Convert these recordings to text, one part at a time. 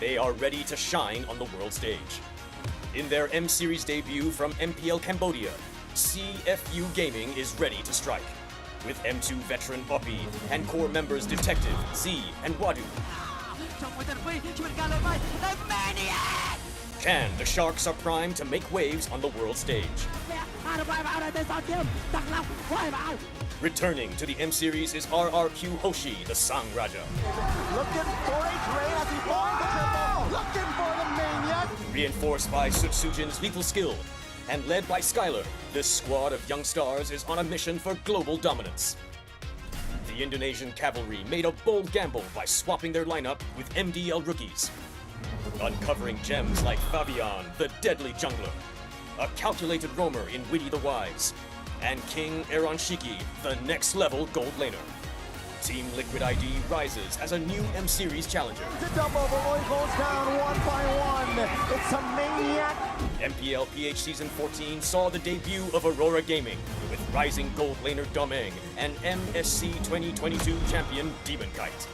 They are ready to shine on the world stage. In their M Series debut from MPL Cambodia, CFU Gaming is ready to strike. With M2 veteran Oppie and core members Detective, Z, and Wadu. Can the Sharks are primed to make waves on the world stage? Returning to the M Series is RRQ Hoshi, the Sang Raja. Looking for a drain as he finds the triple. Looking for the maniac. Reinforced by Sutsujin's lethal skill and led by Skylar, this squad of young stars is on a mission for global dominance. The Indonesian cavalry made a bold gamble by swapping their lineup with MDL rookies, uncovering gems like Fabian, the deadly jungler, a calculated roamer in Witty the Wise, and King Aaron Shiki, the next-level gold laner. Team Liquid ID rises as a new M Series challenger. The double, Roy goes down one by one. It's a maniac. MPL PH Season 14 saw the debut of Aurora Gaming with rising gold laner Domeng and MSC 2022 champion Demon Kite.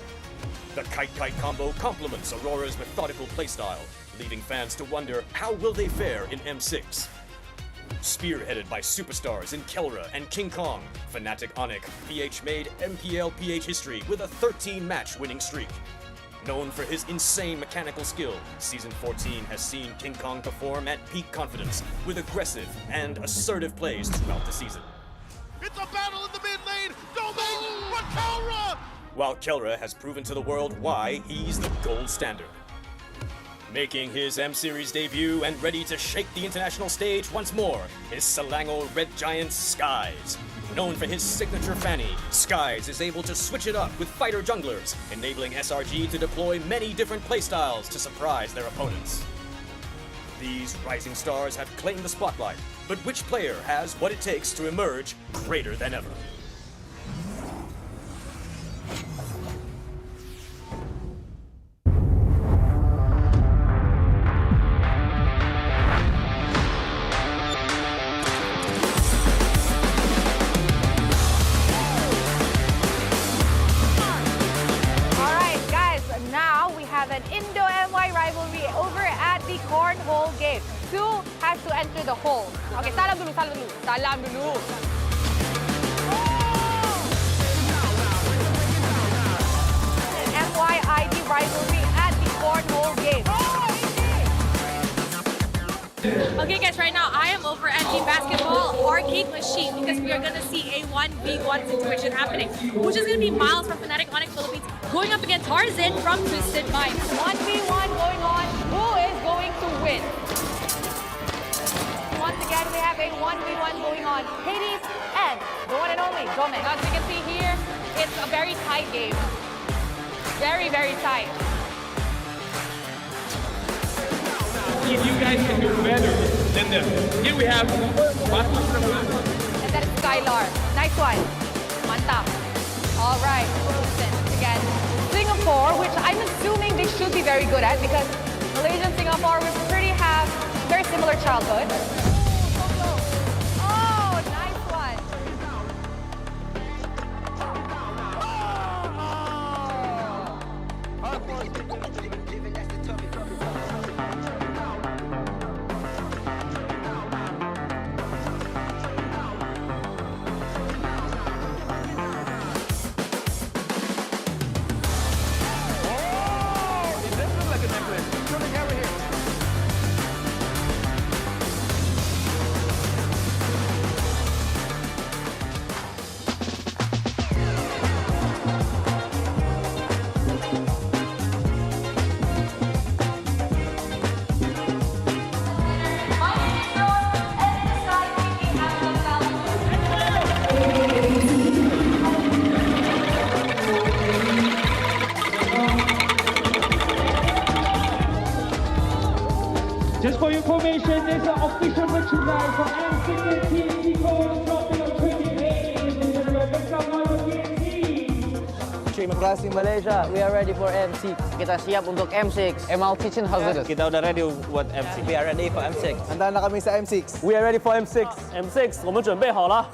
The Kite-Kite combo complements Aurora's methodical playstyle, leaving fans to wonder how will they fare in M6. Spearheaded by superstars in Kelra and King Kong, Fnatic Onic, PH made MPL PH history with a 13-match winning streak. Known for his insane mechanical skill, Season 14 has seen King Kong perform at peak confidence with aggressive and assertive plays throughout the season. It's a battle in the mid lane! Domain for Kelra! While Kelra has proven to the world why he's the gold standard. Making his M Series debut and ready to shake the international stage once more is Selangor Red Giant Skies. Known for his signature fanny, Skies is able to switch it up with fighter junglers, enabling SRG to deploy many different playstyles to surprise their opponents. These rising stars have claimed the spotlight, but which player has what it takes to emerge greater than ever? An Indo-MY rivalry over at the cornhole game. Su has to enter the hole. Okay, salam dulu, salam dulu. Salam dulu. An MYID rivalry at the cornhole game. Okay guys, right now I am over at the basketball arcade machine because we are going to see a 1v1 situation happening, which is going to be Miles from Fnatic Onic Philippines going up against Tarzan from Twisted Minds. 1v1 going on. Who is going to win? Once again, we have a 1v1 going on. Hades and the one and only Domeng. As you can see here, it's a very tight game. Very, very tight. If you guys can do better than them. Here we have And that is Skylar. Nice one. Mantap. All right. Listen, again, Singapore, which I'm assuming they should be very good at because Malaysia and Singapore would pretty have very similar childhood. Oh, nice one. Just for your information, there's an official merchandise for M6 and TNT Gold dropping on 28. Make some noise for TNT. Terima kasih Malaysia. We are ready for M6. Kita siap untuk M6. ML Kitchen Hazardous. Kita udah ready buat M6. We are ready for M6. Handa na kami sa M6. We are ready for M6. M6， 我们准备好了。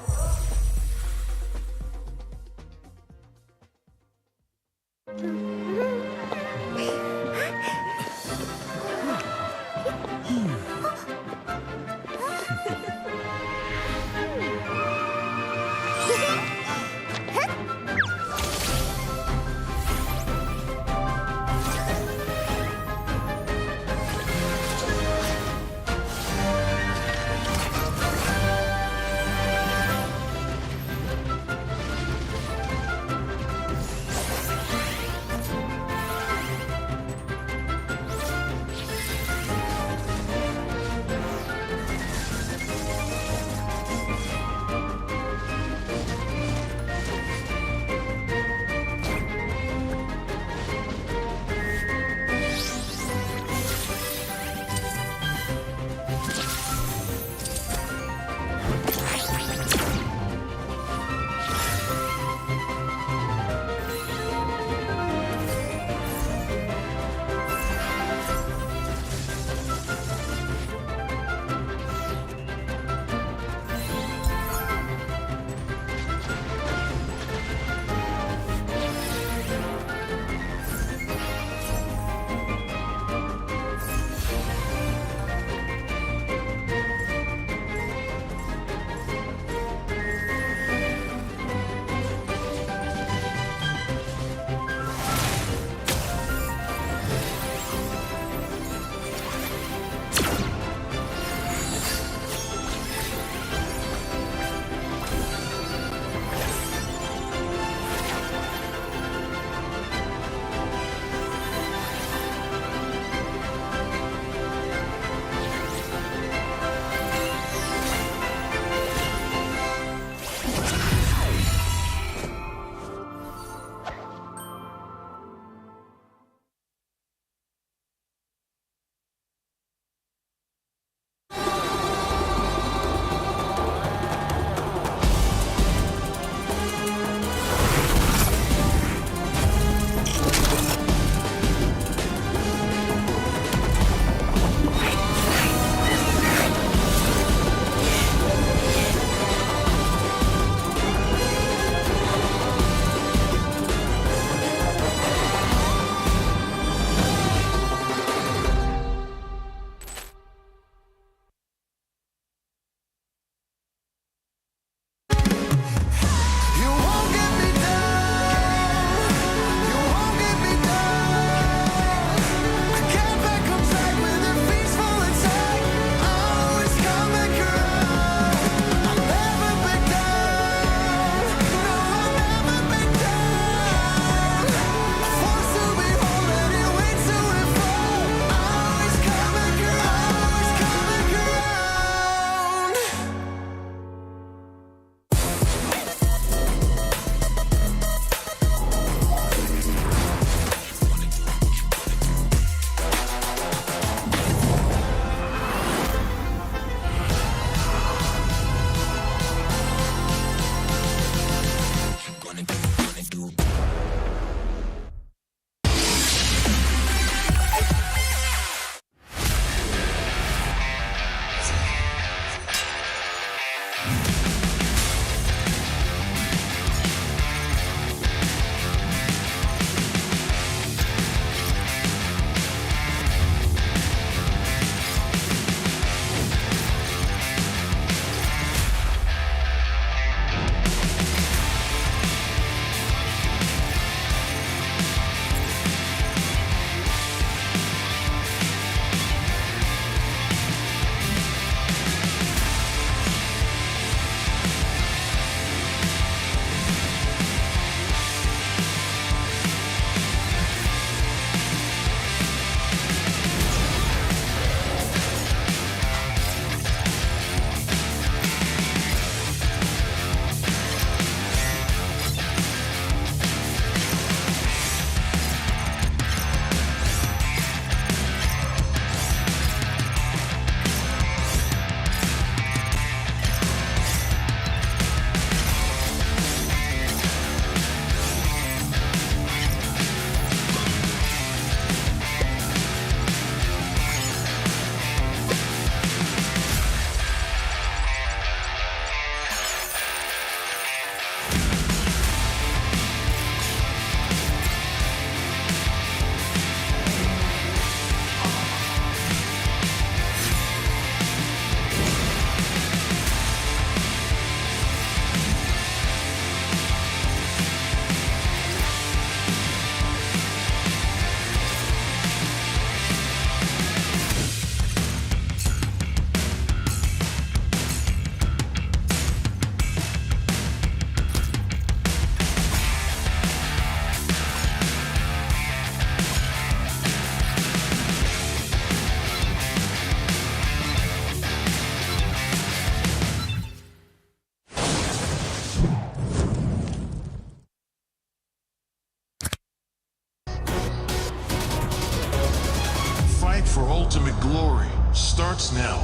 fight for ultimate glory starts now.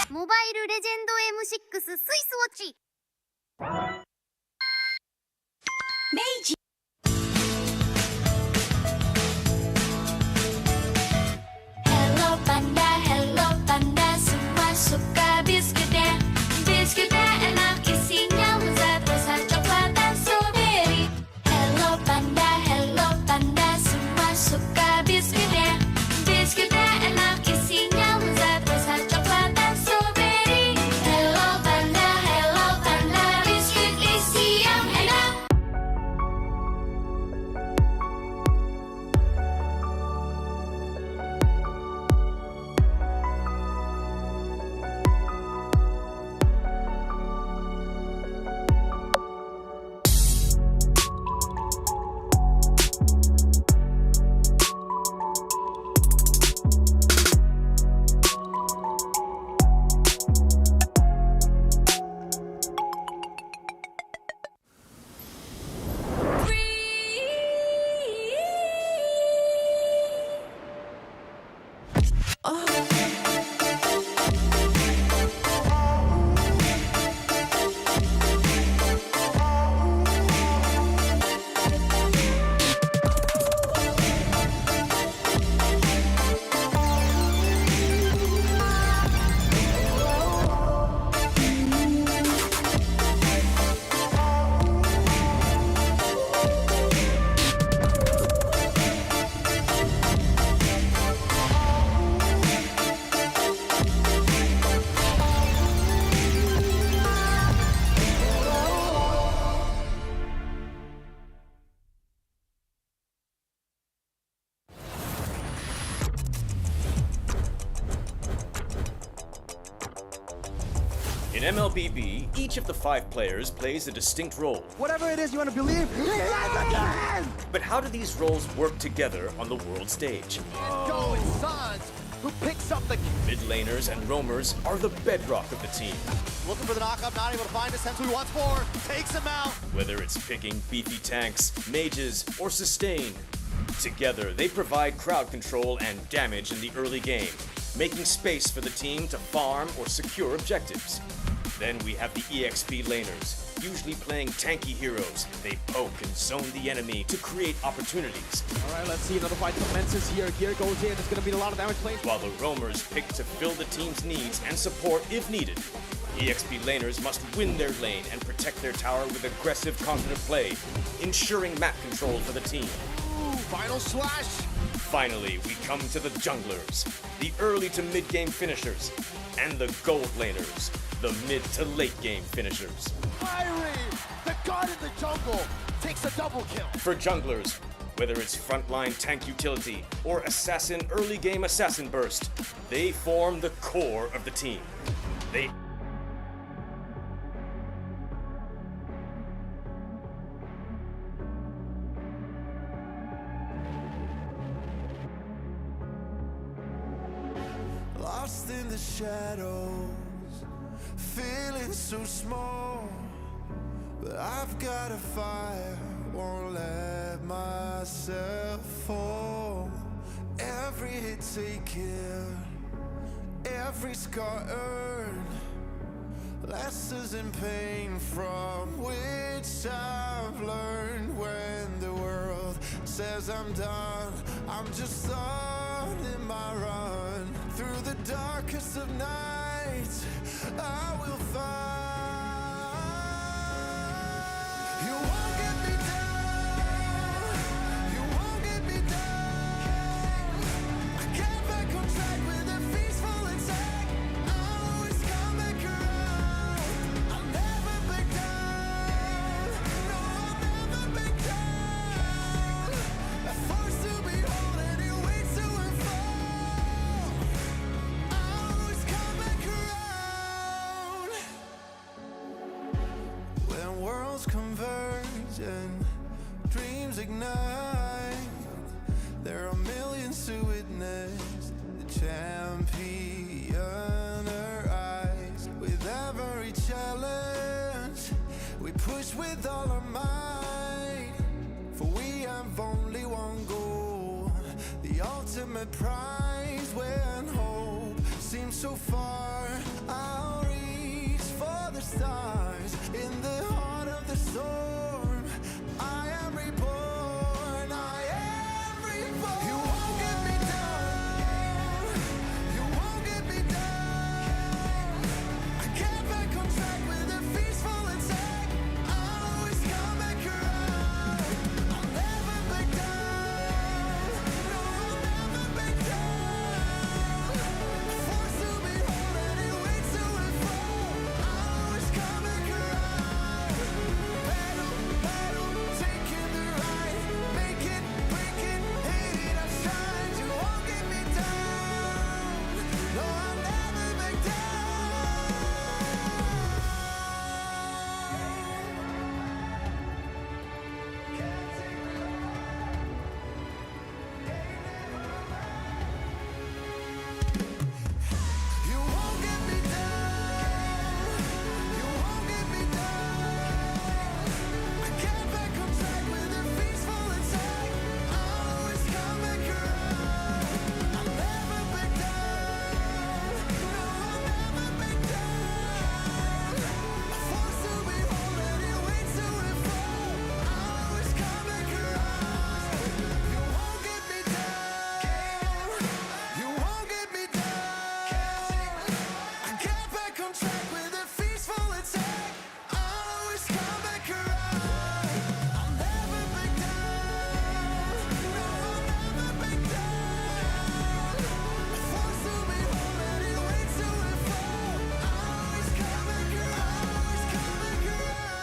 모바일 레전드 M6 スイスウォッチ明治 Hello Panda semua suka biskuitnya biskuitnya enak isinya lezat rasa coklat dan strawberry Hello Panda semua suka biskuitnya biskuitnya enak isinya lezat rasa coklat dan strawberry Hello Panda biskuit isi yang enak In MLBB, each of the 5 players plays a distinct role. Whatever it is you want to believe, yes again! But how do these roles work together on the world stage? Going Sons, who picks up the Mid laners and roamers are the bedrock of the team. looking for the knockup, not able to find a sense who he wants for, takes him out. Whether it's picking beefy tanks, mages, or sustain, together they provide crowd control and damage in the early game, making space for the team to farm or secure objectives. Then we have the EXP laners, usually playing tanky heroes. They poke and zone the enemy to create opportunities. All right, let's see another fight commences here. Gear goes in. It's going to be a lot of damage played. While the roamers pick to fill the team's needs and support if needed. EXP laners must win their lane and protect their tower with aggressive, confident play, ensuring map control for the team. Ooh, final slash. Finally, we come to the junglers, the early to mid-game finishers, and the gold laners, the mid to late game finishers. Irie, the god in the jungle, takes a double kill. For junglers, whether it's frontline tank utility or assassin early game assassin burst, they form the core of the team. They Lost in the shadows, feeling so small. But I've got a fire, won't let myself fall. Every hit taken, every scar earned, lessons in pain from which I've learned. When the world says I'm done, I'm just starting my run. Through the darkest of nights, I will find. You won't get me down. You won't get me down. I get back on track with a peaceful attack. I always come back around. I'll never back down. No, I'll never back down. A force to behold and it waits to unfold. I always come back around. push with all our might, for we have only one goal, the ultimate prize. When hope seems so far, I'll reach for the stars. In the heart of the storm, I am reborn, I am reborn. You won't get me down, you won't get me down. I get back on track with a peaceful attack. I'll always come back around. I'll never back down, no, I'll never back down. Forced to be holding it way too and fall. I'll always come back around. Battle, battle, taking the ride, make it, break it, hate it, I shine. You won't get me down, no, I'll never back down. You won't get me down, you won't get me down. I get back on track with a peaceful attack. I'll always come back around. I'll never back down, no, I'll never back down. Forced to be holding it way too and fall. I'll always come back around. You won't get me down, you won't get me down. I get back on track with a peaceful attack. I'll always come back around. I'll never back down, no, I'll never back down. Forced to be holding it way too and fall. I'll always come back around, always come back around.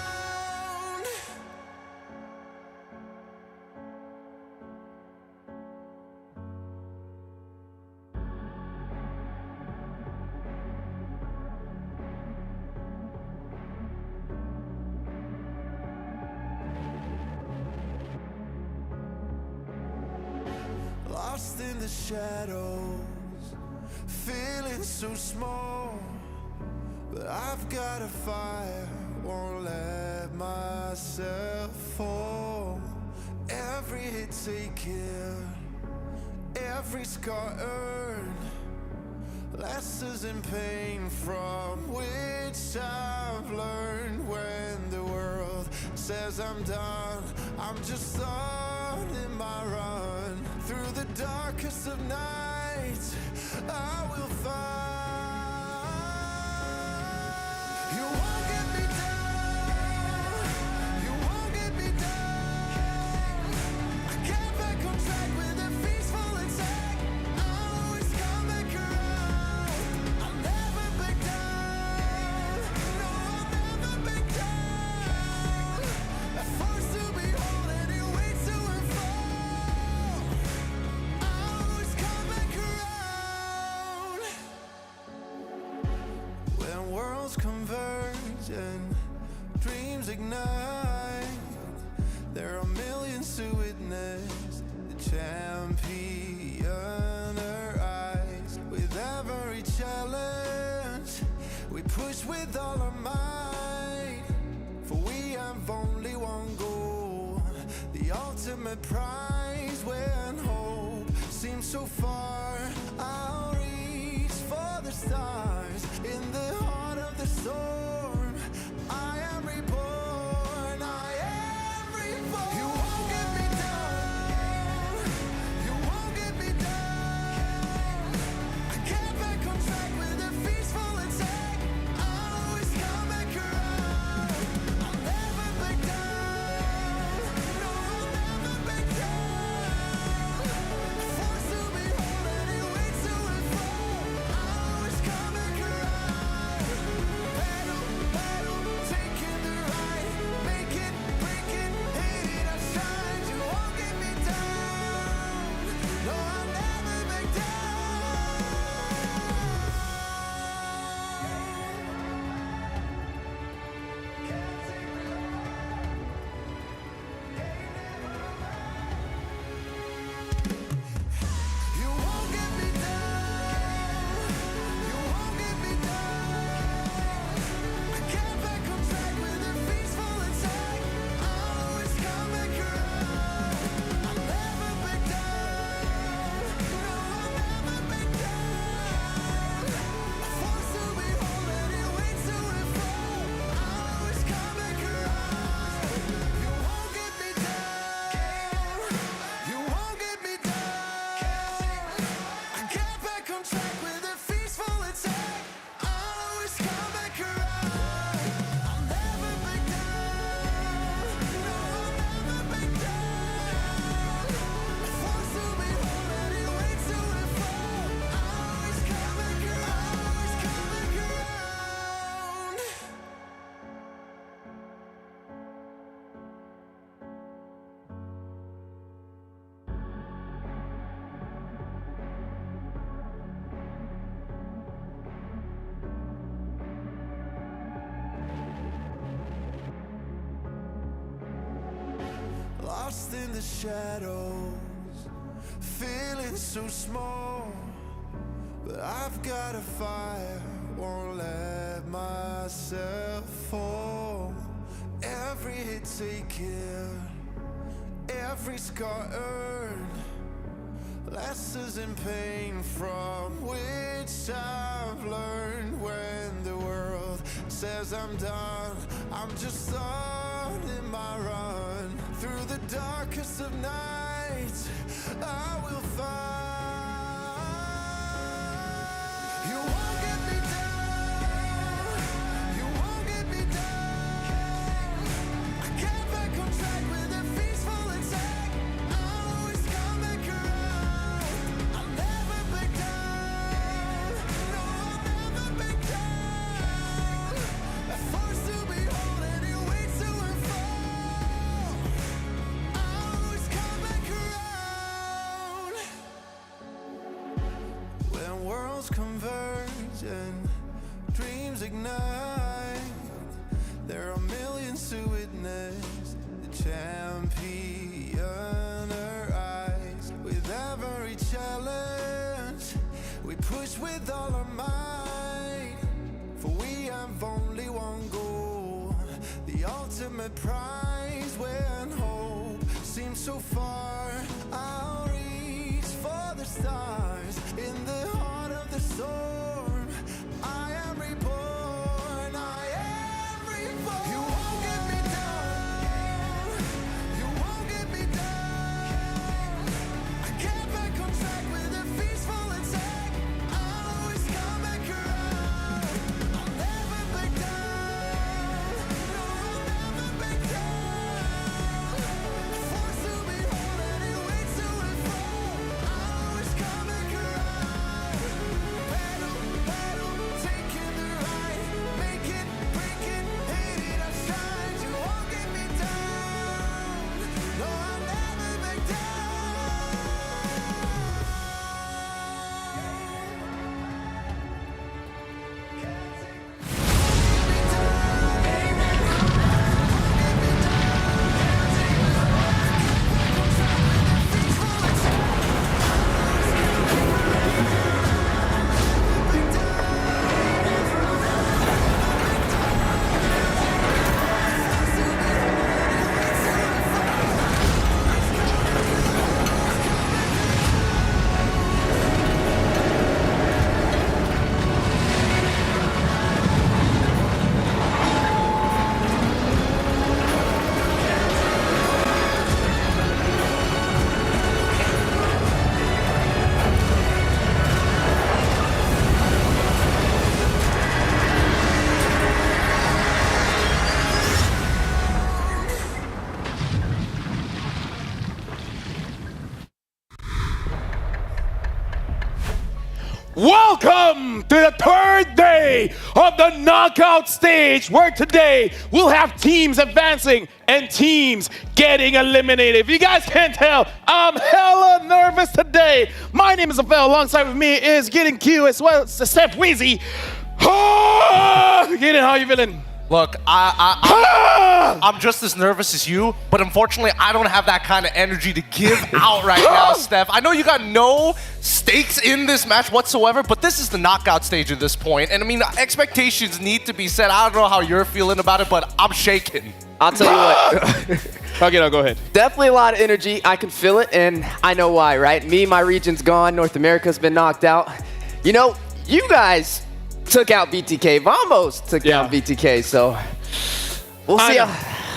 Lost in the shadows, feeling so small. But I've got a fire, won't let myself fall. Every hit taken, every scar earned, lessons in pain from which I've learned. When the world says I'm done, I'm just starting my run. Through the darkest of nights, I will find. You won't get me down, you won't get me down. I get back on track with a peaceful attack. I'll always come back around. I'll never back down, no, I'll never back down. Forced to be holding it way too and fall. I'll always come back around. When worlds converge and dreams ignite, there are millions to witness the champion arise. With every challenge, we push with all our might, for we have only one goal, the ultimate prize. When hope seems so far, I'll reach for the stars. In the heart of the storm, I am reborn, I am reborn. You won't get me down, you won't get me down. I get back on track with a peaceful attack. I'll always come back around. I'll never back down, no, I'll never back down. Forced to be holding it way too and fall. I'll always come back lost in the shadows, feeling so small. But I've got a fire, won't let myself fall. Every hit taken, every scar earned, lessons in pain from which I've learned. When the world says I'm done, I'm just on in my run. Through the darkest of nights, I will find. You won't get me down, you won't get me down. I get back on track with a peaceful attack. I'll always come back around. I'll never back down, no, I'll never back down. A force to behold and you wait to unfold. I'll always come back around. When worlds converge and dreams ignite, there are millions to witness the champion arise. With every challenge, we push with all our might, for we have only one goal, the ultimate prize. When hope seems so far, I'll reach for the stars. In the heart of the storm, I am reborn, I am reborn. You won't get me down, you won't get me down. I get back on track with a peaceful attack. I'll always come back around. I'll never back down, no, I'll never back down. Force to behold and it waits to unfold. I'll always come back around. Battle, battle, taking the right, make it, break it, hit it, I shine. You won't get me down, no, I'll never back down. Welcome to the third day of the knockout stage, where today we'll have teams advancing and teams getting eliminated. If you guys can't tell, I'm hella nervous today. My name is Afel. Alongside with me is Gideon Q as well as Steph Weezy. Gideon, how you feeling? Look, I'm just as nervous as you, but unfortunately, I don't have that kind of energy to give out right now, Steph. I know you got no stakes in this match whatsoever, but this is the knockout stage at this point. And I mean, expectations need to be set. I don't know how you're feeling about it, but I'm shaking. I'll tell you what. Okay, no, go ahead. Definitely a lot of energy. I can feel it, and I know why, right? Me, my region's gone. North America's been knocked out. You know, you guys took out BTK. Vamos took down BTK, so we'll see.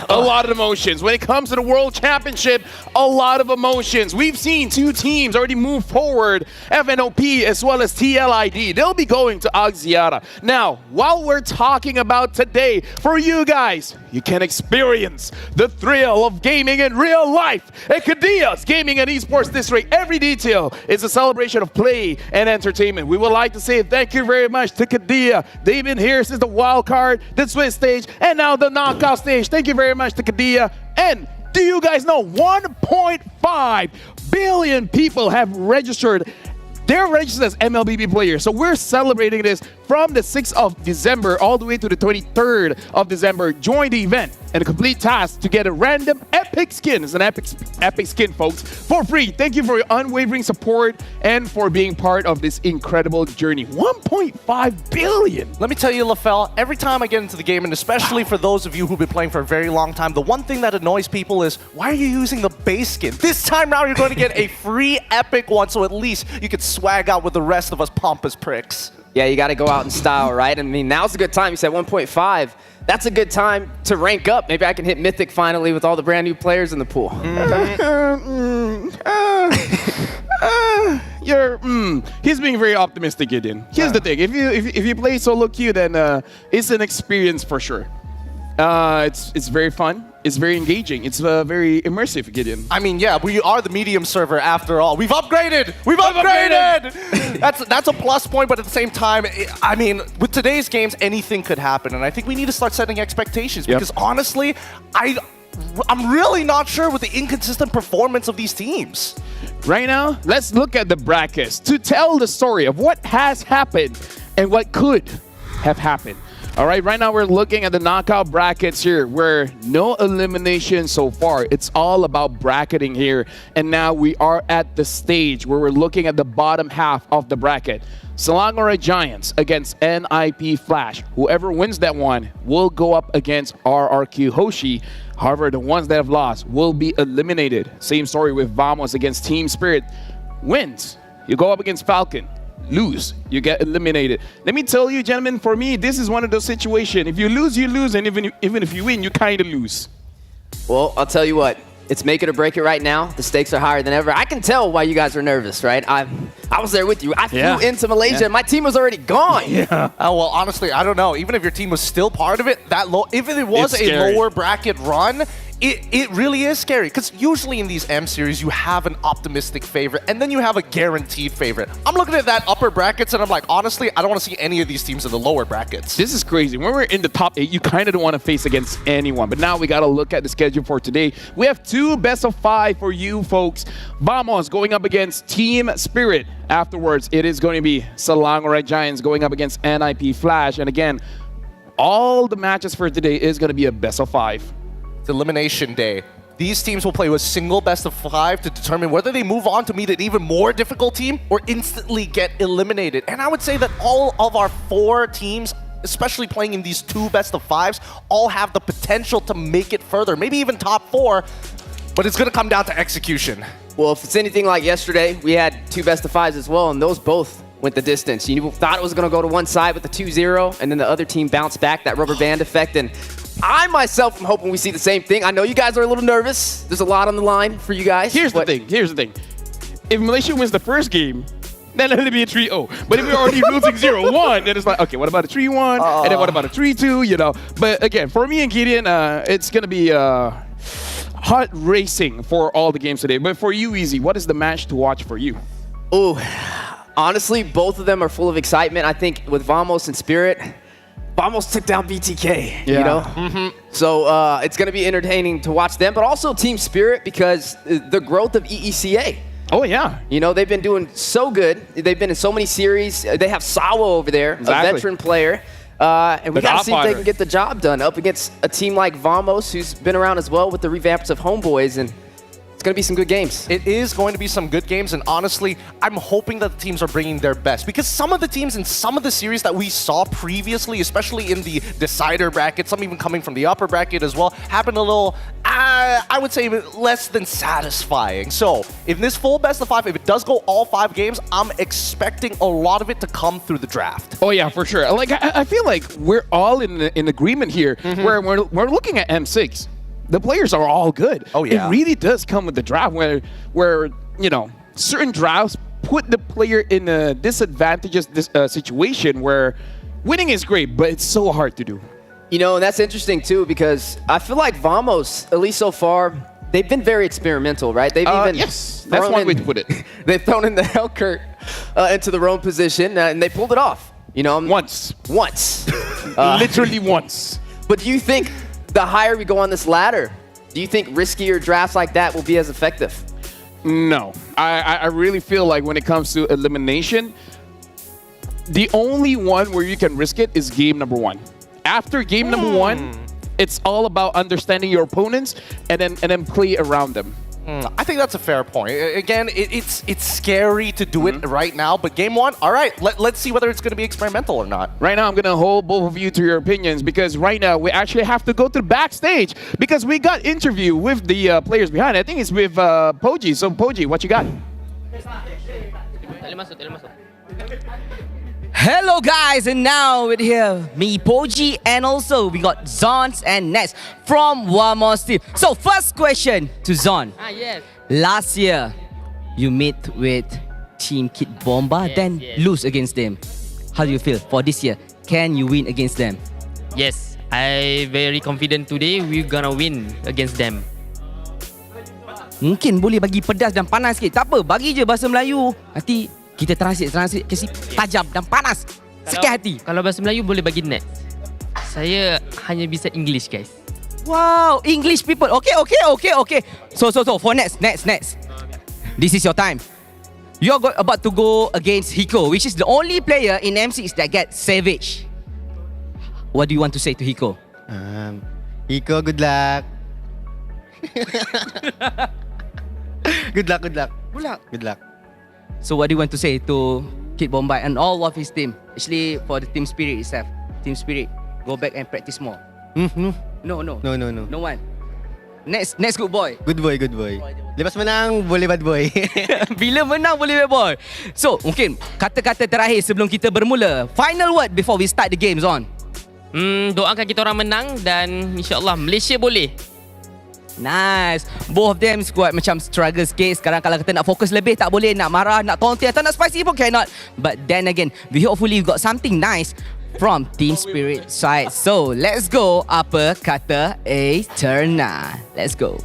A lot of emotions. When it comes to the World Championship, a lot of emotions. We've seen two teams already move forward, FNOP as well as TLID. They'll be going to Axiata. Now, while we're talking about today, for you guys, you can experience the thrill of gaming in real life at Kadia's Gaming and Esports District. Every detail is a celebration of play and entertainment. We would like to say thank you very much to Kadia. They've been here since the wild card, the Swiss stage, and now the knockout stage. Thank you very much to Kadia. And do you guys know 1.5 billion people have registered? They're registered as MLBB players. So we're celebrating this from the 6th of December all the way to the 23rd of December. Join the event and a complete task to get a random epic skin. It's an epic skin, folks, for free. Thank you for your unwavering support and for being part of this incredible journey. 1.5 billion. Let me tell you, LaFell, every time I get into the game, and especially for those of you who've been playing for a very long time, the one thing that annoys people is, why are you using the base skin? This time around, you're going to get a free epic one, so at least you could swag out with the rest of us pompous pricks. Yeah, you got to go out in style, right? I mean, now's a good time. You said 1.5. That's a good time to rank up. Maybe I can hit Mythic finally with all the brand new players in the pool. He's being very optimistic, Gideon. Here's the thing: if you play solo queue, then it's an experience for sure. It's very fun. It's very engaging. It's very immersive, Gideon. I mean, yeah, we are the medium server after all. We've upgraded! We've upgraded! That's a plus point, but at the same time, I mean, with today's games, anything could happen. And I think we need to start setting expectations because honestly, I'm really not sure with the inconsistent performance of these teams. Right now, let's look at the brackets to tell the story of what has happened and what could have happened. All right, right now we're looking at the knockout brackets here where no elimination so far. It's all about bracketing here. And now we are at the stage where we're looking at the bottom half of the bracket. Selangor Giants against NIP Flash. Whoever wins that one will go up against RRQ Hoshi. However, the ones that have lost will be eliminated. Same story with Vamos against Team Spirit. Wins, you go up against Falcon. Lose, you get eliminated. Let me tell you, gentlemen, for me, this is one of those situations. If you lose, you lose. And even if you win, you kind of lose. Well, I'll tell you what. It's make it or break it right now. The stakes are higher than ever. I can tell why you guys are nervous, right? I was there with you. I flew into Malaysia. And my team was already gone. Yeah. Oh, well, honestly, I don't know. Even if your team was still part of it, even if it was a lower bracket run, it really is scary. Because usually in these M series, you have an optimistic favorite, and then you have a guaranteed favorite. I'm looking at that upper brackets, and I'm like, honestly, I don't want to see any of these teams in the lower brackets. This is crazy. When we're in the top 8, you kind of don't want to face against anyone. But now we got to look at the schedule for today. We have 2 best of 5 for you folks. Vamos going up against Team Spirit. Afterwards, it is going to be Selangor Giants going up against NIP Flash. And again, all the matches for today is going to be a best of 5. It's elimination day. These teams will play with single best of 5 to determine whether they move on to meet an even more difficult team or instantly get eliminated. And I would say that all of our 4 teams, especially playing in these 2 best of 5s, all have the potential to make it further, maybe even top 4, but it's going to come down to execution. Well, if it's anything like yesterday, we had 2 best of 5s as well, and those both went the distance. You thought it was going to go to one side with the 2-0, and then the other team bounced back, that rubber band effect, and I myself am hoping we see the same thing. I know you guys are a little nervous. There's a lot on the line for you guys. Here's the thing. If Malaysia wins the first game, then it'll be a 3-0. But if we're already losing 0-1, then it's like, okay, what about a 3-1? And then what about a 3-2, you know? But again, for me and Gideon, it's going to be hot racing for all the games today. But for you, Easy, what is the match to watch for you? Oh, honestly, both of them are full of excitement. I think with Vamos and Spirit, Vamos took down BTK, you know? So it's going to be entertaining to watch them, but also Team Spirit because the growth of EECA. Oh, yeah. You know, they've been doing so good. They've been in so many series. They have Sawa over there, a veteran player. And we got to see if they can get the job done up against a team like Vamos, who's been around as well with the revamps of Homeboys. And it's going to be some good games. It is going to be some good games, and honestly, I'm hoping that the teams are bringing their best because some of the teams in some of the series that we saw previously, especially in the decider bracket, some even coming from the upper bracket as well, have been a little, I would say, less than satisfying. So, in this full best of 5, if it does go all 5 games, I'm expecting a lot of it to come through the draft. Oh, yeah, for sure. Like, I feel like we're all in agreement here where we're looking at M6. The players are all good. Oh, yeah. It really does come with the draft where you know, certain drafts put the player in a disadvantageous situation where winning is great, but it's so hard to do. You know, and that's interesting, too, because I feel like Vamos, at least so far, they've been very experimental, right? They've even yes, that's one way to put it. They've thrown in the Hellkurt into the roam position, and they pulled it off. You know, once. Literally once. But do you think the higher we go on this ladder, do you think riskier drafts like that will be as effective? No. I really feel like when it comes to elimination, the only one where you can risk it is game number 1. After game number 1, it's all about understanding your opponents and then play around them. I think that's a fair point. Again, it's scary to do it right now, but game one, all right, let's see whether it's going to be experimental or not. Right now, I'm going to hold both of you to your opinions because right now we actually have to go to the backstage because we got interview with the players behind. I think it's with Poji. So Poji, what you got? Hello guys, and now we're here, me, Poji, and also we got Zons and Nets from Wamos team. So first question to Zon. Yes. Last year, you met with Team Kid Bomba, then lose against them. How do you feel for this year? Can you win against them? Yes, I very confident today we're gonna win against them. Mungkin boleh bagi pedas dan panas sikit. Tak apa, bagi je bahasa Melayu. Nanti kita translate kasi tajam dan panas. Sikit hati. Kalau bahasa Melayu boleh bagi net. Saya hanya bisa English, guys. Wow, English people. Okay. So for next. This is your time. You're about to go against Hiko, which is the only player in M6 that gets Savage. What do you want to say to Hiko? Hiko, good luck. Good luck. So what do you want to say to Kid Bombay and all of his team? Actually, for the team spirit itself. Team spirit, go back and practice more. No. No one. Next good boy. Good boy. Lepas menang, boleh bad boy. Bila menang boleh bad boy. So, mungkin kata-kata terakhir sebelum kita bermula. Final word before we start the games on. Doakan kita orang menang dan insyaAllah Malaysia boleh. Nice. Both of them squad macam struggle sikit. Sekarang kalau kita nak fokus lebih tak boleh. Nak marah, nak taunting atau nak spicy pun cannot. But then again, we hopefully got something nice from Team Spirit side. So let's go. Apa kata Eterna? Let's go.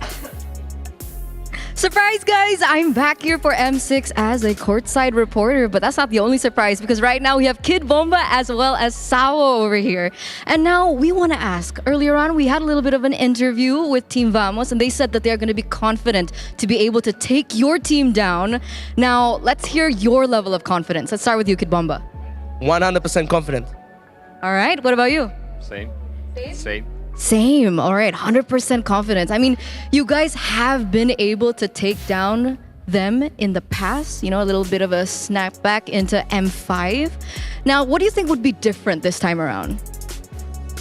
Surprise, guys! I'm back here for M6 as a courtside reporter, but that's not the only surprise because right now we have Kid Bomba as well as Sawo over here. And now we want to ask, earlier on we had a little bit of an interview with Team Vamos and they said that they're going to be confident to be able to take your team down. Now, let's hear your level of confidence. Let's start with you, Kid Bomba. 100% confident. All right, what about you? Same. All right, 100% confidence. I mean, you guys have been able to take down them in the past, you know, a little bit of a snapback into M5. Now, what do you think would be different this time around?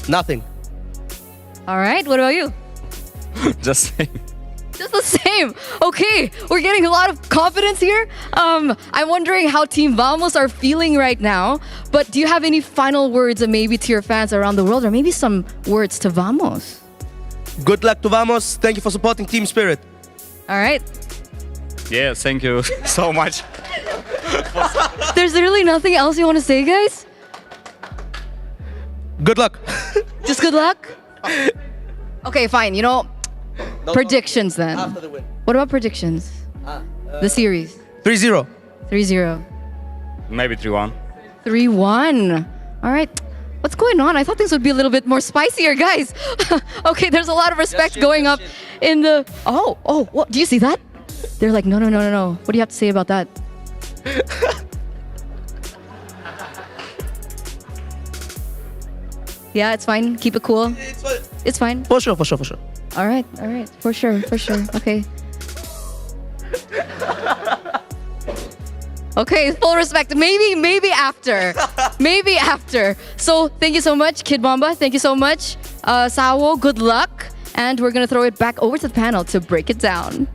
Nothing. All right, what about you? Just saying. Just the same. Okay, we're getting a lot of confidence here. I'm wondering how Team Vamos are feeling right now. But do you have any final words maybe to your fans around the world or maybe some words to Vamos? Good luck to Vamos. Thank you for supporting Team Spirit. All right. Yeah, thank you so much. There's really nothing else you want to say, guys? Good luck. Just good luck? Okay, fine. You know, predictions then. After the win. What about predictions? The series. 3-0. 3-0. Maybe 3-1. 3-1. All right. What's going on? I thought things would be a little bit more spicier, guys. Okay, there's a lot of respect going up in the... Oh, what? Do you see that? They're like, no. What do you have to say about that? Yeah, it's fine. Keep it cool. It's fine. For sure. All right. For sure. Okay. Okay, full respect. Maybe after. Maybe after. So, thank you so much, Kid Bomba. Thank you so much. Sawo, good luck. And we're going to throw it back over to the panel to break it down.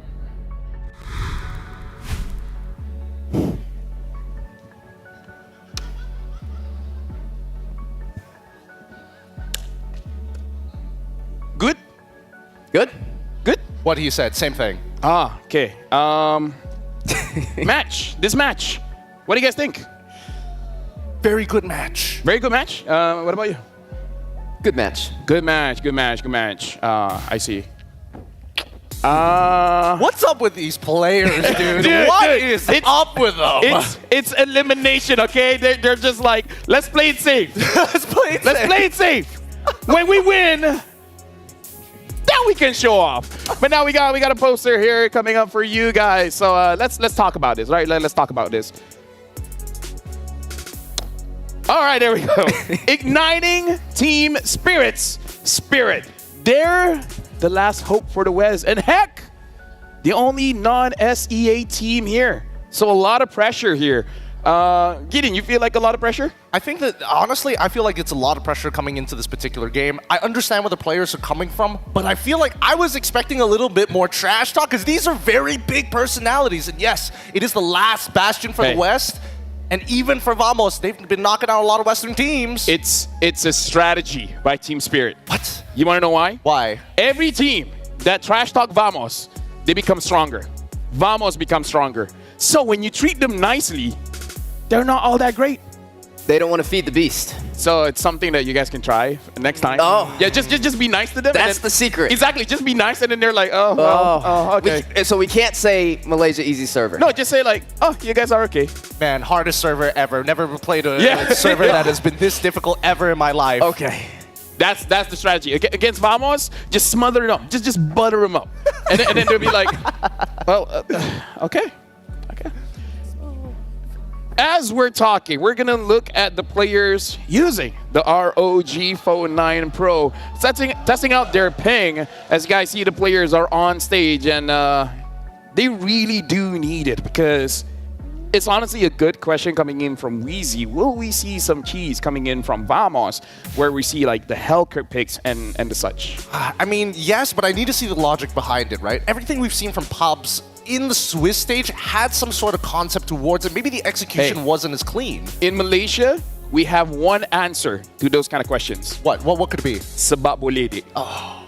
Good? What he said, same thing. Okay. This match. What do you guys think? Very good match. Very good match? What about you? Good match. Good match. I see. What's up with these players, dude? What is up with them? It's elimination, okay? They're just like, let's play it safe. Let's play it safe. When we win, then we can show off. But now we got a poster here coming up for you guys. So let's talk about this, right? Let's talk about this. All right, there we go. Igniting Team Spirit's Spirit. They're the last hope for the West. And heck, the only non-SEA team here. So a lot of pressure here. Gideon, you feel like a lot of pressure? I think that, honestly, I feel like it's a lot of pressure coming into this particular game. I understand where the players are coming from, but I feel like I was expecting a little bit more trash talk because these are very big personalities. And yes, it is the last bastion for the West. And even for Vamos, they've been knocking out a lot of Western teams. It's a strategy by Team Spirit. What? You want to know why? Why? Every team that trash talk Vamos, they become stronger. Vamos become stronger. So when you treat them nicely, they're not all that great. They don't want to feed the beast. So it's something that you guys can try next time. Oh. Yeah, just be nice to them. That's the secret. Exactly, just be nice and then they're like, oh, well, okay. So we can't say Malaysia easy server. No, just say like, oh, you guys are okay. Man, hardest server ever. Never played a server that has been this difficult ever in my life. Okay. That's the strategy. Against Vamos, just smother it up. Just butter them up. And then they'll be like, well, okay. As we're talking, we're going to look at the players using the ROG Phone 9 Pro, testing out their ping. As you guys see, the players are on stage, and they really do need it because it's honestly a good question coming in from Wheezy. Will we see some cheese coming in from Vamos, where we see like the Hellkirk picks and the such? I mean, yes, but I need to see the logic behind it, right? Everything we've seen from Pobs in the Swiss stage had some sort of concept towards it. Maybe the execution wasn't as clean. In Malaysia, we have one answer to those kind of questions. What could it be? Sebab boleh, dik. Oh.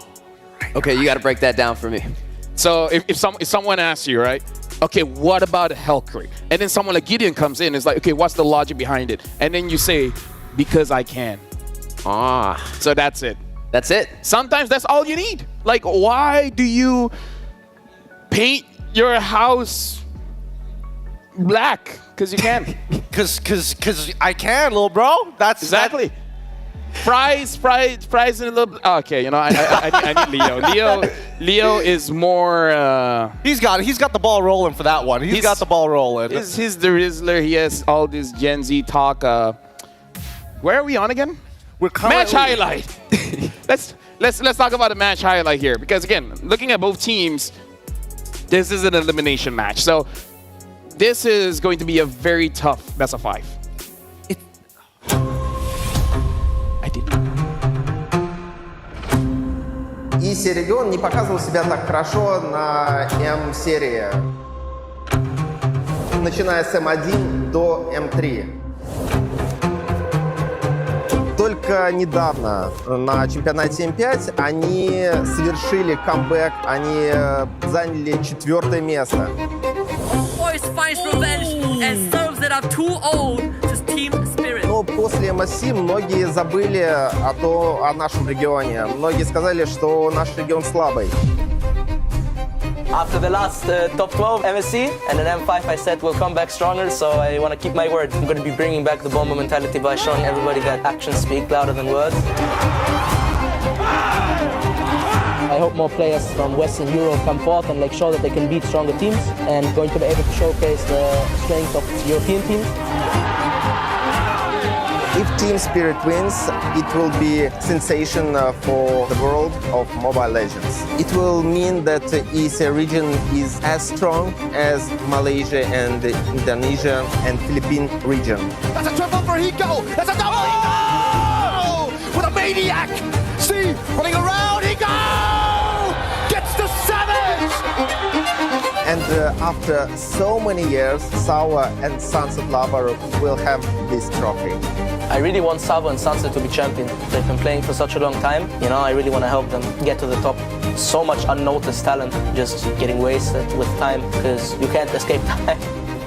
Okay, you got to break that down for me. So if someone asks you, right? Okay, what about Hellkirk? And then someone like Gideon comes in and is like, okay, what's the logic behind it? And then you say, because I can. So that's it. That's it. Sometimes that's all you need. Like, why do you paint your house black? Because you can. Because I can, little bro. That's exactly. Fries in a little. Okay, you know, I need Leo. Leo is more. He's got the ball rolling for that one. He's got the ball rolling. He's the Rizzler. He has all this Gen Z talk. Where are we on again? We're currently... Match highlight. let's talk about a match highlight here because again, looking at both teams, this is an elimination match. So this is going to be a very tough best of 5. И Серегион не показывал себя так хорошо на М-серии, начиная с М1 до М3. Только недавно на чемпионате М5 они совершили камбэк, они заняли 4-е место. Но после МСС многие забыли о нашем регионе. Многие сказали, что наш регион слабый. After the last top 12 MSC and an M5, I said we'll come back stronger, so I want to keep my word. I'm going to be bringing back the Bomber mentality by showing everybody that actions speak louder than words. I hope more players from Western Europe come forth and show that they can beat stronger teams and going to be able to showcase the strength of European teams. If Team Spirit wins, it will be sensation for the world of Mobile Legends. It will mean that the ESA region is as strong as Malaysia and Indonesia and Philippine region. That's a triple for Hiko. That's a double Hiko! With a maniac! See, running around, Hiko! Gets the 7! And after so many years, Sawa and Sunset Lover will have this trophy. I really want Savo and Sunset to be champions. They've been playing for such a long time. You know, I really want to help them get to the top. So much unnoticed talent just getting wasted with time because you can't escape time.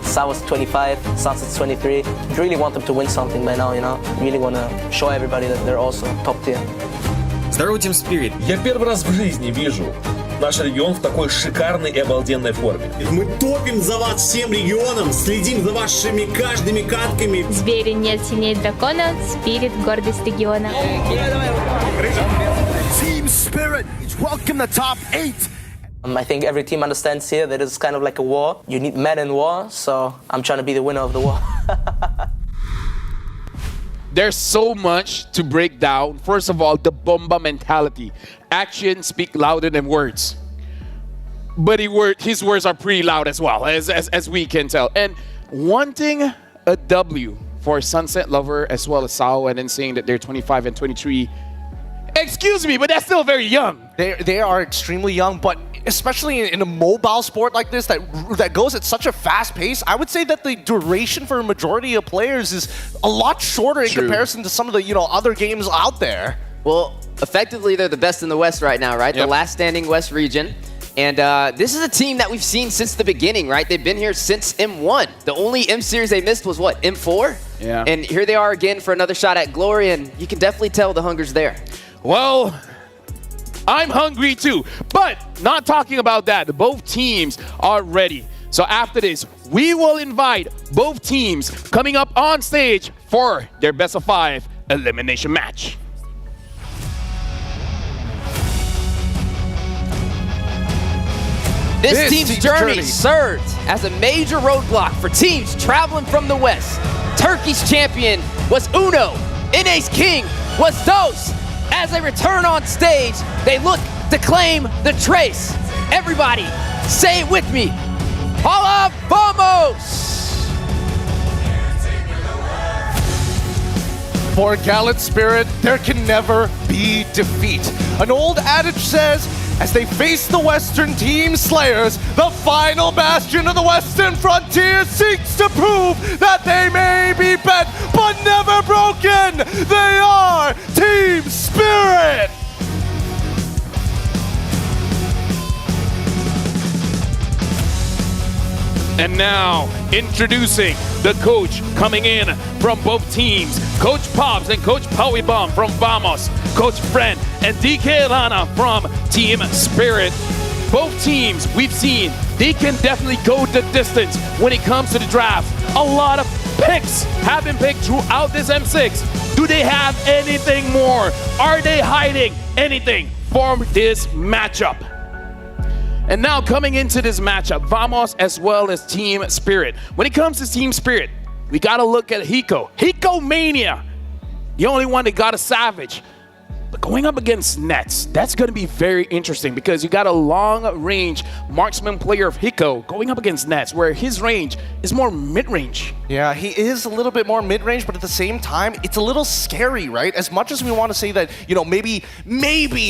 Savo's 25, Sunset's 23. I really want them to win something by now, you know. Really want to show everybody that they're also top tier. Здорово, Team Spirit. Я первый раз в жизни вижу наш регион в такой шикарной и обалденной форме. Мы топим за вас всем регионом, следим за вашими каждыми катками. В Сбере нет сильнее дракона, Спирит — гордость региона. Team Spirit, welcome to top 8. I think every team understands here that it's kind of like a war. You need men in war, so I'm trying to be the winner of the war. There's so much to break down. First of all, the Bomba mentality. Actions speak louder than words. But his words are pretty loud as well, as we can tell. And wanting a W for Sunset Lover as well as Sao, and then saying that they're 25 and 23. Excuse me, but that's still very young. They are extremely young, but especially in a mobile sport like this that goes at such a fast pace, I would say that the duration for a majority of players is a lot shorter in comparison to some of the other games out there. Well, effectively, they're the best in the West right now, right? Yep. The last standing West region. And this is a team that we've seen since the beginning, right? They've been here since M1. The only M series they missed was what, M4? Yeah. And here they are again for another shot at glory, and you can definitely tell the hunger's there. Well, I'm hungry too, but not talking about that. Both teams are ready. So after this, we will invite both teams coming up on stage for their best of 5 elimination match. This team's journey served as a major roadblock for teams traveling from the West. Turkey's champion was Uno. NA's king was Dos. As they return on stage, they look to claim the trace. Everybody, say it with me. Hola, vamos! For Gallant Spirit, there can never be defeat. An old adage says, as they face the Western Team Slayers, the final bastion of the Western Frontier seeks to prove that they may be bent but never broken. They are Team Spirit! And now, introducing the coach coming in from both teams, Coach Pops and Coach Paui Bomb from Vamos, Coach Friend and DK Lana from Team Spirit. Both teams we've seen, they can definitely go the distance when it comes to the draft. A lot of picks have been picked throughout this M6. Do they have anything more? Are they hiding anything from this matchup? And now coming into this matchup, Vamos as well as Team Spirit. When it comes to Team Spirit, we gotta look at Hiko. Hiko Mania, the only one that got a Savage. But going up against Nets, that's gonna be very interesting because you got a long-range marksman player of Hiko going up against Nets, where his range is more mid-range. Yeah, he is a little bit more mid-range, but at the same time, it's a little scary, right? As much as we want to say that, maybe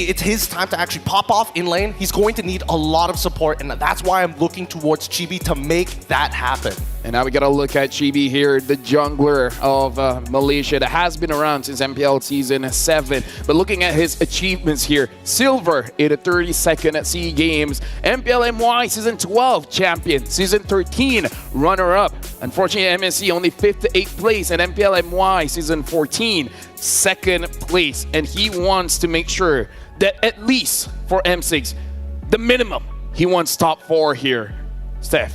it's his time to actually pop off in lane, he's going to need a lot of support, and that's why I'm looking towards Chibi to make that happen. And now we gotta look at Chibi here, the jungler of Malaysia that has been around since MPL Season 7. But looking at his achievements here, silver in the 32nd at SEA Games, MPL MY Season 12 champion, Season 13 runner-up. Unfortunately, MSC only 5th to 8th place, and MPL MY Season 14 2nd place. And he wants to make sure that at least for M6, the minimum, he wants top 4 here. Steph.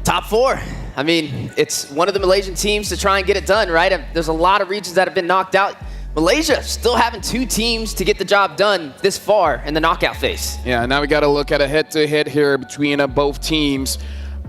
Top 4. I mean, it's one of the Malaysian teams to try and get it done, right? There's a lot of regions that have been knocked out. Malaysia still having 2 teams to get the job done this far in the knockout phase. Yeah, now we got to look at a head-to-head here between both teams.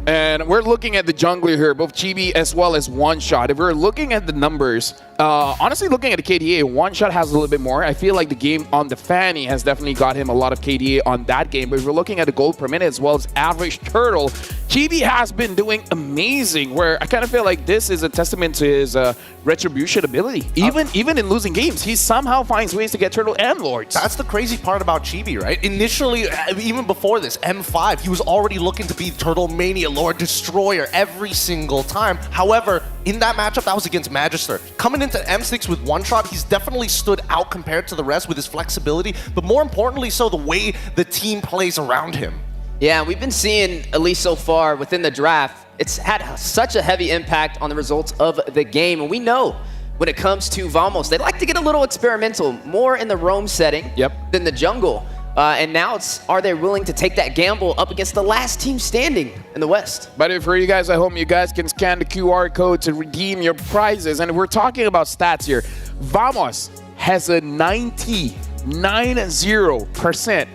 And we're looking at the jungler here, both Chibi as well as One Shot. If we're looking at the numbers, honestly looking at the KDA, One Shot has a little bit more. I feel like the game on the Fanny has definitely got him a lot of KDA on that game. But if we're looking at the gold per minute as well as average turtle, Chibi has been doing amazing, where I kind of feel like this is a testament to his retribution ability. Even in losing games, he somehow finds ways to get turtle and lords. That's the crazy part about Chibi, right? Initially, even before this, M5, he was already looking to be Turtle Mania Lord Destroyer every single time. However, in that matchup, that was against Magister. Coming into M6 with One Shot, he's definitely stood out compared to the rest with his flexibility, but more importantly so, the way the team plays around him. Yeah, we've been seeing, at least so far within the draft, it's had such a heavy impact on the results of the game. And we know when it comes to Vamos, they like to get a little experimental, more in the roam setting than the jungle. And now are they willing to take that gamble up against the last team standing in the West? But for you guys at home, you guys can scan the QR code to redeem your prizes. And we're talking about stats here. Vamos has a 90%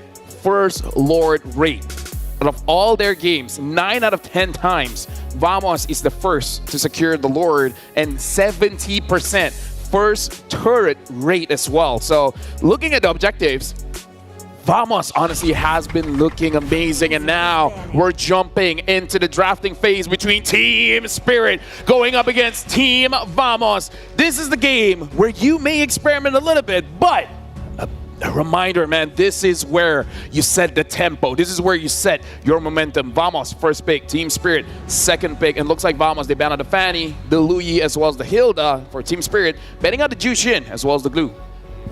first Lord rate. Out of all their games, 9 out of 10 times, Vamos is the first to secure the Lord, and 70% first turret rate as well. So looking at the objectives, Vamos honestly has been looking amazing, and now we're jumping into the drafting phase between Team Spirit going up against Team Vamos. This is the game where you may experiment a little bit, but a reminder, man, this is where you set the tempo. This is where you set your momentum. Vamos, first pick. Team Spirit, second pick. And looks like Vamos, they ban out the Fanny, the Luyi, as well as the Hilda for Team Spirit, banning out the Jushin, as well as the Glue.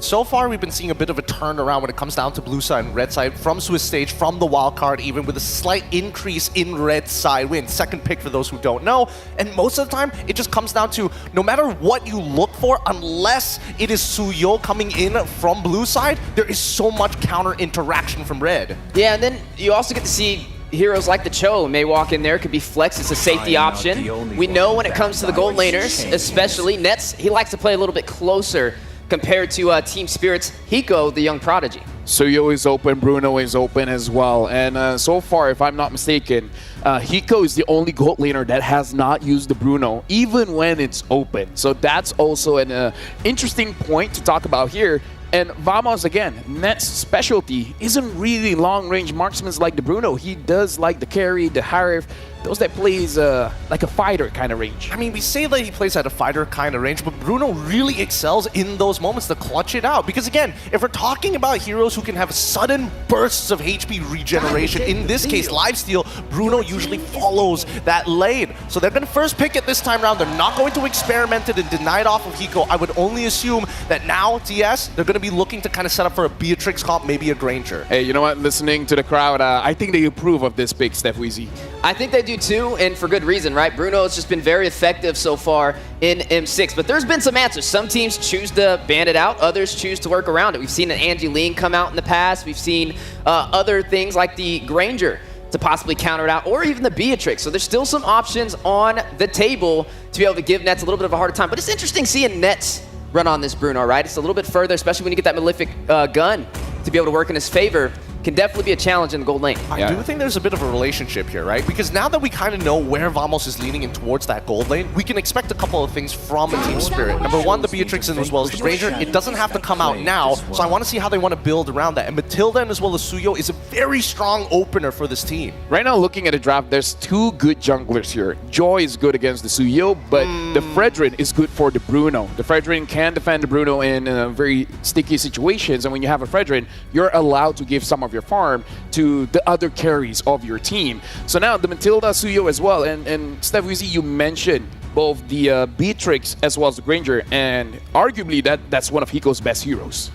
So far, we've been seeing a bit of a turnaround when it comes down to blue side and red side from Swiss stage, from the wild card, even with a slight increase in red side win. Second pick for those who don't know. And most of the time, it just comes down to no matter what you look for, unless it is Suyo coming in from blue side, there is so much counter interaction from red. Yeah, and then you also get to see heroes like the Cho may walk in there. Could be flex. It's a safety option. We know when it comes to the gold laners, especially Nets, he likes to play a little bit closer compared to Team Spirit's Hiko, the young prodigy. Suyo is open, Bruno is open as well. And so far, if I'm not mistaken, Hiko is the only gold laner that has not used the Bruno, even when it's open. So that's also an interesting point to talk about here. And Vamos, again, Net's specialty isn't really long-range marksmen like the Bruno. He does like the carry, the Harif, those that plays like a fighter kind of range. I mean, we say that he plays at a fighter kind of range, but Bruno really excels in those moments to clutch it out. Because again, if we're talking about heroes who can have sudden bursts of HP regeneration, in this case, lifesteal, Bruno usually follows that lane. So they're going to first pick it this time around. They're not going to experiment it and deny it off of Hiko. I would only assume that now, TS, they're going to be looking to kind of set up for a Beatrix comp, maybe a Granger. Hey, you know what? Listening to the crowd, I think they approve of this pick, Steph Weezy. I think they do too, and for good reason, right? Bruno has just been very effective so far in M6, but there's been some answers. Some teams choose to ban it out, others choose to work around it. We've seen an Angeline come out in the past. We've seen other things like the Granger to possibly counter it out, or even the Beatrix. So there's still some options on the table to be able to give Nets a little bit of a harder time. But it's interesting seeing Nets run on this Bruno, right? It's a little bit further, especially when you get that Malefic gun to be able to work in his favor. Can definitely be a challenge in the gold lane. I do think there's a bit of a relationship here, right? Because now that we kind of know where Vamos is leaning in towards that gold lane, we can expect a couple of things from Team Spirit. Number one, the Beatrix and as well as the Granger. It doesn't have to come out now, so I want to see how they want to build around that. And Matilda and as well as Suyo is a very strong opener for this team. Right now, looking at the draft, there's two good junglers here. Joy is good against the Suyo, but the Fredrin is good for the Bruno. The Fredrin can defend the Bruno in very sticky situations, and when you have a Fredrin, you're allowed to give some of your farm to the other carries of your team. So now the Matilda, Suyo as well, and Steph Weezy, you mentioned both the Beatrix as well as the Granger, and arguably that's one of Hiko's best heroes.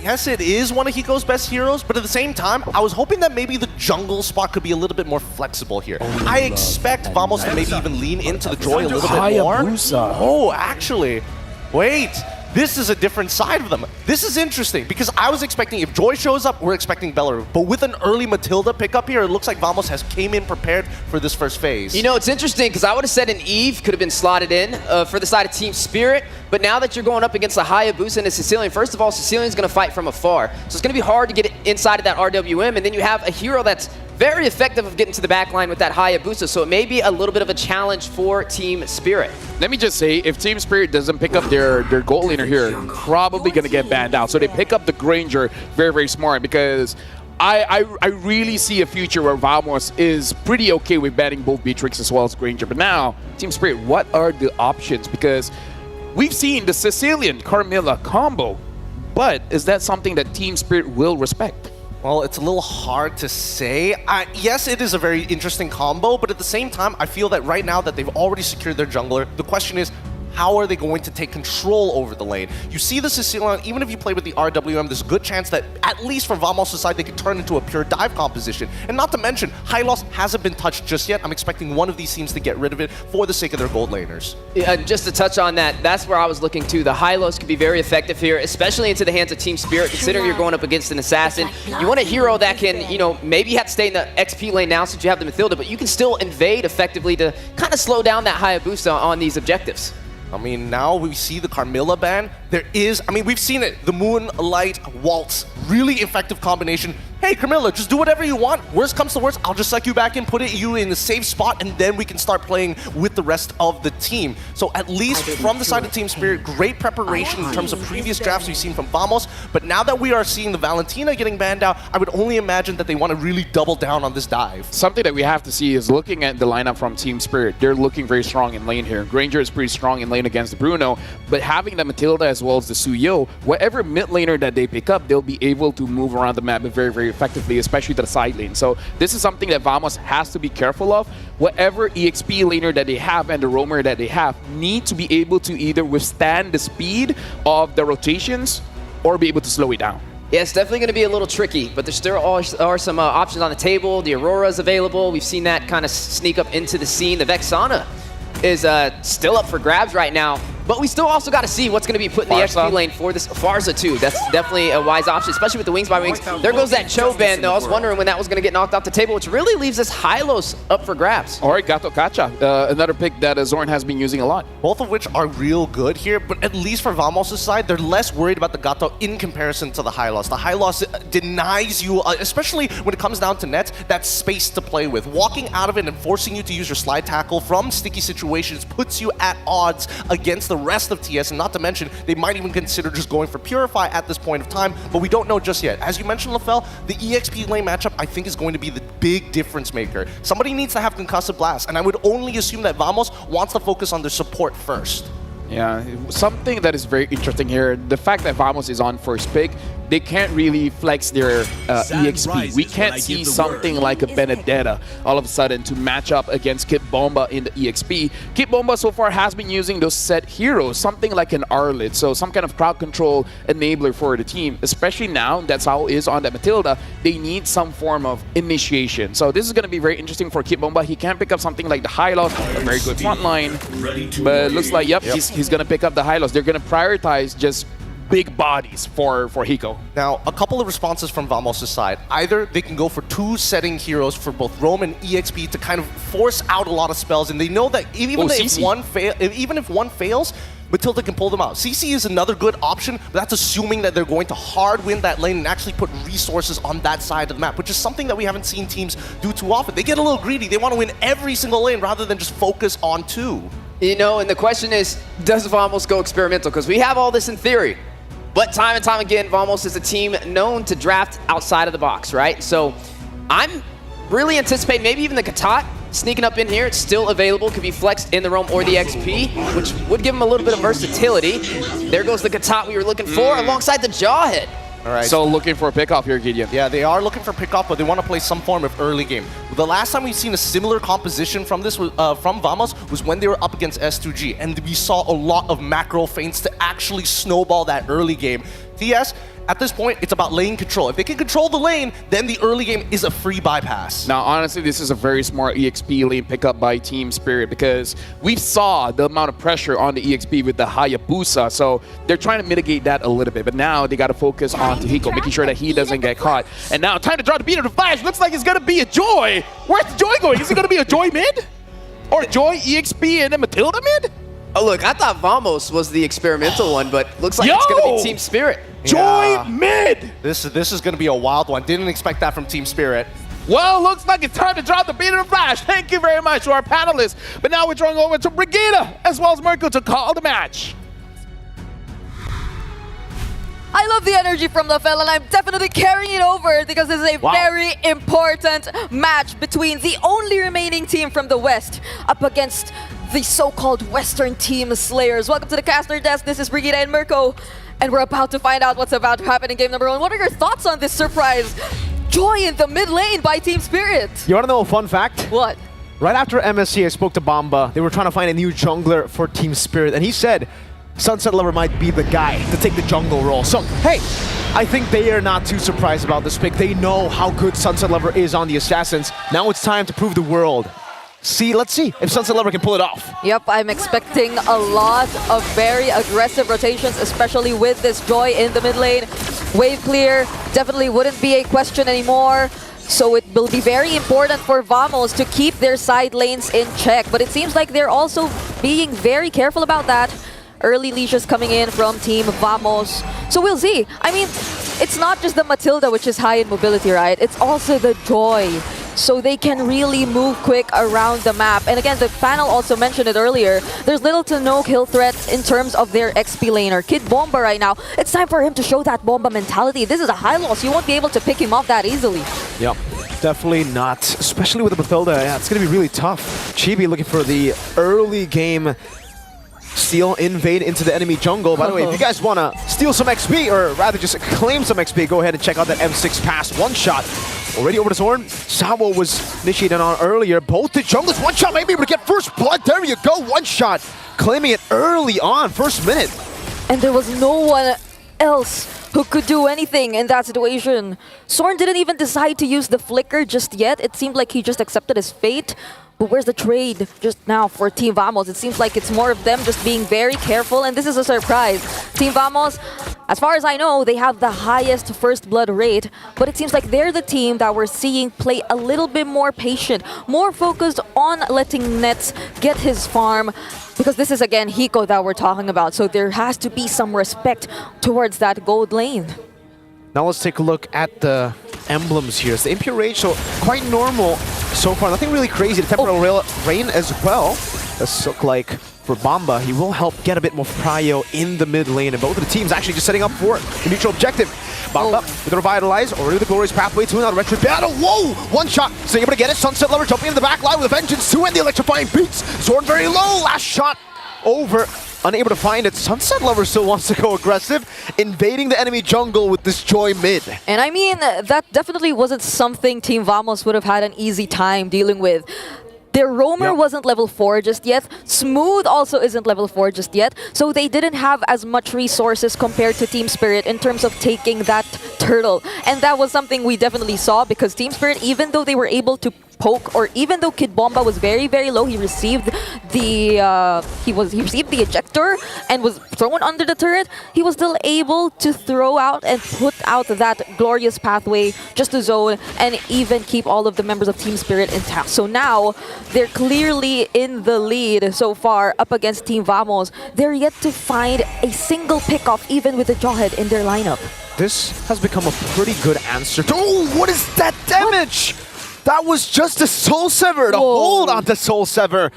Yes, it is one of Hiko's best heroes, but at the same time, I was hoping that maybe the jungle spot could be a little bit more flexible here. I expect Vamos to maybe even lean into the Joy a little bit more. Oh, actually, wait. This is a different side of them. This is interesting because I was expecting if Joy shows up, we're expecting Belleru. But with an early Matilda pickup here, it looks like Vamos has came in prepared for this first phase. You know, it's interesting because I would have said an Eve could have been slotted in for the side of Team Spirit. But now that you're going up against a Hayabusa and a Sicilian, first of all, Sicilian's going to fight from afar. So it's going to be hard to get inside of that RWM. And then you have a hero that's very effective of getting to the back line with that Hayabusa. So it may be a little bit of a challenge for Team Spirit. Let me just say, if Team Spirit doesn't pick up their gold laner here, probably going to get banned out. So they pick up the Granger very, very smart because I really see a future where Vamos is pretty okay with banning both Beatrix as well as Granger. But now, Team Spirit, what are the options? Because we've seen the Sicilian Carmilla combo, but is that something that Team Spirit will respect? Well, it's a little hard to say. Yes, it is a very interesting combo, but at the same time, I feel that right now that they've already secured their jungler, the question is, how are they going to take control over the lane? You see the Sicilian, even if you play with the RWM, there's a good chance that, at least from Vamos' side, they could turn into a pure dive composition. And not to mention, Hylos hasn't been touched just yet. I'm expecting one of these teams to get rid of it for the sake of their gold laners. Just to touch on that, that's where I was looking too. The Hylos could be very effective here, especially into the hands of Team Spirit, considering you're going up against an assassin. You want a hero that can, you know, maybe you have to stay in the XP lane now since you have the Matilda, but you can still invade effectively to kind of slow down that Hayabusa on these objectives. I mean, now we see the Carmilla ban. There is, I mean, we've seen it. The Moonlight Waltz, really effective combination. hey, Camilla, just do whatever you want. Worst comes to worst, I'll just suck you back in, put you in a safe spot, and then we can start playing with the rest of the team. So at least from the side of Team Spirit, great preparation in terms of previous drafts we've seen from Vamos. But now that we are seeing the Valentina getting banned out, I would only imagine that they want to really double down on this dive. Something that we have to see is looking at the lineup from Team Spirit. They're looking very strong in lane here. Granger is pretty strong in lane against the Bruno, but having the Matilda as well as the Suyo, whatever mid laner that they pick up, they'll be able to move around the map very, very effectively, especially to the side lane. So this is something that Vamos has to be careful of. Whatever EXP laner that they have and the roamer that they have need to be able to either withstand the speed of the rotations or be able to slow it down. Yeah, it's definitely going to be a little tricky, but there still are some options on the table. The Aurora's available. We've seen that kind of sneak up into the scene. The Vexana is still up for grabs right now, but we still also got to see what's going to be put in the XP lane for this. Farza too, that's definitely a wise option, especially with the Wings by Wings. There goes that Cho ban though. I was wondering when that was going to get knocked off the table, which really leaves us Hylos up for grabs. All right, Gato Kacha, another pick that Zorn has been using a lot. Both of which are real good here, but at least for Vamos' side, they're less worried about the Gato in comparison to the Hylos. The Hylos denies you, especially when it comes down to nets, that space to play with. Walking out of it and forcing you to use your slide tackle from sticky situations puts you at odds against the rest of TS, and not to mention, they might even consider just going for Purify at this point of time, but we don't know just yet. As you mentioned, LaFell, the EXP lane matchup, I think, is going to be the big difference maker. Somebody needs to have Concussive Blast, and I would only assume that Vamos wants to focus on their support first. Yeah, something that is very interesting here, the fact that Vamos is on first pick, they can't really flex their EXP. We can't see something like a Benedetta all of a sudden to match up against Kit Bomba in the EXP. Kit Bomba so far has been using those set heroes, something like an Arlet, so some kind of crowd control enabler for the team, especially now that Sao is on that Matilda. They need some form of initiation. So this is going to be very interesting for Kit Bomba. He can pick up something like the Hylos, a very good front line, but it looks like, yep. He's going to pick up the Hylos. They're going to prioritize just big bodies for Hiko. Now, a couple of responses from Vamos' side. Either they can go for two setting heroes for both Roam and EXP to kind of force out a lot of spells, and they know that even if one fails, Matilda can pull them out. CC is another good option, but that's assuming that they're going to hard win that lane and actually put resources on that side of the map, which is something that we haven't seen teams do too often. They get a little greedy. They want to win every single lane rather than just focus on two. You know, and the question is, does Vamos go experimental? Because we have all this in theory. But time and time again, Vamos is a team known to draft outside of the box, right? So I'm really anticipating maybe even the Katat sneaking up in here. It's still available, could be flexed in the Roam or the XP, which would give him a little bit of versatility. There goes the Katat we were looking for alongside the Jawhead. All right. So looking for a pickoff here, Gideon. Yeah, they are looking for pickoff, but they want to play some form of early game. The last time we've seen a similar composition from this from Vamos was when they were up against S2G, and we saw a lot of macro feints to actually snowball that early game. TS, at this point, it's about lane control. If they can control the lane, then the early game is a free bypass. Now, honestly, this is a very smart EXP lane pickup by Team Spirit because we saw the amount of pressure on the EXP with the Hayabusa, so they're trying to mitigate that a little bit. But now they got to focus on Hiko, making sure that he doesn't get caught. And now, time to draw the beat of the flash. Looks like it's going to be a Joy. Where's the Joy going? Is it going to be a Joy mid? Or Joy, EXP, and then Matilda mid? Oh, look, I thought Vamos was the experimental one, but looks like it's going to be Team Spirit. Joy mid! This is going to be a wild one. Didn't expect that from Team Spirit. Well, looks like it's time to drop the beat of the flash. Thank you very much to our panelists. But now we're drawing over to Brigida as well as Mirko to call the match. I love the energy from LaFell, and I'm definitely carrying it over because this is a very important match between the only remaining team from the West up against the so-called Western team Slayers. Welcome to the caster desk. This is Brigida and Mirko, and we're about to find out what's about to happen in game number 1. What are your thoughts on this surprise Joy in the mid lane by Team Spirit? You want to know a fun fact? What? Right after MSC, I spoke to Bomba. They were trying to find a new jungler for Team Spirit, and he said Sunset Lover might be the guy to take the jungle role. So, hey, I think they are not too surprised about this pick. They know how good Sunset Lover is on the Assassins. Now it's time to prove the world. Let's see if Sunset Lover can pull it off. Yep, I'm expecting a lot of very aggressive rotations, especially with this Joy in the mid lane. Wave clear definitely wouldn't be a question anymore. So it will be very important for Vamos to keep their side lanes in check. But it seems like they're also being very careful about that. Early leashes coming in from Team Vamos. So we'll see. I mean, it's not just the Matilda which is high in mobility, right? It's also the Joy. So they can really move quick around the map. And again, the panel also mentioned it earlier, there's little to no kill threat in terms of their XP laner. Kid Bomba right now, it's time for him to show that Bomba mentality. This is a high loss. You won't be able to pick him off that easily. Yep. Definitely not, especially with the Matilda. Yeah, it's going to be really tough. Chibi looking for the early game steal, invade into the enemy jungle. By the way, if you guys want to steal some XP, or rather just claim some XP, go ahead and check out that M6 pass one-shot. Already over to Zorn. Sawo was initiated on earlier. Both the junglers, one-shot, maybe able to get first blood. There you go, one-shot. Claiming it early on, first minute. And there was no one else who could do anything in that situation. Zorn didn't even decide to use the flicker just yet. It seemed like he just accepted his fate. But where's the trade just now for Team Vamos? It seems like it's more of them just being very careful, and this is a surprise. Team Vamos, as far as I know, they have the highest first blood rate, but it seems like they're the team that we're seeing play a little bit more patient, more focused on letting Nets get his farm, because this is, again, Hiko that we're talking about, so there has to be some respect towards that gold lane. Now let's take a look at the emblems here. It's the Impure Rage, so quite normal so far. Nothing really crazy. The Temporal Rain as well. Let's look like for Bomba, he will help get a bit more prio in the mid lane, and both of the teams actually just setting up for the neutral objective. Bomba with the Revitalize, already the Glorious Pathway to another Retro Battle. Whoa! One shot, so able to get it. Sunset Lover jumping in the back line with a Vengeance 2 and the Electrifying Beats. Zorn very low, last shot over. Unable to find it. Sunset Lover still wants to go aggressive, invading the enemy jungle with this Joy mid. And I mean, that definitely wasn't something Team Vamos would have had an easy time dealing with. Their Roamer wasn't level 4 just yet. Smooth also isn't level 4 just yet. So they didn't have as much resources compared to Team Spirit in terms of taking that turtle. And that was something we definitely saw, because Team Spirit, even though they were able to poke, or even though Kid Bomba was very, very low, he received the he received the ejector and was thrown under the turret, he was still able to throw out and put out that Glorious Pathway just to zone and even keep all of the members of Team Spirit intact. So now they're clearly in the lead so far up against Team Vamos. They're yet to find a single pickoff even with the Jawhead in their lineup. This has become a pretty good answer to— oh, what is that damage? That was just a Soul Sever, to hold on to Soul Sever.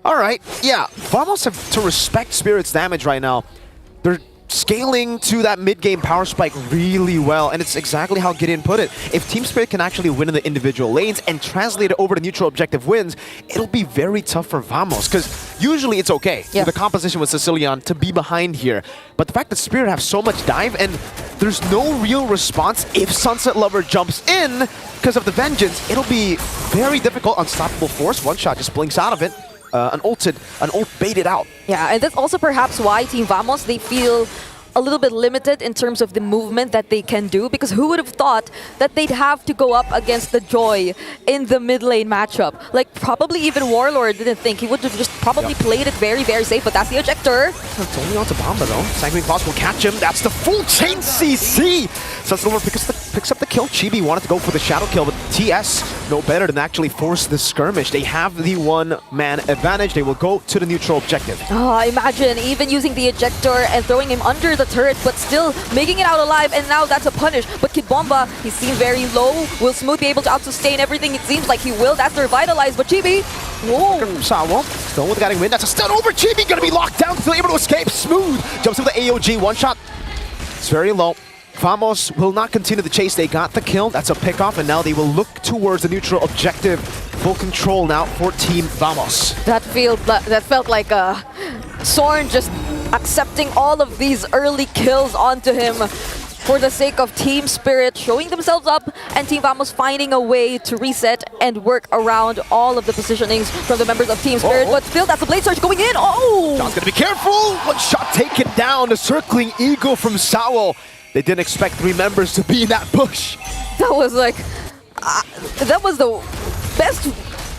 All right, yeah, Vamos have to respect Spirit's damage right now. They're scaling to that mid-game power spike really well, and it's exactly how Gideon put it. If Team Spirit can actually win in the individual lanes and translate it over to neutral objective wins, it'll be very tough for Vamos, because usually it's okay with the composition with Sicilian to be behind here. But the fact that Spirit have so much dive and there's no real response if Sunset Lover jumps in because of the Vengeance, it'll be very difficult. Unstoppable Force, one shot just blinks out of it. An ult baited out. Yeah, and that's also perhaps why Team Vamos, they feel a little bit limited in terms of the movement that they can do, because who would have thought that they'd have to go up against the Joy in the mid lane matchup? Like, probably even Warlord didn't think. He would have just probably played it very, very safe, but that's the ejector. It's only on to Bomba though. Sanguine Claws will catch him. That's the full chain CC. Sunset Lover picks up the kill. Chibi wanted to go for the shadow kill, but TS no better than actually force the skirmish. They have the one-man advantage. They will go to the neutral objective. Oh, imagine even using the ejector and throwing him under the turret, but still making it out alive, and now that's a punish. But Kid Bomba, he's seen very low. Will Smooth be able to out-sustain everything? It seems like he will. That's the Revitalize, but Chibi, whoa. Sawo, still with the guiding wind. That's a stun over Chibi, gonna be locked down, still able to escape. Smooth jumps with the AOG, one shot. It's very low. Vamos will not continue the chase. They got the kill. That's a pickoff, and now they will look towards the neutral objective. Full control now for Team Vamos. That felt like Zorn just accepting all of these early kills onto him for the sake of Team Spirit showing themselves up, and Team Vamos finding a way to reset and work around all of the positionings from the members of Team Spirit. But still, that's the Blade Surge going in. Oh! John's gonna be careful. One shot taken down. The circling eagle from Sawo. They didn't expect 3 members to be in that push. That was like, that was the best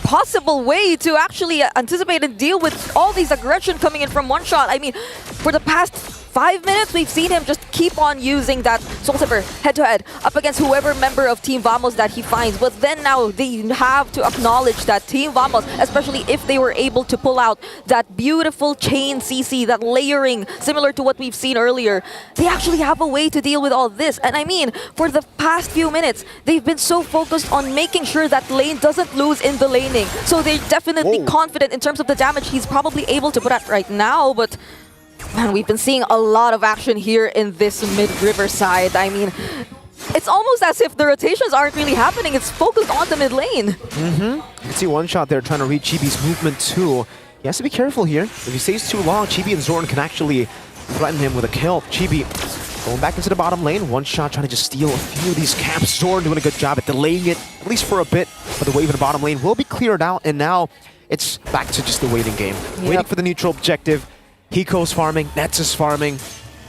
possible way to actually anticipate and deal with all these aggression coming in from one shot. I mean, for the past 5 minutes, we've seen him just keep on using that Soul Silver head-to-head up against whoever member of Team Vamos that he finds. But then now they have to acknowledge that Team Vamos, especially if they were able to pull out that beautiful chain CC, that layering, similar to what we've seen earlier, they actually have a way to deal with all this. And I mean, for the past few minutes, they've been so focused on making sure that lane doesn't lose in the laning. So they're definitely confident in terms of the damage he's probably able to put out right now, but man, we've been seeing a lot of action here in this mid-river side. I mean, it's almost as if the rotations aren't really happening. It's focused on the mid lane. You can see one shot there trying to read Chibi's movement too. He has to be careful here. If he stays too long, Chibi and Zorn can actually threaten him with a kill. Chibi going back into the bottom lane. One shot trying to just steal a few of these camps. Zorn doing a good job at delaying it, at least for a bit. But the wave in the bottom lane will be cleared out, and now it's back to just the waiting game. Waiting for the neutral objective. Hiko's farming, Nets is farming.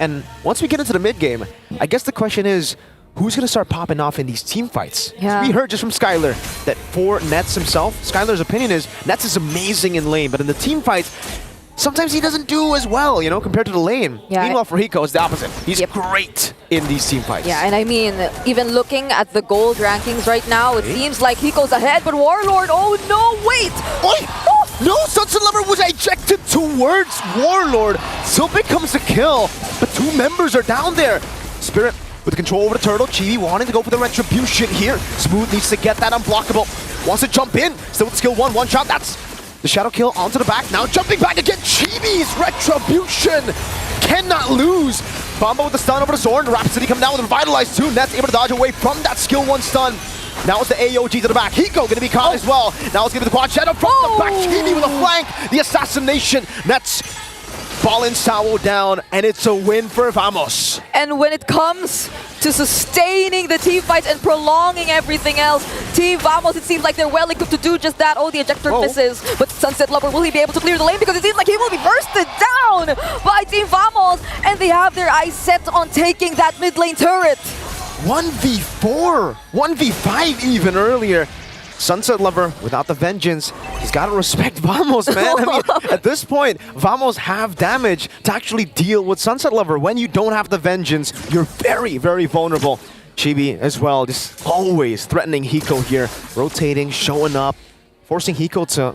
And once we get into the mid game, I guess the question is, who's going to start popping off in these team fights? Yeah. We heard just from Skylar that for Nets himself, Skylar's opinion is Nets is amazing in lane, but in the team fights, sometimes he doesn't do as well, you know, compared to the lane. Yeah. Meanwhile, for Hiko, it's the opposite. He's great in these team fights. Yeah, and I mean, even looking at the gold rankings right now, it seems like Hiko's ahead, but Warlord, oh no, wait! No, Sunset Lover was ejected towards Warlord. Still becomes a kill, but two members are down there. Spirit with control over the turtle. Chibi wanting to go for the retribution here. Smooth needs to get that unblockable. Wants to jump in. Still with skill one shot. That's the shadow kill onto the back. Now jumping back again. Chibi's retribution cannot lose. Bomba with the stun over the Zorn. Rhapsody coming down with Revitalize too. Nets able to dodge away from that skill 1 stun. Now it's the AOG to the back. Hiko gonna be caught as well. Now it's gonna be the quad shadow from the back. Chibi with a flank. The assassination. Nets falling Sawo down, and it's a win for Vamos. And when it comes to sustaining the team fights and prolonging everything else, Team Vamos, it seems like they're well equipped to do just that. Oh, the ejector misses. But Sunset Lover, will he be able to clear the lane? Because it seems like he will be bursted down by Team Vamos, and they have their eyes set on taking that mid lane turret. 1v4, 1v5 even earlier. Sunset Lover without the vengeance, he's got to respect Vamos, man. I mean, at this point, Vamos have damage to actually deal with Sunset Lover. When you don't have the vengeance, you're very, very vulnerable. Chibi as well, just always threatening Hiko here, rotating, showing up, forcing Hiko to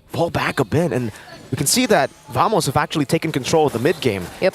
fall back a bit. And we can see that Vamos have actually taken control of the mid game. Yep.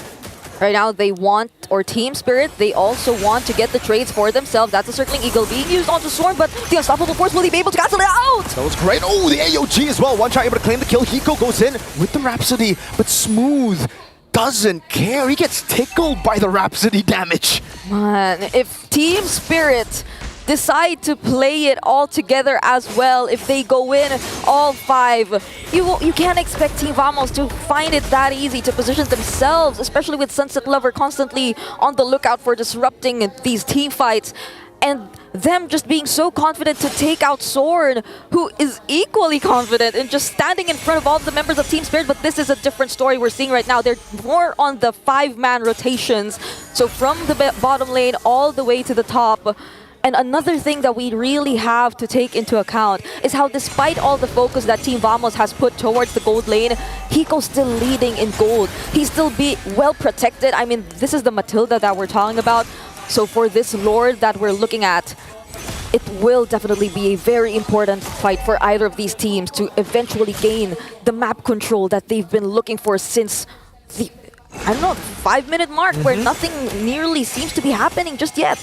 Right now, they want, or Team Spirit, they also want to get the trades for themselves. That's a Circling Eagle being used onto Storm, but the Unstoppable Force, will he be able to cancel it out? That was great. Oh, the AOG as well. One shot able to claim the kill. Hiko goes in with the Rhapsody, but Smooth doesn't care. He gets tickled by the Rhapsody damage. Man, if Team Spirit decide to play it all together as well, if they go in all 5, you can't expect Team Vamos to find it that easy to position themselves, especially with Sunset Lover constantly on the lookout for disrupting these team fights, and them just being so confident to take out Sword, who is equally confident in just standing in front of all the members of Team Spirit. But this is a different story we're seeing right now. They're more on the 5-man rotations, so from the bottom lane all the way to the top. And another thing that we really have to take into account is how, despite all the focus that Team Vamos has put towards the gold lane, Hiko's still leading in gold. He's still well protected. I mean, this is the Matilda that we're talking about. So for this Lord that we're looking at, it will definitely be a very important fight for either of these teams to eventually gain the map control that they've been looking for since the, I don't know, 5-minute mark, where nothing nearly seems to be happening just yet.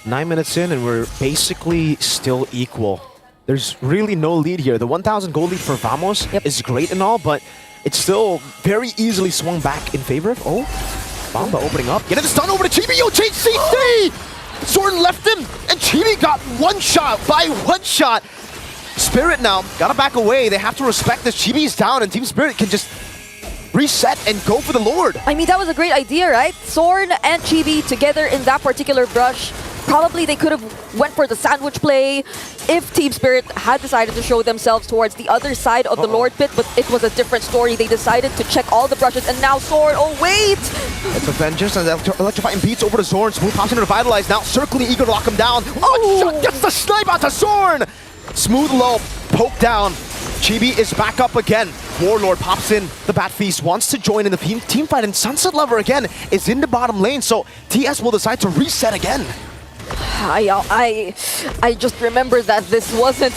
9 minutes in and we're basically still equal. There's really no lead here. The 1,000 gold lead for Vamos is great and all, but it's still very easily swung back in favor of... Oh, Bomba opening up. Getting the stun over to Chibi. Yo, CC! Zorn left him, and Chibi got one shot by one shot. Spirit now gotta back away. They have to respect this. Chibi is down, and Team Spirit can just reset and go for the Lord. I mean, that was a great idea, right? Zorn and Chibi together in that particular brush. Probably they could have went for the sandwich play if Team Spirit had decided to show themselves towards the other side of the Lord pit, but it was a different story. They decided to check all the brushes, and now Zorn, oh wait! It's a vengeance, and electrifying beats over to Zorn. Smooth pops into Revitalize, now circling eager to lock him down. One shot gets the snipe out to Zorn! Smooth low, poke down. Chibi is back up again. Warlord pops in the Bat Feast, wants to join in the team fight, and Sunset Lover again is in the bottom lane, so TS will decide to reset again. I just remember that this wasn't...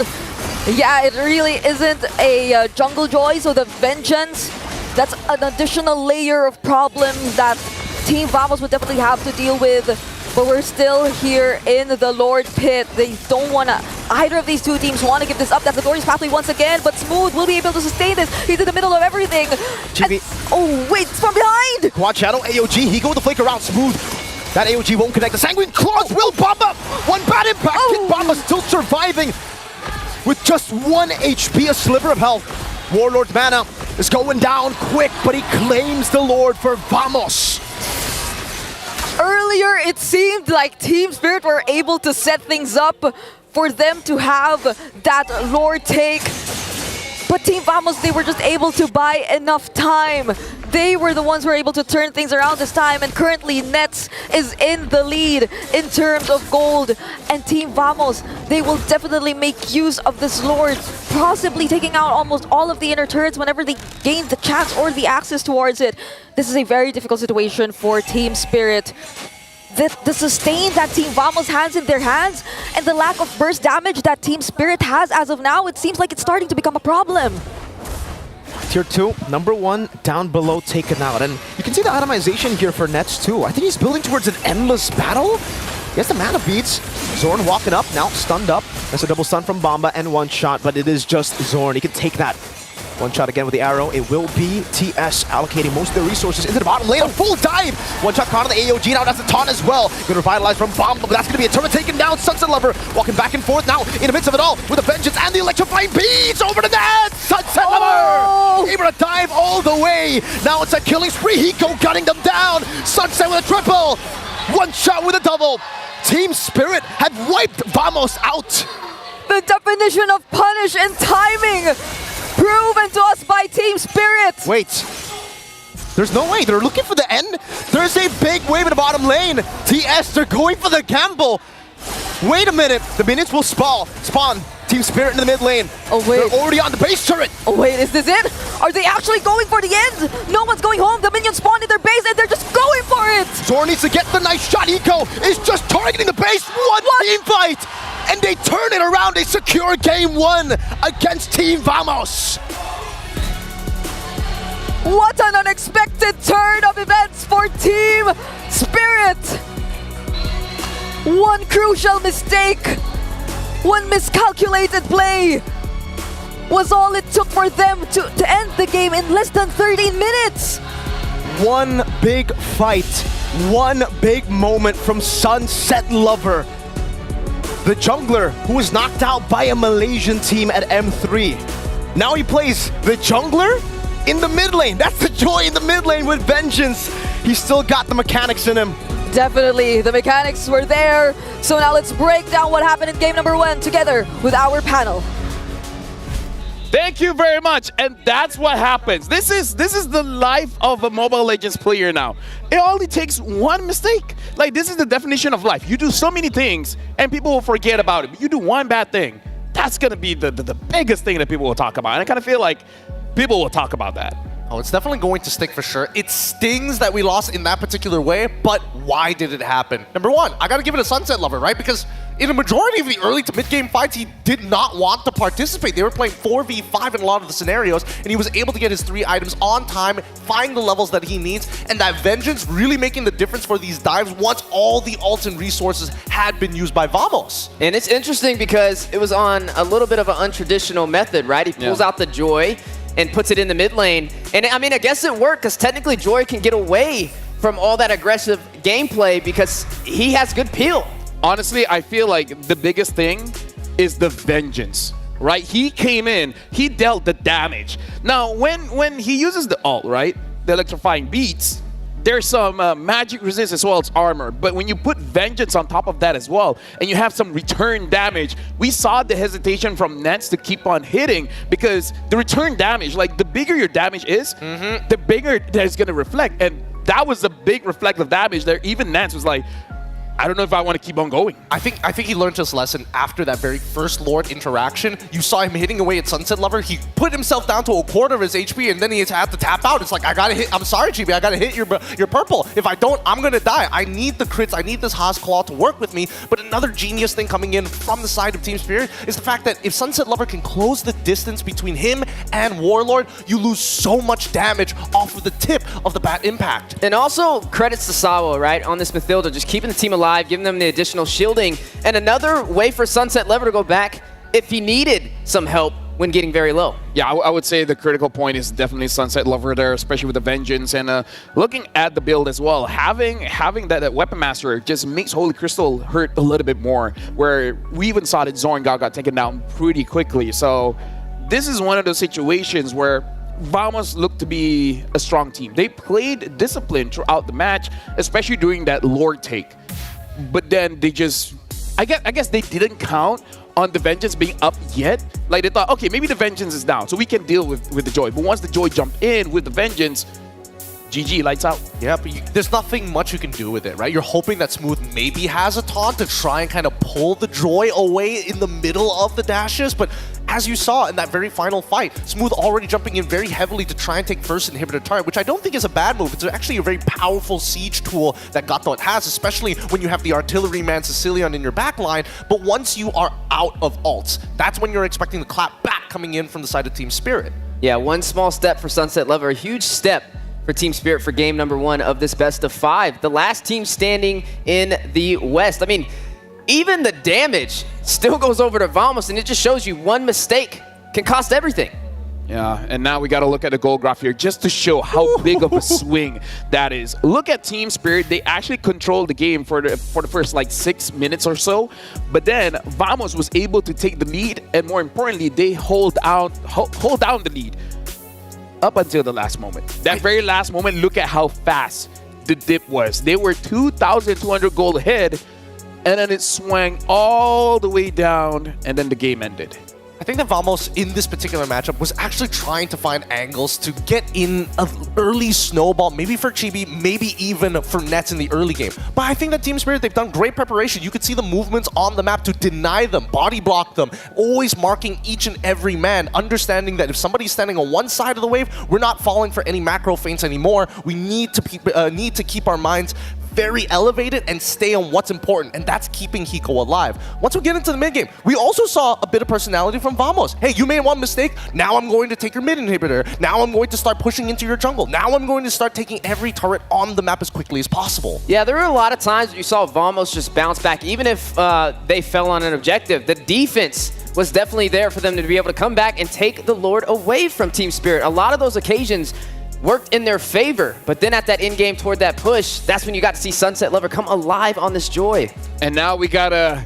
Yeah, it really isn't a Jungle Joy, so the Vengeance, that's an additional layer of problems that Team Vamos would definitely have to deal with. But we're still here in the Lord Pit. They don't want to... Either of these two teams want to give this up. That's the glorious pathway once again, but Smooth will be able to sustain this. He's in the middle of everything. And, oh, wait, it's from behind! Quad Shadow, AOG, he go with the flick around Smooth. That AOG won't connect. The Sanguine Claws will bomb up! One bad impact. Kid Bomba still surviving with just 1 HP, a sliver of health. Warlord's mana is going down quick, but he claims the Lord for Vamos. Earlier, it seemed like Team Spirit were able to set things up for them to have that Lord take. But Team Vamos, they were just able to buy enough time. They were the ones who were able to turn things around this time, and currently Nets is in the lead in terms of gold. And Team Vamos, they will definitely make use of this Lord, possibly taking out almost all of the inner turrets whenever they gain the chance or the access towards it. This is a very difficult situation for Team Spirit. The sustain that Team Vamos has in their hands and the lack of burst damage that Team Spirit has as of now, it seems like it's starting to become a problem. Tier 2, number 1, down below, taken out. And you can see the itemization here for Nets too. I think he's building towards an endless battle. He has the mana beats. Zorn walking up, now stunned up. That's a double stun from Bomba and one shot, but it is just Zorn. He can take that. One shot again with the arrow. It will be TS allocating most of their resources into the bottom lane. A full dive! One shot caught on the AOG. Now that's the taunt as well. Going to revitalize from Bomba, but that's going to be a turret taken down. Sunset Lover walking back and forth now in the midst of it all with the Vengeance and the electrifying beats over the net. Sunset Lover able to dive all the way. Now it's a killing spree. Hiko gunning them down. Sunset with a triple. One shot with a double. Team Spirit had wiped Vamos out. The definition of punish and timing proven to us by Team Spirit. Wait. There's no way. They're looking for the end. There's a big wave in the bottom lane. TS, they're going for the gamble. Wait a minute. The minions will spawn. Team Spirit in the mid lane. Oh, wait. They're already on the base turret. Oh, wait. Is this it? Are they actually going for the end? No one's going home. The minions spawned in their base and they're just going for it. Zorn needs to get the nice shot. Eco is just targeting the base. One team fight. And they turn it around. They secure game 1 against Team Vamos. What an unexpected turn of events for Team Spirit. One crucial mistake, one miscalculated play was all it took for them to end the game in less than 13 minutes. One big fight, one big moment from Sunset Lover. The jungler who was knocked out by a Malaysian team at M3. Now he plays the jungler in the mid lane. That's the joy in the mid lane with Vengeance. He's still got the mechanics in him. Definitely, the mechanics were there. So now let's break down what happened in game number 1 together with our panel. Thank you very much, and that's what happens. This is the life of a Mobile Legends player now. It only takes one mistake. Like, this is the definition of life. You do so many things, and people will forget about it. But you do one bad thing, that's gonna be the biggest thing that people will talk about. And I kind of feel like people will talk about that. Oh, it's definitely going to stick for sure. It stings that we lost in that particular way, but why did it happen? Number 1, I gotta give it a Sunset Lover, right? Because in a majority of the early to mid-game fights, he did not want to participate. They were playing 4v5 in a lot of the scenarios, and he was able to get his 3 items on time, find the levels that he needs, and that Vengeance really making the difference for these dives once all the ults and resources had been used by Vamos. And it's interesting because it was on a little bit of an untraditional method, right? He pulls out the Joy and puts it in the mid lane. And I mean, I guess it worked because technically Joy can get away from all that aggressive gameplay because he has good peel. Honestly, I feel like the biggest thing is the Vengeance, right? He came in, he dealt the damage. Now, when he uses the ult, right, the electrifying beats, there's some magic resist as well as armor. But when you put Vengeance on top of that as well, and you have some return damage, we saw the hesitation from Nets to keep on hitting because the return damage, like the bigger your damage is, the bigger that it's going to reflect. And that was a big reflective damage there. Even Nets was like, I don't know if I want to keep on going. I think he learned his lesson after that very first Lord interaction. You saw him hitting away at Sunset Lover. He put himself down to a quarter of his HP, and then he had to tap out. It's like, I gotta hit. I'm sorry, GB. I gotta hit your purple. If I don't, I'm gonna die. I need the crits. I need this Haas Claw to work with me. But another genius thing coming in from the side of Team Spirit is the fact that if Sunset Lover can close the distance between him and Warlord, you lose so much damage off of the tip of the bat impact. And also credits to Sawo, right, on this Mathilda, just keeping the team alive, giving them the additional shielding, and another way for Sunset Lover to go back if he needed some help when getting very low. Yeah, I would say the critical point is definitely Sunset Lover there, especially with the Vengeance. And looking at the build as well, having that Weapon Master just makes Holy Crystal hurt a little bit more, where we even saw that Zorn got taken down pretty quickly. So this is one of those situations where Vamos looked to be a strong team. They played disciplined throughout the match, especially during that Lord take. But then they just, I guess they didn't count on the Vengeance being up yet. Like, they thought, okay, maybe the Vengeance is down, so we can deal with the Joy. But once the Joy jumped in with the Vengeance, GG, lights out. Yeah, but there's nothing much you can do with it, right? You're hoping that Smooth maybe has a taunt to try and kind of pull the Joy away in the middle of the dashes, but as you saw in that very final fight, Smooth already jumping in very heavily to try and take first inhibitor turret, which I don't think is a bad move. It's actually a very powerful siege tool that Gatot has, especially when you have the artilleryman Sicilian in your backline. But once you are out of ults, that's when you're expecting the clap back coming in from the side of Team Spirit. Yeah, one small step for Sunset Lover, a huge step for Team Spirit for game number 1 of this best of 5. The last team standing in the West. I mean, even the damage still goes over to Vamos, and it just shows you one mistake can cost everything. Yeah, and now we got to look at the gold graph here just to show how big of a swing that is. Look at Team Spirit. They actually controlled the game for the first like 6 minutes or so, but then Vamos was able to take the lead, and more importantly, they hold down the lead up until the last moment. That very last moment, look at how fast the dip was. They were 2,200 gold ahead, and then it swung all the way down, and then the game ended. I think that Vamos in this particular matchup was actually trying to find angles to get in an early snowball, maybe for Chibi, maybe even for Nets in the early game. But I think that Team Spirit, they've done great preparation. You could see the movements on the map to deny them, body block them, always marking each and every man, understanding that if somebody's standing on one side of the wave, we're not falling for any macro feints anymore. We need to keep our minds very elevated and stay on what's important, and that's keeping Hiko alive. Once we get into the mid game, we also saw a bit of personality from Vamos. Hey, you made one mistake, now I'm going to take your mid inhibitor. Now I'm going to start pushing into your jungle. Now I'm going to start taking every turret on the map as quickly as possible. Yeah, there were a lot of times where you saw Vamos just bounce back, even if they fell on an objective. The defense was definitely there for them to be able to come back and take the Lord away from Team Spirit. A lot of those occasions worked in their favor, but then at that end game toward that push, that's when you got to see Sunset Lover come alive on this Joy. And now we gotta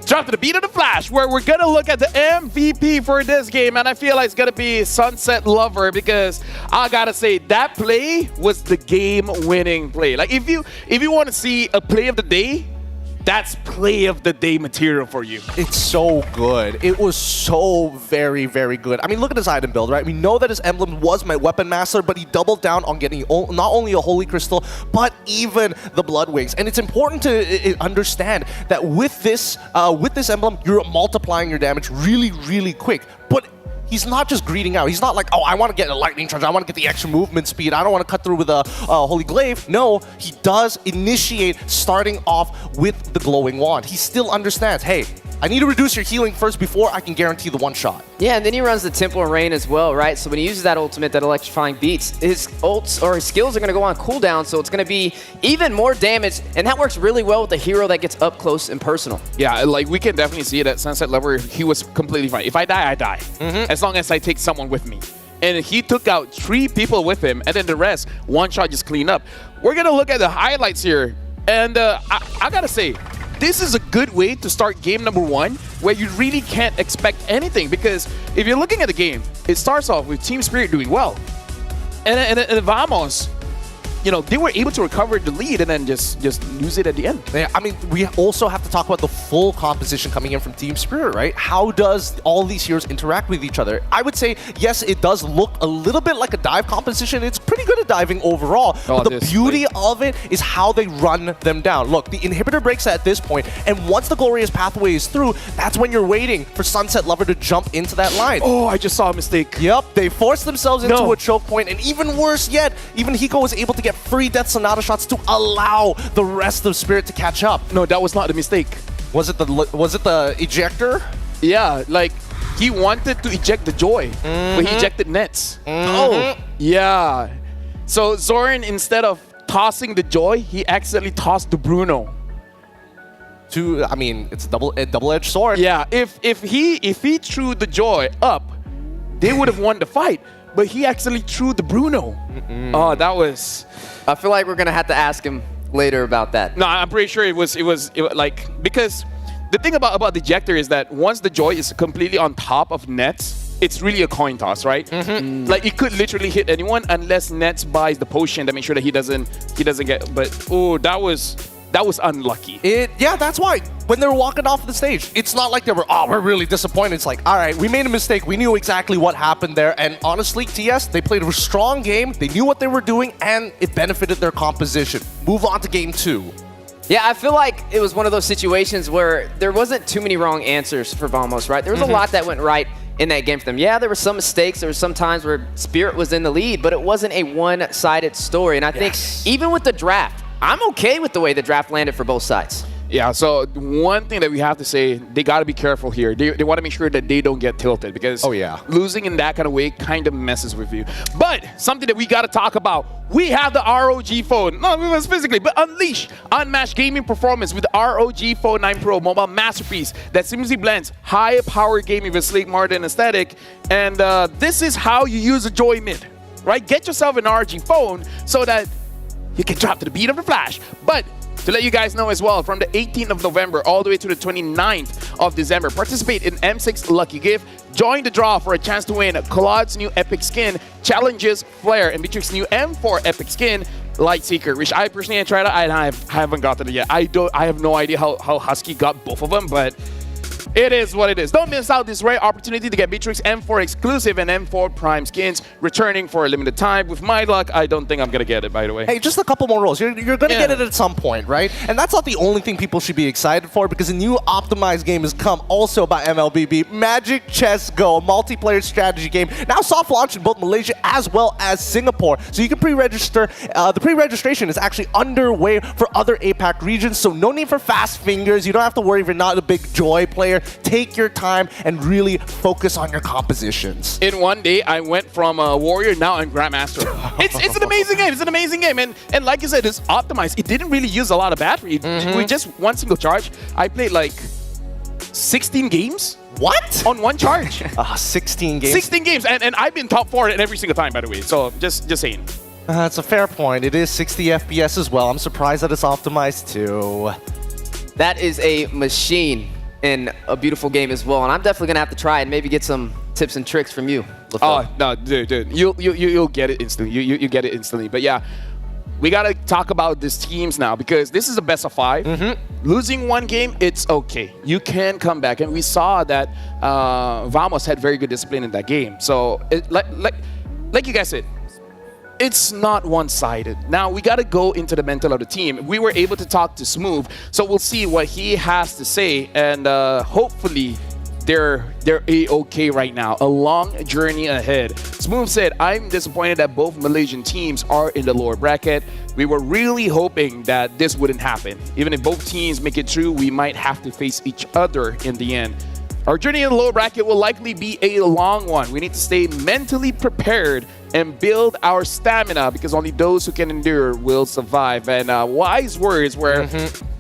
jump to the beat of the flash, where we're gonna look at the MVP for this game, and I feel like it's gonna be Sunset Lover, because I gotta say that play was the game-winning play. Like, if you want to see a play of the day, that's play of the day material for you. It's so good. It was so very, very good. I mean, look at his item build, right? We know that his emblem was my Weapon Master, but he doubled down on getting not only a Holy Crystal, but even the Blood Wings. And it's important to understand that with this emblem, you're multiplying your damage really, really quick. But he's not just greeting out. He's not like, oh, I want to get a lightning charge. I want to get the extra movement speed. I don't want to cut through with a Holy Glaive. No, he does initiate starting off with the glowing wand. He still understands, hey, I need to reduce your healing first before I can guarantee the one shot. Yeah, and then he runs the Temple of Rain as well, right? So when he uses that ultimate, that electrifying beats, his ults or his skills are going to go on cooldown, so it's going to be even more damage, and that works really well with a hero that gets up close and personal. Yeah, like, we can definitely see it at Sunset Lover. He was completely fine. If I die, I die. As long as I take someone with me. And he took out 3 people with him, and then the rest, one shot just clean up. We're going to look at the highlights here, and I got to say, this is a good way to start game number 1, where you really can't expect anything, because if you're looking at the game, it starts off with Team Spirit doing well. And Vamos, they were able to recover the lead and then just lose it at the end. Yeah, I mean, we also have to talk about the full composition coming in from Team Spirit, right? How does all these heroes interact with each other? I would say, yes, it does look a little bit like a dive composition. It's pretty good at diving overall. But the beauty of it is how they run them down. Look, the inhibitor breaks at this point, and once the glorious pathway is through, that's when you're waiting for Sunset Lover to jump into that line. Oh, I just saw a mistake. Yep, they forced themselves into a choke point, and even worse yet, even Hiko was able to get free Death Sonata shots to allow the rest of Spirit to catch up. No, that was not the mistake. Was it the ejector? Yeah, like he wanted to eject the Joy, but he ejected Nets. Oh, yeah. So Zoran, instead of tossing the Joy, he accidentally tossed the Bruno. I mean, it's a double-edged sword. Yeah, if he threw the Joy up, they would have won the fight. But he actually threw the Bruno. Oh, that was... I feel like we're going to have to ask him later about that. No, I'm pretty sure it was like... Because the thing about the ejector is that once the Joy is completely on top of Nets, it's really a coin toss, right? Like, it could literally hit anyone unless Nets buys the potion to make sure that he doesn't get... But, oh, that was unlucky. Yeah, that's why. When they were walking off the stage, it's not like they were, we're really disappointed. It's like, all right, we made a mistake. We knew exactly what happened there. And honestly, TS, they played a strong game. They knew what they were doing, and it benefited their composition. Move on to game 2. Yeah, I feel like it was one of those situations where there wasn't too many wrong answers for Vamos, right? There was a lot that went right in that game for them. Yeah, there were some mistakes. There were some times where Spirit was in the lead, but it wasn't a one-sided story. And I think even with the draft, I'm okay with the way the draft landed for both sides. Yeah, so one thing that we have to say, they got to be careful here. They want to make sure that they don't get tilted because losing in that kind of way kind of messes with you. But something that we got to talk about, we have the ROG phone. No, physically, but unleash unmatched gaming performance with the ROG Phone 9 Pro mobile masterpiece that seamlessly blends high-power gaming with sleek, modern aesthetic. And this is how you use a Joy Mid, right? Get yourself an ROG phone so that you can drop to the beat of the flash. But to let you guys know as well, from the 18th of November all the way to the 29th of December, participate in M6 Lucky Gift. Join the draw for a chance to win Claude's new Epic Skin, Challenges Flare, and Beatrix's new M4 Epic Skin, Lightseeker, which I personally have tried out. I haven't gotten it yet. I have no idea how Husky got both of them, but it is what it is. Don't miss out this rare opportunity to get Beatrix M4 exclusive and M4 Prime skins returning for a limited time. With my luck, I don't think I'm going to get it, by the way. Hey, just a couple more rolls. You're going to get it at some point, right? And that's not the only thing people should be excited for because a new optimized game has come also by MLBB, Magic Chess Go, a multiplayer strategy game. Now soft launched in both Malaysia as well as Singapore. So you can pre-register. The pre-registration is actually underway for other APAC regions, so no need for fast fingers. You don't have to worry if you're not a big Joy player. Take your time and really focus on your compositions. In one day, I went from a warrior, now I'm Grandmaster. It's an amazing game. It's an amazing game. And like you said, it's optimized. It didn't really use a lot of battery. With just one single charge, I played like 16 games. What? On one charge. 16 games? 16 games. And I've been top 4 every single time, by the way. So just saying. That's a fair point. It is 60 FPS as well. I'm surprised that it's optimized too. That is a machine in a beautiful game as well, and I'm definitely gonna have to try and maybe get some tips and tricks from you. Oh no, dude, you'll get it instantly. You get it instantly. But yeah, we gotta talk about these teams now because this is a best of 5. Losing one game, it's okay. You can come back, and we saw that Vamos had very good discipline in that game. So like you guys said, it's not one-sided. Now, we got to go into the mental of the team. We were able to talk to Smooth, so we'll see what he has to say, and hopefully they're A-okay right now. A long journey ahead. Smooth said, I'm disappointed that both Malaysian teams are in the lower bracket. We were really hoping that this wouldn't happen. Even if both teams make it through, we might have to face each other in the end. Our journey in the lower bracket will likely be a long one. We need to stay mentally prepared and build our stamina because only those who can endure will survive. And wise words where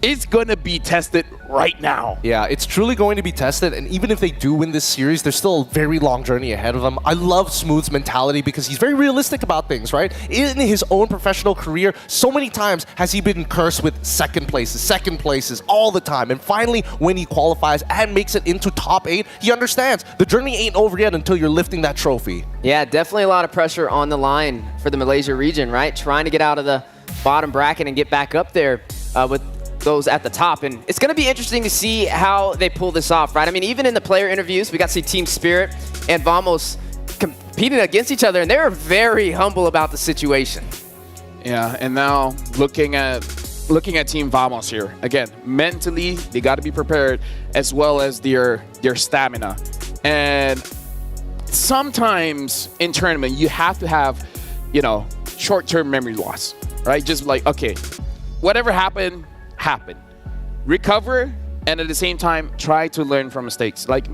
it's going to be tested right now. Yeah, it's truly going to be tested. And even if they do win this series, there's still a very long journey ahead of them. I love Smooth's mentality because he's very realistic about things, right? In his own professional career, so many times has he been cursed with second places all the time. And finally, when he qualifies and makes it into top 8, he understands the journey ain't over yet until you're lifting that trophy. Yeah, definitely a lot of pressure on the line for the Malaysia region, right? Trying to get out of the bottom bracket and get back up there with those at the top. And it's going to be interesting to see how they pull this off, right? I mean, even in the player interviews, we got to see Team Spirit and Vamos competing against each other, and they're very humble about the situation. Yeah, and now looking at Team Vamos here, again, mentally, they got to be prepared, as well as their stamina. And sometimes in tournament, you have to have, short-term memory loss, right? Just like, okay, whatever happened. Recover, and at the same time, try to learn from mistakes. Like,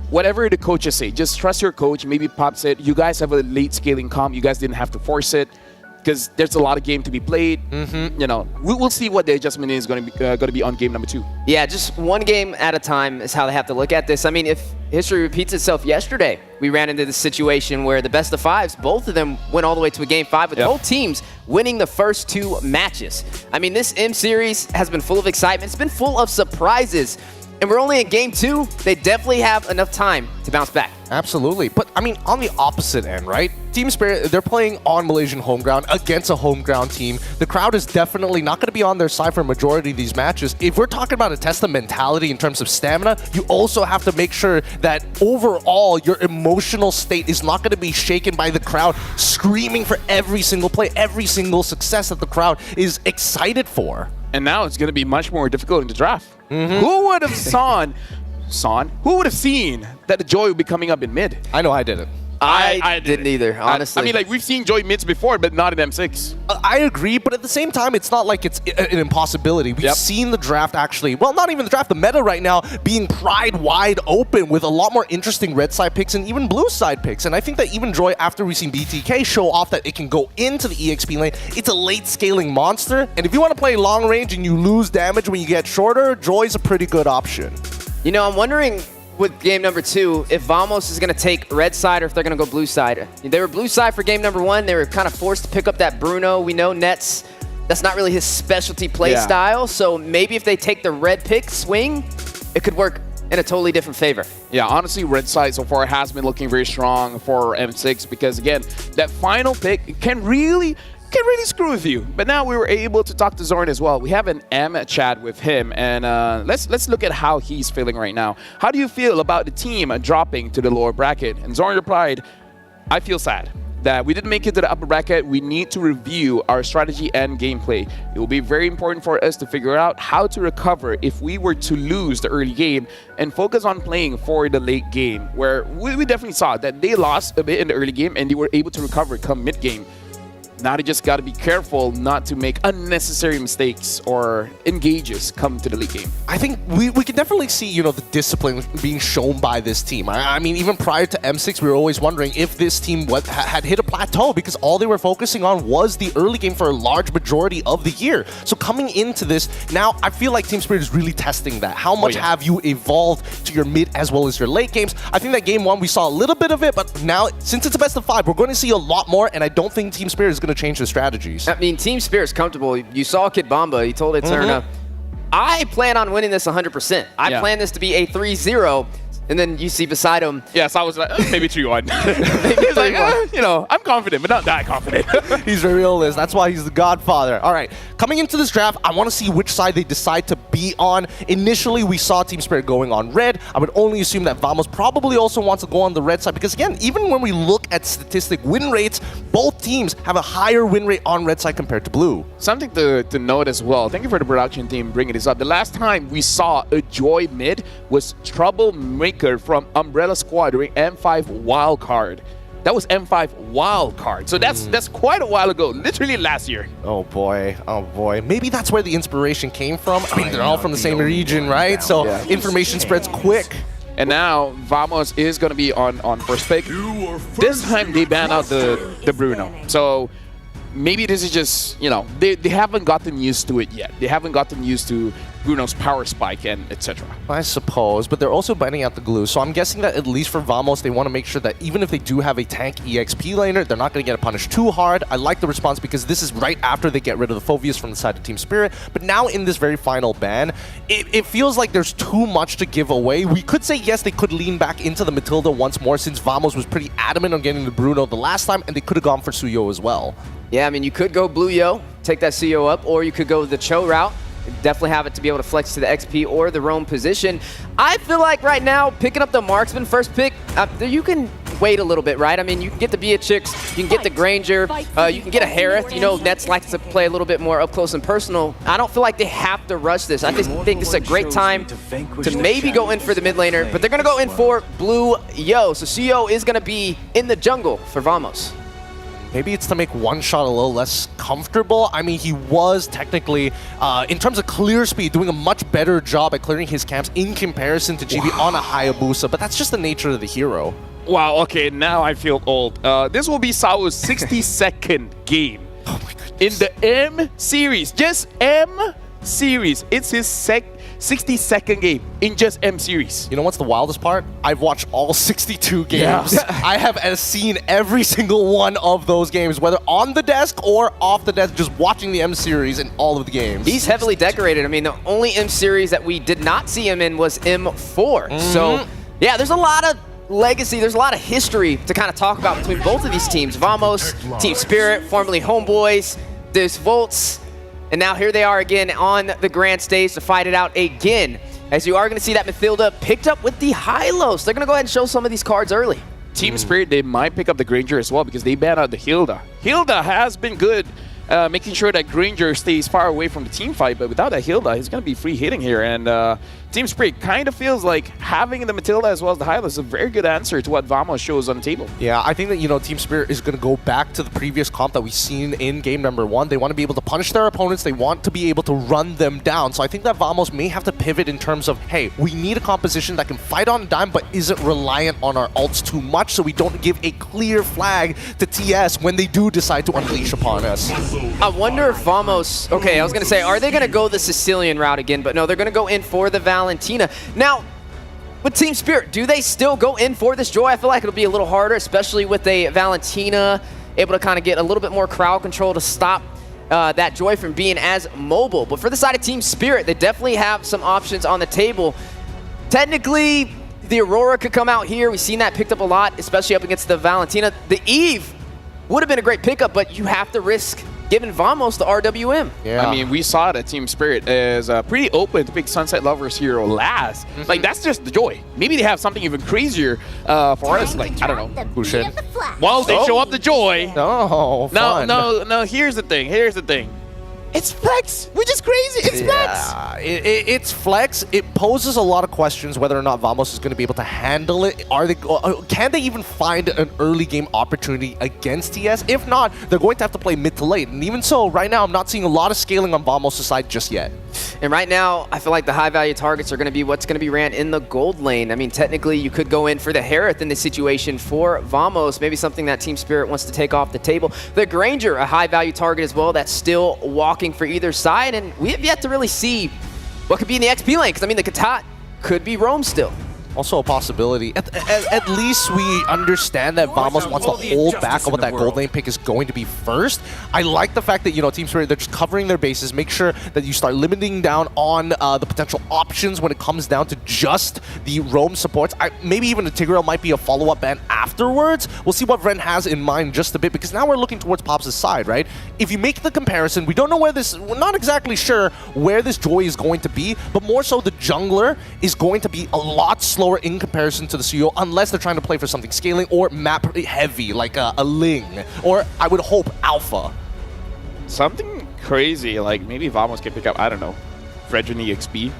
whatever the coaches say, just trust your coach. Maybe Pop said, you guys have a late scaling comp. You guys didn't have to force it, because there's a lot of game to be played. We'll see what the adjustment is going to be on game number 2. Yeah, just one game at a time is how they have to look at this. I mean, if history repeats itself, yesterday we ran into this situation where the best of 5s, both of them went all the way to a game 5 with both teams winning the first 2 matches. I mean, this M series has been full of excitement. It's been full of surprises. And we're only in game 2. They definitely have enough time to bounce back. Absolutely. But, I mean, on the opposite end, right? Team Spirit, they're playing on Malaysian home ground against a home ground team. The crowd is definitely not going to be on their side for a majority of these matches. If we're talking about a test of mentality in terms of stamina, you also have to make sure that overall your emotional state is not going to be shaken by the crowd screaming for every single play, every single success that the crowd is excited for. And now it's going to be much more difficult in the draft. Who would have who would have seen that the Joy would be coming up in mid? I know I didn't. I didn't either, honestly. I mean, like, we've seen Joy mids before, but not in M6. I agree, but at the same time, it's not like it's an impossibility. We've seen the draft actually, well, not even the draft, the meta right now being pried wide open with a lot more interesting red side picks and even blue side picks. And I think that even Joy, after we've seen BTK show off that it can go into the EXP lane, it's a late scaling monster. And if you want to play long range and you lose damage when you get shorter, Joy's a pretty good option. I'm wondering with game number 2, if Vamos is going to take red side or if they're going to go blue side. They were blue side for game number 1. They were kind of forced to pick up that Bruno. We know Nets, that's not really his specialty play style. So maybe if they take the red pick swing, it could work in a totally different favor. Yeah, honestly, red side so far has been looking very strong for M6 because, again, that final pick can really screw with you. But now we were able to talk to Zorn as well. We have an M chat with him, and let's look at how he's feeling right now. How do you feel about the team dropping to the lower bracket? And Zorn replied, I feel sad that we didn't make it to the upper bracket. We need to review our strategy and gameplay. It will be very important for us to figure out how to recover if we were to lose the early game and focus on playing for the late game, where we definitely saw that they lost a bit in the early game and they were able to recover come mid game. Now they just got to be careful not to make unnecessary mistakes or engages come to the late game. I think we can definitely see, the discipline being shown by this team. I mean, even prior to M6, we were always wondering if this team had hit a plateau because all they were focusing on was the early game for a large majority of the year. So coming into this, now I feel like Team Spirit is really testing that. How much have you evolved to your mid as well as your late games? I think that game 1, we saw a little bit of it, but now, since it's a best of 5, we're going to see a lot more, and I don't think Team Spirit is going to change the strategies. I mean, Team Spirit's comfortable. You saw Kid Bomba. He told Eterna, I plan on winning this 100%. I plan this to be a 3-0. And then you see beside him. Yes, I was like, maybe 3-1. He's like, I'm confident, but not that confident. He's a realist. That's why he's the godfather. All right, coming into this draft, I want to see which side they decide to be on. Initially, we saw Team Spirit going on red. I would only assume that Vamos probably also wants to go on the red side because, again, even when we look at statistic win rates, both teams have a higher win rate on red side compared to blue. Something to note as well. Thank you for the production team bringing this up. The last time we saw a Joy mid was Troublemaker from Umbrella Squad during M5 Wildcard. That was M5 Wildcard. So that's quite a while ago, literally last year. Oh boy. Maybe that's where the inspiration came from. I mean, they're all from the same region, right? So information spreads quick. And now Vamos is going to be on first pick. This time they ban out the Bruno. So maybe this is just, they haven't gotten used to it yet. They haven't gotten used to Bruno's power spike and etc. I suppose, but they're also banning out the glue. So I'm guessing that at least for Vamos, they want to make sure that even if they do have a tank EXP laner, they're not going to get punished too hard. I like the response because this is right after they get rid of the Phobius from the side of Team Spirit. But now in this very final ban, it feels like there's too much to give away. We could say, yes, they could lean back into the Matilda once more since Vamos was pretty adamant on getting the Bruno the last time, and they could have gone for Suyo as well. Yeah, I mean, you could go Blue Yo, take that CO up, or you could go the Cho route. Definitely have it to be able to flex to the XP or the roam position. I feel like right now, picking up the marksman first pick, you can wait a little bit, right? I mean, you can get the Beatrix, you can get the Granger, you can get a Harith. You know, Nets likes to play a little bit more up close and personal. I don't feel like they have to rush this. I just think this is a great time to maybe go in for the mid laner, but they're going to go in for Blue Yo. So CO is going to be in the jungle for Vamos. Maybe it's to make one shot a little less comfortable. I mean, he was technically, in terms of clear speed, doing a much better job at clearing his camps in comparison to GB on a Hayabusa, but that's just the nature of the hero. Wow, okay, now I feel old. This will be Sao's 62nd game. Oh my goodness. In the M series, just M series. It's his 62nd game in just M series. You know what's the wildest part? I've watched all 62 games. Yeah. I have seen every single one of those games, whether on the desk or off the desk, just watching the M series in all of the games. He's heavily decorated. I mean, the only M series that we did not see him in was M4. So, yeah, there's a lot of legacy, there's a lot of history to kind of talk about between both of these teams. Vamos, Team Spirit, formerly Homeboys, Deus Volts, and now here they are again on the grand stage to fight it out again. As you are going to see that Mathilda picked up with the Hylos. They're going to go ahead and show some of these cards early. Team Spirit, they might pick up the Granger as well because they banned out the Hilda. Hilda has been good, making sure that Granger stays far away from the team fight, but without that Hilda, he's going to be free hitting here. And Team Spirit kind of feels like having the Matilda as well as the Hylos is a very good answer to what Vamos shows on the table. Yeah, I think that, you know, Team Spirit is going to go back to the previous comp that we've seen in game number 1. They want to be able to punish their opponents. They want to be able to run them down. So I think that Vamos may have to pivot in terms of, hey, we need a composition that can fight on a dime but isn't reliant on our ults too much, so we don't give a clear flag to TS when they do decide to unleash upon us. I wonder if Vamos, okay, I was going to say, are they going to go the Sicilian route again? But no, they're going to go in for the Valentina. Now, with Team Spirit, do they still go in for this Joy? I feel like it'll be a little harder, especially with a Valentina able to kind of get a little bit more crowd control to stop that Joy from being as mobile. But for the side of Team Spirit, they definitely have some options on the table. Technically, the Aurora could come out here. We've seen that picked up a lot, especially up against the Valentina. The Eve would have been a great pickup, but you have to risk giving Vamos the RWM. Yeah. I mean, we saw that Team Spirit is pretty open to pick Sunset Lovers hero last. Like, that's just the Joy. Maybe they have something even crazier for us. Like, I don't know. Who should? Well, they show up the Joy. Oh, fun. No, here's the thing. It's flex, which is crazy. It's flex. It's flex. It poses a lot of questions whether or not Vamos is going to be able to handle it. Can they even find an early game opportunity against TS? If not, they're going to have to play mid to late. And even so, right now, I'm not seeing a lot of scaling on Vamos' side just yet. And right now, I feel like the high-value targets are going to be what's going to be ran in the gold lane. I mean, technically, you could go in for the Harith in this situation for Vamos, maybe something that Team Spirit wants to take off the table. The Granger, a high-value target as well, that's still walking for either side, and we have yet to really see what could be in the XP lane, because, I mean, the Katat could be roam still. Also a possibility. At least we understand that Vamos wants to hold back on what that gold lane pick is going to be first. I like the fact that, you know, Team Spirit, they're just covering their bases, make sure that you start limiting down on the potential options when it comes down to just the roam supports. Maybe even the Tigreal might be a follow-up ban afterwards. We'll see what Vren has in mind just a bit, because now we're looking towards Pops' side, right? If you make the comparison, we don't know where this, we're not exactly sure where this Joy is going to be, but more so the jungler is going to be a lot slower in comparison to the CEO, unless they're trying to play for something scaling or map heavy, like a Ling, or I would hope Alpha. Something crazy, like maybe Vamos can pick up, I don't know, Fredrin EXP.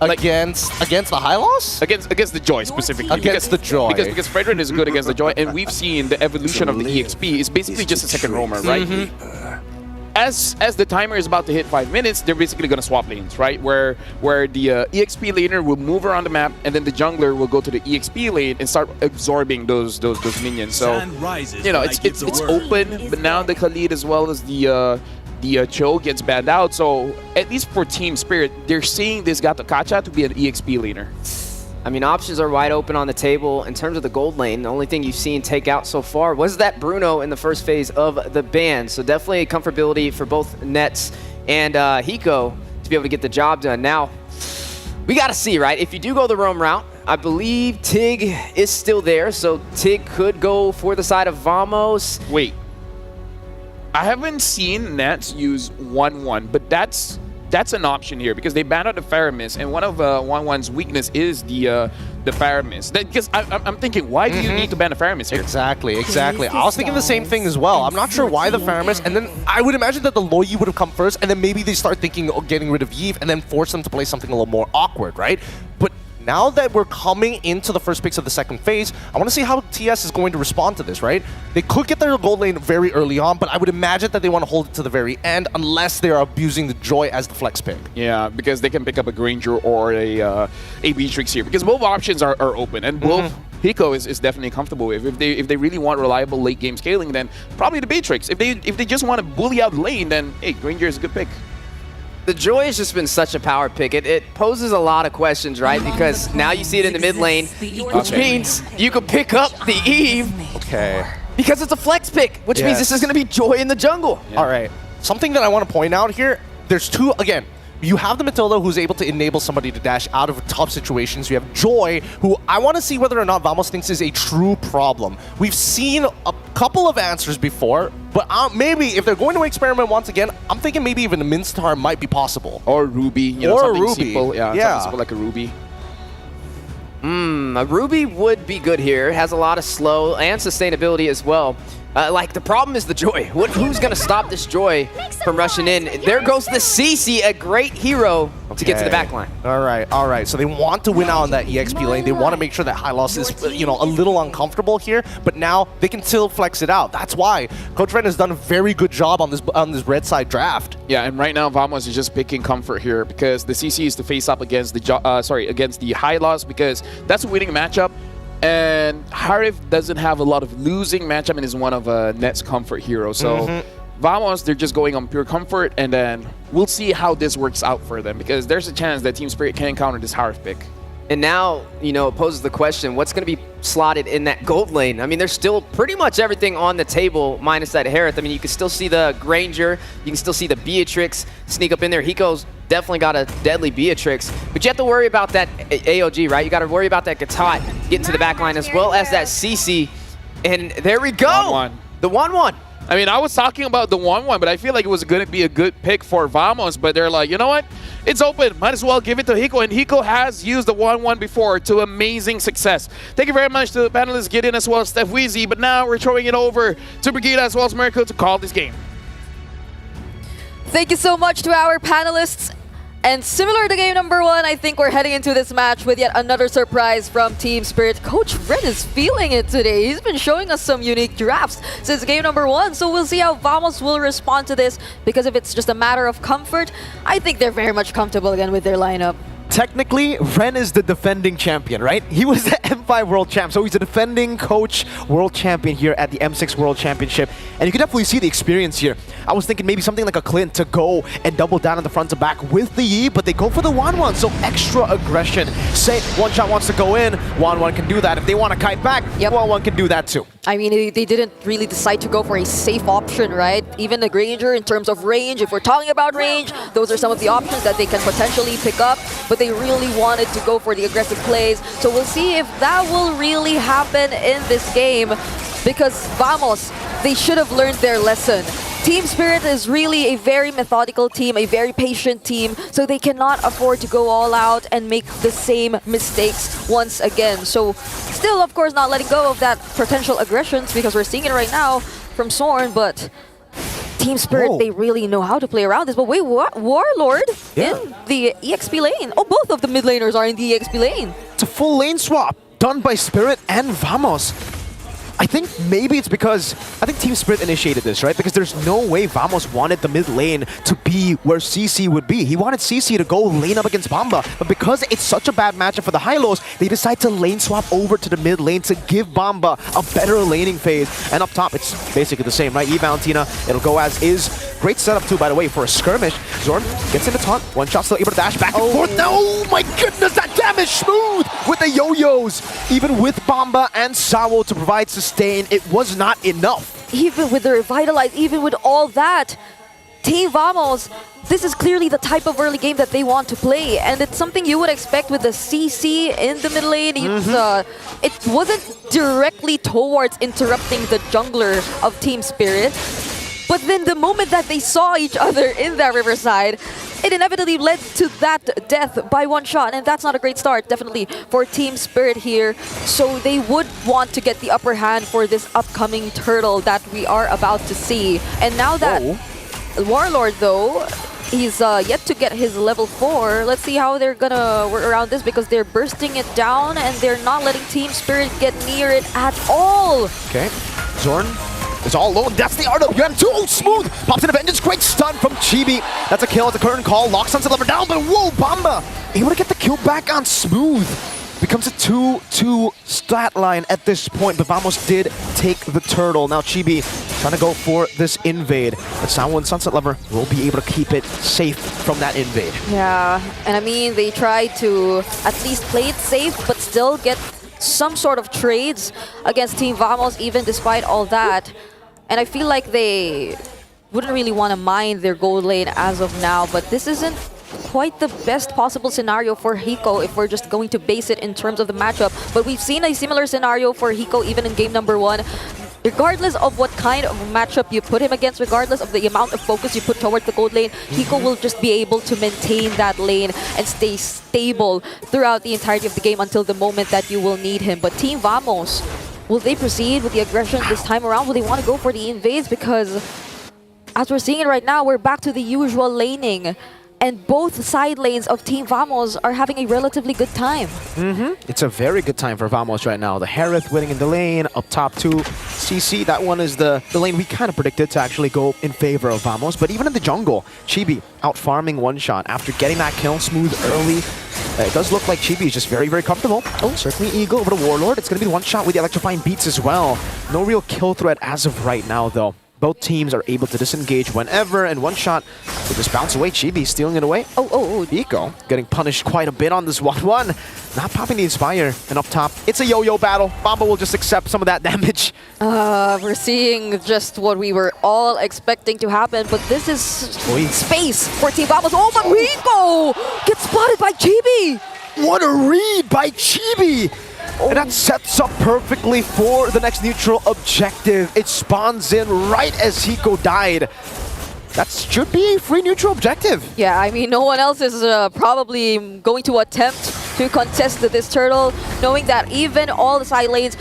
Against the Hylos? Against the Joy specifically. Against the Joy. Because Fredrin is good against the Joy, and we've seen the evolution of the EXP is basically just a second roamer, right? As the timer is about to hit 5 minutes, they're basically going to swap lanes, right? Where the EXP laner will move around the map, and then the jungler will go to the EXP lane and start absorbing those minions. So, you know, it's open, but now the Khalid as well as the Cho gets banned out. So, at least for Team Spirit, they're seeing this Gato Kacha to be an EXP laner. I mean, options are wide open on the table. In terms of the gold lane, the only thing you've seen take out so far was that Bruno in the first phase of the ban. So definitely a comfortability for both Nets and Hiko to be able to get the job done. Now, we got to see, right? If you do go the roam route, I believe Tig is still there. So Tig could go for the side of Vamos. Wait. I haven't seen Nets use 1-1, but that's an option here because they banned out the Faramis, and one of 1-1's weakness is the Faramis. Because I'm thinking, why do you need to ban the Faramis here? Exactly. I was thinking the same thing as well. I'm not sure why the Faramis, and then I would imagine that the Loyi would have come first, and then maybe they start thinking of getting rid of Yves, and then force them to play something a little more awkward, right? But now that we're coming into the first picks of the second phase, I want to see how TS is going to respond to this, right? They could get their gold lane very early on, but I would imagine that they want to hold it to the very end unless they are abusing the Joy as the flex pick. Yeah, because they can pick up a Granger or a Beatrix here, because both options are open, and both Hiko is definitely comfortable with. If they really want reliable late game scaling, then probably the Beatrix. If they just want to bully out the lane, then hey, Granger is a good pick. The Joy has just been such a power pick. It poses a lot of questions, right? Because now you see it in the mid lane, which means you could pick up the Eve. Okay. Because it's a flex pick, which means this is going to be Joy in the jungle. Yeah. All right. Something that I want to point out here, there's two, again, you have the Matilda who's able to enable somebody to dash out of tough situations. You have Joy, who I want to see whether or not Vamos thinks is a true problem. We've seen a couple of answers before, but maybe if they're going to experiment once again, I'm thinking maybe even a Minstar might be possible. Or Ruby. You know, or something Ruby. Simple. Yeah, something simple like a Ruby. A Ruby would be good here. It has a lot of slow and sustainability as well. Like, the problem is the Joy. Who's going to stop this Joy from rushing in? There goes the CC, a great hero to get to the back line. All right. So they want to win out on that EXP lane. They want to make sure that High Loss is, a little uncomfortable here, but now they can still flex it out. That's why Coach Ren has done a very good job on this red side draft. Yeah, and right now Vamos is just picking comfort here because the CC is to face up against the High Loss, because that's a winning matchup. And Harif doesn't have a lot of losing matchup and is one of Net's comfort heroes. So Vamos, they're just going on pure comfort, and then we'll see how this works out for them, because there's a chance that Team Spirit can counter this Harif pick. And now, it poses the question, what's going to be slotted in that gold lane? I mean, there's still pretty much everything on the table minus that Harith. I mean, you can still see the Granger, you can still see the Beatrix sneak up in there. Hiko's definitely got a deadly Beatrix, but you have to worry about that AOG, right? You got to worry about that Gatot getting to the back line as well as that CC. And there we go. 1-1. The 1-1. I mean, I was talking about the 1-1, but I feel like it was going to be a good pick for Vamos, but they're like, you know what? It's open. Might as well give it to Hiko, and Hiko has used the 1-1 before to amazing success. Thank you very much to the panelists, Gideon as well as Steph Weezy, but now we're throwing it over to Brigida as well as Miracle to call this game. Thank you so much to our panelists. And similar to game number 1, I think we're heading into this match with yet another surprise from Team Spirit. Coach Ren is feeling it today. He's been showing us some unique drafts since game number 1. So we'll see how Vamos will respond to this, because if it's just a matter of comfort, I think they're very much comfortable again with their lineup. Technically, Ren is the defending champion, right? He was the M5 World Champ, so he's a defending coach World Champion here at the M6 World Championship. And you can definitely see the experience here. I was thinking maybe something like a Clint to go and double down on the front to back with the Yi, but they go for the 1-1, so extra aggression. Say One Shot wants to go in, 1-1 can do that. If they want to kite back, 1-1 can do that too. I mean, they didn't really decide to go for a safe option, right? Even the Granger, in terms of range, if we're talking about range, those are some of the options that they can potentially pick up, but they really wanted to go for the aggressive plays. So we'll see if that will really happen in this game, because Vamos, they should have learned their lesson. Team Spirit is really a very methodical team, a very patient team, so they cannot afford to go all out and make the same mistakes once again. So still, of course, not letting go of that potential aggressions, because we're seeing it right now from Sorn, but Team Spirit, they really know how to play around this. But wait, what? Warlord in the EXP lane? Oh, both of the mid laners are in the EXP lane. It's a full lane swap done by Spirit and Vamos. I think maybe it's because Team Spirit initiated this, right? Because there's no way Vamos wanted the mid lane to be where CC would be. He wanted CC to go lane up against Bamba, but because it's such a bad matchup for the Hylos, they decide to lane swap over to the mid lane to give Bamba a better laning phase. And up top, it's basically the same, right? Valentina, it'll go as is. Great setup too, by the way, for a skirmish. Zorn gets in the taunt. One shot, still able to dash back and forth. Oh my goodness, that damage smooth with the yo-yos. Even with Bamba and Sawo to provide sustain, it was not enough. Even with the Revitalize, even with all that, Team Vamos, this is clearly the type of early game that they want to play, and it's something you would expect with the CC in the mid lane. It wasn't directly towards interrupting the jungler of Team Spirit, But then the moment that they saw each other in that Riverside, it inevitably led to that death by one shot, and that's not a great start, definitely, for Team Spirit here. So they would want to get the upper hand for this upcoming turtle that we are about to see. And now that Warlord, though, he's yet to get his level 4. Let's see how they're gonna work around this, because they're bursting it down and they're not letting Team Spirit get near it at all. Okay, Zorn is all alone. That's the art of UM2. Oh, smooth. Pops in a vengeance. Great stun from Chibi. That's a kill. It's a current call. Locks Sunset Lover down, but whoa, Bamba able to get the kill back on Smooth. Becomes a 2-2 stat line at this point, but Vamos did take the turtle. Now Chibi trying to go for this invade, but Sawo and Sunset Lover will be able to keep it safe from that invade. Yeah, and I mean, they tried to at least play it safe, but still get some sort of trades against Team Vamos, even despite all that. And I feel like they wouldn't really want to mine their gold lane as of now, but this isn't quite the best possible scenario for Hiko if we're just going to base it in terms of the matchup. But we've seen a similar scenario for Hiko even in game number 1. Regardless of what kind of matchup you put him against, regardless of the amount of focus you put towards the gold lane, Hiko will just be able to maintain that lane and stay stable throughout the entirety of the game until the moment that you will need him. But Team Vamos, will they proceed with the aggression this time around? Will they want to go for the invades? Because as we're seeing it right now, we're back to the usual laning. And both side lanes of Team Vamos are having a relatively good time. It's a very good time for Vamos right now. The Harith winning in the lane, up top to CC. That one is the lane we kind of predicted to actually go in favor of Vamos. But even in the jungle, Chibi out farming one shot after getting that kill Smooth early. It does look like Chibi is just very, very comfortable. Oh, certainly Eagle over to Warlord. It's going to be the one shot with the electrifying beats as well. No real kill threat as of right now, though. Both teams are able to disengage whenever, and one shot will just bounce away. Chibi stealing it away. Oh, Eco getting punished quite a bit on this 1-1. Not popping the Inspire, and up top, it's a yo-yo battle. Bamba will just accept some of that damage. We're seeing just what we were all expecting to happen, but this is space for Team Vamos. Oh, but Rico gets spotted by Chibi! What a read by Chibi! And that sets up perfectly for the next neutral objective. It spawns in right as Hiko died. That should be a free neutral objective. Yeah, I mean, no one else is probably going to attempt to contest this turtle, knowing that even all the side lanes,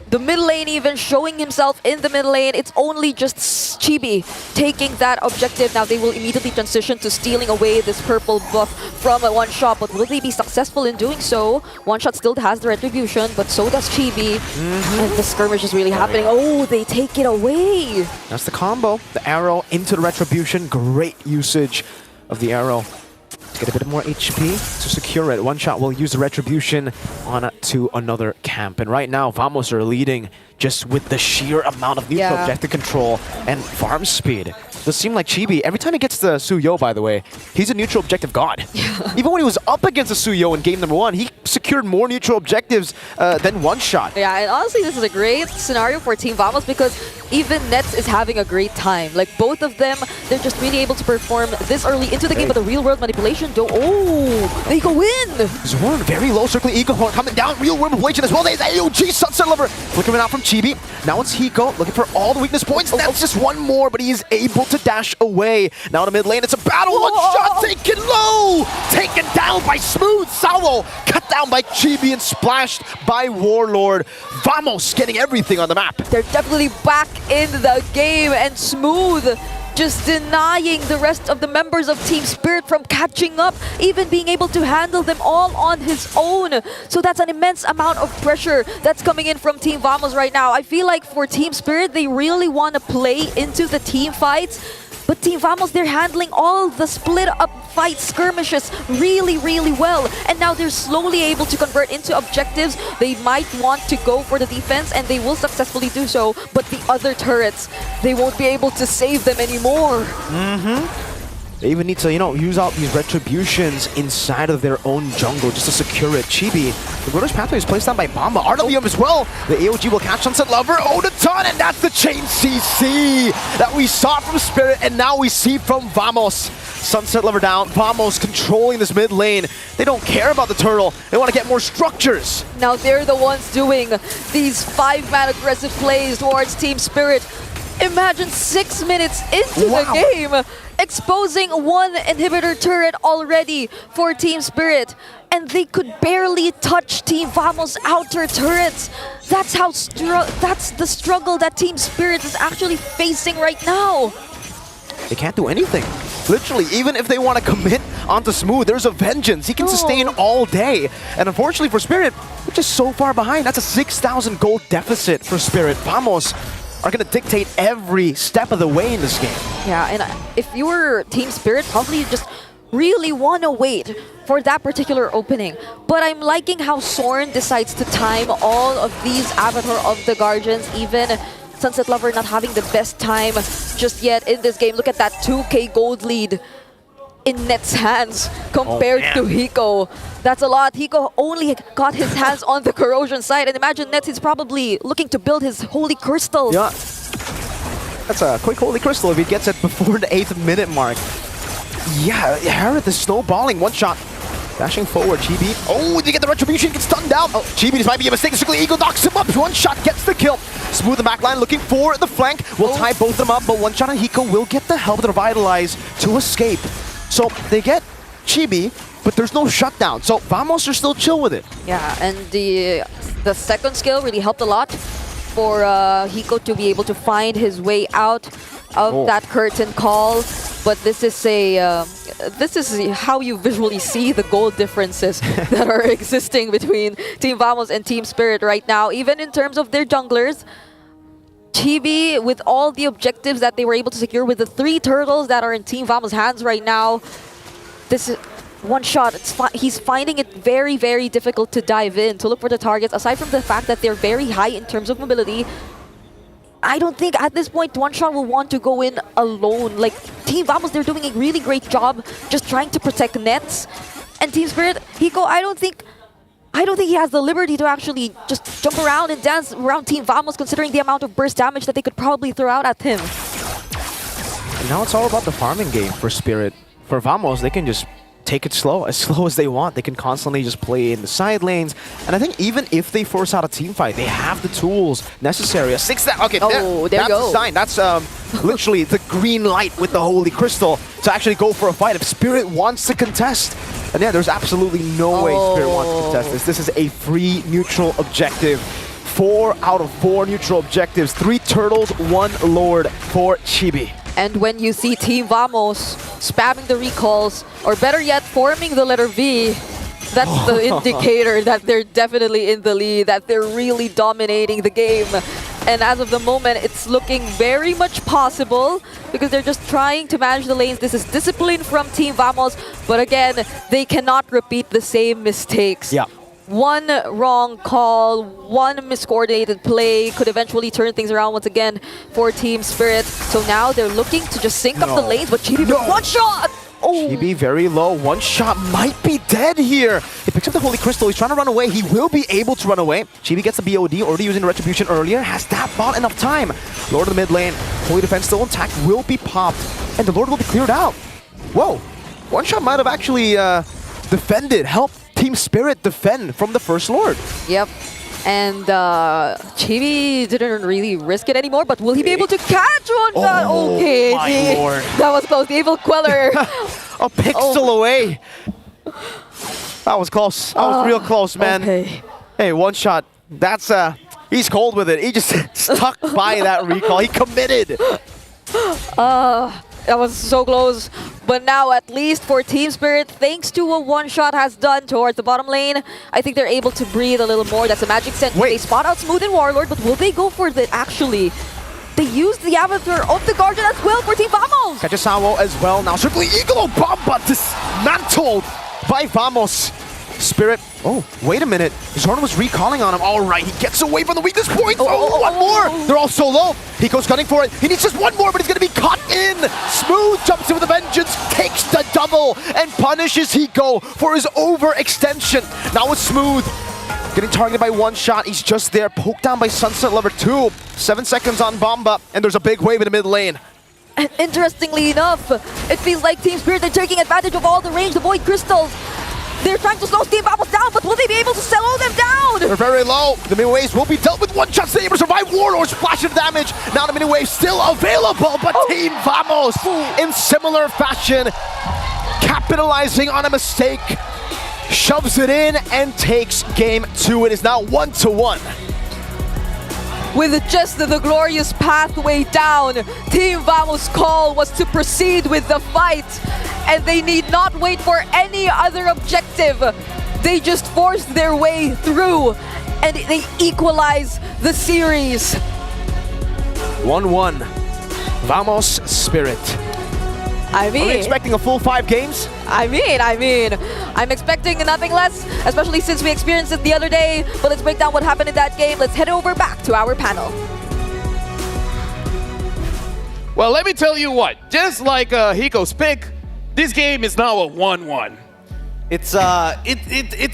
the mid lane even showing himself in the mid lane, it's only just Chibi taking that objective. Now they will immediately transition to stealing away this purple buff from a one shot, but will they be successful in doing so? One shot still has the retribution, but so does Chibi. And the skirmish is really happening. Oh, they take it away. That's the combo. The arrow into the retribution. Great usage of the arrow. Get a bit more HP to secure it. One shot will use the retribution on to another camp. And right now, Vamos are leading just with the sheer amount of neutral objective control and farm speed. Does seem like Chibi, every time he gets the Suyo, by the way, he's a neutral objective god. Even when he was up against the Suyo in game number 1, he secured more neutral objectives than one shot. Yeah, and honestly, this is a great scenario for Team Vamos because even Nets is having a great time. Like, both of them, they're just really able to perform this early into the game, but the real-world manipulation, though, they go in! Zorn, very low, circling Eagle Horn coming down, real-world manipulation as well. There's AOG, Sunset Lover, flickering out from Chibi. Now it's Hiko, looking for all the weakness points. That's just one more, but he is able to dash away. Now in the mid lane, it's a battle, one shot, taken low! Taken down by Smooth, Sawo, cut down by Chibi and splashed by Warlord. Vamos getting everything on the map. They're definitely back in the game, and Smooth just denying the rest of the members of Team Spirit from catching up, even being able to handle them all on his own. So that's an immense amount of pressure that's coming in from Team Vamos right now. I feel like for Team Spirit, they really want to play into the team fights. But Team Vamos, they're handling all the split-up fight skirmishes really, really well. And now they're slowly able to convert into objectives. They might want to go for the defense, and they will successfully do so. But the other turrets, they won't be able to save them anymore. They even need to, use out these retributions inside of their own jungle just to secure it. Chibi, the British pathway is placed down by Bamba. RWM as well. The AOG will catch Sunset Lover. Oh, the ton, and that's the chain CC that we saw from Spirit, and now we see from Vamos. Sunset Lover down. Vamos controlling this mid lane. They don't care about the turtle. They want to get more structures. Now they're the ones doing these 5-man aggressive plays towards Team Spirit. Imagine 6 minutes into the game, exposing one inhibitor turret already for Team Spirit, and they could barely touch Team Vamos' outer turrets. That's how that's the struggle that Team Spirit is actually facing right now. They can't do anything. Literally, even if they want to commit onto Smooth, there's a vengeance. He can sustain all day. And unfortunately for Spirit, we're just so far behind. That's a 6,000 gold deficit for Spirit. Vamos are going to dictate every step of the way in this game. Yeah, and if you were Team Spirit, probably just really want to wait for that particular opening. But I'm liking how Sorn decides to time all of these Avatar of the Guardians, even Sunset Lover not having the best time just yet in this game. Look at that 2k gold lead in Net's hands compared to Hiko. That's a lot. Hiko only got his hands on the corrosion side, and imagine Net is probably looking to build his Holy Crystal. Yeah, that's a quick Holy Crystal if he gets it before the 8th minute mark. Yeah, Harith is snowballing. One shot. Dashing forward, Chibi. Oh, they get the retribution, gets stunned down. Oh, Chibi, this might be a mistake. Strictly Eagle knocks him up. One shot gets the kill. Smooth the backline, looking for the flank. Will tie both of them up, but one shot on Hiko will get the help to revitalize to escape. So they get Chibi, but there's no shutdown. So Vamos are still chill with it. Yeah, and the second skill really helped a lot for Hiko to be able to find his way out of that curtain call. But this is how you visually see the goal differences that are existing between Team Vamos and Team Spirit right now. Even in terms of their junglers, Chibi, with all the objectives that they were able to secure with the 3 turtles that are in Team Vamos' hands right now, this is one shot. He's finding it very, very difficult to dive in, to look for the targets. Aside from the fact that they're very high in terms of mobility, I don't think at this point One Shot will want to go in alone. Like, Team Vamos, they're doing a really great job just trying to protect nets. And Team Spirit, Hiko, I don't think he has the liberty to actually just jump around and dance around Team Vamos, considering the amount of burst damage that they could probably throw out at him. And now it's all about the farming game for Spirit. For Vamos, they can just take it slow as they want. They can constantly just play in the side lanes. And I think even if they force out a team fight, they have the tools necessary. A 6 that okay, that's a sign. That's literally the green light with the Holy Crystal to actually go for a fight if Spirit wants to contest. And yeah, there's absolutely no way Spirit wants to contest this. This is a free neutral objective. 4 out of 4 neutral objectives. 3 turtles, 1 lord for Chibi. And when you see Team Vamos spamming the recalls, or better yet, forming the letter V, that's the indicator that they're definitely in the lead, that they're really dominating the game. And as of the moment, it's looking very much possible because they're just trying to manage the lanes. This is discipline from Team Vamos, but again, they cannot repeat the same mistakes. Yeah. One wrong call, one miscoordinated play could eventually turn things around once again for Team Spirit. So now they're looking to just sync up the lanes, but Chibi with one shot! Oh. Chibi very low. One shot might be dead here. He picks up the Holy Crystal. He's trying to run away. He will be able to run away. Chibi gets the BOD, already using the Retribution earlier. Has that bought enough time? Lord of the mid lane. Holy Defense still intact. Will be popped. And the Lord will be cleared out. Whoa. One shot might have actually defended, helped Team Spirit defend from the first Lord. Yep. And Chibi didn't really risk it anymore, but will he be able to catch one shot? Okay, my lord. That was close. The Evil Queller. A pixel away. That was close. That was real close, man. Okay. Hey, one shot. That's he's cold with it. He just stuck by that recall. He committed. That was so close. But now, at least for Team Spirit, thanks to what One Shot has done towards the bottom lane, I think they're able to breathe a little more. That's a magic scent. They spot out Smooth and Warlord, but will they go for it actually? They used the Avatar of the Guardian as well for Team Vamos. Catches Sawo as well. Now, certainly Eagle Bomba dismantled by Vamos. Spirit. Oh, wait a minute. Zorn was recalling on him. All right, he gets away from the weakness point. One more. They're all so low. He goes gunning for it. He needs just one more, but he's going to be caught in. Smooth jumps in with a vengeance, takes the double, and punishes Hiko for his overextension. Now it's Smooth. Getting targeted by One Shot. He's just there. Poked down by Sunset Lover 2. 7 seconds on Bomba, and there's a big wave in the mid lane. And interestingly enough, it feels like Team Spirit are taking advantage of all the range, the Void Crystals. They're trying to slow Team Vamos down, but will they be able to slow them down? They're very low. The mini waves will be dealt with one shot. They're able to survive. Warlord splash of damage. Now the mini wave still available, but Team Vamos in similar fashion, capitalizing on a mistake, shoves it in and takes game 2. It is now 1-1. With just the glorious pathway down, Team Vamos' call was to proceed with the fight, and they need not wait for any other objective. They just forced their way through, and they equalize the series. 1-1. Vamos Spirit. I mean, are we expecting a full 5 games? I'm expecting nothing less, especially since we experienced it the other day. But let's break down what happened in that game. Let's head over back to our panel. Well, let me tell you what, just like Hiko's pick, this game is now a 1-1. It's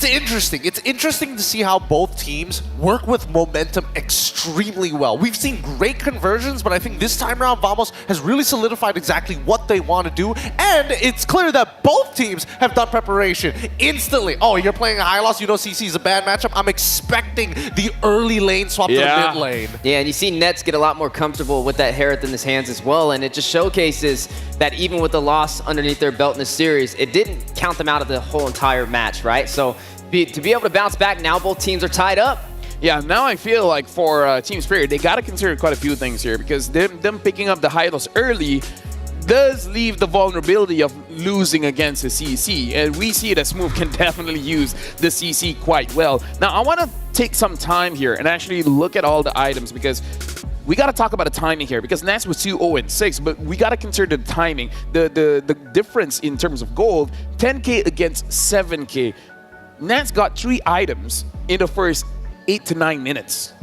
interesting. It's interesting to see how both teams work with momentum extremely well. We've seen great conversions, but I think this time around Vamos has really solidified exactly what they want to do, and it's clear that both teams have done preparation instantly. Oh, you're playing a high loss, you know CC is a bad matchup. I'm expecting the early lane swap to the mid lane. Yeah, and you see Nets get a lot more comfortable with that Hereth in his hands as well, and it just showcases that even with the loss underneath their belt in this series, it didn't count them out of the whole entire match, right? So to be able to bounce back, now both teams are tied up. Yeah, now I feel like for Team Spirit, they got to consider quite a few things here, because them picking up the Hylos early does leave the vulnerability of losing against the CC, and we see that Smooth can definitely use the CC quite well. Now, I want to take some time here and actually look at all the items, because we got to talk about the timing here, because Nats was 2-0-6, but we got to consider the timing. The difference in terms of gold, 10K against 7K. Nats got 3 items in the first 8 to 9 minutes.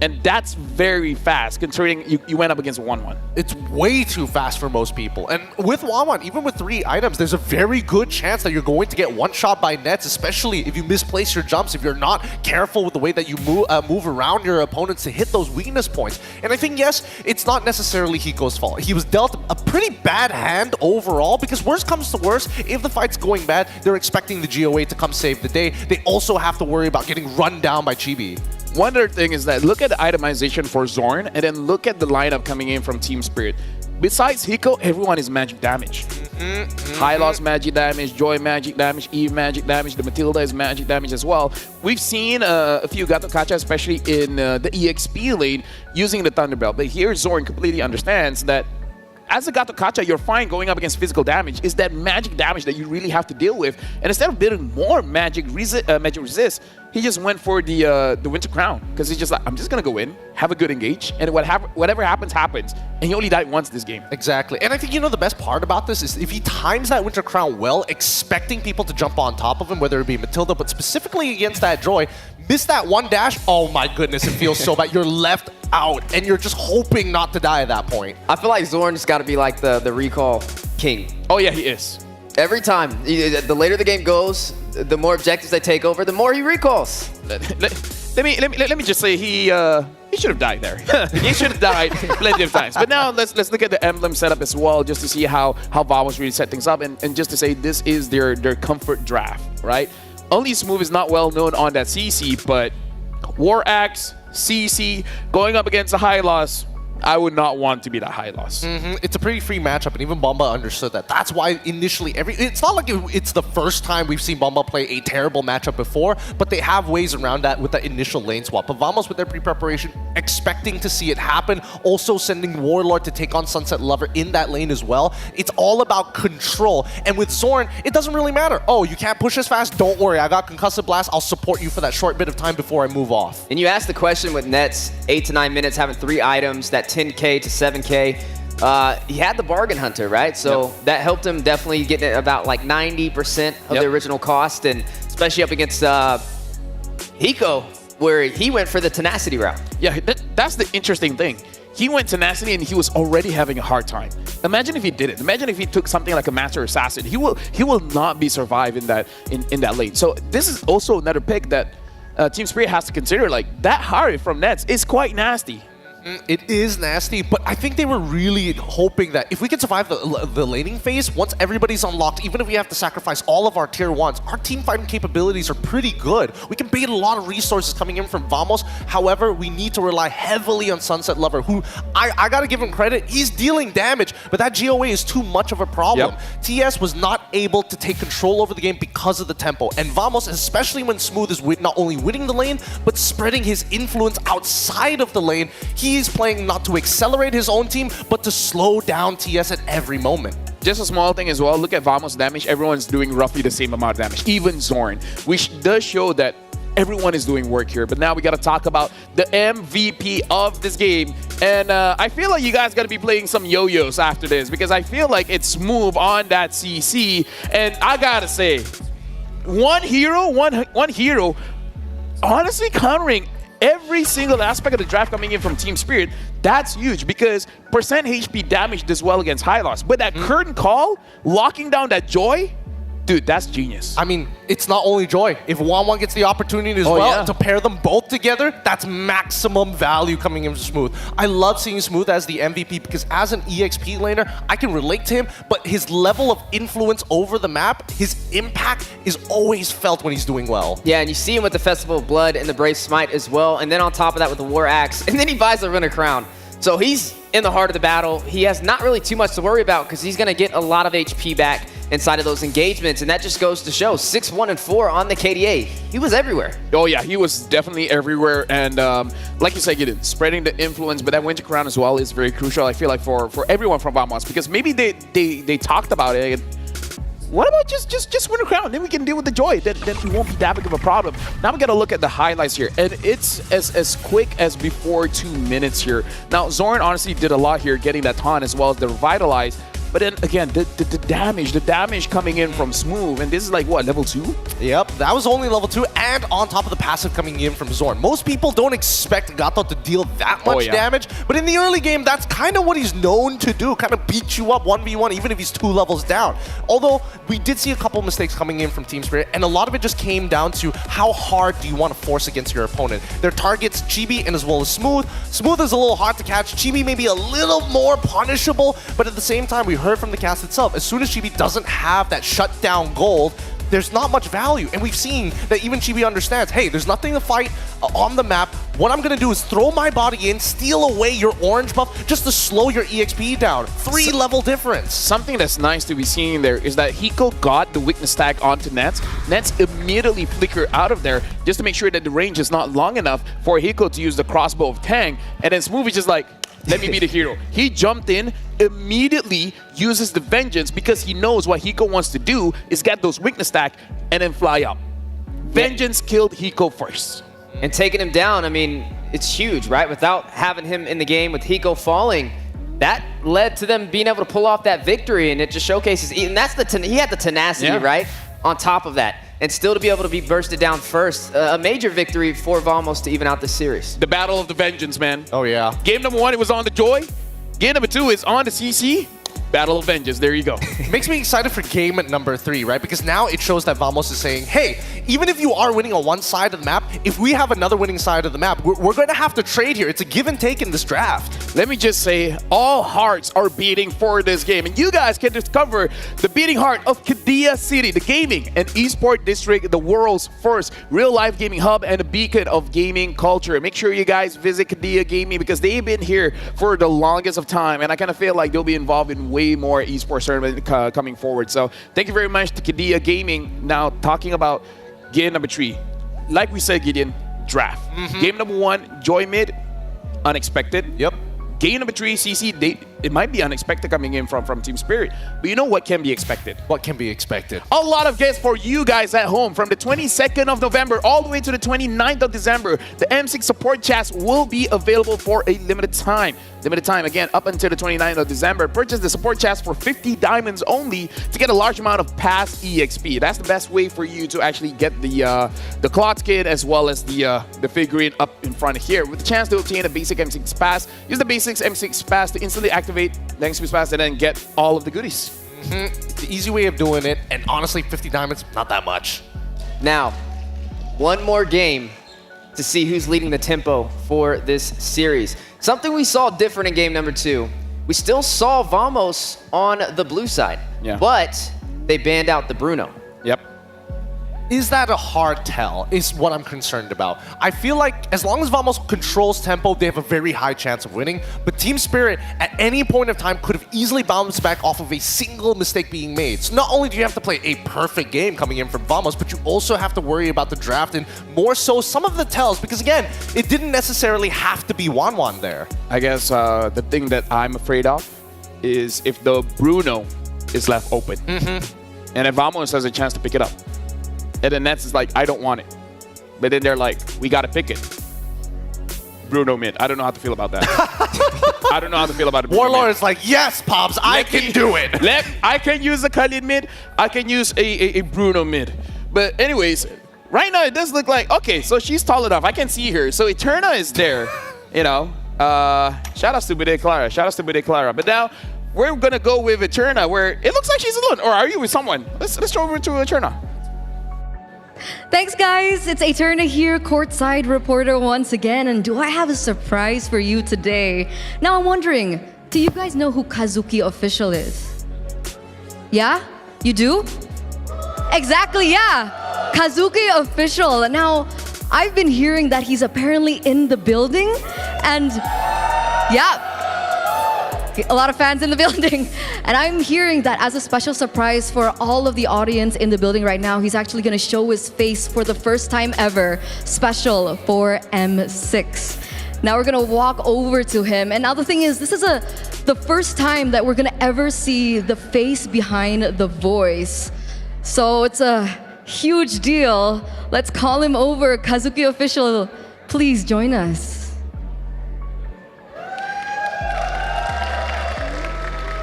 And that's very fast, considering you went up against 1-1. It's way too fast for most people. And with 1-1, even with 3 items, there's a very good chance that you're going to get one shot by Nets, especially if you misplace your jumps, if you're not careful with the way that you move around your opponents to hit those weakness points. And I think, yes, it's not necessarily Hiko's fault. He was dealt a pretty bad hand overall, because worst comes to worst, if the fight's going bad, they're expecting the GOA to come save the day. They also have to worry about getting run down by Chibi. One other thing is that look at the itemization for Zorn, and then look at the lineup coming in from Team Spirit. Besides Hiko, everyone is magic damage. High Loss magic damage, Joy magic damage, Eve magic damage, the Matilda is magic damage as well. We've seen a few Gato Kacha, especially in the EXP lane, using the Thunderbelt. But here Zorn completely understands that as a Gato Kacha, you're fine going up against physical damage. It's that magic damage that you really have to deal with. And instead of building more magic resist, he just went for the Winter Crown, because he's just like, I'm just gonna go in, have a good engage, and whatever happens, happens. And he only died once this game. Exactly. And I think, you know, the best part about this is if he times that Winter Crown well, expecting people to jump on top of him, whether it be Matilda, but specifically against that Joy, miss that one dash, oh my goodness, it feels so bad. You're left out, and you're just hoping not to die at that point. I feel like Zorn's got to be like the recall king. Oh yeah, he is. Every time, the later the game goes, the more objectives they take over, the more he recalls. Let me just say he should have died there. He should have died plenty of times. But now let's look at the emblem setup as well, just to see how Vamos really set things up, and just to say this is their comfort draft, right? Only Smooth is not well known on that CC, but War Axe, CC, going up against a high loss, I would not want to be that high loss. It's a pretty free matchup, and even Bomba understood that. That's why initially it's not like it's the first time we've seen Bomba play a terrible matchup before, but they have ways around that with that initial lane swap. But Vamos with their pre-preparation, expecting to see it happen, also sending Warlord to take on Sunset Lover in that lane as well. It's all about control. And with Zorn, it doesn't really matter. Oh, you can't push as fast? Don't worry, I got Concussive Blast. I'll support you for that short bit of time before I move off. And you asked the question with Nets, 8 to 9 minutes, having 3 items, that 10K to 7K. He had the Bargain Hunter, right? So that helped him definitely get about like 90% of the original cost, and especially up against Hiko, where he went for the Tenacity route. Yeah, that's the interesting thing. He went Tenacity and he was already having a hard time. Imagine if he did it. Imagine if he took something like a Master Assassin. He will not be survive in that lane. So this is also another pick that Team Spirit has to consider. Like that Hari from Nets is quite nasty. It is nasty, but I think they were really hoping that if we can survive the laning phase, once everybody's unlocked, even if we have to sacrifice all of our tier 1s, our team fighting capabilities are pretty good. We can bait a lot of resources coming in from Vamos. However, we need to rely heavily on Sunset Lover, who I gotta give him credit. He's dealing damage, but that GOA is too much of a problem. TS was not able to take control over the game because of the tempo. And Vamos, especially when Smooth is not only winning the lane, but spreading his influence outside of the lane, he's playing not to accelerate his own team, but to slow down TS at every moment. Just a small thing as well, look at Vamos damage. Everyone's doing roughly the same amount of damage, even Zorn, which does show that everyone is doing work here. But now we got to talk about the MVP of this game. And I feel like you guys got to be playing some yo-yos after this, because I feel like it's Smooth on that CC. And I got to say, one hero, honestly countering every single aspect of the draft coming in from Team Spirit. That's huge, because percent HP damage does well against high loss. But that curtain call, locking down that Joy, dude, that's genius. I mean, it's not only Joy. If 1-1 gets the opportunity as well to pair them both together, that's maximum value coming in from Smooth. I love seeing Smooth as the MVP, because as an EXP laner, I can relate to him, but his level of influence over the map, his impact is always felt when he's doing well. Yeah, and you see him with the Festival of Blood and the Brave Smite as well, and then on top of that with the War Axe, and then he buys the Runner Crown. So he's in the heart of the battle. He has not really too much to worry about, because he's going to get a lot of HP back inside of those engagements, and that just goes to show 6-1-4 on the KDA. He was everywhere. Oh yeah, he was definitely everywhere, and like you said, Gideon, spreading the influence, but that Winter Crown as well is very crucial, I feel like, for everyone from Vamos, because maybe they talked about it. What about just Winter Crown? Then we can deal with the Joy. Then it won't be that big of a problem. Now we got to look at the highlights here, and it's as quick as before 2 minutes here. Now Zorn honestly did a lot here, getting that taunt as well as the Revitalize. But then again, the damage coming in from Smooth, and this is like what, level 2? Yep, that was only level 2, and on top of the passive coming in from Zorn. Most people don't expect Gato to deal that much damage, but in the early game, that's kind of what he's known to do, kind of beat you up 1v1, even if he's 2 levels down. Although, we did see a couple mistakes coming in from Team Spirit, and a lot of it just came down to how hard do you want to force against your opponent. Their targets, Chibi and as well as Smooth. Smooth is a little hard to catch, Chibi may be a little more punishable, but at the same time, we heard from the cast itself, as soon as Chibi doesn't have that shutdown gold, there's not much value. And we've seen that even Chibi understands, hey, there's nothing to fight on the map. What I'm going to do is throw my body in, steal away your orange buff just to slow your EXP down. 3-level difference. Something that's nice to be seeing there is that Hiko got the weakness tag onto Nets. Nets immediately flicker out of there just to make sure that the range is not long enough for Hiko to use the crossbow of Tang. And then Smooth is just like, let me be the hero. He jumped in, immediately uses the Vengeance, because he knows what Hiko wants to do is get those weakness stack and then fly up. Vengeance killed Hiko first. And taking him down, I mean, it's huge, right? Without having him in the game, with Hiko falling, that led to them being able to pull off that victory, and it just showcases, and that's he had the tenacity, right? On top of that. And still to be able to be bursted down first. A major victory for Vamos to even out this series. The Battle of the Vengeance, man. Oh, yeah. Game number 1, it was on the Joy. Game number 2 is on the CC. Battle of Vengeance, there you go. Makes me excited for game number 3, right? Because now it shows that Vamos is saying, hey, even if you are winning on one side of the map, if we have another winning side of the map, we're going to have to trade here. It's a give and take in this draft. Let me just say, all hearts are beating for this game. And you guys can discover the beating heart of Qiddiya City, the gaming and esport district, the world's first real-life gaming hub and a beacon of gaming culture. Make sure you guys visit Qiddiya Gaming, because they've been here for the longest of time. And I kind of feel like they'll be involved in way more esports tournament coming forward. So thank you very much to Qiddiya Gaming. Now talking about game number 3, like we said, Gideon, draft. Game number 1, Joy mid, unexpected. Yep. Game number 3, CC, it might be unexpected coming in from Team Spirit. But you know what can be expected? What can be expected? A lot of guests for you guys at home. From the 22nd of November all the way to the 29th of December, the M6 support chats will be available for a limited time. Limited time, again, up until the 29th of December. Purchase the support chats for 50 diamonds only to get a large amount of past EXP. That's the best way for you to actually get the clock kit as well as the figurine up in front of here. With the chance to obtain a basic M6 pass, use the basic M6 pass to instantly activate the M6 pass and then get all of the goodies. It's the easy way of doing it, and honestly, 50 diamonds, not that much. Now, one more game to see who's leading the tempo for this series. something we saw different in game number 2. We still saw Vamos on the blue side, but they banned out the Bruno. Yep. Is that a hard tell is what I'm concerned about. I feel like as long as Vamos controls tempo, they have a very high chance of winning. But Team Spirit, at any point of time, could have easily bounced back off of a single mistake being made. So not only do you have to play a perfect game coming in from Vamos, but you also have to worry about the draft and more so some of the tells. Because again, it didn't necessarily have to be 1-1 there. I guess the thing that I'm afraid of is if the Bruno is left open. And if Vamos has a chance to pick it up. And then Nets is like, I don't want it. But then they're like, we got to pick it. Bruno mid. I don't know how to feel about that. I don't know how to feel about it. Warlord is like, yes, Pops, I can do it. I can use a Khalid mid. I can use a Bruno mid. But anyways, right now it does look like, okay, so she's tall enough. I can see her. So Eterna is there, you know. Shout out to Bude Clara. Shout out to Bude Clara. But now we're going to go with Eterna where it looks like she's alone. Or are you with someone? Let's go over to Eterna. Thanks, guys. It's Eterna here, courtside reporter once again. And do I have a surprise for you today? Now, I'm wondering, do you guys know who Kazuki Official is? Yeah? You do? Exactly, yeah. Kazuki Official. Now, I've been hearing that he's apparently in the building. And yeah, a lot of fans in the building. And I'm hearing that as a special surprise for all of the audience in the building right now, he's actually going to show his face for the first time ever, special for M6. Now we're going to walk over to him. And now the thing is, this is the first time that we're going to ever see the face behind the voice. So it's a huge deal. Let's call him over. Kazuki Official, please join us.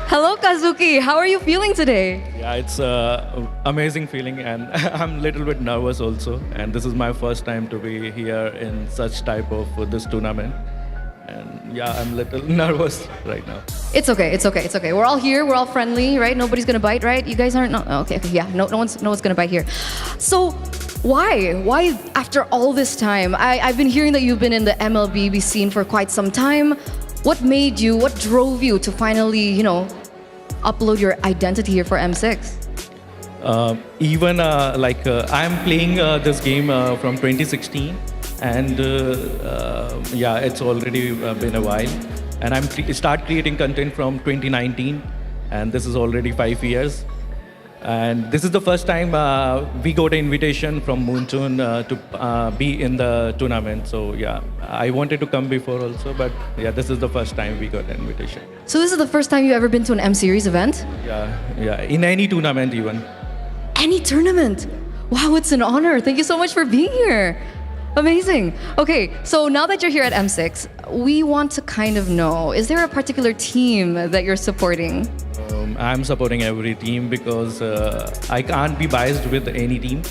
Hello, Kazuki. How are you feeling today? Yeah, it's an amazing feeling, and I'm a little bit nervous also. And this is my first time to be here in such type of this tournament. And yeah, I'm a little nervous right now. It's okay. It's okay. It's okay. We're all here. We're all friendly, right? Nobody's gonna bite, right? You guys aren't. No. Okay. Yeah. No one's gonna bite here. So, why? Why after all this time? I've been hearing that you've been in the MLBB scene for quite some time. What made you? What drove you to finally, upload your identity here for M6? I'm playing this game from 2016, and yeah, it's already been a while. And I'm start creating content from 2019, and this is already 5 years. And this is the first time we got an invitation from Moontoon to be in the tournament. So yeah, I wanted to come before also, but yeah, this is the first time we got an invitation. So this is the first time you've ever been to an M Series event? Yeah, in any tournament even. Any tournament? Wow, it's an honor. Thank you so much for being here. Amazing. Okay, so now that you're here at M6, we want to kind of know, is there a particular team that you're supporting? I'm supporting every team because I can't be biased with any team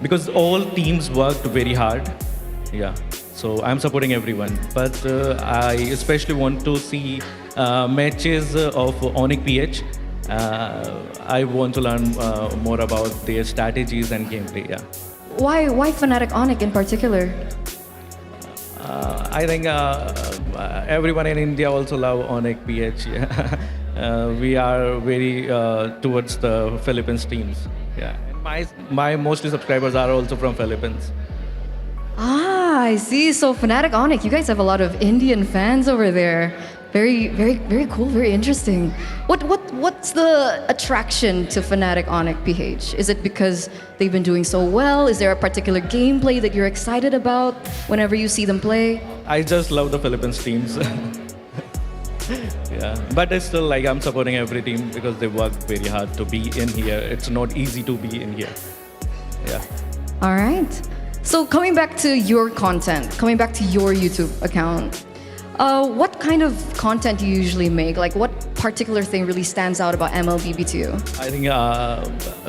because all teams worked very hard. Yeah, so I'm supporting everyone. But I especially want to see matches of Onyx PH. I want to learn more about their strategies and gameplay. Yeah. Why Fnatic Onyx in particular? I think everyone in India also love Onyx PH. Yeah. We are very towards the Philippines teams. Yeah, and my mostly subscribers are also from Philippines. Ah, I see. So Fnatic Onyx, you guys have a lot of Indian fans over there. Very, very, very cool. Very interesting. What's the attraction to Fnatic Onyx PH? Is it because they've been doing so well? Is there a particular gameplay that you're excited about whenever you see them play? I just love the Philippines teams. Yeah, but it's still like I'm supporting every team because they work very hard to be in here. It's not easy to be in here. Yeah. All right. So coming back to your content, coming back to your YouTube account, what kind of content do you usually make? Like what particular thing really stands out about MLBB to you? I think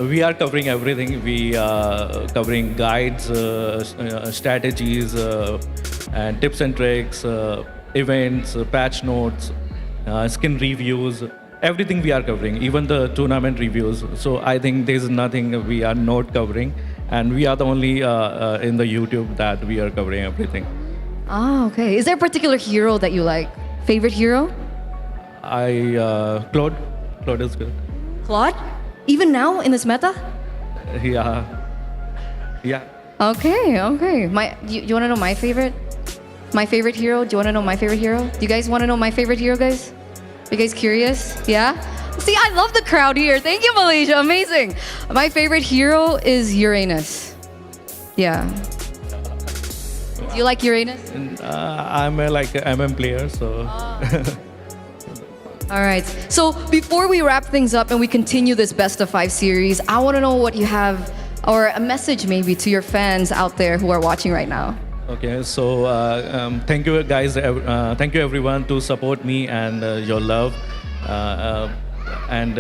we are covering everything. We are covering guides, strategies, and tips and tricks, events, patch notes, skin reviews, everything we are covering, even the tournament reviews. So I think there's nothing we are not covering, and we are the only in the YouTube that we are covering everything. Ah, okay. Is there a particular hero that you like? Favorite hero? Claude. Claude is good. Claude? Even now in this meta? Yeah. Yeah. Okay, okay. You want to know my favorite? My favorite hero? Do you want to know my favorite hero? Do you guys want to know my favorite hero, guys? Are you guys curious? Yeah? See, I love the crowd here. Thank you, Malaysia. Amazing. My favorite hero is Uranus. Yeah. Do you like Uranus? I'm like an MM player, so. All right. So before we wrap things up and we continue this best of 5 series, I want to know what you have, or a message maybe to your fans out there who are watching right now. Okay, so thank you guys, thank you everyone to support me and your love, and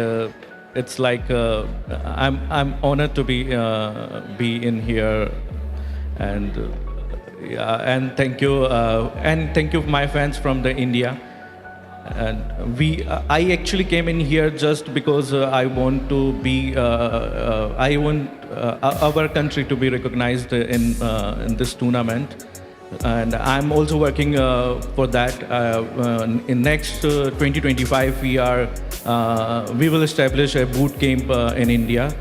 it's like I'm honored to be in here, and yeah, and thank you my fans from the India. And I actually came in here just because I want to be, I want our country to be recognized in this tournament, and I'm also working for that. In next 2025, we will establish a boot camp in India,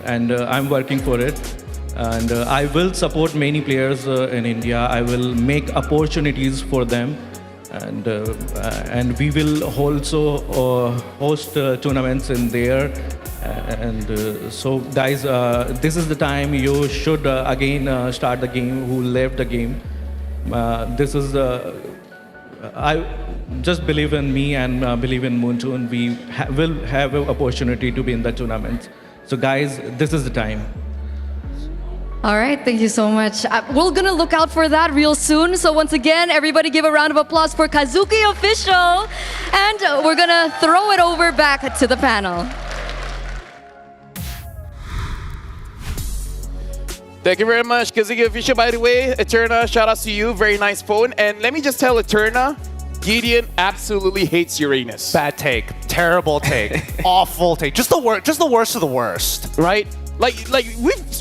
and I'm working for it. And I will support many players in India. I will make opportunities for them. And we will also host tournaments in there, and so guys, this is the time you should again start the game. Who left the game? This is I just believe in me and believe in Moontoon. We will have an opportunity to be in the tournament. So guys, this is the time. All right, thank you so much. We're gonna look out for that real soon. So once again, everybody give a round of applause for Kazuki Official. And we're gonna throw it over back to the panel. Thank you very much, Kazuki Official. By the way, Eterna, shout out to you. Very nice phone. And let me just tell Eterna, Gideon absolutely hates Uranus. Bad take. Terrible take. Awful take. Just the worst of the worst. Right? Like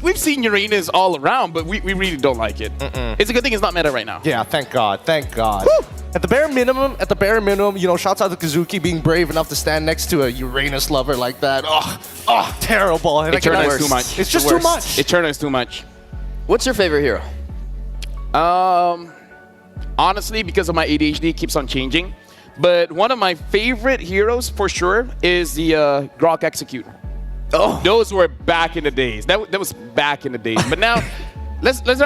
we've seen Uranus all around, but we really don't like it. It's a good thing it's not meta right now. Yeah, thank God. Thank God. Woo! At the bare minimum, you know, shouts out to Kazuki being brave enough to stand next to a Uranus lover like that. Oh, terrible. And Eterna is too much. It's just too much. Eterna is too much. What's your favorite hero? Honestly, because of my ADHD, it keeps on changing. But one of my favorite heroes for sure is the Grok Execute. Oh, those were back in the days. That was back in the days. But now,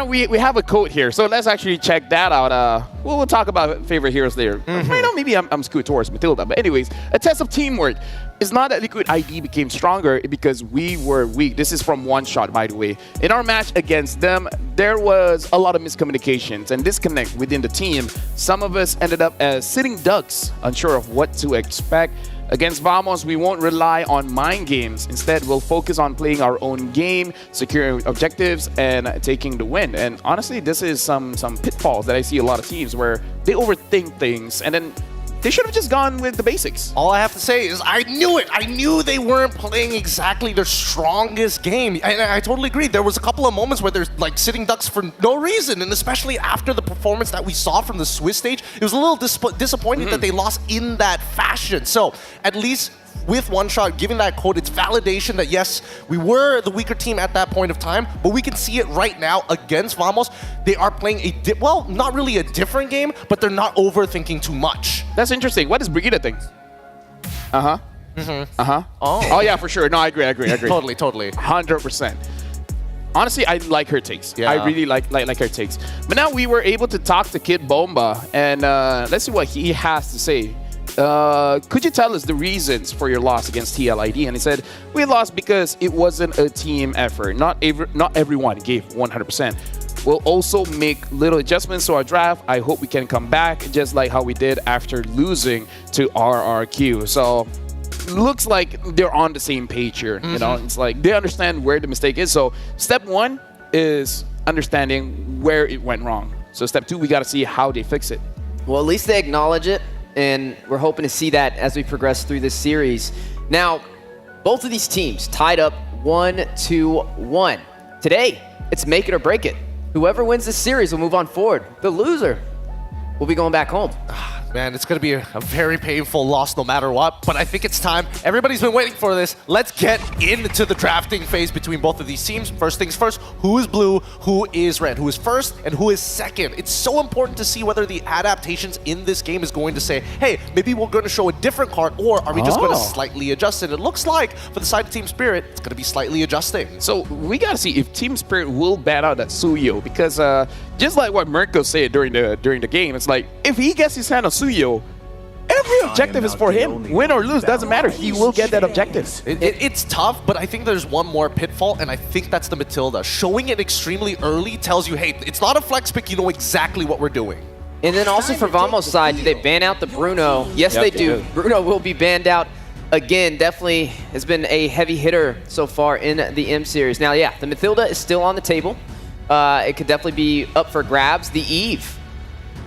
we have a code here, so let's actually check that out. We'll talk about favorite heroes there. Right now, maybe I'm skewed towards Matilda. But anyways, a test of teamwork. It's not that Liquid ID became stronger because we were weak. This is from One Shot, by the way. In our match against them, there was a lot of miscommunications and disconnect within the team. Some of us ended up as sitting ducks, unsure of what to expect. Against Vamos, we won't rely on mind games. Instead, we'll focus on playing our own game, securing objectives, and taking the win. And honestly, this is some pitfalls that I see a lot of teams where they overthink things, and then they should have just gone with the basics. All I have to say is I knew it. I knew they weren't playing exactly their strongest game. And I totally agree. There was a couple of moments where they're like sitting ducks for no reason. And especially after the performance that we saw from the Swiss stage, it was a little disappointing that they lost in that fashion. So at least with One Shot giving that code, it's validation that yes, we were the weaker team at that point of time, but we can see it right now against Vamos. They are playing well, not really a different game, but they're not overthinking too much. That's interesting. What does Brigitte think? Oh yeah, for sure. No, I agree. Totally. 100%. Honestly, I like her takes. Yeah. I really like her takes. But now we were able to talk to Kid Bomba, and let's see what he has to say. Could you tell us the reasons for your loss against TLID? And he said, we lost because it wasn't a team effort. Not everyone gave 100%. We'll also make little adjustments to our draft. I hope we can come back just like how we did after losing to RRQ. So looks like they're on the same page here. You know, it's like they understand where the mistake is. So step one is understanding where it went wrong. So step two, we got to see how they fix it. Well, at least they acknowledge it. And we're hoping to see that as we progress through this series. Now, both of these teams tied up 1-1. Today, it's make it or break it. Whoever wins this series will move on forward. The loser will be going back home. Man, it's going to be a very painful loss no matter what, but I think it's time. Everybody's been waiting for this. Let's get into the drafting phase between both of these teams. First things first, who is blue, who is red, who is first, and who is second? It's so important to see whether the adaptations in this game is going to say, hey, maybe we're going to show a different card, or are we just going to slightly adjust it? It looks like, for the side of Team Spirit, it's going to be slightly adjusting. So we got to see if Team Spirit will bat out that Suyo, because just like what Mirko said during the game, it's like, if he gets his hand on Suyo, every objective is for him. Win or lose, doesn't matter. He will get that objective. It's tough, but I think there's one more pitfall, and I think that's the Matilda. Showing it extremely early tells you, hey, it's not a flex pick, you know exactly what we're doing. And then also for Vamos' side, do they ban out the Bruno? Yes, they do. Bruno will be banned out again. Definitely has been a heavy hitter so far in the M series. Now, yeah, the Matilda is still on the table. It could definitely be up for grabs. The Eve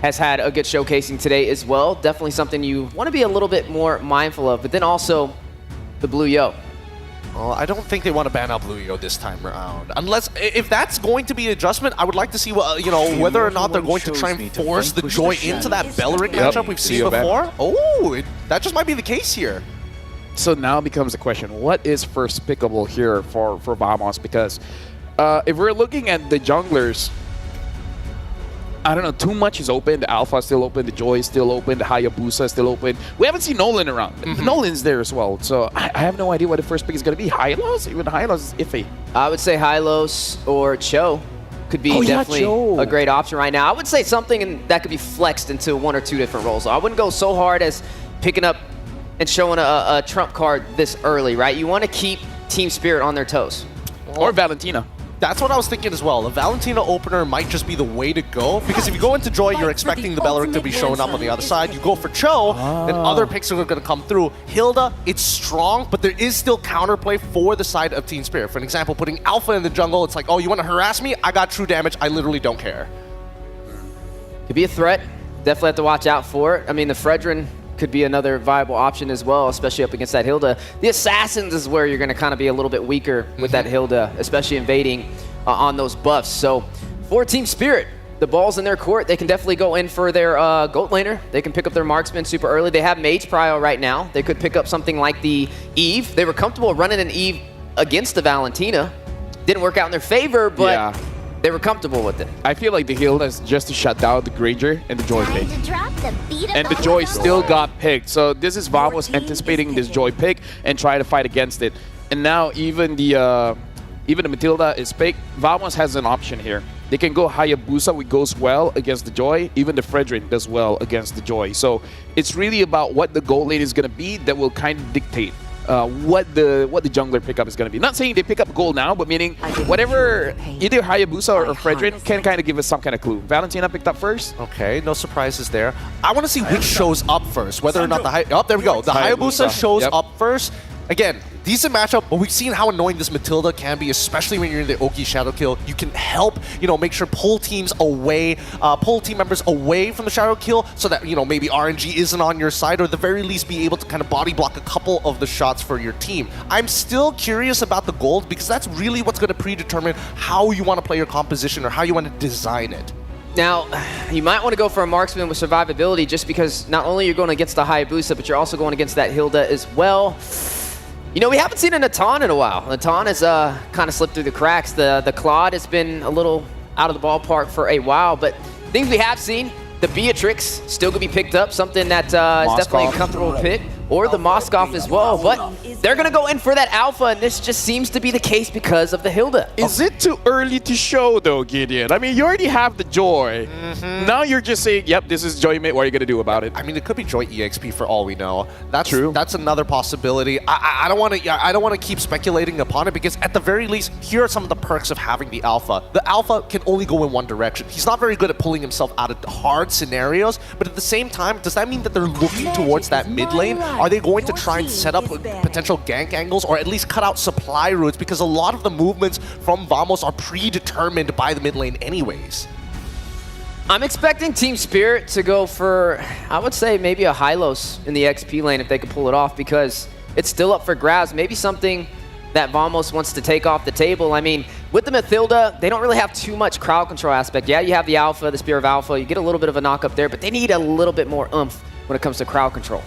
has had a good showcasing today as well. Definitely something you want to be a little bit more mindful of. But then also the Blue Yo. Well, I don't think they want to ban out Blue Yo this time around. Unless, if that's going to be an adjustment, I would like to see what, whether or not they're going to try and force the Joy into that Beleric matchup we've seen before. Oh, that just might be the case here. So now becomes the question, what is first pickable here for Vamos? Because if we're looking at the junglers, I don't know, too much is open. The Alpha is still open, the Joy is still open, the Hayabusa is still open. We haven't seen Nolan around. Nolan's there as well. So I have no idea what the first pick is going to be. Hylos? Even Hylos is iffy. I would say Hylos or Cho could be definitely a great option right now. I would say something that could be flexed into one or two different roles. So I wouldn't go so hard as picking up and showing a trump card this early, right? You want to keep Team Spirit on their toes. Or Valentina. That's what I was thinking as well. The Valentina opener might just be the way to go, because if you go into Joy, you're expecting the Beleric to be showing up on the other side. You go for Cho, and other picks are going to come through. Hilda, it's strong, but there is still counterplay for the side of Team Spirit. For an example, putting Alpha in the jungle, it's like, oh, you want to harass me? I got true damage. I literally don't care. Could be a threat. Definitely have to watch out for it. I mean, the Fredrin could be another viable option as well, especially up against that Hilda. The Assassins is where you're going to kind of be a little bit weaker with that Hilda, especially invading on those buffs. So for Team Spirit, the ball's in their court. They can definitely go in for their goat laner. They can pick up their marksman super early. They have Mage Prio right now. They could pick up something like the Eve. They were comfortable running an Eve against the Valentina. Didn't work out in their favor, but they were comfortable with it. I feel like the Hilda is just to shut down the Granger and the Joy pick. And the Joy still got picked. So this is Vamos anticipating this Joy pick and try to fight against it. And now even the Matilda is picked. Vamos has an option here. They can go Hayabusa, which goes well against the Joy. Even the Fredrin does well against the Joy. So it's really about what the gold lane is going to be that will kind of dictate what the jungler pickup is going to be. Not saying they pick up gold now, but meaning whatever either Hayabusa or Fredrin can kind of give us some kind of clue. Valentina picked up first. Okay, no surprises there. I want to see which shows up first, whether or not the there we go. The Hayabusa shows up first. Again, decent matchup, but we've seen how annoying this Matilda can be, especially when you're in the Oki Shadow Kill. You can help, make sure pull teams away, pull team members away from the Shadow Kill so that, maybe RNG isn't on your side, or at the very least be able to kind of body block a couple of the shots for your team. I'm still curious about the gold, because that's really what's going to predetermine how you want to play your composition or how you want to design it. Now, you might want to go for a marksman with survivability, just because not only you're going against the Hayabusa, but you're also going against that Hilda as well. We haven't seen a Natan in a while. Natan has kind of slipped through the cracks. The Claude has been a little out of the ballpark for a while, but things we have seen, the Beatrix still could be picked up, something that is definitely a comfortable pick, or the Moskov as well, but they're going to go in for that Alpha, and this just seems to be the case because of the Hilda. Is it too early to show, though, Gideon? I mean, you already have the Joy. Now you're just saying, yep, this is Joy mate. What are you going to do about it? I mean, it could be Joy EXP for all we know. That's true. That's another possibility. I don't want to keep speculating upon it, because at the very least, here are some of the perks of having the Alpha. The Alpha can only go in one direction. He's not very good at pulling himself out of hard scenarios, but at the same time, does that mean that they're looking towards that mid lane? Are they going to try and set up potential gank angles, or at least cut out supply routes, because a lot of the movements from Vamos are predetermined by the mid lane anyways? I'm expecting Team Spirit to go for, I would say, maybe a Hylos in the XP lane if they could pull it off, because it's still up for grabs. Maybe something that Vamos wants to take off the table. I mean, with the Matilda, they don't really have too much crowd control aspect. Yeah, you have the Alpha, the Spear of Alpha. You get a little bit of a knock up there, but they need a little bit more oomph when it comes to crowd control.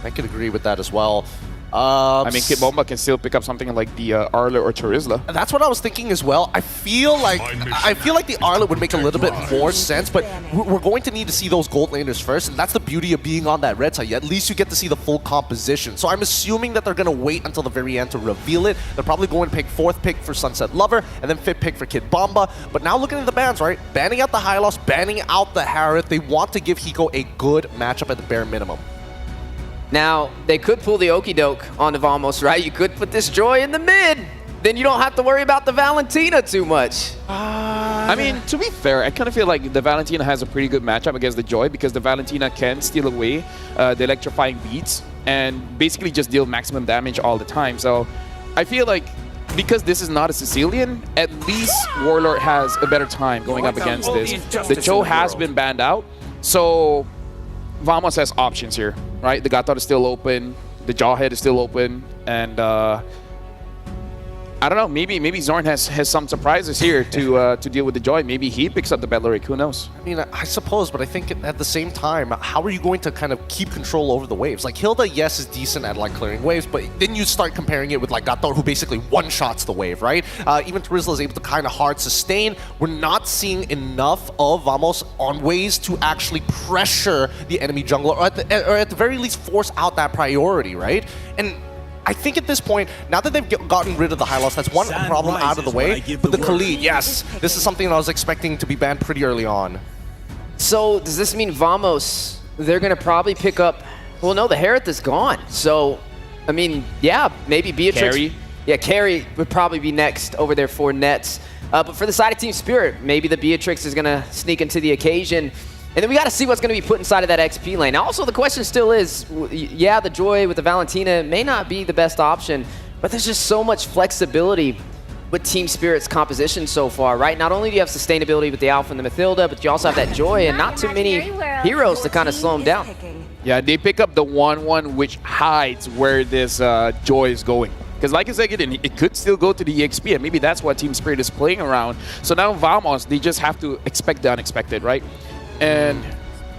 I could agree with that as well. I mean, Kid Bomba can still pick up something like the Arla or Charizla. That's what I was thinking as well. I feel like the Arla would make a little bit more sense, but we're going to need to see those gold laners first, and that's the beauty of being on that red side. At least you get to see the full composition. So I'm assuming that they're going to wait until the very end to reveal it. They're probably going to pick 4th pick for Sunset Lover, and then 5th pick for Kid Bomba. But now looking at the bans, right? Banning out the Hylos, banning out the Harith. They want to give Hiko a good matchup at the bare minimum. Now, they could pull the okie doke on the Vamos, right? You could put this Joy in the mid. Then you don't have to worry about the Valentina too much. I mean, to be fair, I kind of feel like the Valentina has a pretty good matchup against the Joy because the Valentina can steal away the electrifying beats and basically just deal maximum damage all the time. So I feel like because this is not a Sicilian, at least Warlord has a better time going up against this. The Joe has been banned out, so Vamos has options here, right? The Gator is still open, the Jawhead is still open, and I don't know, maybe Zorn has some surprises here to deal with the Joy. Maybe he picks up the Belleric, who knows? I mean, I suppose, but I think at the same time, how are you going to kind of keep control over the waves? Like, Hilda, yes, is decent at like clearing waves, but then you start comparing it with like Gator, who basically one-shots the wave, right? Even Charizla is able to kind of hard sustain. We're not seeing enough of Vamos on ways to actually pressure the enemy jungler, or at the very least force out that priority, right? And I think at this point, now that they've gotten rid of the Hylos, that's one problem out of the way. But the Khalid, yes, this is something that I was expecting to be banned pretty early on. So does this mean Vamos, they're going to probably pick up... Well, no, the Harith is gone. So, I mean, yeah, maybe Beatrix... Carry? Yeah, Carry would probably be next over there for Nets. But for the side of Team Spirit, maybe the Beatrix is going to sneak into the occasion. And then we got to see what's going to be put inside of that XP lane. Now, also, the question still is, yeah, the Joy with the Valentina may not be the best option, but there's just so much flexibility with Team Spirit's composition so far, right? Not only do you have sustainability with the Alpha and the Mathilda, but you also have that Joy and not too many heroes to kind of slow them down. Yeah, they pick up the 1-1, which hides where this Joy is going. Because like I said, it could still go to the EXP, and maybe that's what Team Spirit is playing around. So now Vamos, they just have to expect the unexpected, right? And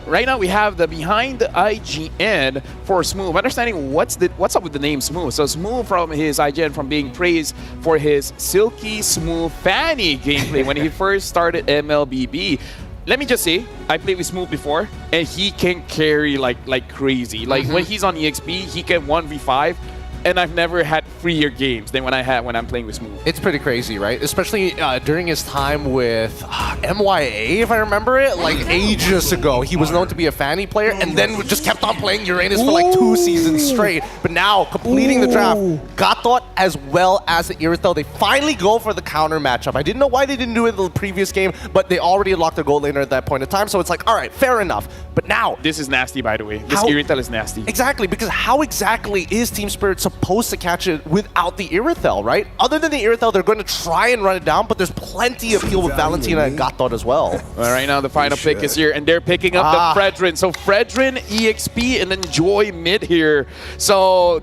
right now we have the behind the IGN for Smooth. Understanding what's up with the name Smooth. So Smooth from his IGN from being praised for his silky smooth Fanny gameplay when he first started MLBB. Let me just say, I played with Smooth before, and he can carry like crazy. Like when he's on EXP, he can 1v5. And I've never had freer games than when I'm playing with Smooth. It's pretty crazy, right? Especially during his time with MYA, if I remember it, like ages ago. He was known to be a Fanny player, and then just kept on playing Uranus for like 2 seasons straight. But now, completing the draft, Gatot as well as the Irithel, they finally go for the counter matchup. I didn't know why they didn't do it in the previous game, but they already unlocked their gold laner at that point in time, so it's like, all right, fair enough. But now... This is nasty, by the way. This Irithel is nasty. Exactly, because how exactly is Team Spirit supposed to catch it without the Irithel, right? Other than the Irithel, they're going to try and run it down, but there's plenty of appeal with Valentina and Gatot as well. Well, right now, the final pick is here, and they're picking up the Fredrin. So Fredrin, EXP, and then Joy mid here. So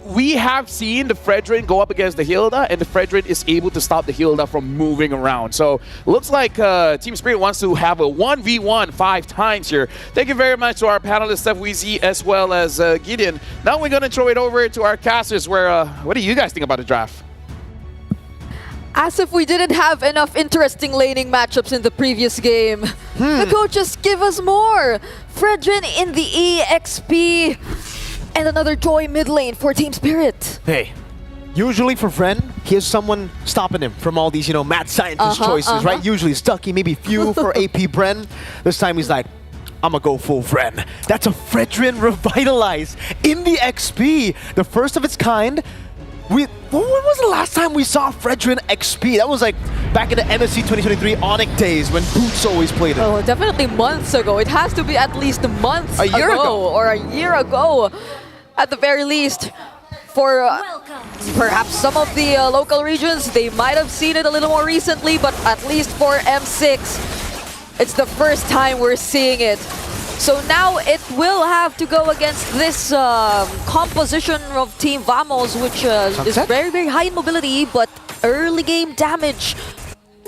we have seen the Fredrin go up against the Hilda, and the Fredrin is able to stop the Hilda from moving around. So looks like Team Spirit wants to have a 1v1 5 times here. Thank you very much to our panelists, Steph Weezy, as well as Gideon. Now we're going to throw it over to our casters, where what do you guys think about the draft? As if we didn't have enough interesting laning matchups in the previous game. The coaches give us more. Fredrin in the EXP. And another Joy mid lane for Team Spirit. Hey, usually for Fren, he has someone stopping him from all these, mad scientist choices, right? Usually Stucky, maybe few for AP Bren. This time he's like, I'm gonna go full Fren. That's a Fredrin Revitalize in the XP. The first of its kind. When was the last time we saw Fredrin XP? That was like back in the MSC 2023 Onyx days when Boots always played it. Oh, definitely months ago. It has to be at least months a year ago. Or a year ago. At the very least, for perhaps some of the local regions, they might have seen it a little more recently, but at least for M6, it's the first time we're seeing it. So now it will have to go against this composition of Team Vamos, which is very, very high in mobility, but early game damage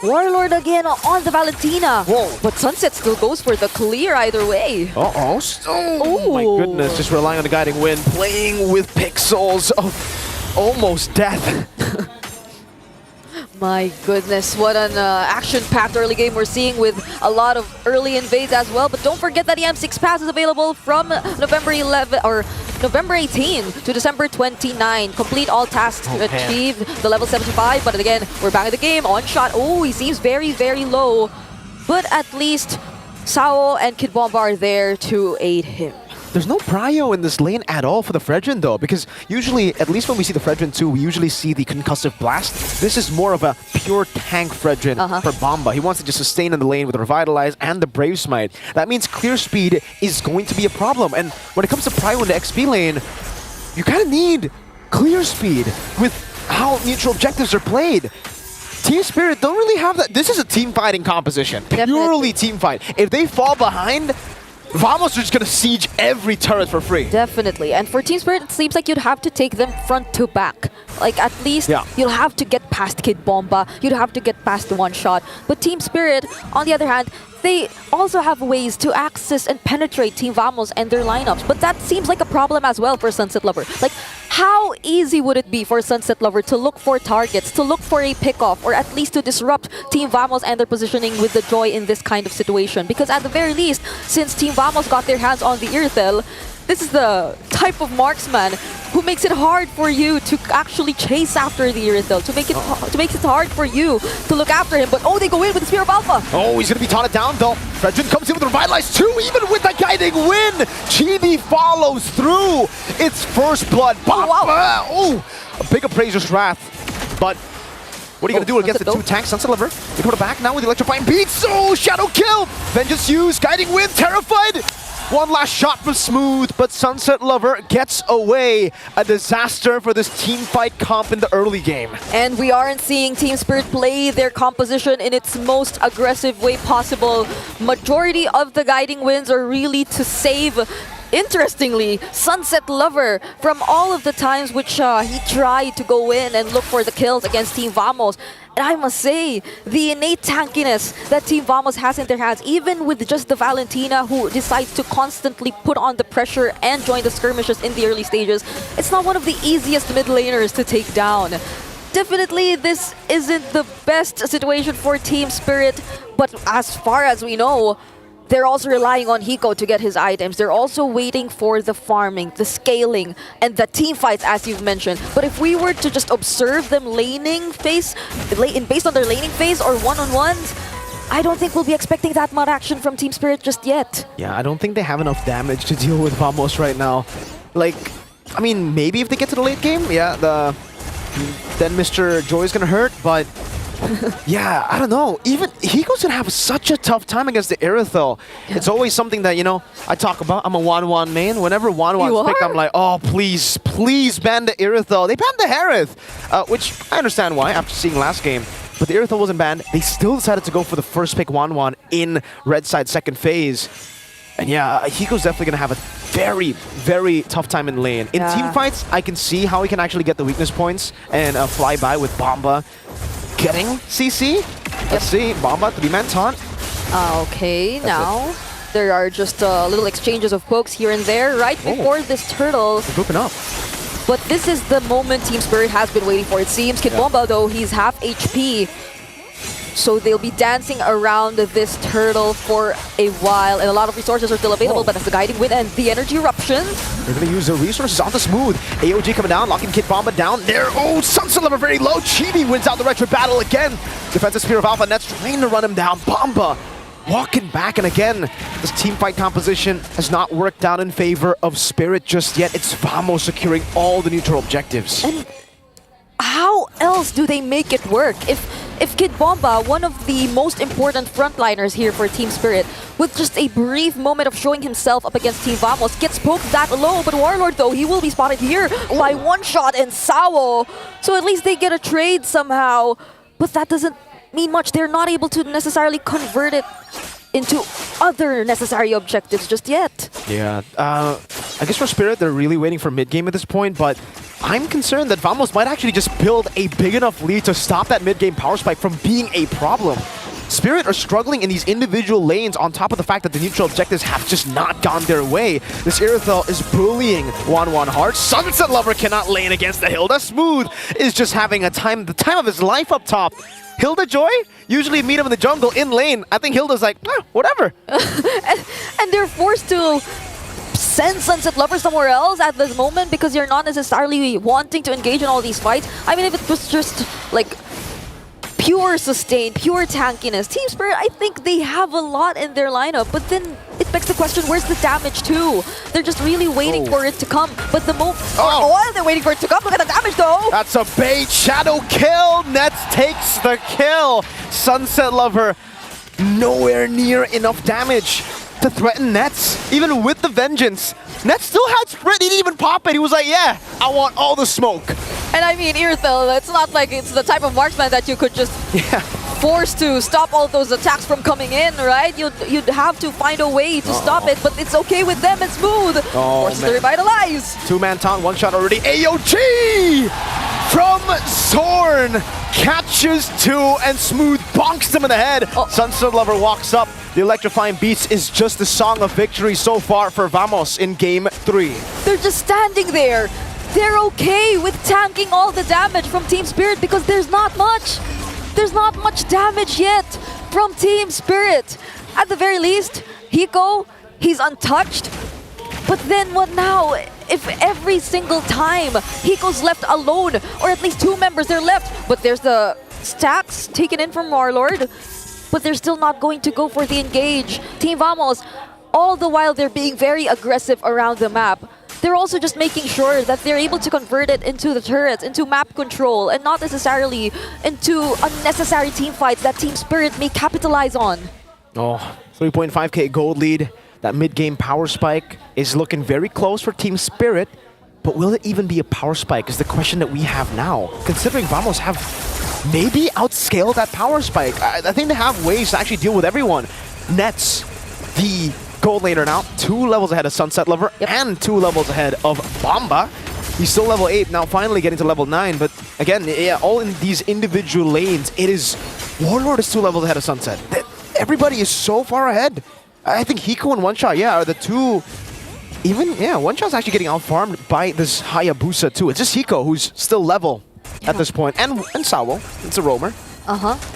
Warlord again on the Valentina. Whoa. But Sunset still goes for the clear either way. Uh-oh. Oh my goodness, just relying on the guiding wind, playing with pixels of almost death. My goodness, what an action-packed early game we're seeing with a lot of early invades as well. But don't forget that the M6 Pass is available from November 11 or November 18 to December 29. Complete all tasks to achieve the level 75. But again, we're back in the game. On shot. Oh, he seems very, very low. But at least Sao and Kid Bomba are there to aid him. There's no prio in this lane at all for the Fredrin though, because usually, at least when we see the Fredrin 2, we usually see the concussive blast. This is more of a pure tank Fredrin for Bomba. He wants to just sustain in the lane with Revitalize and the Brave Smite. That means clear speed is going to be a problem. And when it comes to prio in the XP lane, you kind of need clear speed with how neutral objectives are played. Team Spirit don't really have that. This is a team fighting composition. Purely team fight. If they fall behind, Vamos are just gonna siege every turret for free. Definitely. And for Team Spirit, it seems like you'd have to take them front to back. Like, at least you'll have to get past Kid Bomba. You'd have to get past the one shot. But Team Spirit, on the other hand, they also have ways to access and penetrate Team Vamos and their lineups. But that seems like a problem as well for Sunset Lover. Like, how easy would it be for Sunset Lover to look for targets, to look for a pickoff, or at least to disrupt Team Vamos and their positioning with the Joy in this kind of situation? Because at the very least, since Team Vamos got their hands on the Irithel, this is the type of marksman who makes it hard for you to actually chase after the Irithel, to make it hard for you to look after him. But oh, they go in with the Spear of Alpha. Oh, he's gonna be taunted down though. Fredrin comes in with Revitalize too, even with the guiding wind. Chibi follows through. It's first blood. Oh, a big Appraiser's Wrath. But what are you gonna do against the two tanks? Sunset Lover, they go to back now with the electrifying beats. Oh, shadow kill. Vengeance used, guiding wind, terrified. One last shot from Smooth, but Sunset Lover gets away. A disaster for this team fight comp in the early game. And we aren't seeing Team Spirit play their composition in its most aggressive way possible. Majority of the guiding winds are really to save, interestingly, Sunset Lover from all of the times which he tried to go in and look for the kills against Team Vamos. And I must say, the innate tankiness that Team Vamos has in their hands, even with just the Valentina who decides to constantly put on the pressure and join the skirmishes in the early stages, it's not one of the easiest mid laners to take down. Definitely, this isn't the best situation for Team Spirit, but as far as we know, they're also relying on Hiko to get his items. They're also waiting for the farming, the scaling, and the team fights, as you've mentioned. But if we were to just observe them laning phase, based on their laning phase or one-on-ones, I don't think we'll be expecting that much action from Team Spirit just yet. Yeah, I don't think they have enough damage to deal with Vamos right now. Like, I mean, maybe if they get to the late game, then Mr. Joy is gonna hurt, but yeah, I don't know. Even Hiko's gonna have such a tough time against the Irithel. It's always something that, you know, I talk about. I'm a 1-1 main. Whenever 1-1's picked, I'm like, oh, please, please ban the Irithel. They banned the Harith, which I understand why after seeing last game. But the Irithel wasn't banned. They still decided to go for the first pick 1-1 in Red Side second phase. And yeah, Hiko's definitely gonna have a very, very tough time in lane. In team fights, I can see how he can actually get the weakness points and fly by with Bomba. Getting CC. Let's see, Bomba, 3-man taunt. Okay, now there are just little exchanges of pokes here and there right before this turtle. They're grouping up. But this is the moment Team Spirit has been waiting for. It seems Kid Bomba, though, he's half HP. So they'll be dancing around this turtle for a while, and a lot of resources are still available, but that's the guiding wind and the energy eruption. They're gonna use the resources on the Smooth. AOG coming down, locking Kid Bomba down there. Oh, Sunset Lover very low. Chibi wins out the retro battle again. Defensive Spear of Alpha, Net's trying to run him down. Bomba walking back, and again, this team fight composition has not worked out in favor of Spirit just yet. It's Vamos securing all the neutral objectives. And how else do they make it work? If Kid Bomba, one of the most important frontliners here for Team Spirit, with just a brief moment of showing himself up against Team Vamos, gets poked that low, but Warlord, though, he will be spotted here by one shot and Sao. So at least they get a trade somehow, but that doesn't mean much. They're not able to necessarily convert it into other necessary objectives just yet. Yeah, I guess for Spirit, they're really waiting for mid-game at this point, but I'm concerned that Vamos might actually just build a big enough lead to stop that mid-game power spike from being a problem. Spirit are struggling in these individual lanes on top of the fact that the neutral objectives have just not gone their way. This Irithel is bullying 1-1 hard. Sunset Lover cannot lane against the Hilda. Smooth is just having the time of his life up top. Hilda Joy usually meet him in the jungle in lane. I think Hilda's like, whatever. and they're forced to send Sunset Lover somewhere else at this moment because you're not necessarily wanting to engage in all these fights. I mean, if it was just like pure sustain, pure tankiness, Team Spirit, I think they have a lot in their lineup, but then it begs the question, where's the damage too? They're just really waiting for it to come, but the moment... while they're waiting for it to come, look at the damage though! That's a bait, shadow kill, Nets takes the kill! Sunset Lover, nowhere near enough damage to threaten Nets, even with the Vengeance. Nets still had Sprint, he didn't even pop it, he was like, yeah, I want all the smoke. And I mean, Irithel, it's not like it's the type of marksman that you could just force to stop all those attacks from coming in, right? You'd have to find a way to stop it, but it's okay with them and Smooth. Forces to revitalize. Two-man taunt, one shot already. AOG from Zorn catches two and Smooth bonks him in the head. Sunset Lover walks up. The electrifying beats is just the song of victory so far for Vamos in Game 3. They're just standing there. They're okay with tanking all the damage from Team Spirit because there's not much. There's not much damage yet from Team Spirit. At the very least, Hiko, he's untouched. But then what now? If every single time Hiko's left alone, or at least two members are left, but there's the stacks taken in from Warlord, but they're still not going to go for the engage. Team Vamos, all the while they're being very aggressive around the map, they're also just making sure that they're able to convert it into the turrets, into map control, and not necessarily into unnecessary team fights that Team Spirit may capitalize on. 3.5k gold lead. That mid-game power spike is looking very close for Team Spirit, but will it even be a power spike is the question that we have now. Considering Vamos have maybe outscaled that power spike. I think they have ways to actually deal with everyone. Nets, the gold laner now, 2 levels ahead of Sunset Lover and 2 levels ahead of Bomba. He's still level 8, now finally getting to level 9, but again, all in these individual lanes, it is... Warlord is 2 levels ahead of Sunset. Everybody is so far ahead. I think Hiko and One Shot, are the two... One Shot's actually getting out-farmed by this Hayabusa too. It's just Hiko who's still level at this point, and Sawo, it's a roamer.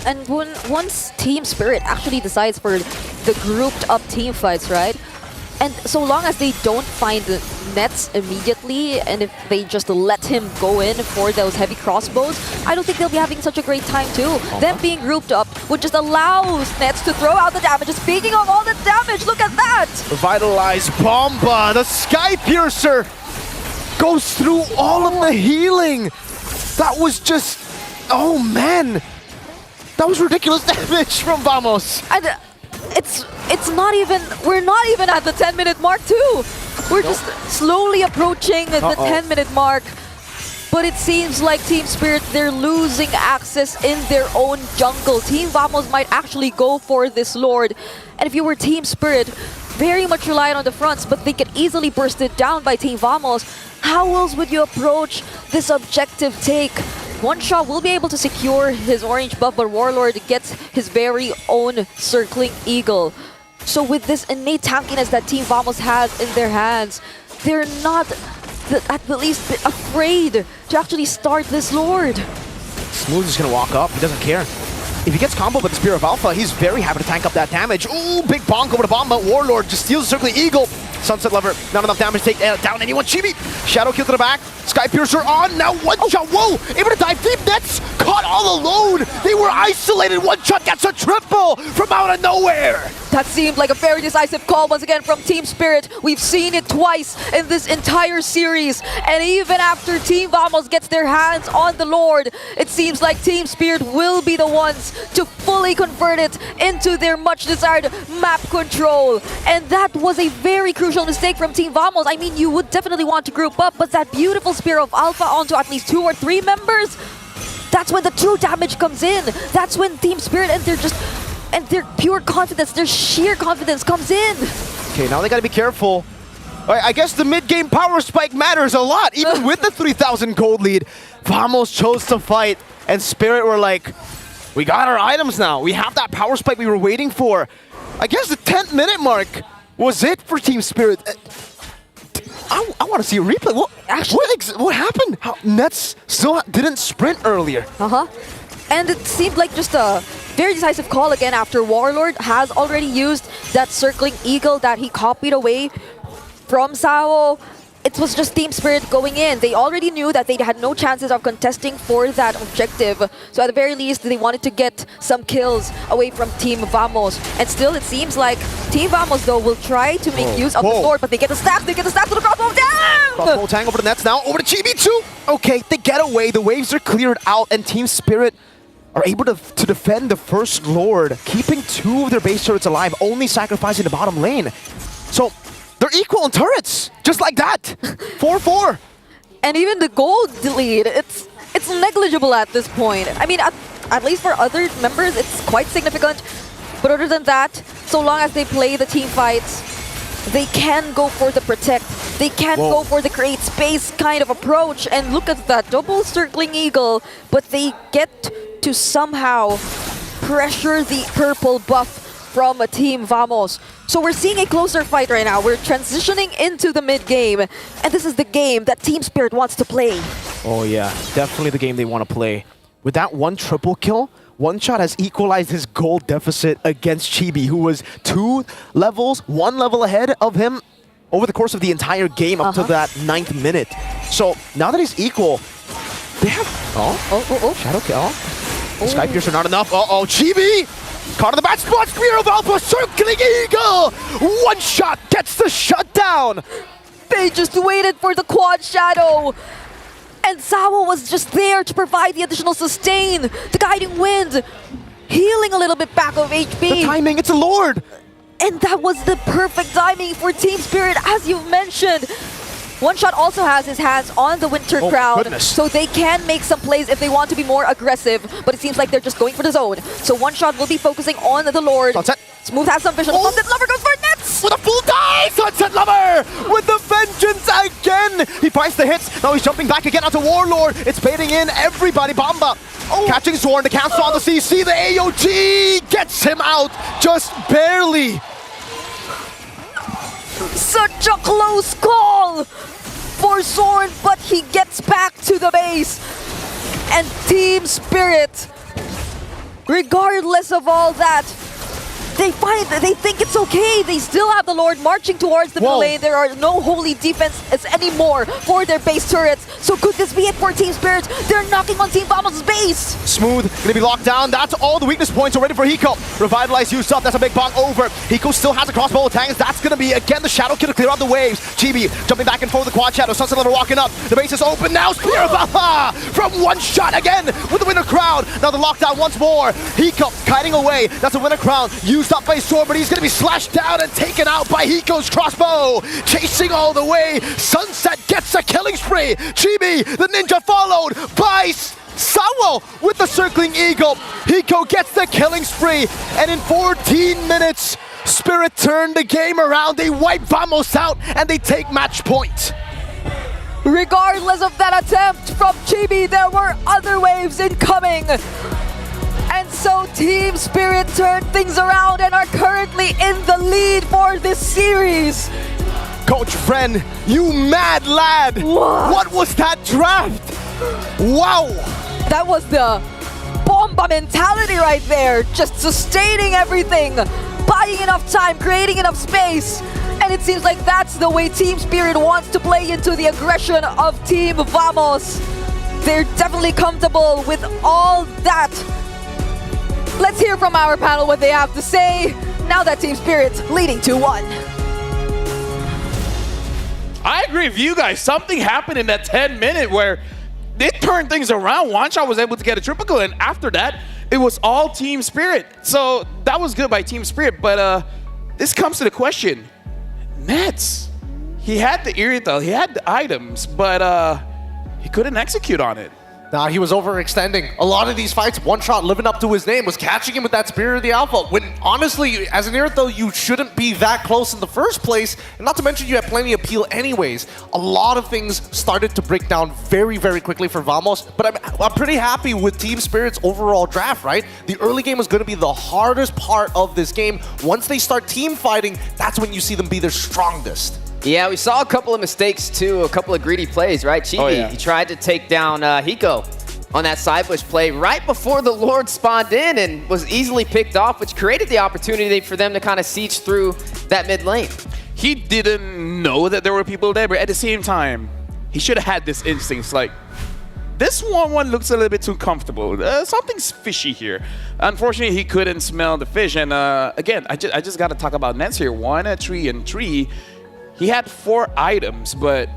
And once Team Spirit actually decides for the grouped up team fights, right? And so long as they don't find the Nets immediately, and if they just let him go in for those heavy crossbows, I don't think they'll be having such a great time too. Them being grouped up would just allow Nets to throw out the damage. Speaking of all the damage, look at that! Revitalize Bomba, the Sky Piercer goes through all of the healing. That was just, oh man, that was ridiculous damage from Vamos. And it's not even, we're not even at the 10-minute mark too. We're just slowly approaching the 10-minute mark. But it seems like Team Spirit, they're losing access in their own jungle. Team Vamos might actually go for this Lord. And if you were Team Spirit, very much reliant on the fronts, but they could easily burst it down by Team Vamos. How else would you approach this objective take? One Shot will be able to secure his orange buff, but Warlord gets his very own circling eagle. So with this innate tankiness that Team Vamos has in their hands, they're not at the least afraid to actually start this Lord. Smooth is going to walk up, he doesn't care. If he gets comboed with the Spear of Alpha, he's very happy to tank up that damage. Ooh, big bonk over to Bomba. Warlord just steals the circling eagle. Sunset Lover, not enough damage to take down anyone. Chibi, Shadow kill to the back. Sky Piercer on, now One Shot, whoa! Able to dive deep, Nets caught all alone! They were isolated, One Shot gets a triple from out of nowhere! That seemed like a very decisive call once again from Team Spirit. We've seen it twice in this entire series, and even after Team Vamos gets their hands on the Lord, it seems like Team Spirit will be the ones to fully convert it into their much desired map control. And that was a very crucial mistake from Team Vamos. I mean, you would definitely want to group up, but that beautiful Spear of Alpha onto at least 2 or 3 members, that's when the true damage comes in. That's when Team Spirit and their pure confidence, their sheer confidence comes in. Okay, now they gotta be careful. I guess the mid-game power spike matters a lot. Even with the 3,000 gold lead, Vamos chose to fight, and Spirit were like, we got our items now. We have that power spike we were waiting for. I guess the 10th minute mark was it for Team Spirit. I want to see a replay. What happened? Nets still didn't sprint earlier. And it seemed like just a very decisive call again after Warlord has already used that circling eagle that he copied away from Sao. It was just Team Spirit going in. They already knew that they had no chances of contesting for that objective. So at the very least, they wanted to get some kills away from Team Vamos. And still, it seems like Team Vamos, though, will try to make use of the Lord, but they get the staff. They get the staff to the crossbow. Damn! Crossbow tang over the nets now. Over to Chibi too. Okay, they get away. The waves are cleared out, and Team Spirit are able to defend the first Lord, keeping 2 of their base turrets alive, only sacrificing the bottom lane. So they're equal in turrets, just like that. 4-4. And even the gold lead, it's negligible at this point. I mean, at least for other members, it's quite significant. But other than that, so long as they play the team fights, they can go for the protect. They can go for the create space kind of approach. And look at that double circling eagle, but they get to somehow pressure the purple buff from a Team Vamos. So we're seeing a closer fight right now. We're transitioning into the mid-game, and this is the game that Team Spirit wants to play. Oh yeah, definitely the game they want to play. With that one triple kill, One Shot has equalized his gold deficit against Chibi, who was 1 level ahead of him over the course of the entire game up to that 9th minute. So now that he's equal, they have... Shadow kill. Sky Piercer not enough. Chibi! Caught in the bad spot, Spear of Alpha, circling eagle! One Shot gets the shutdown! They just waited for the quad shadow! And Sao was just there to provide the additional sustain, the guiding wind, healing a little bit back of HP. The timing, it's a Lord! And that was the perfect timing for Team Spirit, as you've mentioned. One Shot also has his hands on the Winter Crown, so they can make some plays if they want to be more aggressive, but it seems like they're just going for the zone. So One Shot will be focusing on the Lord. Sunset. Smooth has some vision. Sunset Lover goes for nets! With a full dive! Sunset Lover with the vengeance again! He finds the hits, now he's jumping back again onto Warlord. It's baiting in everybody. Bamba catching Zorn, the cancel on the CC, the AOG gets him out just barely. Such a close call for Zorn, but he gets back to the base. And Team Spirit, regardless of all that, they think it's okay. They still have the Lord marching towards the lane. There are no holy defenses anymore for their base turrets. So could this be it for Team Spirit? They're knocking on Team Vamos' base. Smooth, gonna be locked down. That's all the weakness points already for Hiko. Revitalize used up, that's a big bong over. Hiko still has a crossbow of tanks. That's gonna be, again, the Shadow Kill to clear out the waves. Chibi jumping back and forth with the quad shadow. Sunset Lover walking up. The base is open now. Spear of Alpha from One Shot again with the Winter Crown. Now the lockdown once more. Hiko kiting away. That's a Winter Crown used up by Sword, but he's gonna be slashed down and taken out by Hiko's crossbow. Chasing all the way. Sunset gets a killing spree. Chibi, the ninja, followed by Sawo with the circling eagle. Hiko gets the killing spree, and in 14 minutes, Spirit turned the game around. They wipe Vamos out, and they take match point. Regardless of that attempt from Chibi, there were other waves incoming. And so Team Spirit turned things around and are currently in the lead for this series. Coach Friend, you mad lad! What was that draft? Wow! That was the Bomba mentality right there. Just sustaining everything, buying enough time, creating enough space. And it seems like that's the way Team Spirit wants to play into the aggression of Team Vamos. They're definitely comfortable with all that. Let's hear from our panel what they have to say now that Team Spirit's leading 2-1. I agree with you guys. Something happened in that 10-minute where it turned things around. One Shot was able to get a triple kill, and after that, it was all Team Spirit. So that was good by Team Spirit, but this comes to the question. Nets, he had the Irithel, he had the items, but he couldn't execute on it. Nah, he was overextending. A lot of these fights, one shot living up to his name, was catching him with that Spirit of the Alpha. When honestly, as an Irithel, you shouldn't be that close in the first place. And not to mention you had plenty of peel anyways. A lot of things started to break down very, very quickly for Vamos. But I'm pretty happy with Team Spirit's overall draft, right? The early game is going to be the hardest part of this game. Once they start team fighting, that's when you see them be their strongest. Yeah, we saw a couple of mistakes too, a couple of greedy plays, right? Chibi, he tried to take down Hiko on that side push play right before the Lord spawned in and was easily picked off, which created the opportunity for them to kind of siege through that mid lane. He didn't know that there were people there, but at the same time, he should have had this instinct like, this 1-1 looks a little bit too comfortable. Something's fishy here. Unfortunately, he couldn't smell the fish. And again, I just got to talk about Nets here. 1, 3, and 3. He had 4 items, but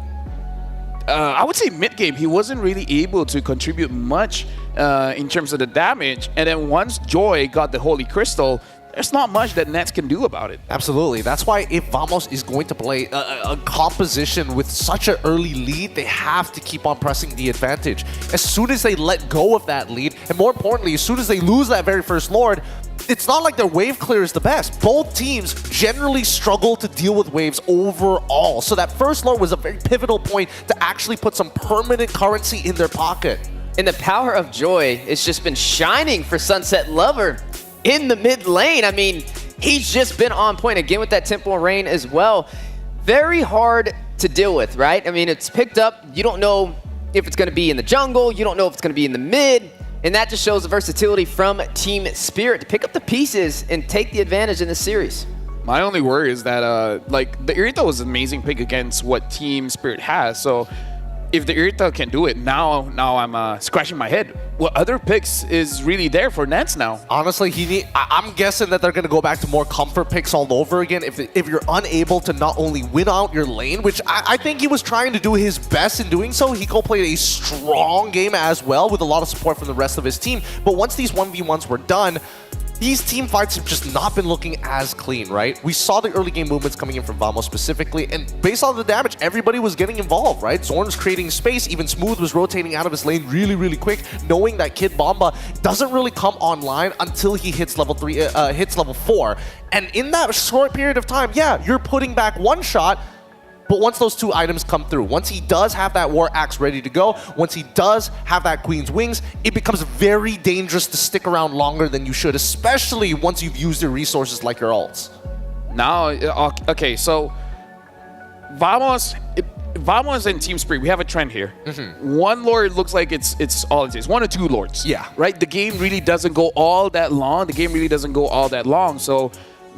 I would say mid-game, he wasn't really able to contribute much in terms of the damage. And then once Joy got the Holy Crystal, there's not much that Nets can do about it. Absolutely. That's why if Vamos is going to play a composition with such an early lead, they have to keep on pressing the advantage. As soon as they let go of that lead, and more importantly, as soon as they lose that very first Lord, it's not like their wave clear is the best. Both teams generally struggle to deal with waves overall. So that first Lord was a very pivotal point to actually put some permanent currency in their pocket. And the power of Joy has just been shining for Sunset Lover in the mid lane. I mean, he's just been on point again with that Temple Rain as well. Very hard to deal with, right? I mean, it's picked up. You don't know if it's going to be in the jungle. You don't know if it's going to be in the mid. And that just shows the versatility from Team Spirit to pick up the pieces and take the advantage in this series. My only worry is that, like, the Irithel was an amazing pick against what Team Spirit has. So if the Irithel can do it, now I'm scratching my head. What other picks is really there for Nets now? Honestly, I'm guessing that they're going to go back to more comfort picks all over again. If you're unable to not only win out your lane, which I think he was trying to do his best in doing so. Hiko played a strong game as well with a lot of support from the rest of his team. But once these 1v1s were done, these team fights have just not been looking as clean, right? We saw the early game movements coming in from Vamos specifically, and based on the damage, everybody was getting involved, right? Zorn's creating space, even Smooth was rotating out of his lane really, really quick, knowing that Kid Bomba doesn't really come online until he hits level 4. And in that short period of time, yeah, you're putting back one shot, but once those 2 items come through, once he does have that War Axe ready to go, once he does have that Queen's Wings, it becomes very dangerous to stick around longer than you should, especially once you've used your resources like your ults. Now, okay, so Vamos and Team Spirit, we have a trend here. One Lord looks like it's all it is. 1 or 2 Lords. Yeah. Right? The game really doesn't go all that long. So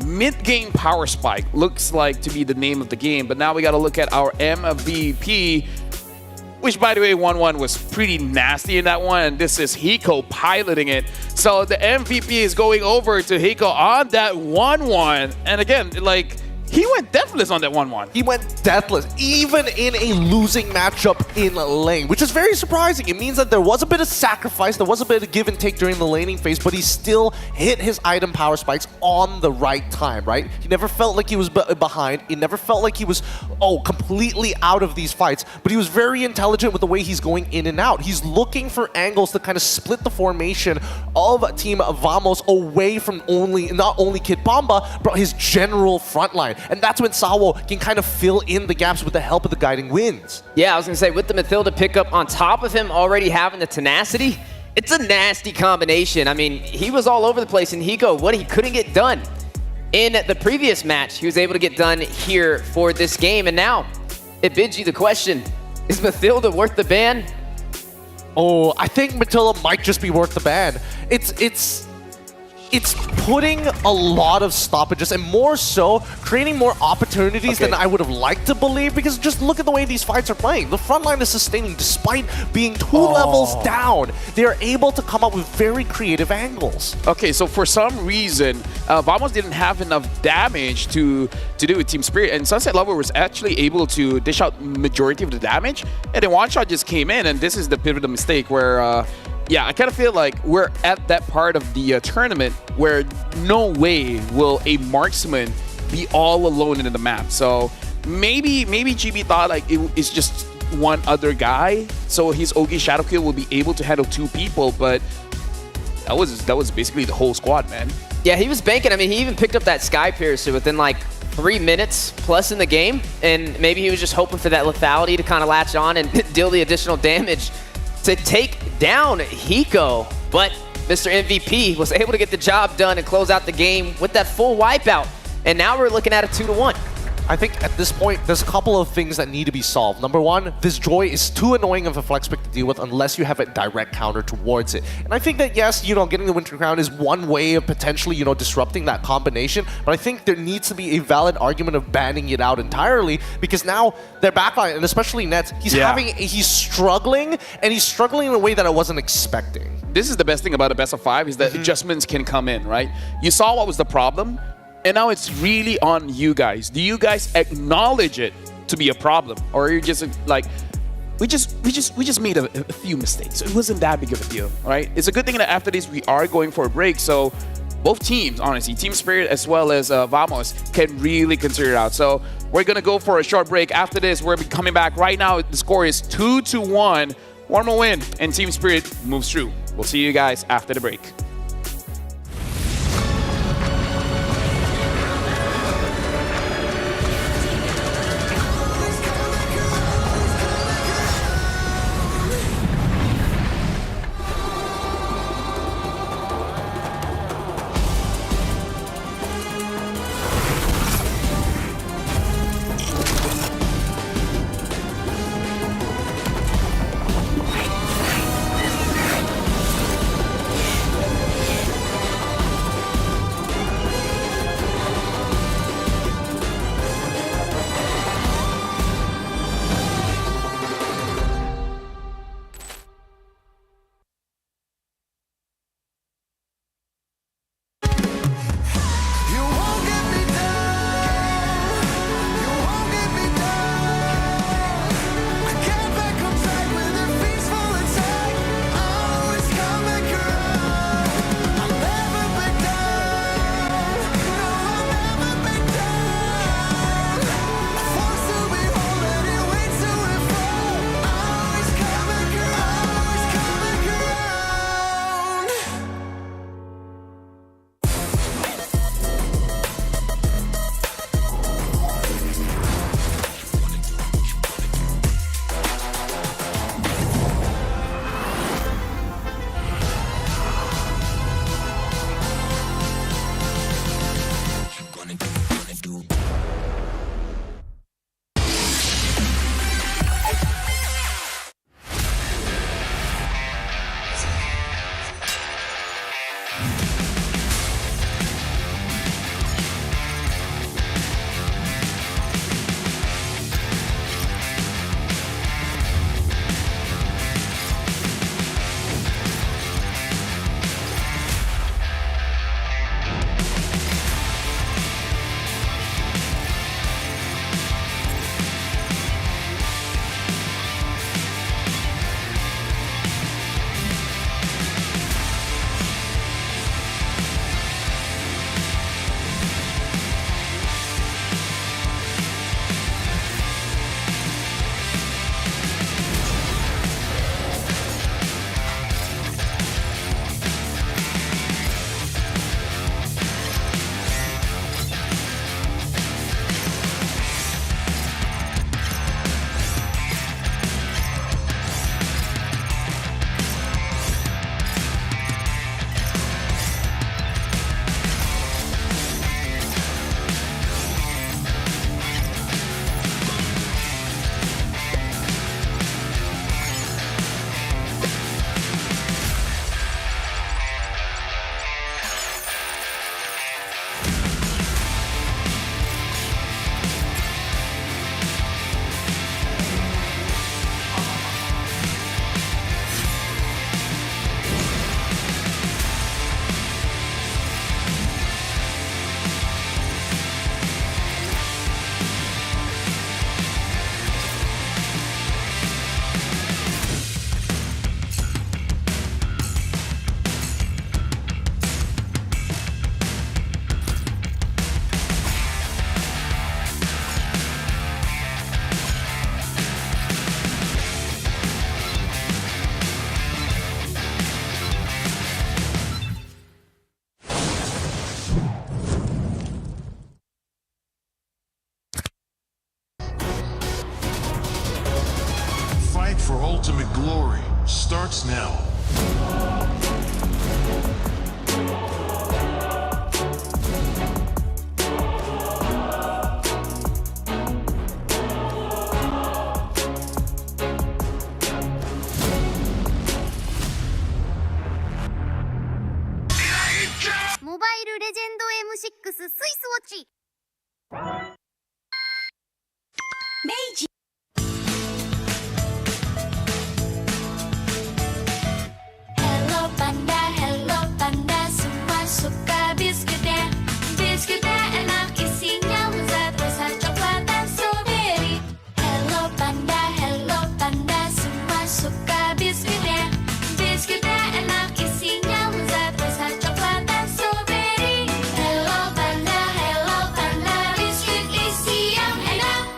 mid-game power spike looks like to be the name of the game, but now we got to look at our MVP, which, by the way, 1-1 was pretty nasty in that one, and this is Hiko piloting it. So the MVP is going over to Hiko on that 1-1, and again, like, he went deathless on that 1-1. He went deathless, even in a losing matchup in lane, which is very surprising. It means that there was a bit of sacrifice, there was a bit of give and take during the laning phase, but he still hit his item power spikes on the right time, right? He never felt like he was behind. It never felt like he was, completely out of these fights, but he was very intelligent with the way he's going in and out. He's looking for angles to kind of split the formation of Team Vamos away from not only Kid Bomba, but his general frontline. And that's when Sawo can kind of fill in the gaps with the help of the Guiding Winds. Yeah, I was going to say, with the Mathilda pickup on top of him already having the tenacity, it's a nasty combination. I mean, he was all over the place, and Hiko, what he couldn't get done in the previous match, he was able to get done here for this game. And now, it bids you the question, is Mathilda worth the ban? Oh, I think Mathilda might just be worth the ban. It's putting a lot of stoppages and more so creating more opportunities than I would have liked to believe, because just look at the way these fights are playing. The front line is sustaining despite being 2 levels down. They are able to come up with very creative angles. Okay, so for some reason, Vamos didn't have enough damage to do with Team Spirit, and Sunset Lover was actually able to dish out majority of the damage, and then one shot just came in, and this is the pivotal mistake where yeah, I kind of feel like we're at that part of the tournament where no way will a marksman be all alone in the map. So maybe GB thought like it's just one other guy, so his OG Shadow Kill will be able to handle 2 people, but that was basically the whole squad, man. Yeah, he was banking. I mean, he even picked up that Sky Piercer within like 3 minutes plus in the game, and maybe he was just hoping for that lethality to kind of latch on and deal the additional damage to take down Hiko. But Mr. MVP was able to get the job done and close out the game with that full wipeout. And now we're looking at a 2-1. I think at this point, there's a couple of things that need to be solved. Number one, this Joy is too annoying of a flex pick to deal with unless you have a direct counter towards it. And I think that, yes, getting the Winter Crown is one way of potentially, disrupting that combination. But I think there needs to be a valid argument of banning it out entirely, because now their backline, and especially Nets, he's struggling, and he's struggling in a way that I wasn't expecting. This is the best thing about a best of 5 is that adjustments can come in, right? You saw what was the problem, and now it's really on you guys. Do you guys acknowledge it to be a problem, or are you just like, we just made a few mistakes, so it wasn't that big of a deal, right? It's a good thing that after this we are going for a break, so both teams, honestly, Team Spirit as well as Vamos, can really consider it out. So we're gonna go for a short break. After this, we're coming back. Right now, the score is 2-1. One more win, and Team Spirit moves through. We'll see you guys after the break. starts now. Mobile Legend M6 スイスウォッチ明治 Hello Panda, semua suka biskuitnya. Biskuitnya enak isinya lezat rasa coklat dan strawberry. Hello Panda, semua suka biskuitnya. Biskuitnya enak isinya lezat rasa coklat dan strawberry. Hello Panda, biskuit isi yang enak.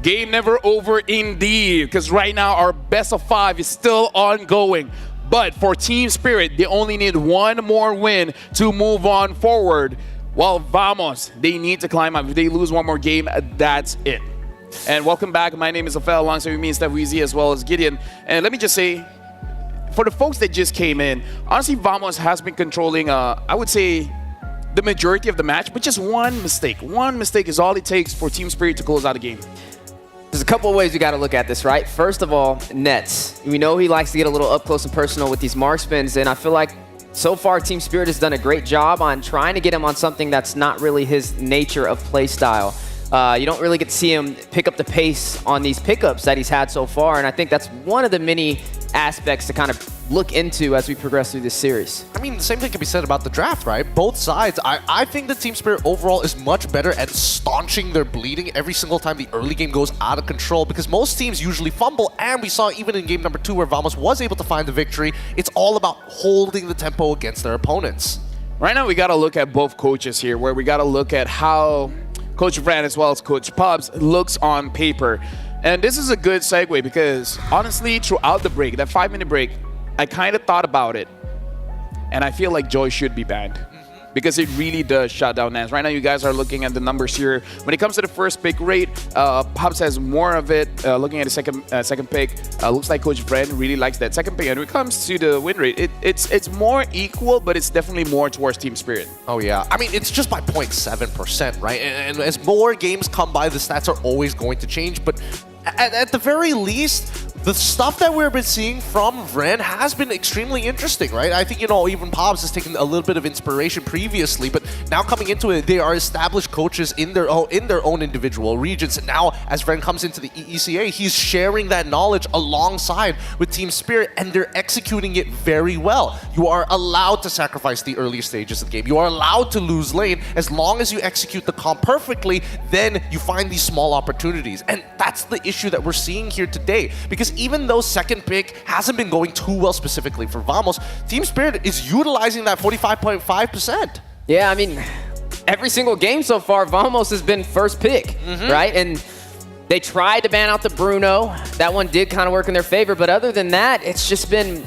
Game never over indeed, because right now our best of 5 is still ongoing. But for Team Spirit, they only need one more win to move on forward. While Vamos, they need to climb up. If they lose one more game, that's it. And welcome back. My name is Rafael, alongside with me, Steph Weezy, as well as Gideon. And let me just say, for the folks that just came in, honestly, Vamos has been controlling, I would say, the majority of the match, but just one mistake. One mistake is all it takes for Team Spirit to close out a game. There's a couple of ways we got to look at this, right? First of all, Nets. We know he likes to get a little up close and personal with these mark spins, and I feel like so far Team Spirit has done a great job on trying to get him on something that's not really his nature of play style. You don't really get to see him pick up the pace on these pickups that he's had so far, and I think that's one of the many aspects to kind of look into as we progress through this series. I mean, the same thing can be said about the draft, right? Both sides. I think the Team Spirit overall is much better at staunching their bleeding every single time the early game goes out of control, because most teams usually fumble, and we saw even in game number 2 where Vamos was able to find the victory, it's all about holding the tempo against their opponents. Right now, we got to look at both coaches here, where we got to look at how Coach Fran as well as Coach Pubs looks on paper. And this is a good segue because, honestly, throughout the break, that 5-minute break, I kind of thought about it. And I feel like Joy should be banned. Because it really does shut down Nance. Right now, you guys are looking at the numbers here. When it comes to the first pick rate, Pubs has more of it. Looking at the second pick, looks like Coach Fran really likes that second pick. And when it comes to the win rate, it's more equal, but it's definitely more towards Team Spirit. Oh, yeah. I mean, it's just by 0.7%, right? And as more games come by, the stats are always going to change. But at the very least, the stuff that we've been seeing from Vren has been extremely interesting, right? I think, you know, even Pobbs has taken a little bit of inspiration previously, but now coming into it, they are established coaches in their own individual regions. And now, as Vren comes into the ECA, he's sharing that knowledge alongside with Team Spirit, and they're executing it very well. You are allowed to sacrifice the early stages of the game. You are allowed to lose lane. As long as you execute the comp perfectly, then you find these small opportunities. And that's the issue that we're seeing here today, because even though second pick hasn't been going too well specifically for Vamos, Team Spirit is utilizing that 45.5%. Yeah, I mean, every single game so far, Vamos has been first pick, right? And they tried to ban out the Bruno. That one did kind of work in their favor, but other than that, it's just been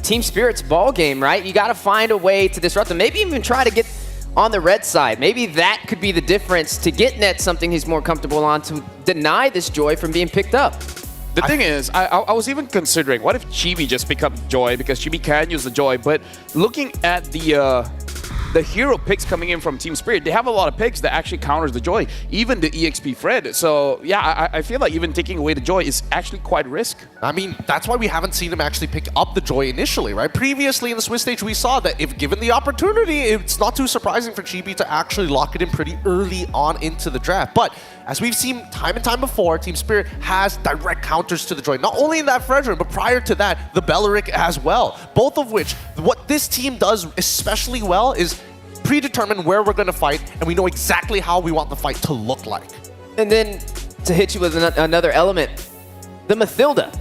Team Spirit's ball game, right? You got to find a way to disrupt them. Maybe even try to get on the red side. Maybe that could be the difference to get Net something he's more comfortable on, to deny this Joy from being picked up. The thing is, I was even considering, what if Chibi just pick up Joy, because Chibi can use the Joy, but looking at the hero picks coming in from Team Spirit, they have a lot of picks that actually counters the Joy, even the EXP Fred. So yeah, I feel like even taking away the Joy is actually quite a risk. I mean, that's why we haven't seen him actually pick up the Joy initially, right? Previously in the Swiss stage, we saw that if given the opportunity, it's not too surprising for Chibi to actually lock it in pretty early on into the draft. But as we've seen time and time before, Team Spirit has direct counters to the Joy. Not only in that Fredrin, but prior to that, the Belleric as well. Both of which, what this team does especially well is predetermine where we're going to fight, and we know exactly how we want the fight to look like. And then to hit you with another element, the Mathilda.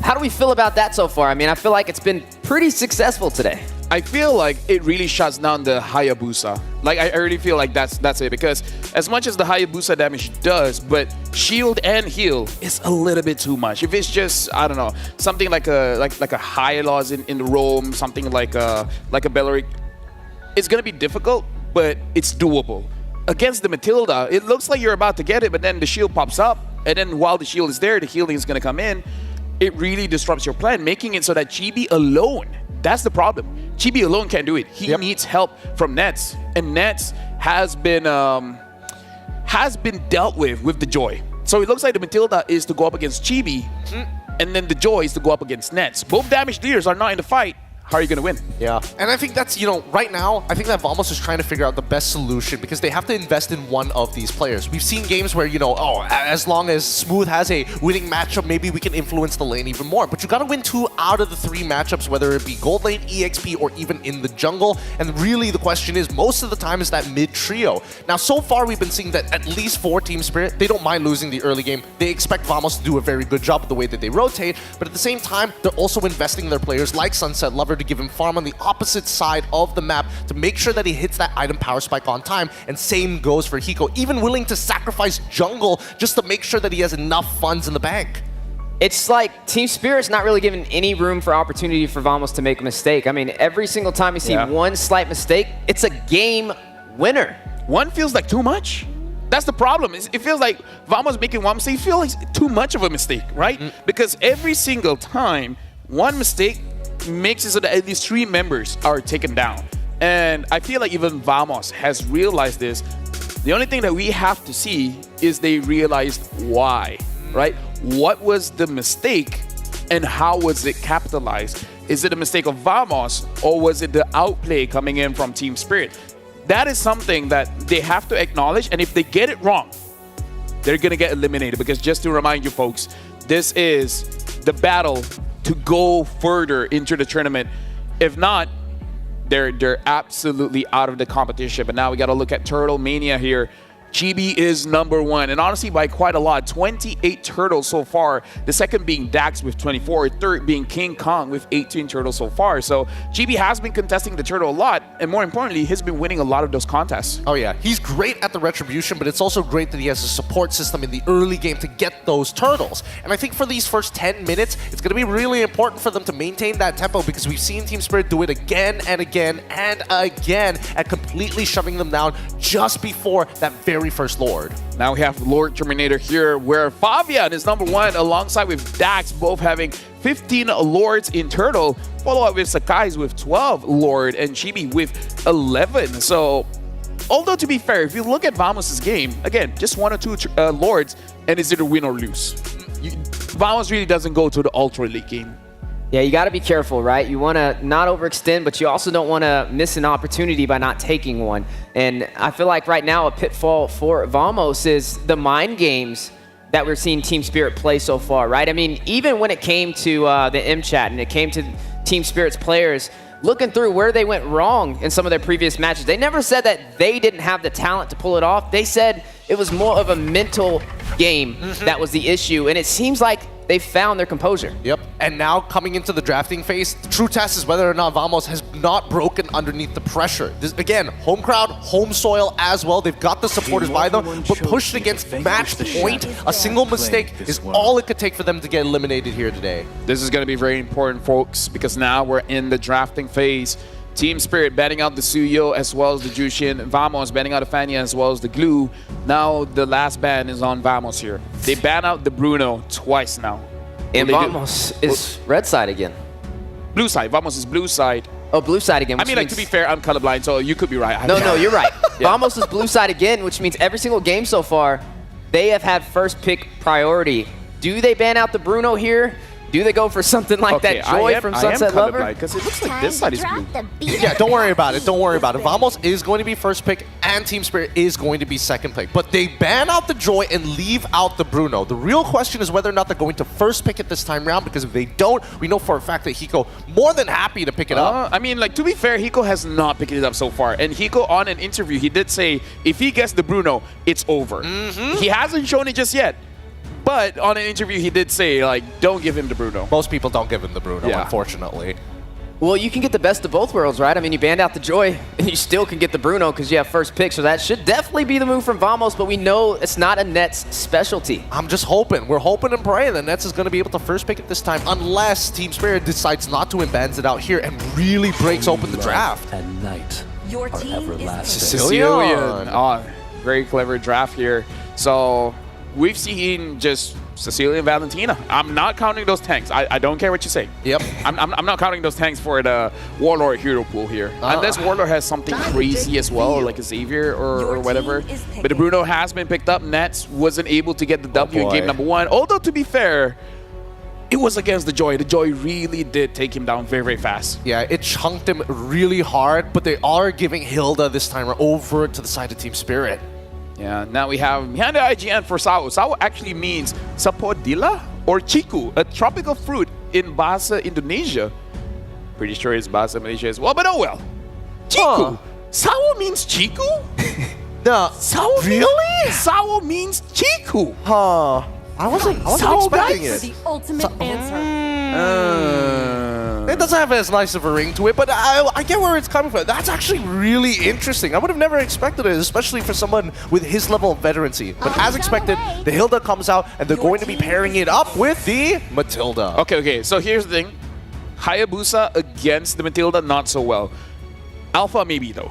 How do we feel about that so far? I mean, I feel like it's been pretty successful today. I feel like it really shuts down the Hayabusa. Like, I already feel like that's it, because as much as the Hayabusa damage does, but shield and heal is a little bit too much. If it's just, I don't know, something like a Hylos in the roam, something like a Belleric, it's gonna be difficult, but it's doable. Against the Matilda, it looks like you're about to get it, but then the shield pops up, and then while the shield is there, the healing is gonna come in. It really disrupts your plan, making it so that Chibi alone, that's the problem. Chibi alone can't do it. He needs help from Nets, and Nets has been dealt with the Joy. So it looks like the Matilda is to go up against Chibi, and then the Joy is to go up against Nets. Both damage leaders are not in the fight. How are you going to win? Yeah. And I think that's, right now, I think that Vamos is trying to figure out the best solution because they have to invest in one of these players. We've seen games where, as long as Smooth has a winning matchup, maybe we can influence the lane even more. But you got to win 2 out of the 3 matchups, whether it be gold lane, EXP, or even in the jungle. And really the question is, most of the time is that mid trio. Now, so far we've been seeing that at least for Team Spirit, they don't mind losing the early game. They expect Vamos to do a very good job of the way that they rotate. But at the same time, they're also investing in their players like Sunset Lover to give him farm on the opposite side of the map to make sure that he hits that item power spike on time. And same goes for Hiko, even willing to sacrifice jungle just to make sure that he has enough funds in the bank. It's like Team Spirit's not really giving any room for opportunity for Vamos to make a mistake. I mean, every single time you see one slight mistake, it's a game winner. One feels like too much. That's the problem. It feels like Vamos making one mistake. It feels like too much of a mistake, right? Because every single time, one mistake makes it so that at least 3 members are taken down. And I feel like even Vamos has realized this. The only thing that we have to see is they realized why, right? What was the mistake and how was it capitalized? Is it a mistake of Vamos or was it the outplay coming in from Team Spirit? That is something that they have to acknowledge, and if they get it wrong, they're gonna get eliminated. Because just to remind you folks, this is the battle to go further into the tournament. If not, they're absolutely out of the competition. But now we got to look at Turtle Mania here. Chibi is #1, and honestly by quite a lot. 28 turtles so far. The second being Dax with 24. Third being King Kong with 18 turtles so far. So Chibi has been contesting the turtle a lot, and more importantly, he's been winning a lot of those contests. Oh yeah, he's great at the retribution, but it's also great that he has a support system in the early game to get those turtles. And I think for these first 10 minutes, it's going to be really important for them to maintain that tempo, because we've seen Team Spirit do it again and again and again at completely shoving them down just before that very first Lord. Now we have Lord Terminator here, where Fabian is #1 alongside with Dax, both having 15 Lords in Turtle, followed up with Sakai's with 12 Lord and Chibi with 11. So, although to be fair, if you look at Vamos' game, again, just 1 or 2 Lords, and it's either win or lose. Vamos really doesn't go to the ultra late game. Yeah, you got to be careful, right? You want to not overextend, but you also don't want to miss an opportunity by not taking one. And I feel like right now a pitfall for Vamos is the mind games that we're seeing Team Spirit play so far, right? I mean, even when it came to the M-Chat and it came to Team Spirit's players, looking through where they went wrong in some of their previous matches, they never said that they didn't have the talent to pull it off. They said it was more of a mental game that was the issue. And it seems like they found their composure. Yep. And now coming into the drafting phase, the true test is whether or not Vamos has not broken underneath the pressure. This, again, home crowd, home soil as well. They've got the supporters by them, but pushed against match point, a single mistake is all it could take for them to get eliminated here today. This is going to be very important, folks, because now we're in the drafting phase. Team Spirit banning out the Suyo as well as the Jushin. Vamos banning out the Fanya as well as the Glue. Now the last ban is on Vamos here. They ban out the Bruno twice now. And Vamos is red side again. Blue side. Vamos is blue side. Oh, blue side again. I mean, like, to be fair, I'm colorblind, so you could be right. No, you're right. Vamos is blue side again, which means every single game so far, they have had first pick priority. Do they ban out the Bruno here? Do they go for something like that Joy from Sunset Lover? Because it looks like this side is blue. Yeah, don't worry about it. Don't worry about it. Vamos is going to be first pick and Team Spirit is going to be second pick. But they ban out the Joy and leave out the Bruno. The real question is whether or not they're going to first pick it this time around, because if they don't, we know for a fact that Hiko more than happy to pick it up. I mean, like, to be fair, Hiko has not picked it up so far. And Hiko, on an interview, he did say if he gets the Bruno, it's over. He hasn't shown it just yet. But on an interview, he did say, like, don't give him the Bruno. Most people don't give him the Bruno, unfortunately. Well, you can get the best of both worlds, right? I mean, you banned out the Joy, and you still can get the Bruno because you have first pick, so that should definitely be the move from Vamos, but we know it's not a Nets specialty. I'm just hoping. We're hoping and praying that Nets is going to be able to first pick it this time, unless Team Spirit decides not to and bans it out here and really breaks open the draft. At night, your team is Sicilian. Oh, very clever draft here. So we've seen just Cecilia and Valentina. I'm not counting those tanks. I don't care what you say. Yep. I'm not counting those tanks for the Warlord hero pool here. Unless Warlord has something crazy as well, like a Xavier or whatever. But the Bruno has been picked up. Nets wasn't able to get the W in game number 1. Although, to be fair, it was against the Joy. The Joy really did take him down very, very fast. Yeah, it chunked him really hard, but they are giving Hilda this time over to the side of Team Spirit. Yeah, now we have behind the IGN for Sao. Sao actually means sapodilla or chiku, a tropical fruit in Bahasa Indonesia. Pretty sure it's Bahasa Malaysia as well, but oh well. Chiku. Sao means chiku? No. Sao really? Sao means chiku. Huh. I wasn't expecting it. the ultimate answer. It doesn't have as nice of a ring to it, but I get where it's coming from. That's actually really interesting. I would have never expected it, especially for someone with his level of veterancy. But as expected, the Hilda comes out, and they're going to be pairing it up with the Matilda. Okay. So here's the thing. Hayabusa against the Matilda, not so well. Alpha maybe, though.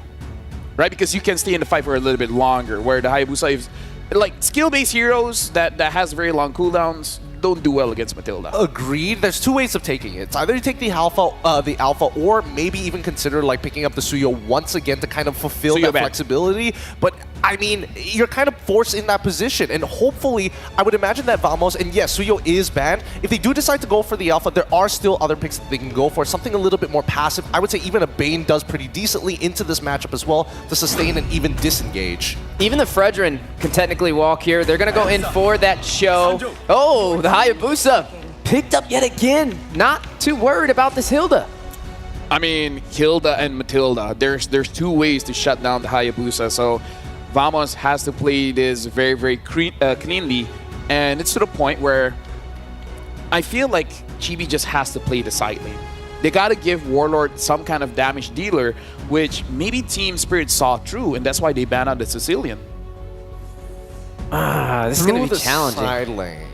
Right? Because you can stay in the fight for a little bit longer, where the Hayabusa is... Like, skill-based heroes that has very long cooldowns don't do well against Matilda. Agreed. There's two ways of taking it. It's either you take the alpha, or maybe even consider like picking up the Suyo once again to kind of fulfill Suyo that bad. flexibility. But I mean, you're kind of forced in that position, and hopefully, I would imagine that Vamos, and yes, Suyo is banned. If they do decide to go for the alpha, there are still other picks that they can go for. Something a little bit more passive. I would say even a Bane does pretty decently into this matchup as well to sustain and even disengage. Even the Fredrin can technically walk here. They're going to go in for that show. Oh, the Hayabusa picked up yet again. Not too worried about this Hilda. I mean, Hilda and Matilda, there's two ways to shut down the Hayabusa. So Vamos has to play this very, very cleanly. And it's to the point where I feel like Chibi just has to play the side lane. They got to give Warlord some kind of damage dealer, which maybe Team Spirit saw through, and that's why they banned out the Sicilian. This is going to be challenging. Side lanes.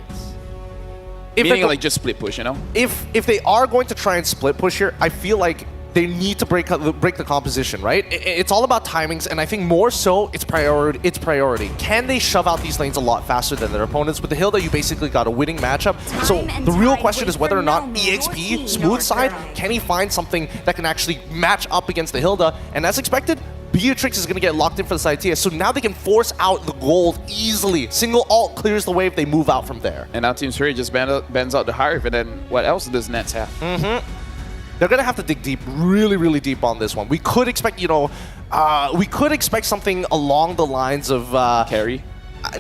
Meaning like just split push, you know? If they are going to try and split push here, I feel like they need to break the composition, right? It's all about timings, and I think more so it's priority. Can they shove out these lanes a lot faster than their opponents? With the Hilda, you basically got a winning matchup. So the real question is whether or not EXP, smooth side, can he find something that can actually match up against the Hilda? And as expected, Beatrix is going to get locked in for the side TS, so now they can force out the gold easily. Single ult clears the way if they move out from there. And now Team Spirit just bends out the Hive, and then what else does Nets have? They're going to have to dig deep, really, really deep on this one. We could expect, something along the lines of... Carry?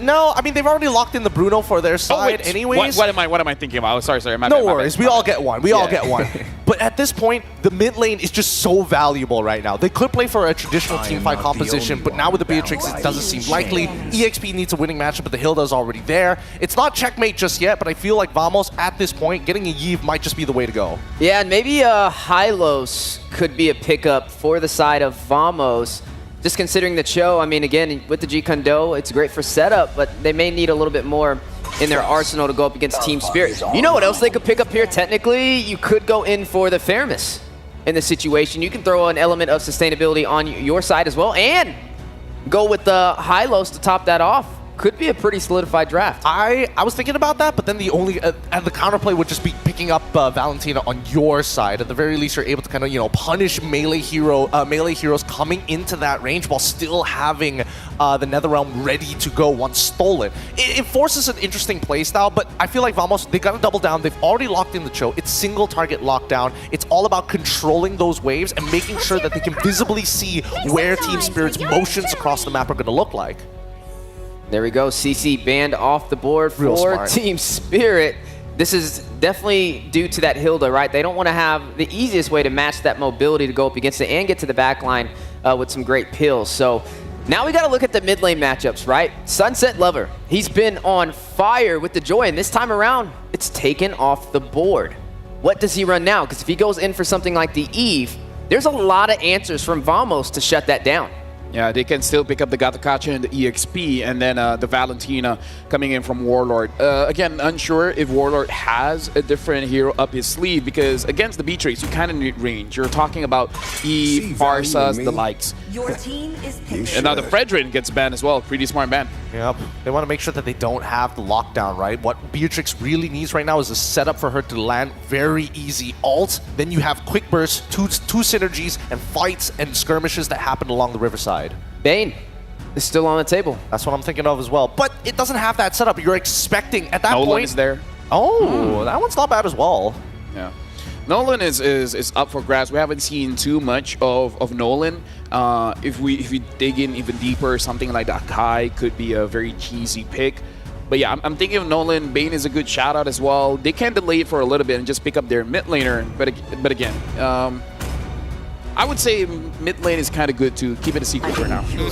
No, I mean, they've already locked in the Bruno for their side anyways. What am I thinking about? Sorry. No worries. We all get one. We all get one. But at this point, the mid lane is just so valuable right now. They could play for a traditional teamfight composition, but now with the Beatrix, it doesn't seem likely. EXP needs a winning matchup, but the Hilda's already there. It's not checkmate just yet, but I feel like Vamos, at this point, getting a Yve might just be the way to go. Yeah, and maybe Hylos could be a pickup for the side of Vamos. Just considering the show, I mean, again, with the G Kondo, it's great for setup, but they may need a little bit more in their arsenal to go up against Team Spirit. You know what else they could pick up here? Technically, you could go in for the fairness in this situation. You can throw an element of sustainability on your side as well, and go with the Hylos to top that off. could be a pretty solidified draft. I was thinking about that, but then the only and the counterplay would just be picking up Valentina on your side. At the very least, you're able to kind of punish melee heroes coming into that range while still having the Netherrealm ready to go once stolen. It forces an interesting playstyle, but I feel like Vamos, they got to double down. They've already locked in the Cho. It's single target lockdown. It's all about controlling those waves and making sure that they can visibly see where Team Spirit's motions across the map are going to look like. There we go. CC banned off the board for Team Spirit. This is definitely due to that Hilda, right? They don't want to have the easiest way to match that mobility to go up against it and get to the back line with some great pills. So now we got to look at the mid lane matchups, right? Sunset Lover, he's been on fire with the Joy, and this time around, it's taken off the board. What does he run now? Because if he goes in for something like the Eve, there's a lot of answers from Vamos to shut that down. Yeah, they can still pick up the Gatakacha and the EXP, and then the Valentina coming in from Warlord. Again, unsure if Warlord has a different hero up his sleeve, because against the B-Trace, you kind of need range. You're talking about Eve, Farsas, the likes. Your team is And now the Fredrin gets banned as well. Pretty smart ban. Yep. They want to make sure that they don't have the lockdown, right? What Beatrix really needs right now is a setup for her to land very easy ult. Then you have quick bursts, two synergies, and fights and skirmishes that happen along the riverside. Bane is still on the table. That's what I'm thinking of as well. But it doesn't have that setup. You're expecting at that Nolan point. is there. Oh, that one's not bad as well. Yeah. Nolan is up for grabs. We haven't seen too much of Nolan. If we dig in even deeper, something like that Akai could be a very cheesy pick. But yeah, I'm thinking of Nolan. Bane is a good shout out as well. They can delay it for a little bit and just pick up their mid laner. But again, I would say mid lane is kind of good to keep it a secret for now. Your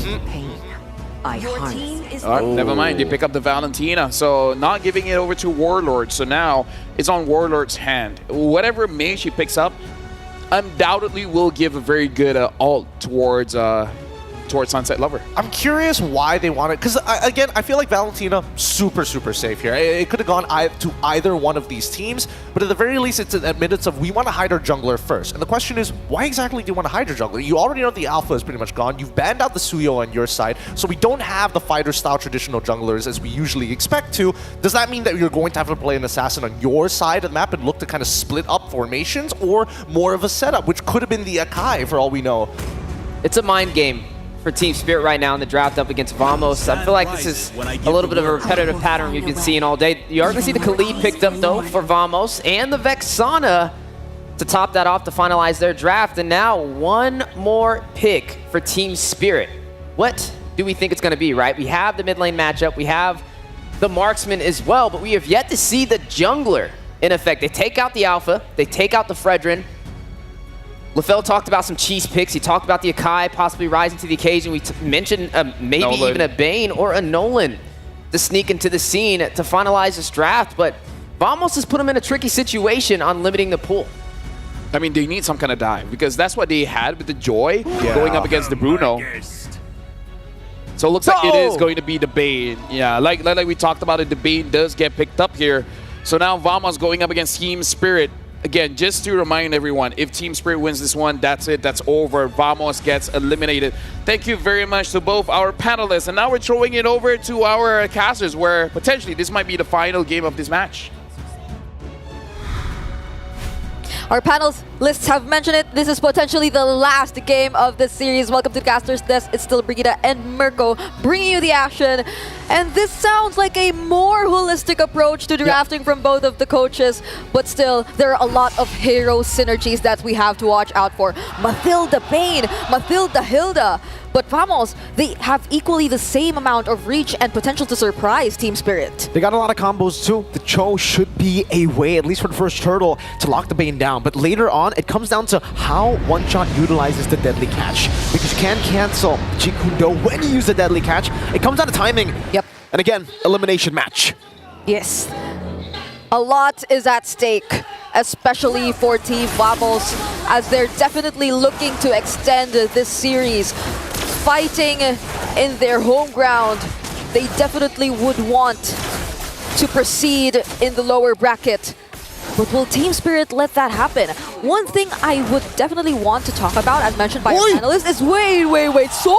team is Never mind, they pick up the Valentina. So not giving it over to Warlord. So now it's on Warlord's hand. Whatever mage she picks up undoubtedly will give a very good ult towards Sunset Lover. I'm curious why they want it, because again, I feel like Valentina super safe here. It could have gone to either one of these teams, but at the very least, it's an admittance of we want to hide our jungler first. And the question is, why exactly do you want to hide your jungler? You already know the alpha is pretty much gone. You've banned out the Suyo on your side, so we don't have the fighter-style traditional junglers as we usually expect to. Does that mean that you're going to have to play an assassin on your side of the map and look to kind of split up formations, or more of a setup, which could have been the Akai for all we know? It's a mind game for Team Spirit right now in the draft up against Vamos. I feel like this is a little bit of a repetitive pattern we've been seeing all day. You are going to see the Khalid picked up, though, for Vamos, and the Vexana to top that off to finalize their draft. And now one more pick for Team Spirit. What do we think it's going to be, right? We have the mid lane matchup. We have the marksman as well, but we have yet to see the jungler in effect. They take out the Alpha. They take out the Fredrin. LaFell talked about some cheese picks. He talked about the Akai possibly rising to the occasion. We mentioned maybe Nolan. even a Bane or a Nolan to sneak into the scene to finalize this draft. But Vamos has put him in a tricky situation on limiting the pool. I mean, they need some kind of dive, because that's what they had with the Joy going up against the Bruno. So it looks like it is going to be the Bane. Yeah, like we talked about it, the Bane does get picked up here. So now Vamos going up against Team Spirit. Again, just to remind everyone, if Team Spirit wins this one, that's it. That's over. Vamos gets eliminated. Thank you very much to both our panelists. And now we're throwing it over to our casters, where potentially this might be the final game of this match. Our panelists have mentioned it. This is potentially the last game of this series. Welcome to the Casters Desk. It's still Brigida and Mirko bringing you the action. And this sounds like a more holistic approach to drafting from both of the coaches. But still, there are a lot of hero synergies that we have to watch out for. Mathilda Bane, Mathilda Hilda. But Vamos, they have equally the same amount of reach and potential to surprise Team Spirit. They got a lot of combos too. The Cho should be a way, at least for the first turtle, to lock the Bane down. But later on, it comes down to how One Shot utilizes the Deadly Catch. Because you can cancel Jikundo when you use the Deadly Catch. It comes down to timing. Yep. And again, elimination match. Yes. A lot is at stake, especially for Team Vamos, as they're definitely looking to extend this series. Fighting in their home ground, they definitely would want to proceed in the lower bracket. But will Team Spirit let that happen? One thing I would definitely want to talk about, as mentioned by our panelists, is wait, sword?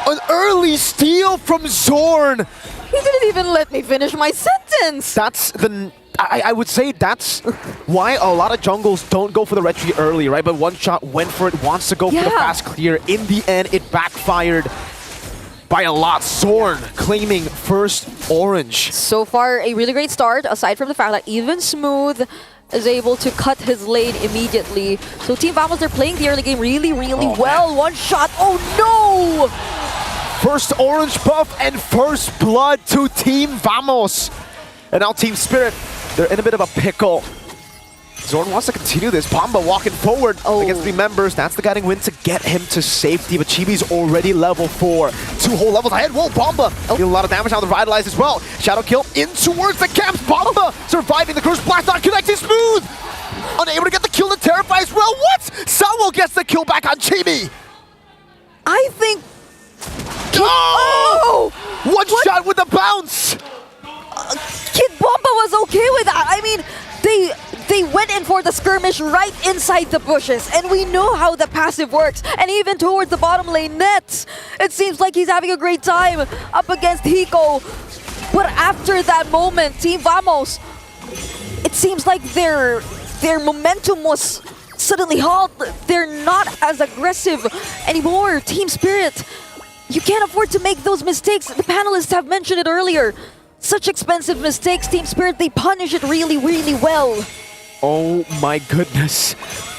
An early steal from Zorn. He didn't even let me finish my sentence. That's the... I would say that's why a lot of jungles don't go for the retreat early, right? But One Shot went for it, wants to go for the fast clear. In the end, it backfired by a lot. Zorn claiming first orange. So far, a really great start, aside from the fact that even Smooth is able to cut his lane immediately. So Team Vamos, they're playing the early game really well. Man. One shot. Oh no! First orange buff and first blood to Team Vamos. And now Team Spirit, they're in a bit of a pickle. Zorn wants to continue this. Bomba walking forward against 3 members. That's the guiding win to get him to safety. But Chibi's already level 4. 2 whole levels ahead. Whoa, Bomba dealing a lot of damage now. The Revitalize as well. Shadow kill in towards the camps. Bomba surviving the Curse Blast, not connecting. Smooth! Unable to get the kill to Terrify as well. What? Sawo gets the kill back on Chibi. I think... Oh! One shot with the bounce! Kid Bomba was okay with that. I mean, they went in for the skirmish right inside the bushes, and we know how the passive works. And even towards the bottom lane nets, it seems like he's having a great time up against Hiko. But after that moment, Team Vamos, it seems like their momentum was suddenly halted. They're not as aggressive anymore. Team Spirit, you can't afford to make those mistakes. The panelists have mentioned it earlier. Such expensive mistakes, Team Spirit, they punish it really well. Oh my goodness.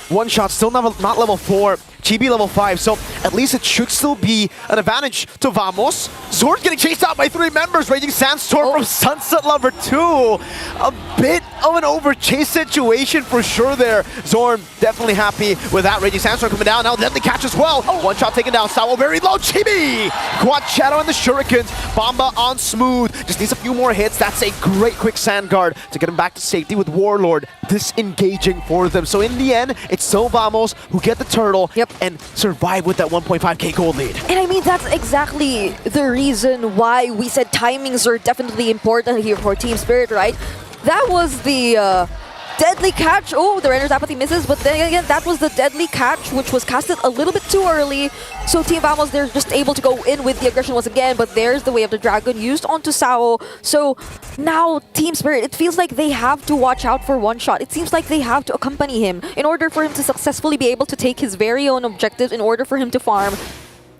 One shot, still not level 4. Chibi level 5, so at least it should still be an advantage to Vamos. Zorn's getting chased out by 3 members. Raging Sandstorm from Sunset Lover 2. A bit of an over-chase situation for sure there. Zorn definitely happy with that. Raging Sandstorm coming down. Now Deadly Catch as well. One shot taken down. Sawo very low. Chibi! Quad Shadow and the Shurikens. Bomba on Smooth. Just needs a few more hits. That's a great quick Sand Guard to get him back to safety with Warlord disengaging for them. So in the end, it's still Vamos who get the turtle and survive with that 1.5k gold lead. And I mean, that's exactly the reason why we said timings are definitely important here for Team Spirit, right? That was the Deadly Catch. Oh, the Renner's Apathy misses, but then again, that was the Deadly Catch, which was casted a little bit too early. So Team Vamos, they're just able to go in with the aggression once again, but there's the Way of the Dragon used onto Sawo. So now Team Spirit, it feels like they have to watch out for One Shot. It seems like they have to accompany him in order for him to successfully be able to take his very own objectives, in order for him to farm.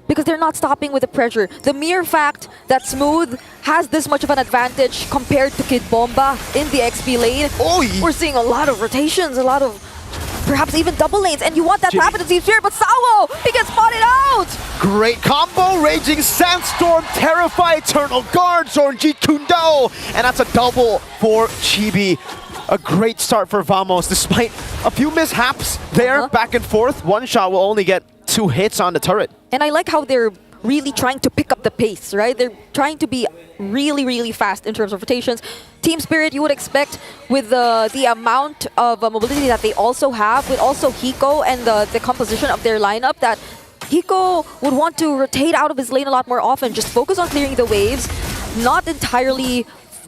Because they're not stopping with the pressure. The mere fact that Smooth has this much of an advantage compared to Kid Bomba in the XP lane, we're seeing a lot of rotations, a lot of perhaps even double lanes, and you want that to happen to Team Spirit, but Sawo, he gets spotted out! Great combo, Raging Sandstorm, Terrify, Eternal Guard, Zorn G Kundo, and that's a double for Chibi. A great start for Vamos, despite a few mishaps there, back and forth. One shot will only get 2 hits on the turret. And I like how they're really trying to pick up the pace, right? They're trying to be really fast in terms of rotations. Team Spirit, you would expect with the amount of mobility that they also have, with also Hiko and the composition of their lineup, that Hiko would want to rotate out of his lane a lot more often, just focus on clearing the waves, not entirely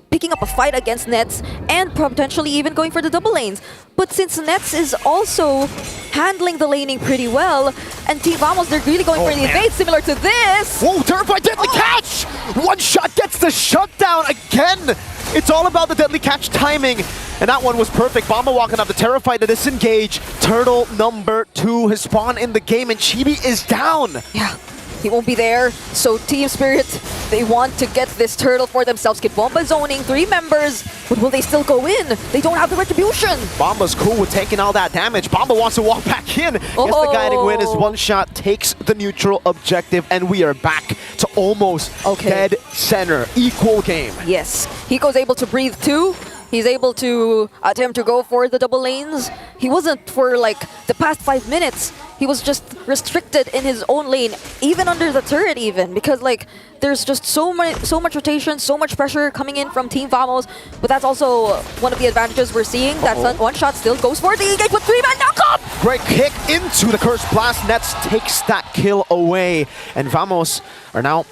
picking up a fight against Nets, and potentially even going for the double lanes. But since Nets is also handling the laning pretty well, and Team Vamos, they're really going for the evade, similar to this. Whoa, Terrify, Deadly Catch! One shot gets the shutdown again! It's all about the Deadly Catch timing, and that one was perfect. Bomba walking up the Terrify to disengage. Turtle number 2 has spawned in the game, and Chibi is down. Yeah. He won't be there, so Team Spirit, they want to get this turtle for themselves. Kid Bomba zoning 3 members, but will they still go in? They don't have the retribution. Bomba's cool with taking all that damage. Bomba wants to walk back in. Gets the guiding win as One Shot takes the neutral objective, and we are back to almost dead center. Equal game. Yes, Hiko's able to breathe too. He's able to attempt to go for the double lanes. He wasn't for like the past 5 minutes. He was just restricted in his own lane, even under the turret even, because like there's just so much rotation, so much pressure coming in from Team Vamos. But that's also one of the advantages we're seeing. That One Shot still goes for the engage with 3-man knock-up! Great kick into the Curse Blast. Nets takes that kill away. And Vamos are now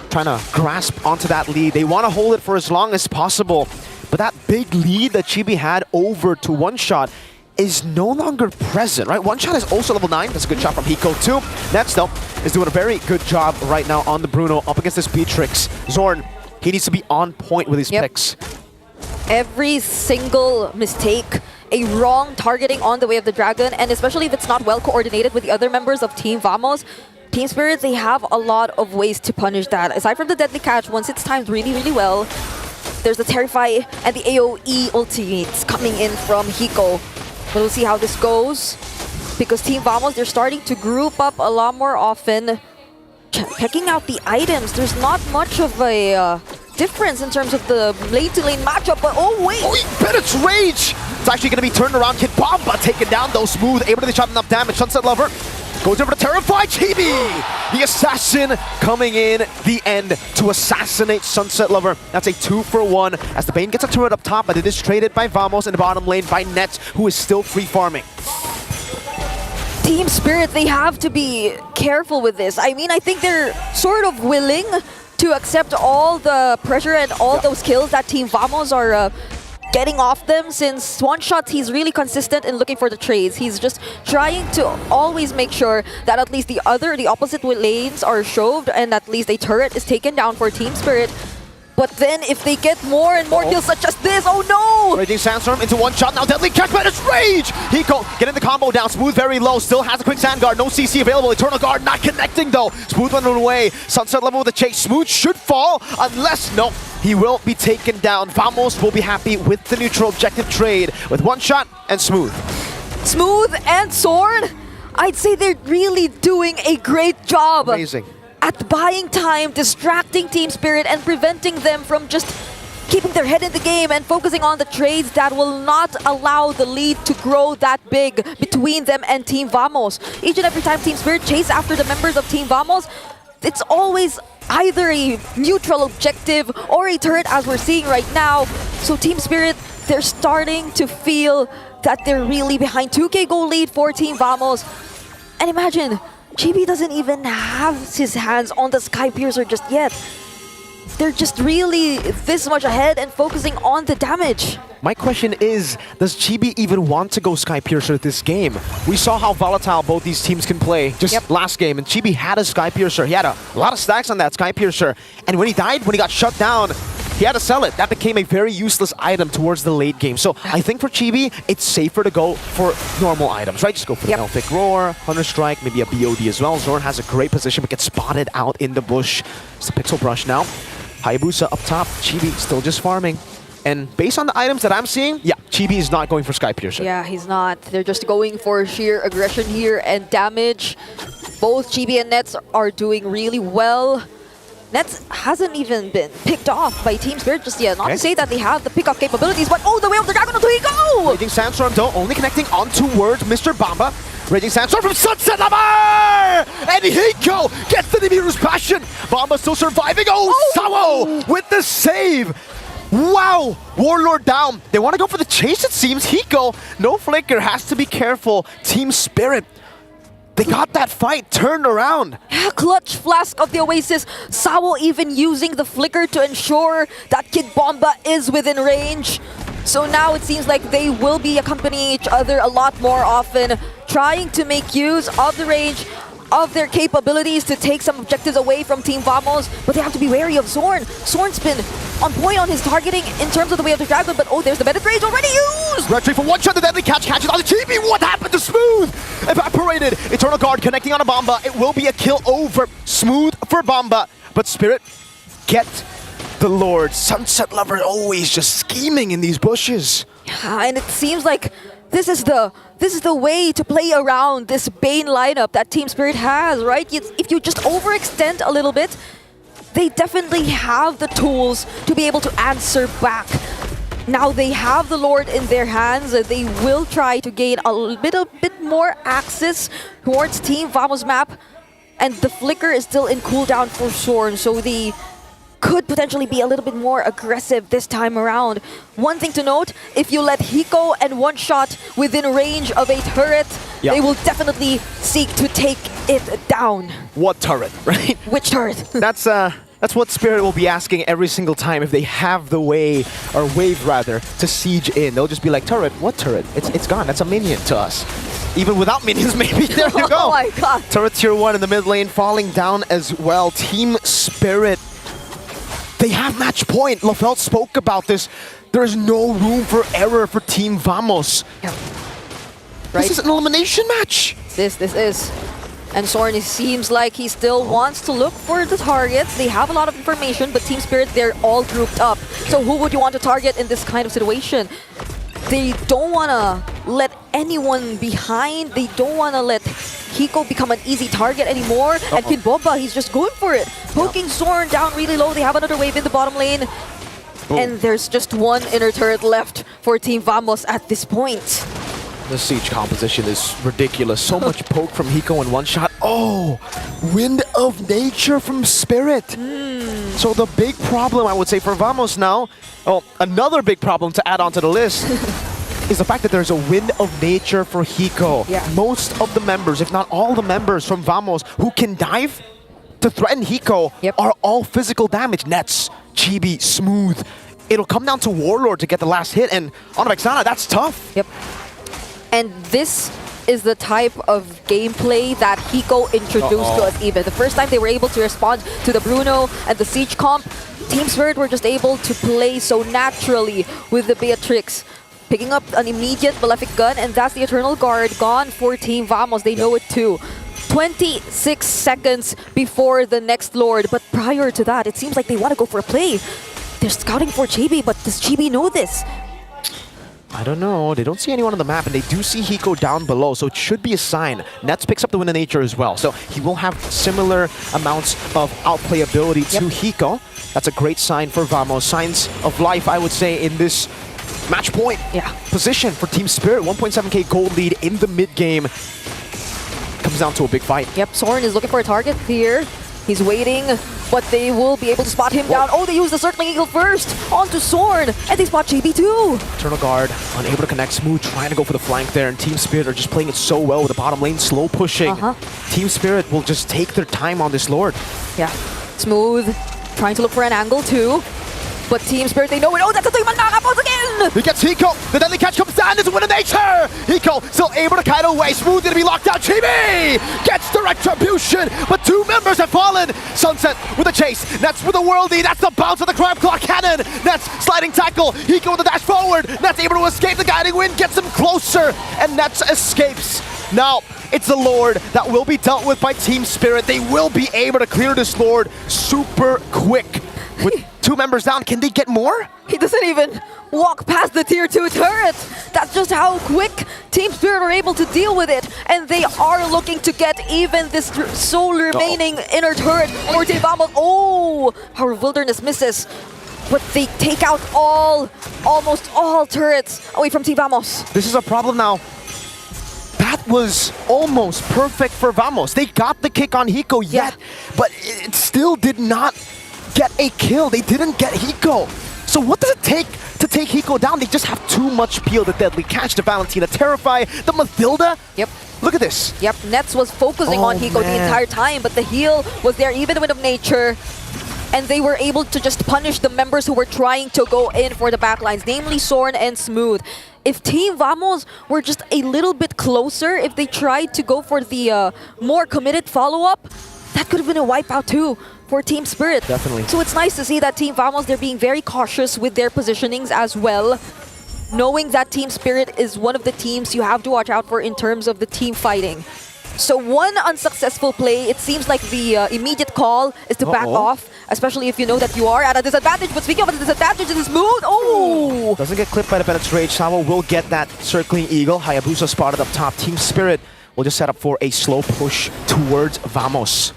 trying to grasp onto that lead. They want to hold it for as long as possible. But that big lead that Chibi had over to One Shot, is no longer present, right? One shot is also level 9. That's a good shot from Hiko too. Nets, though, is doing a very good job right now on the Bruno up against this Beatrix. Zorn, he needs to be on point with his picks. Every single mistake, a wrong targeting on the way of the Dragon, and especially if it's not well coordinated with the other members of Team Vamos, Team Spirit, they have a lot of ways to punish that. Aside from the Deadly Catch, once it's timed really, really well, there's the Terrify and the AoE ultimates coming in from Hiko. But we'll see how this goes, because Team Vamos, they're starting to group up a lot more often. Checking out the items, there's not much of a difference in terms of the lane-to-lane matchup, but oh wait! Oh, Bennett's Rage! It's actually going to be turned around. Kid Bomba taken down though, Smooth, able to chop enough damage. Sunset Lover goes over to Terrify. Chibi! The assassin coming in the end to assassinate Sunset Lover. That's a 2-for-1 as the Bane gets a turret up top, but it is traded by Vamos in the bottom lane by Nets, who is still free farming. Team Spirit, they have to be careful with this. I mean, I think they're sort of willing to accept all the pressure and all those kills that Team Vamos are getting off them, since one shot he's really consistent in looking for the trades. He's just trying to always make sure that at least the opposite lanes are shoved and at least a turret is taken down for Team Spirit. But then if they get more and more kills such as this, oh no! Raging Sandstorm into one shot, now Deadly Catch, but it's Rage! Hiko getting the combo down, Smooth very low, still has a quick Sand Guard, no CC available, Eternal Guard not connecting though. Smooth running away, Sunset Level with the chase, Smooth should fall, unless, no, he will be taken down. Vamos will be happy with the neutral objective trade with one shot and Smooth. Smooth and Zorn, I'd say they're really doing a great job. Amazing. At buying time, distracting Team Spirit, and preventing them from just keeping their head in the game and focusing on the trades that will not allow the lead to grow that big between them and Team Vamos. Each and every time Team Spirit chase after the members of Team Vamos, it's always either a neutral objective or a turret, as we're seeing right now. So Team Spirit, they're starting to feel that they're really behind. 2K goal lead for Team Vamos. And imagine, Chibi doesn't even have his hands on the Sky Piercer just yet. They're just really this much ahead and focusing on the damage. My question is, does Chibi even want to go Sky Piercer this game? We saw how volatile both these teams can play just last game, and Chibi had a Sky Piercer. He had a lot of stacks on that Sky Piercer, and when he died, when he got shut down, he had to sell it. That became a very useless item towards the late game. So I think for Chibi, it's safer to go for normal items, right? Just go for the Elphic Roar, Hunter Strike, maybe a BOD as well. Zorn has a great position, but gets spotted out in the bush. It's the Pixel Brush now. Hayabusa up top, Chibi still just farming. And based on the items that I'm seeing, yeah, Chibi is not going for Sky Piercer. Yeah, he's not. They're just going for sheer aggression here and damage. Both Chibi and Nets are doing really well. Nets hasn't even been picked off by Team Spirit just yet. Not to say that they have the pick-off capabilities, but oh, the way of the Dragon, onto he go! Raging Sandstorm though, only connecting on towards Mr. Bamba. Raging Sandstorm from Sunset Lover! And Hiko gets the Nibiru's Passion! Bamba still surviving, Sawo with the save! Wow! Warlord down. They want to go for the chase, it seems. Hiko, no flicker, has to be careful. Team Spirit, they got that fight turned around. Clutch Flask of the Oasis. Sawo even using the flicker to ensure that Kid Bomba is within range. So now it seems like they will be accompanying each other a lot more often, trying to make use of the range of their capabilities to take some objectives away from Team Vamos, but they have to be wary of Zorn. Zorn's been on point on his targeting in terms of the way of the Dragon, but oh, there's the Medic Rage already used! Red Tree for one shot, the Deadly Catch catches on the Chibi. What happened to Smooth? Evaporated. Eternal Guard connecting on a Bomba. It will be a kill over. Smooth for Bomba, but Spirit get the Lord. Sunset Lover always just scheming in these bushes. Yeah, and it seems like this is the way to play around this Bane lineup that Team Spirit has, right? If you just overextend a little bit, they definitely have the tools to be able to answer back. Now they have the Lord in their hands. They will try to gain a little bit more access towards Team Vamos map, and the flicker is still in cooldown for Zorn, so the could potentially be a little bit more aggressive this time around. One thing to note, if you let Hiko and one shot within range of a turret, they will definitely seek to take it down. What turret, right? Which turret? That's That's what Spirit will be asking every single time if they have the way, or wave rather, to siege in. They'll just be like, turret? What turret? It's gone. That's a minion to us. Even without minions, maybe. There you go. Oh my god. Turret tier 1 in the mid lane falling down as well. Team Spirit, they have match point. Lafelt spoke about this. There is no room for error for Team Vamos. Yeah. Right. This is an elimination match. This is. And Soren, it seems like he still wants to look for the targets. They have a lot of information, but Team Spirit, they're all grouped up. So who would you want to target in this kind of situation? They don't want to let anyone behind. They don't want to let Hiko become an easy target anymore. And Kid Bomba, he's just going for it. Poking Soren down really low. They have another wave in the bottom lane. And there's just one inner turret left for Team Vamos at this point. The siege composition is ridiculous. So much poke from Hiko in one shot. Oh, Wind of Nature from Spirit. So the big problem, I would say, for Vamos now, another big problem to add onto the list, is the fact that there's a Wind of Nature for Hiko. Yeah. Most of the members, if not all the members from Vamos who can dive to threaten Hiko are all physical damage. Nets, Chibi, Smooth. It'll come down to Warlord to get the last hit, and on Axiata, that's tough. Yep. And this is the type of gameplay that Hiko introduced to us even. The first time they were able to respond to the Bruno and the Siege comp, Team Spirit were just able to play so naturally with the Beatrix. Picking up an immediate Malefic Gun, and that's the Eternal Guard gone for Team Vamos. They know it too. 26 seconds before the next Lord, but prior to that, it seems like they want to go for a play. They're scouting for Chibi, but does Chibi know this? I don't know. They don't see anyone on the map, and they do see Hiko down below, so it should be a sign. Nets picks up the Wind of Nature as well, so he will have similar amounts of outplayability to Hiko. That's a great sign for Vamos. Signs of life, I would say, in this match point position for Team Spirit. 1.7k gold lead in the mid game. Comes down to a big fight. Yep, Soren is looking for a target here. He's waiting, but they will be able to spot him down. Oh, they use the Circling Eagle first onto Soren, and they spot JB too. Eternal Guard unable to connect. Smooth trying to go for the flank there, and Team Spirit are just playing it so well with the bottom lane slow pushing. Team Spirit will just take their time on this Lord. Yeah, Smooth trying to look for an angle too. But Team Spirit, they know it. Oh, that's a thing, once again! He gets Hiko. The deadly catch comes down. It's a Wind of Nature. Hiko still able to kite away. Smooth gonna be locked down. Chibi gets the retribution, but two members have fallen. Sunset with a chase. Nets with a worldie. That's the bounce of the Crab Claw Cannon. Nets sliding tackle. Hiko with a dash forward. Nets able to escape the guiding wind. Gets him closer, and Nets escapes. Now, it's the Lord that will be dealt with by Team Spirit. They will be able to clear this Lord super quick. With two members down, can they get more? He doesn't even walk past the tier 2 turret. That's just how quick Team Spirit are able to deal with it. And they are looking to get even this sole remaining inner turret for Team Vamos. Oh, our Wilderness misses. But they take out almost all turrets away from Team Vamos. This is a problem now. That was almost perfect for Vamos. They got the kick on Hiko yet, but it still did not get a kill. They didn't get Hiko. So what does it take to take Hiko down? They just have too much peel. The Deadly Catch, the Valentina Terrify, the Mathilda. Yep. Look at this. Yep, Nets was focusing on Hiko the entire time, but the heal was there, even the Wind of Nature. And they were able to just punish the members who were trying to go in for the backlines, namely Soren and Smooth. If Team Vamos were just a little bit closer, if they tried to go for the more committed follow-up, that could have been a wipeout too for Team Spirit. Definitely. So it's nice to see that Team Vamos, they're being very cautious with their positionings as well. Knowing that Team Spirit is one of the teams you have to watch out for in terms of the team fighting. So one unsuccessful play, it seems like the immediate call is to back off, especially if you know that you are at a disadvantage. But speaking of a disadvantage, it is Smooth. Oh! Doesn't get clipped by the Bennett's Rage. Sawa will get that Circling Eagle. Hayabusa spotted up top. Team Spirit will just set up for a slow push towards Vamos.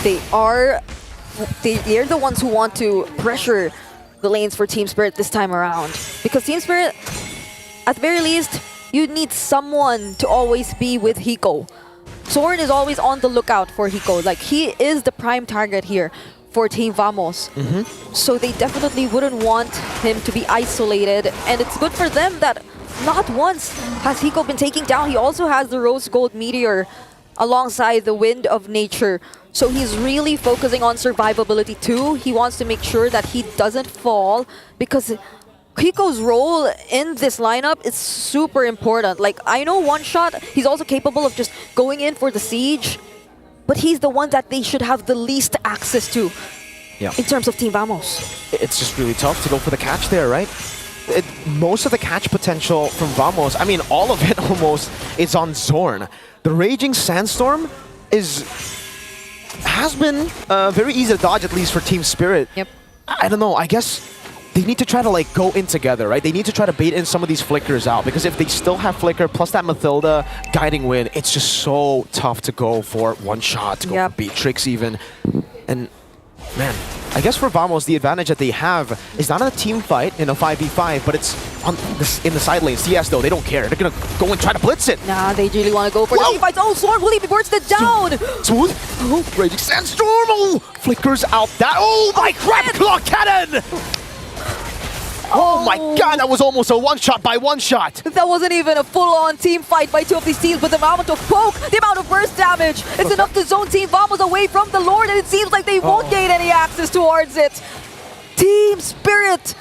They're the ones who want to pressure the lanes for Team Spirit this time around. Because Team Spirit, at the very least, you need someone to always be with Hiko. Soren is always on the lookout for Hiko. Like, he is the prime target here for Team Vamos. So they definitely wouldn't want him to be isolated. And it's good for them that not once has Hiko been taken down. He also has the Rose Gold Meteor alongside the Wind of Nature. So he's really focusing on survivability too. He wants to make sure that he doesn't fall because Hiko's role in this lineup is super important. Like, I know one shot, he's also capable of just going in for the siege, but he's the one that they should have the least access to in terms of Team Vamos. It's just really tough to go for the catch there, right? Most of the catch potential from Vamos, I mean, all of it almost, is on Zorn. The Raging Sandstorm has been very easy to dodge, at least for Team Spirit. Yep. I don't know, I guess they need to try to like go in together, right? They need to try to bait in some of these flickers out, because if they still have flicker plus that Mathilda guiding win, it's just so tough to go for one shot, to go for Beatrix even. And man, I guess for Vamos, the advantage that they have is not a team fight in a 5v5, but it's in the side lanes. CS though, they don't care. They're gonna go and try to blitz it. Nah, they really want to go for the team fight. Oh, Zorn will he be bursted down? Smooth. Oh, Raging Sandstorm. Oh, flickers out that. Oh my crap, Claw Cannon! Oh my god, that was almost a one-shot by one-shot. That wasn't even a full-on team fight by two of these teams, but the amount of poke, the amount of burst damage, it's enough to zone Team Vamos away from the Lord, and it seems like they won't gain any access towards it. Team Spirit,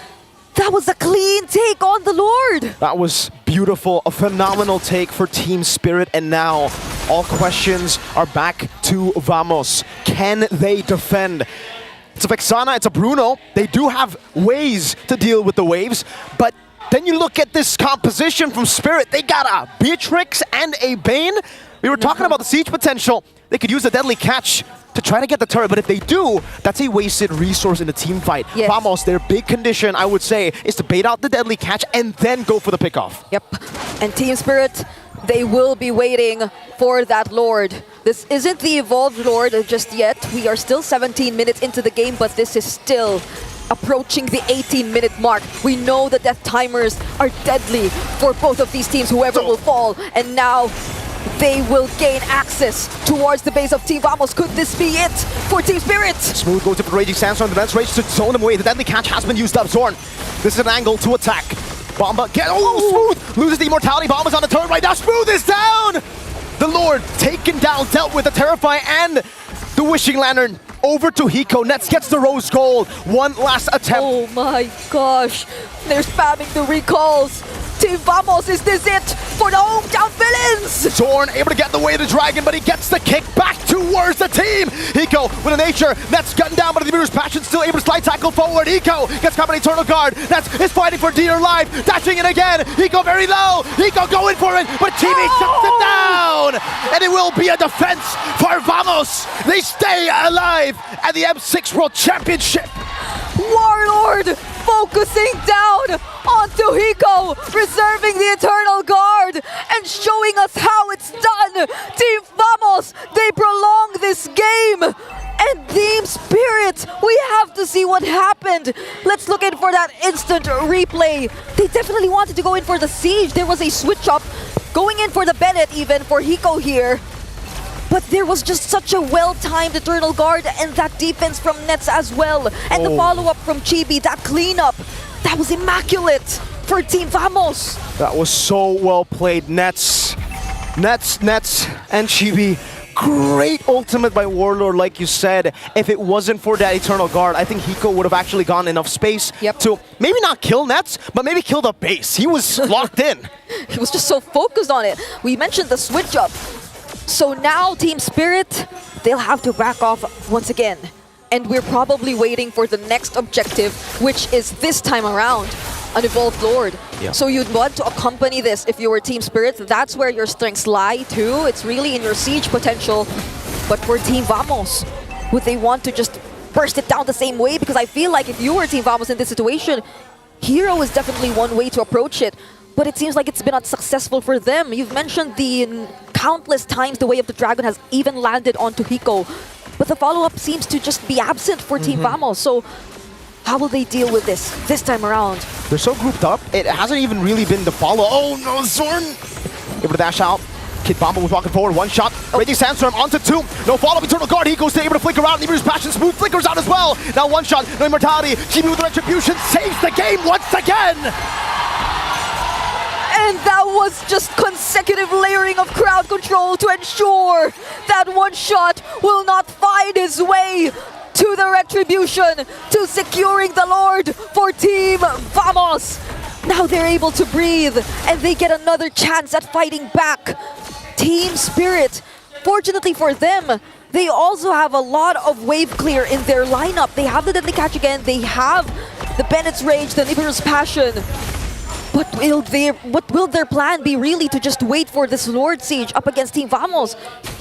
that was a clean take on the Lord. That was beautiful, a phenomenal take for Team Spirit, and now all questions are back to Vamos. Can they defend? It's a Vexana, it's a Bruno. They do have ways to deal with the waves, but then you look at this composition from Spirit. They got a Beatrix and a Bane. We were talking about the siege potential. They could use a deadly catch to try to get the turret, but if they do, that's a wasted resource in the team fight. Yes. Vamos, their big condition, I would say, is to bait out the deadly catch and then go for the pickoff. Yep, and Team Spirit, they will be waiting for that Lord. This isn't the evolved Lord just yet. We are still 17 minutes into the game, but this is still approaching the 18-minute mark. We know the death timers are deadly for both of these teams, whoever will fall. And now they will gain access towards the base of Team Vamos. Could this be it for Team Spirit? Smooth goes to the Raging Sandstorm. The Defense Rage to zone them away. The deadly catch has been used up. Zorn, this is an angle to attack. Bomba, Smooth loses the immortality. Bomba's on the turret right now. Smooth is down! The Lord taken down, dealt with the Terrify and the Wishing Lantern. Over to Hiko. Nets gets the Rose Gold. One last attempt. Oh my gosh. They're spamming the recalls. Team Vamos, is this it for the hometown villains? Zorn able to get in the way of the dragon, but he gets the kick back towards the team. Hiko with a nature. Nets gunned down, but the Mirror's Passion still able to slide tackle forward. Hiko gets caught by an Eternal Guard. Nets is fighting for dear life. Dashing in again. Hiko very low. Hiko going for it, but Chibi shuts it down. And it will be a defense for Vamos. They stay alive at the M6 World Championship. Warlord focusing down onto Hiko, preserving the Eternal Guard and showing us how it's done. Team Vamos, they prolong this game. And Team Spirit, we have to see what happened. Let's look in for that instant replay. They definitely wanted to go in for the siege. There was a switch up, going in for the Bennett even for Hiko here. But there was just such a well-timed Eternal Guard and that defense from Nets as well. And the follow-up from Chibi, that cleanup, that was immaculate for Team Vamos. That was so well played. Nets, and Chibi. Great ultimate by Warlord, like you said. If it wasn't for that Eternal Guard, I think Hiko would have actually gotten enough space to maybe not kill Nets, but maybe kill the base. He was locked in. He was just so focused on it. We mentioned the switch up. So now Team Spirit, they'll have to back off once again. And we're probably waiting for the next objective, which is this time around, an Evolved Lord. Yeah. So you'd want to accompany this if you were Team Spirit. That's where your strengths lie too. It's really in your siege potential. But for Team Vamos, would they want to just burst it down the same way? Because I feel like if you were Team Vamos in this situation, Hero is definitely one way to approach it. But it seems like it's been unsuccessful for them. You've mentioned the countless times the Way of the Dragon has even landed onto Hiko. But the follow-up seems to just be absent for Team Vamos. So how will they deal with this time around? They're so grouped up, it hasn't even really been the follow. Oh no, Zorn! Able to dash out. Kid Bomba was walking forward, one shot. Raging Sandstorm onto two. No follow-up, Eternal Guard. He goes to able to flicker out. Liberty's Passion, Smooth flickers out as well. Now one shot, no immortality. Chibi with the Retribution saves the game once again! And that was just consecutive layering of crowd control to ensure that one shot will not find his way to the retribution, to securing the Lord for Team Vamos. Now they're able to breathe and they get another chance at fighting back. Team Spirit, fortunately for them, they also have a lot of wave clear in their lineup. They have the Deadly Catch again, they have the Bennett's Rage, the Nibiru's Passion. But what will their plan be really to just wait for this Lord Siege up against Team Vamos?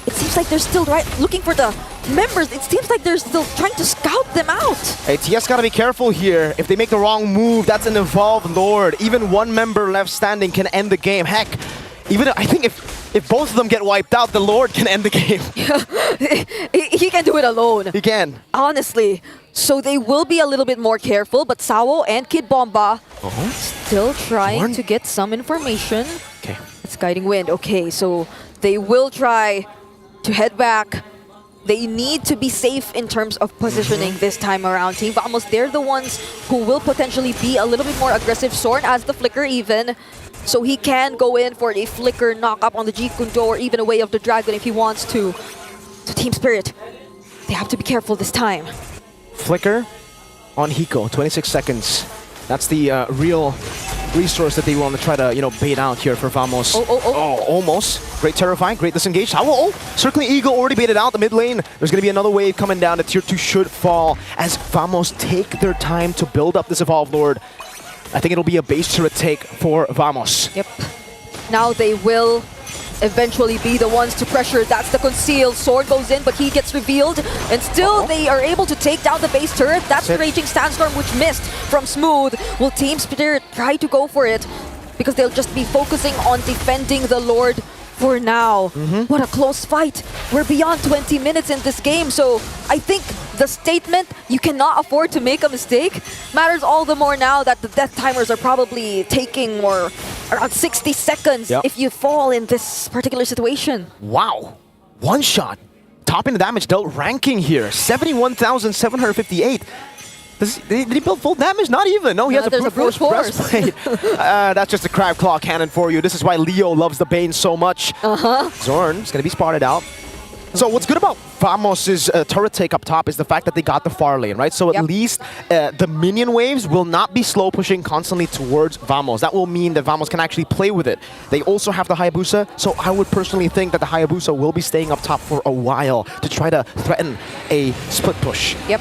It seems like they're still looking for the members. It seems like they're still trying to scout them out. Hey, TS gotta be careful here. If they make the wrong move, that's an evolved Lord. Even one member left standing can end the game. Heck, even I think if both of them get wiped out, the Lord can end the game. He can do it alone. He can. Honestly. So they will be a little bit more careful, but Sao and Kid Bomba still trying to get some information. Okay. It's Guiding Wind. Okay, so they will try to head back. They need to be safe in terms of positioning this time around. Team Vamos, they're the ones who will potentially be a little bit more aggressive. Sorn as the Flicker even. So he can go in for a Flicker knock-up on the Jeet Kune Do or even a Way of the Dragon if he wants to. So Team Spirit, they have to be careful this time. Flicker on Hiko, 26 seconds. That's the real resource that they want to try to, bait out here for Vamos. Oh, almost. Great Terrify, great Disengage. Circling Eagle already baited out the mid lane. There's going to be another wave coming down. The tier 2 should fall as Vamos take their time to build up this Evolved Lord. I think it'll be a base turret take for Vamos. Yep. Now they will eventually be the ones to pressure. That's the Conceal. Sword goes in, but he gets revealed. And still, they are able to take down the base turret. That's the Raging Sandstorm, which missed from Smooth. Will Team Spirit try to go for it? Because they'll just be focusing on defending the Lord for now. What a close fight. We're beyond 20 minutes in this game. So I think the statement, you cannot afford to make a mistake, matters all the more now that the death timers are probably taking more around 60 seconds if you fall in this particular situation. Wow. One shot. Topping the damage dealt ranking here. 71,758. Did he build full damage? Not even. No, he has a brute force breastplate. That's just a crab claw cannon for you. This is why Leo loves the Bane so much. Zorn's going to be spotted out. So what's good about Vamos' turret take up top is the fact that they got the far lane, right? So at least the minion waves will not be slow pushing constantly towards Vamos. That will mean that Vamos can actually play with it. They also have the Hayabusa, so I would personally think that the Hayabusa will be staying up top for a while to try to threaten a split push. Yep.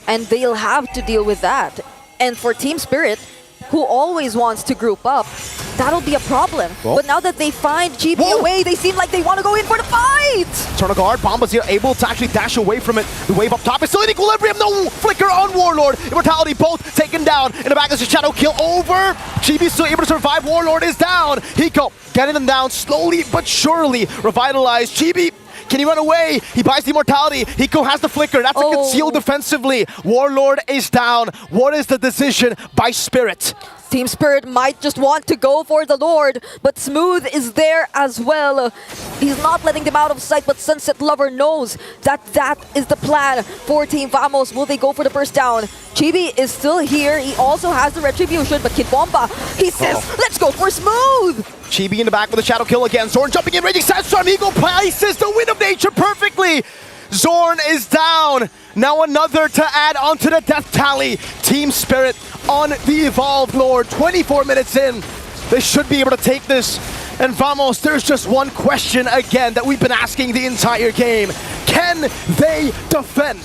And they'll have to deal with that. And for Team Spirit, who always wants to group up, that'll be a problem. But now that they find GB away, they seem like they want to go in for the fight! Turn a guard, Bomba's here able to actually dash away from it. The wave up top is still in equilibrium, no Flicker on Warlord. Immortality both taken down. In the back is a Shadow kill over. GB still able to survive, Warlord is down. Hiko getting them down slowly but surely. Revitalized, GB, can he run away? He buys the Immortality. Hiko has the Flicker. That's a conceal defensively. Warlord is down. What is the decision by Spirit? Team Spirit might just want to go for the Lord, but Smooth is there as well. He's not letting them out of sight, but Sunset Lover knows that that is the plan for Team Vamos. Will they go for the burst down? Chibi is still here. He also has the Retribution, but Kid Bomba, he says, let's go for Smooth! Chibi in the back with a Shadow kill again. Zorn jumping in, Raging Sandstorm. Eagle places the Wind of Nature perfectly. Zorn is down. Now another to add onto the death tally. Team Spirit on the Evolved Lord. 24 minutes in. They should be able to take this. And Vamos, there's just one question again that we've been asking the entire game. Can they defend?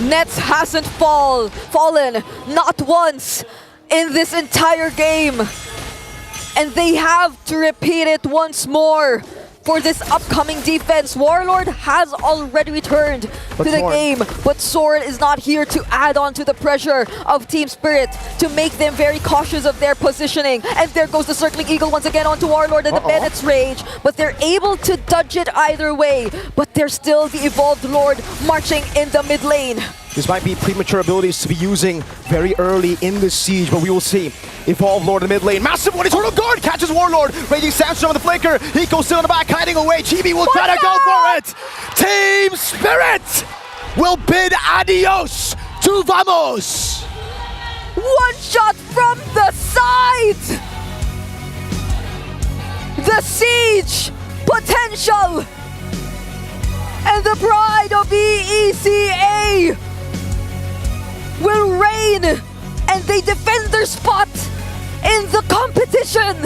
Nets hasn't fallen, not once in this entire game. And they have to repeat it once more for this upcoming defense. Warlord has already returned to the game, but Sword is not here to add on to the pressure of Team Spirit to make them very cautious of their positioning. And there goes the Circling Eagle once again onto Warlord and the Bennett's Rage, but they're able to dodge it either way. But there's still the Evolved Lord marching in the mid lane. This might be premature abilities to be using very early in this siege, but we will see. Evolved Lord in the mid lane. Massive one, Eternal Guard catches Warlord. Raging Sandstorm with the flicker. Hiko still in the back, hiding away. Chibi will try to go for it. Team Spirit will bid adios to Vamos. One shot from the side. the siege potential and the pride of EECA will reign, and they defend their spot in the competition.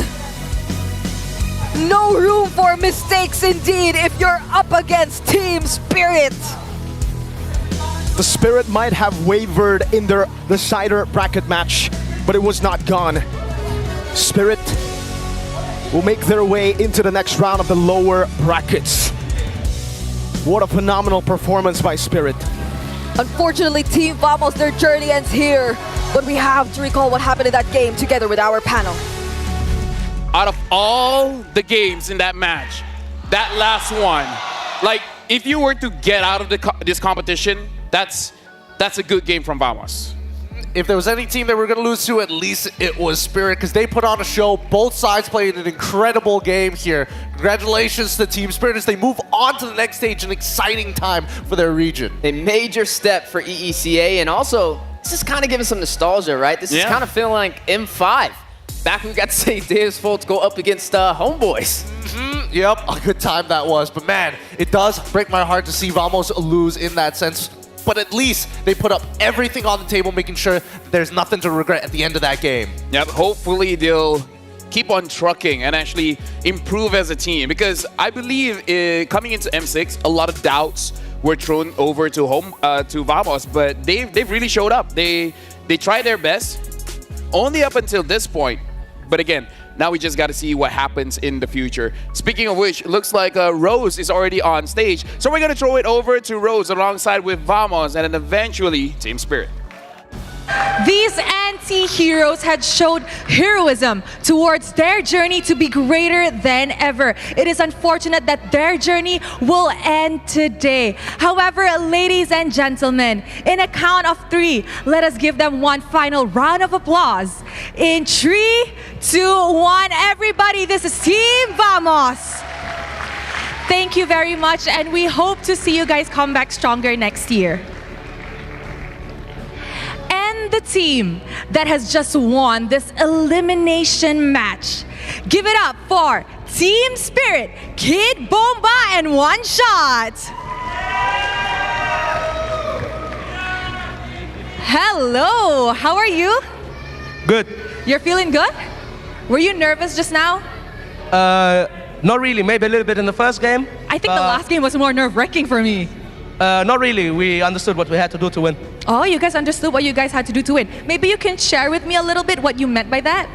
No room for mistakes indeed if you're up against Team Spirit. The Spirit might have wavered in their decider bracket match, but it was not gone. Spirit will make their way into the next round of the lower brackets. What a phenomenal performance by Spirit. Unfortunately, Team Vamos, their journey ends here, but we have to recall what happened in that game together with our panel. Out of all the games in that match, that last one, like if you were to get out of this competition, that's a good game from Vamos. If there was any team that we're going to lose to, at least it was Spirit, because they put on a show. Both sides played an incredible game here. Congratulations to Team Spirit as they move on to the next stage, an exciting time for their region. A major step for EECA, and also, this is kind of giving some nostalgia, right? This is kind of feeling like M5. Back when we got to see Davis Foltz go up against Homeboys. Yep, a good time that was. But man, it does break my heart to see Vamos lose in that sense. But at least they put up everything on the table, making sure there's nothing to regret at the end of that game. Yep, hopefully they'll keep on trucking and actually improve as a team. Because I believe coming into M6, a lot of doubts were thrown over to Vamos, but they've really showed up. They tried their best, only up until this point. But again, now we just got to see what happens in the future. Speaking of which, looks like Rose is already on stage. So we're going to throw it over to Rose alongside with Vamos and then eventually Team Spirit. These anti-heroes had showed heroism towards their journey to be greater than ever. It is unfortunate that their journey will end today. However, ladies and gentlemen, in a count of 3, let us give them one final round of applause. In 3, 2, 1, everybody, this is Team Vamos. Thank you very much, and we hope to see you guys come back stronger next year. And the team that has just won this elimination match. Give it up for Team Spirit, Kid Bomba, and One Shot. Hello, how are you? Good. You're feeling good? Were you nervous just now? Not really. Maybe a little bit in the first game. I think the last game was more nerve-wracking for me. Not really. We understood what we had to do to win. Oh, you guys understood what you guys had to do to win. Maybe you can share with me a little bit what you meant by that.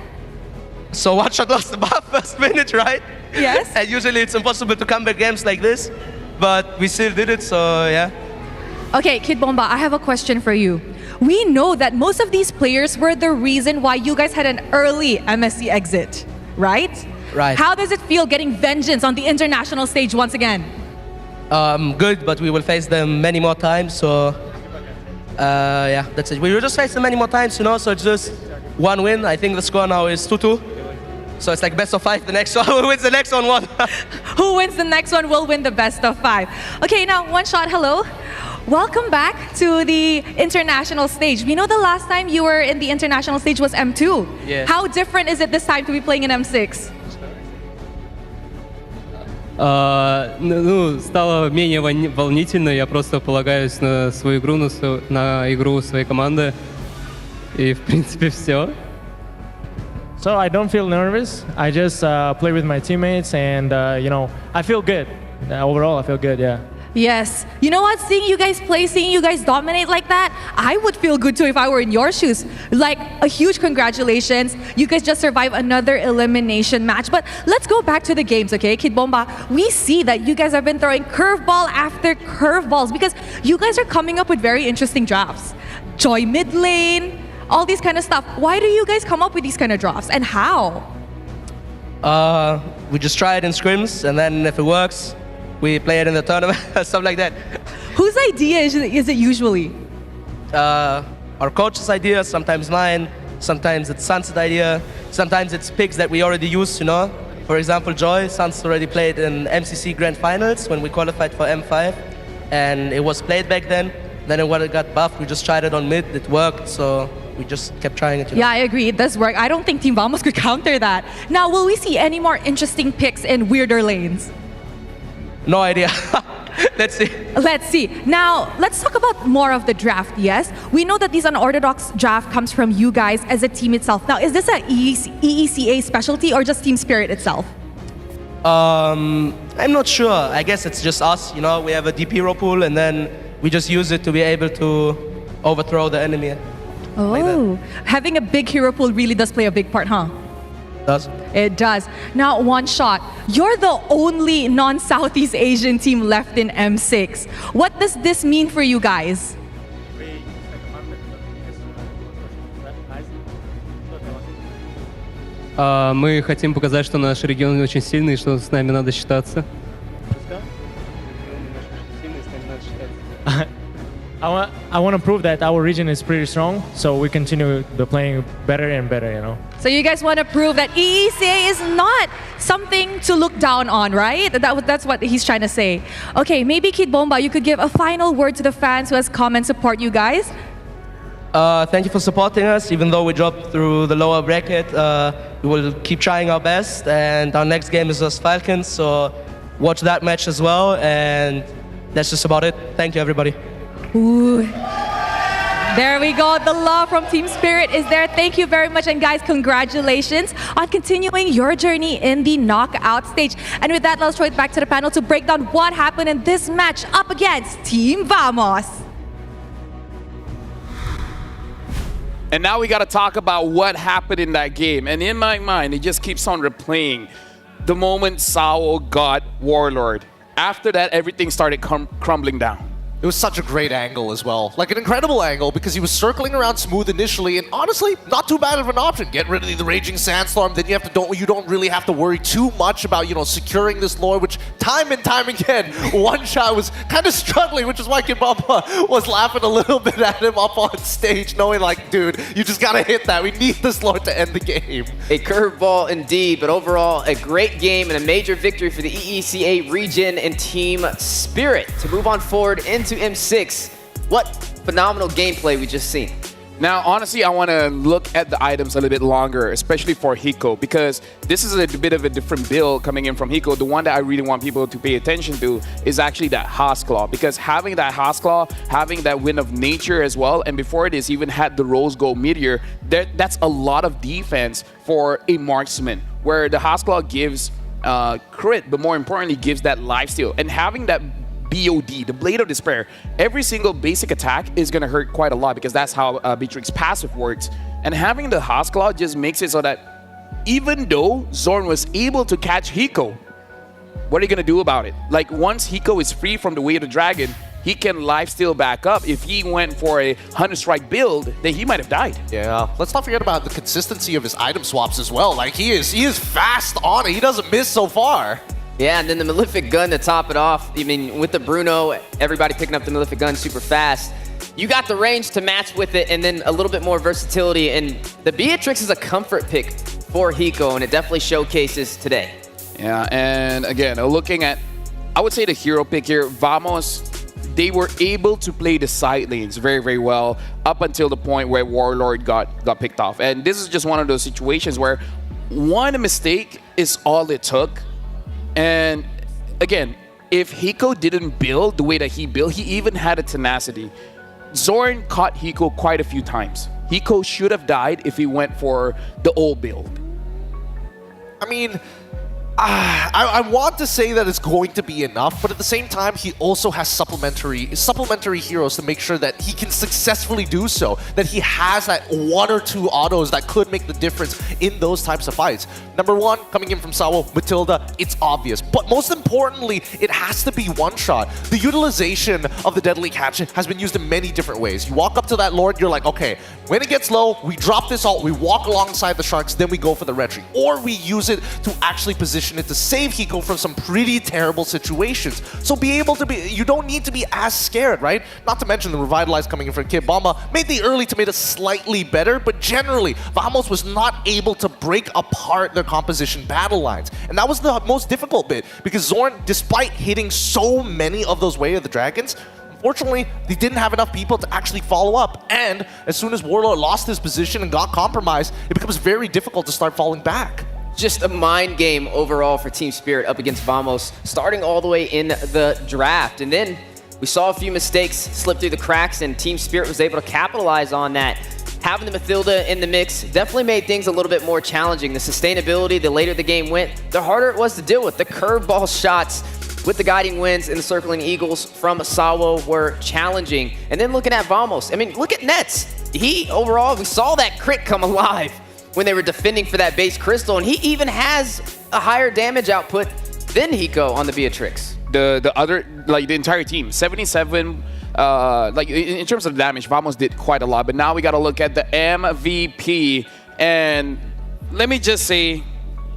So One Shot lost the first minute, right? Yes. And usually it's impossible to come back games like this, but we still did it, so yeah. Okay, Kid Bomba, I have a question for you. We know that most of these players were the reason why you guys had an early MSC exit, right? Right. How does it feel getting vengeance on the international stage once again? Good, but we will face them many more times, so yeah, that's it. We will just face them many more times, you know, so it's just one win. I think the score now is 2-2. So it's like best of 5, the next one. Who wins the next one? Who wins the next one will win the best of 5. Okay, now One Shot, hello. Welcome back to the international stage. We know the last time you were in the international stage was M2. Yeah. How different is it this time to be playing in M6? Ну, стало менее волнительно. Я просто полагаюсь на свою игру, на игру своей команды. И, в принципе, все. So I don't feel nervous. I just play with my teammates and, you know, I feel good. Overall, I feel good, yeah. Yes. You know what? Seeing you guys play, seeing you guys dominate like that, I would feel good too if I were in your shoes. Like, a huge congratulations. You guys just survived another elimination match. But let's go back to the games, okay? Kid Bomba, we see that you guys have been throwing curveball after curveballs because you guys are coming up with very interesting drafts. Joy mid lane, all these kind of stuff. Why do you guys come up with these kind of drafts and how? We just try it in scrims, and then if it works, we play it in the tournament, stuff like that. Whose idea is it usually? Our coach's idea, sometimes mine, sometimes it's Sun's idea, sometimes it's picks that we already use, you know. For example, Joy, Sun's already played in MCC Grand Finals when we qualified for M5, and it was played back then. Then when it got buffed, we just tried it on mid, it worked, so we just kept trying it. Yeah, I agree. It does work. I don't think Team Vamos could counter that. Now, will we see any more interesting picks in weirder lanes? No idea. Let's see. Let's see. Now, let's talk about more of the draft, yes? We know that this unorthodox draft comes from you guys as a team itself. Now, is this a EECA specialty or just Team Spirit itself? I'm not sure. I guess it's just us, you know, we have a deep hero pool and then we just use it to be able to overthrow the enemy. Oh, having a big hero pool really does play a big part, huh? Does. It does. Now, One Shot, you're the only non-Southeast Asian team left in M6. What does this mean for you guys? Мы хотим показать, что наш регион очень сильный, и что с нами надо считаться. I want to prove that our region is pretty strong, so we continue the playing better and better, you know. So you guys want to prove that EECA is not something to look down on, right? That's what he's trying to say. Okay, maybe Kid Bomba, you could give a final word to the fans who has come and support you guys. Thank you for supporting us. Even though we dropped through the lower bracket, we will keep trying our best. And our next game is versus Falcons, so watch that match as well. And that's just about it. Thank you, everybody. Ooh. There we go. The love from Team Spirit is there. Thank you very much. And guys, congratulations on continuing your journey in the knockout stage. And with that, let's throw it back to the panel to break down what happened in this match up against Team Vamos. And now we got to talk about what happened in that game. And in my mind, it just keeps on replaying the moment Sao got Warlord. After that, everything started crumbling down. It was such a great angle as well. Like an incredible angle because he was circling around smooth initially and honestly, not too bad of an option. Get rid of the Raging Sandstorm, then you don't really have to worry too much about, you know, securing this lore, which time and time again, One Shot was kind of struggling, which is why Kid Bomba was laughing a little bit at him up on stage, knowing like, dude, you just gotta hit that. We need this lore to end the game. A curveball indeed, but overall a great game and a major victory for the EECA region and Team Spirit to move on forward into M6. What phenomenal gameplay we just seen. Now, honestly, I want to look at the items a little bit longer, especially for Hiko, because this is a bit of a different build coming in from Hiko. The one that I really want people to pay attention to is actually that Hosclaw, because having that Hosclaw, having that Wind of Nature as well, and before this even had the Rose Gold Meteor, that's a lot of defense for a marksman, where the Hosclaw gives crit, but more importantly, gives that lifesteal. And having that BOD, the Blade of Despair, every single basic attack is going to hurt quite a lot because that's how Beatrix's passive works. And having the Hosclaw just makes it so that even though Zorn was able to catch Hiko, what are you going to do about it? Like, once Hiko is free from the Way of the Dragon, he can lifesteal back up. If he went for a 100 strike build, then he might have died. Yeah, let's not forget about the consistency of his item swaps as well. Like, he is fast on it. He doesn't miss so far. Yeah, and then the Malefic Gun to top it off. I mean, with the Bruno, everybody picking up the Malefic Gun super fast. You got the range to match with it, and then a little bit more versatility. And the Beatrix is a comfort pick for Hiko, and it definitely showcases today. Yeah, and again, looking at, I would say the hero pick here, Vamos, they were able to play the side lanes very, very well up until the point where Warlord got picked off. And this is just one of those situations where one mistake is all it took. And again, if Hiko didn't build the way that he built, he even had a tenacity. Zorn caught Hiko quite a few times. Hiko should have died if he went for the old build. I mean, I want to say that it's going to be enough, but at the same time, he also has supplementary heroes to make sure that he can successfully do so, that he has that one or two autos that could make the difference in those types of fights. Number one, coming in from Sawo, Matilda, it's obvious. But most importantly, it has to be One Shot. The utilization of the Deadly Catch has been used in many different ways. You walk up to that Lord, you're like, okay, when it gets low, we drop this ult, we walk alongside the Sharks, then we go for the retry. Or we use it to actually position it to save Hiko from some pretty terrible situations. So you don't need to be as scared, right? Not to mention the Revitalize coming in from Kid Bomba made the early tomato slightly better, but generally, Vamos was not able to break apart their composition battle lines. And that was the most difficult bit, because Zorn, despite hitting so many of those Way of the Dragons, unfortunately, they didn't have enough people to actually follow up. And as soon as Warlord lost his position and got compromised, it becomes very difficult to start falling back. Just a mind game overall for Team Spirit up against Vamos, starting all the way in the draft. And then we saw a few mistakes slip through the cracks, and Team Spirit was able to capitalize on that. Having the Matilda in the mix definitely made things a little bit more challenging. The sustainability, the later the game went, the harder it was to deal with. The curveball shots with the guiding winds and the circling eagles from Sawo were challenging. And then looking at Vamos, I mean, look at Nets. He, overall, we saw that crit come alive when they were defending for that base crystal, and he even has a higher damage output than Hiko on the Beatrix. The other, like the entire team, 77, like in terms of damage, Vamos did quite a lot, but now we got to look at the MVP, and let me just say,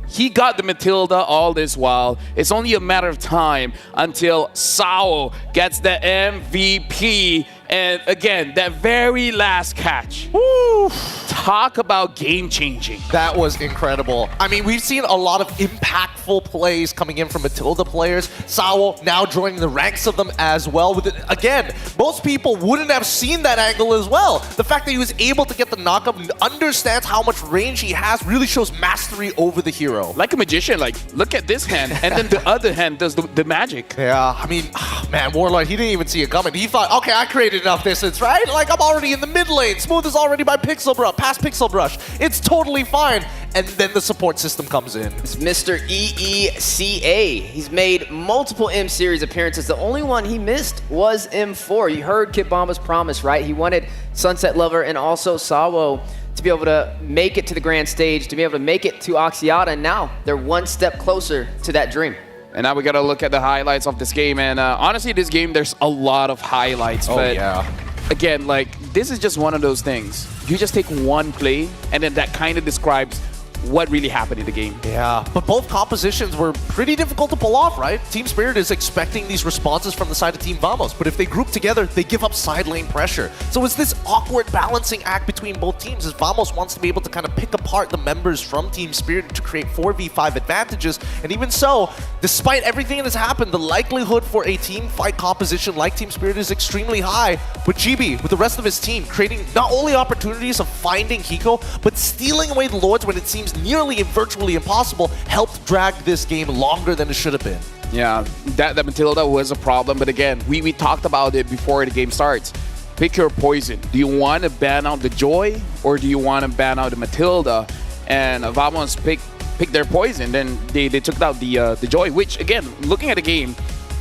he got the Matilda all this while. It's only a matter of time until Sao gets the MVP. And again, that very last catch. Woo! Talk about game-changing. That was incredible. I mean, we've seen a lot of impactful plays coming in from Matilda players. Sao now joining the ranks of them as well. With it. Again, most people wouldn't have seen that angle as well. The fact that he was able to get the knockup and understands how much range he has really shows mastery over the hero. Like a magician, like, look at this hand, and then the other hand does the magic. Yeah, I mean, man, Warlord, he didn't even see it coming. He thought, okay, I created enough distance, right? Like, I'm already in the mid lane. Smooth is already by Pixel Brush, past Pixel Brush. It's totally fine. And then the support system comes in. It's Mr. EECA. He's made multiple M-Series appearances. The only one he missed was M4. You heard Kid Bomba's promise, right? He wanted Sunset Lover and also Sawo to be able to make it to the grand stage, to be able to make it to Axiata, and now they're one step closer to that dream. And now we got to look at the highlights of this game. And honestly, this game, there's a lot of highlights. Oh, but yeah. Again, like, this is just one of those things. You just take one play, and then that kind of describes what really happened in the game. Yeah, but both compositions were pretty difficult to pull off, right? Team Spirit is expecting these responses from the side of Team Vamos, but if they group together, they give up side lane pressure. So it's this awkward balancing act between both teams as Vamos wants to be able to kind of pick apart the members from Team Spirit to create 4v5 advantages. And even so, despite everything that has happened, the likelihood for a team fight composition like Team Spirit is extremely high. But GB, with the rest of his team, creating not only opportunities of finding Hiko, but stealing away the Lords when it seems nearly and virtually impossible, helped drag this game longer than it should have been. Yeah, that Matilda was a problem, but again, we talked about it before the game starts. Pick your poison. Do you want to ban out the Joy, or do you want to ban out the Matilda? And Vamos picked their poison, then they took out the Joy, which again, looking at the game,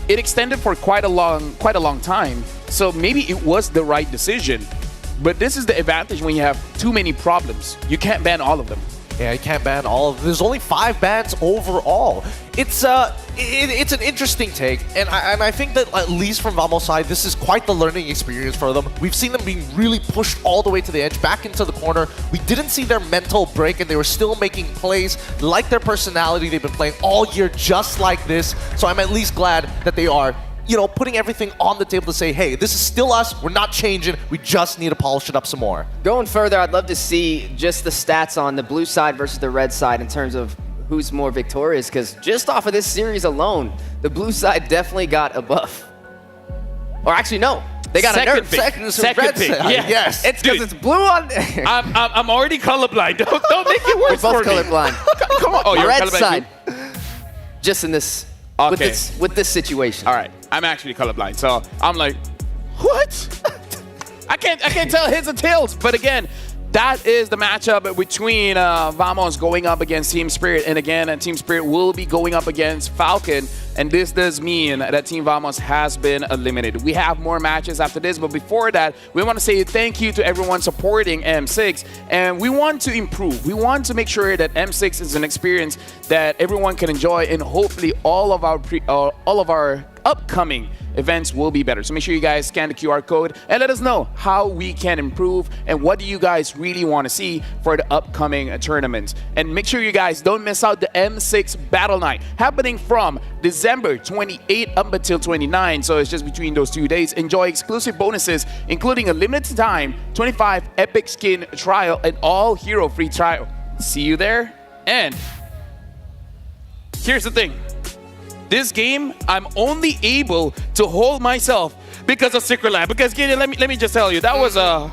it extended for quite a long time. So maybe it was the right decision. But this is the advantage when you have too many problems. You can't ban all of them. Yeah, you can't ban all of them. There's only 5 bans overall. It's an interesting take, and I think that at least from Vamos' side, this is quite the learning experience for them. We've seen them being really pushed all the way to the edge, back into the corner. We didn't see their mental break, and they were still making plays like their personality. They've been playing all year just like this, so I'm at least glad that they are, you know, putting everything on the table to say, hey, this is still us, we're not changing, we just need to polish it up some more. Going further, I'd love to see just the stats on the blue side versus the red side in terms of who's more victorious, because just off of this series alone, the blue side definitely got a buff. Or actually, no. They got second a nerf. Second pick. Yeah. Yes. It's because it's blue on. I'm already colorblind. Don't make it worse We're both for me. colorblind. Come on. Oh, you're red colorblind side. too? Just in this. Okay. With this situation. All right. I'm actually colorblind, so I'm like, what? I can't tell heads and tails. But again, that is the matchup between Vamos going up against Team Spirit, and again, Team Spirit will be going up against Falcon, and this does mean that Team Vamos has been eliminated. We have more matches after this, but before that, we want to say thank you to everyone supporting M6, and we want to improve. We want to make sure that M6 is an experience that everyone can enjoy, and hopefully all of our upcoming events will be better. So make sure you guys scan the QR code and let us know how we can improve and what do you guys really want to see for the upcoming tournaments. And make sure you guys don't miss out the M6 Battle Night happening from December 28 up until 29. So it's just between those 2 days. Enjoy exclusive bonuses, including a limited time 25 epic skin trial and all hero free trial. See you there. And here's the thing. This game, I'm only able to hold myself because of Secret Lab. Because Gideon, let me just tell you, that was a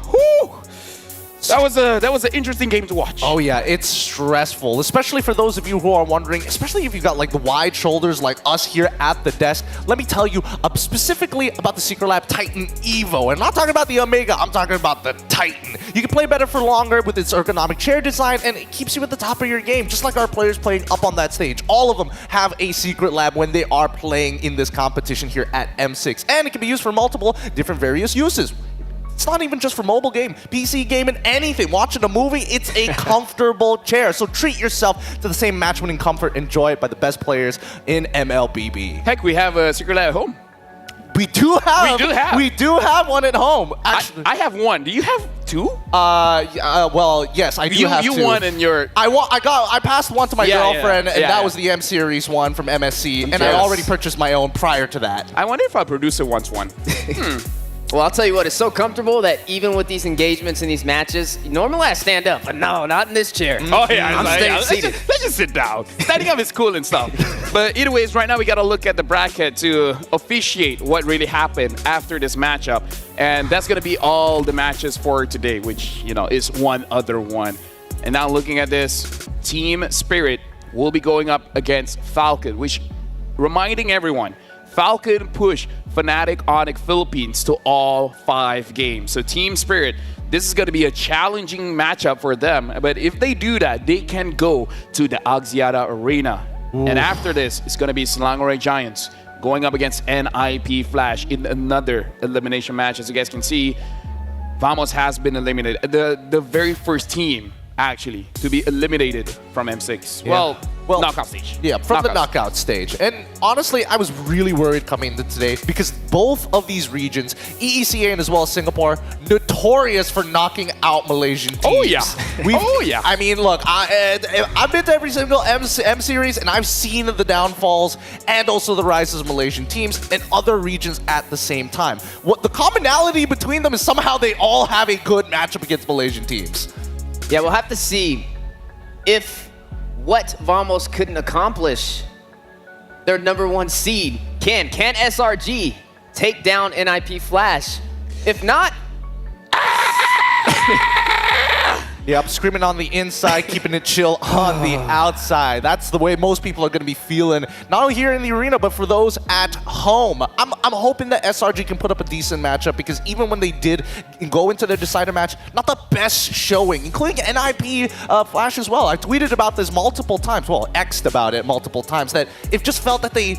that was an interesting game to watch. Oh yeah, it's stressful, especially for those of you who are wondering, especially if you've got like the wide shoulders like us here at the desk. Let me tell you specifically about the Secret Lab Titan Evo. I'm not talking about the Omega, I'm talking about the Titan. You can play better for longer with its ergonomic chair design, and it keeps you at the top of your game, just like our players playing up on that stage. All of them have a Secret Lab when they are playing in this competition here at M6, and it can be used for multiple different various uses. It's not even just for mobile game, PC game, and anything. Watching a movie, it's a comfortable chair. So treat yourself to the same match-winning comfort enjoyed by the best players in MLBB. Heck, we have a Secret Lab at home. We do have one at home. Actually, I have one. Do you have two? Well, yes, I do have two. You won in your... I passed one to my girlfriend, and that was yeah. the M Series one from MSC, and I already purchased my own prior to that. I wonder if our producer wants one. Well, I'll tell you what, it's so comfortable that even with these engagements and these matches, normally I stand up, but no, not in this chair. Oh yeah, I'm staying seated. Let's just sit down. Standing up is cool and stuff. But either ways, right now we got to look at the bracket to officiate what really happened after this matchup. And that's going to be all the matches for today, which, you know, is one other one. And now looking at this, Team Spirit will be going up against Falcon, which, reminding everyone, Falcon pushed Fnatic Onyx Philippines to all 5 games. So Team Spirit, this is going to be a challenging matchup for them. But if they do that, they can go to the Axiata Arena. Ooh. And after this, it's going to be Selangor Giants going up against NIP Flash in another elimination match. As you guys can see, Vamos has been eliminated. The very first team, actually, to be eliminated from M6. Yeah. Well, knockout stage. Yeah, from the knockout stage. And honestly, I was really worried coming into today because both of these regions, EECA and as well as Singapore, notorious for knocking out Malaysian teams. Oh yeah. I mean, look, I've been to every single M Series and I've seen the downfalls and also the rises of Malaysian teams in other regions at the same time. What the commonality between them is somehow they all have a good matchup against Malaysian teams. Yeah, we'll have to see if what Vamos couldn't accomplish, their #1 seed, can SRG take down NIP Flash? If not, Yep, screaming on the inside, keeping it chill on the outside. That's the way most people are going to be feeling, not only here in the arena, but for those at home. I'm hoping that SRG can put up a decent matchup because even when they did go into their decider match, not the best showing, including NIP Flash as well. I tweeted about this multiple times, well, X'd about it multiple times, that it just felt that they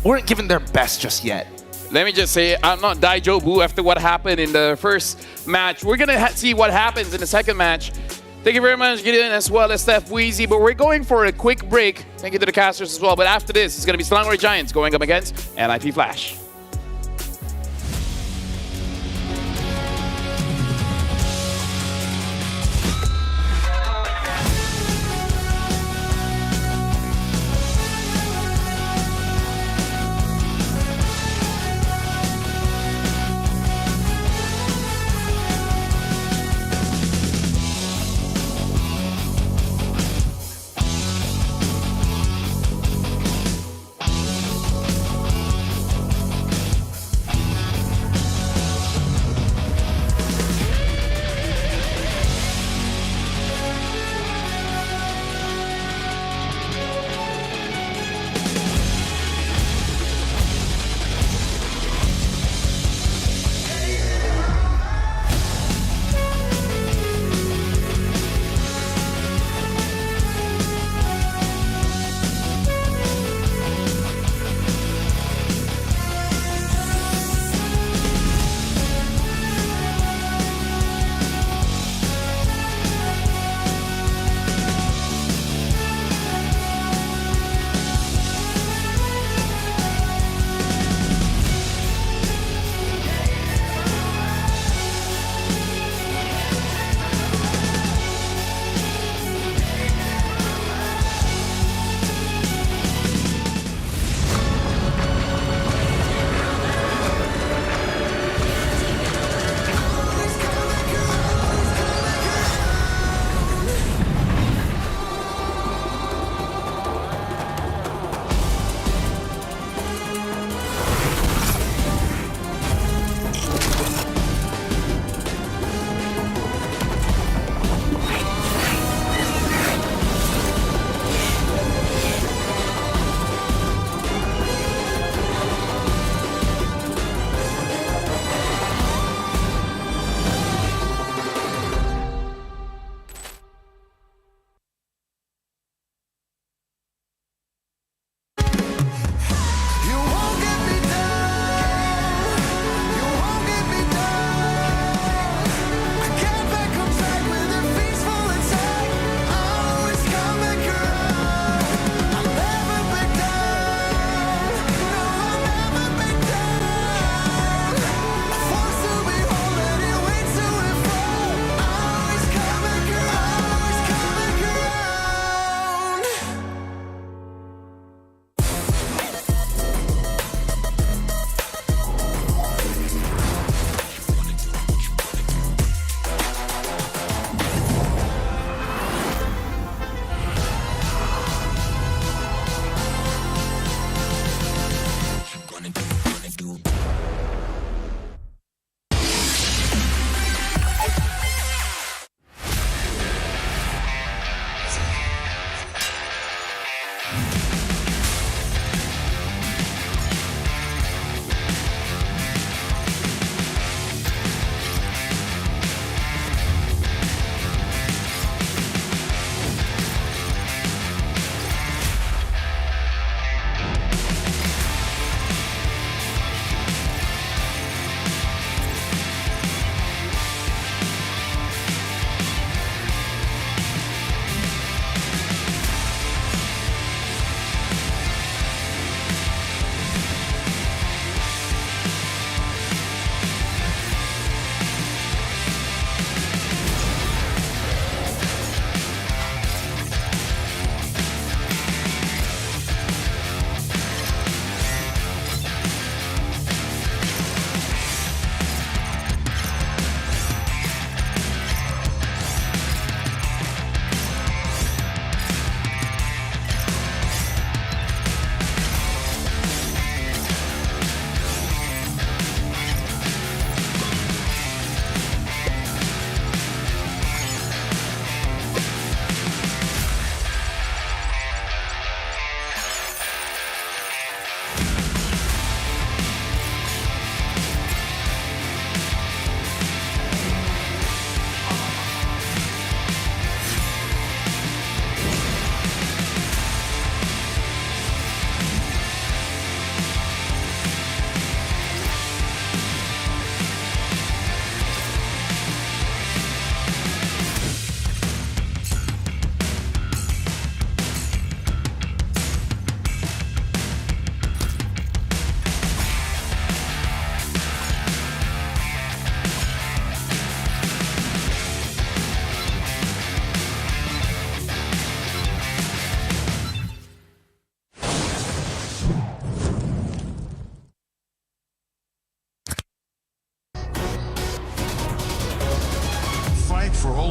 weren't giving their best just yet. Let me just say, I'm not Daijo Boo after what happened in the first match. We're going to see what happens in the second match. Thank you very much, Gideon, as well as Steph Wheezy. But we're going for a quick break. Thank you to the casters as well. But after this, it's going to be Selangor Giants going up against NIP Flash.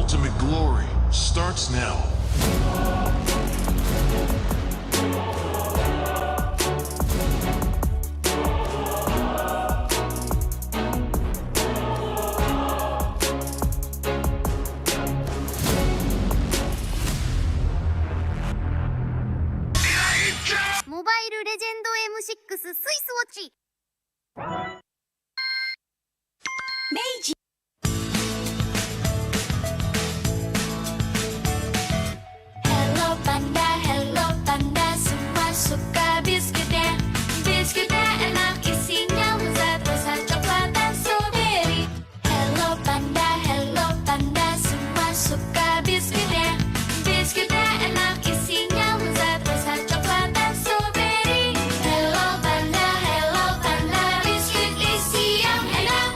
ultimate glory starts now. Mobile Legend M6 スイスウォッチ明治 Hello Panda, semua suka biskuitnya. Biskuitnya enak isinya lezat rasa coklat dan strawberry. Hello Panda, semua suka biskuitnya. Biskuitnya enak isinya lezat rasa coklat dan strawberry. Hello Panda, biskuit isi yang enak.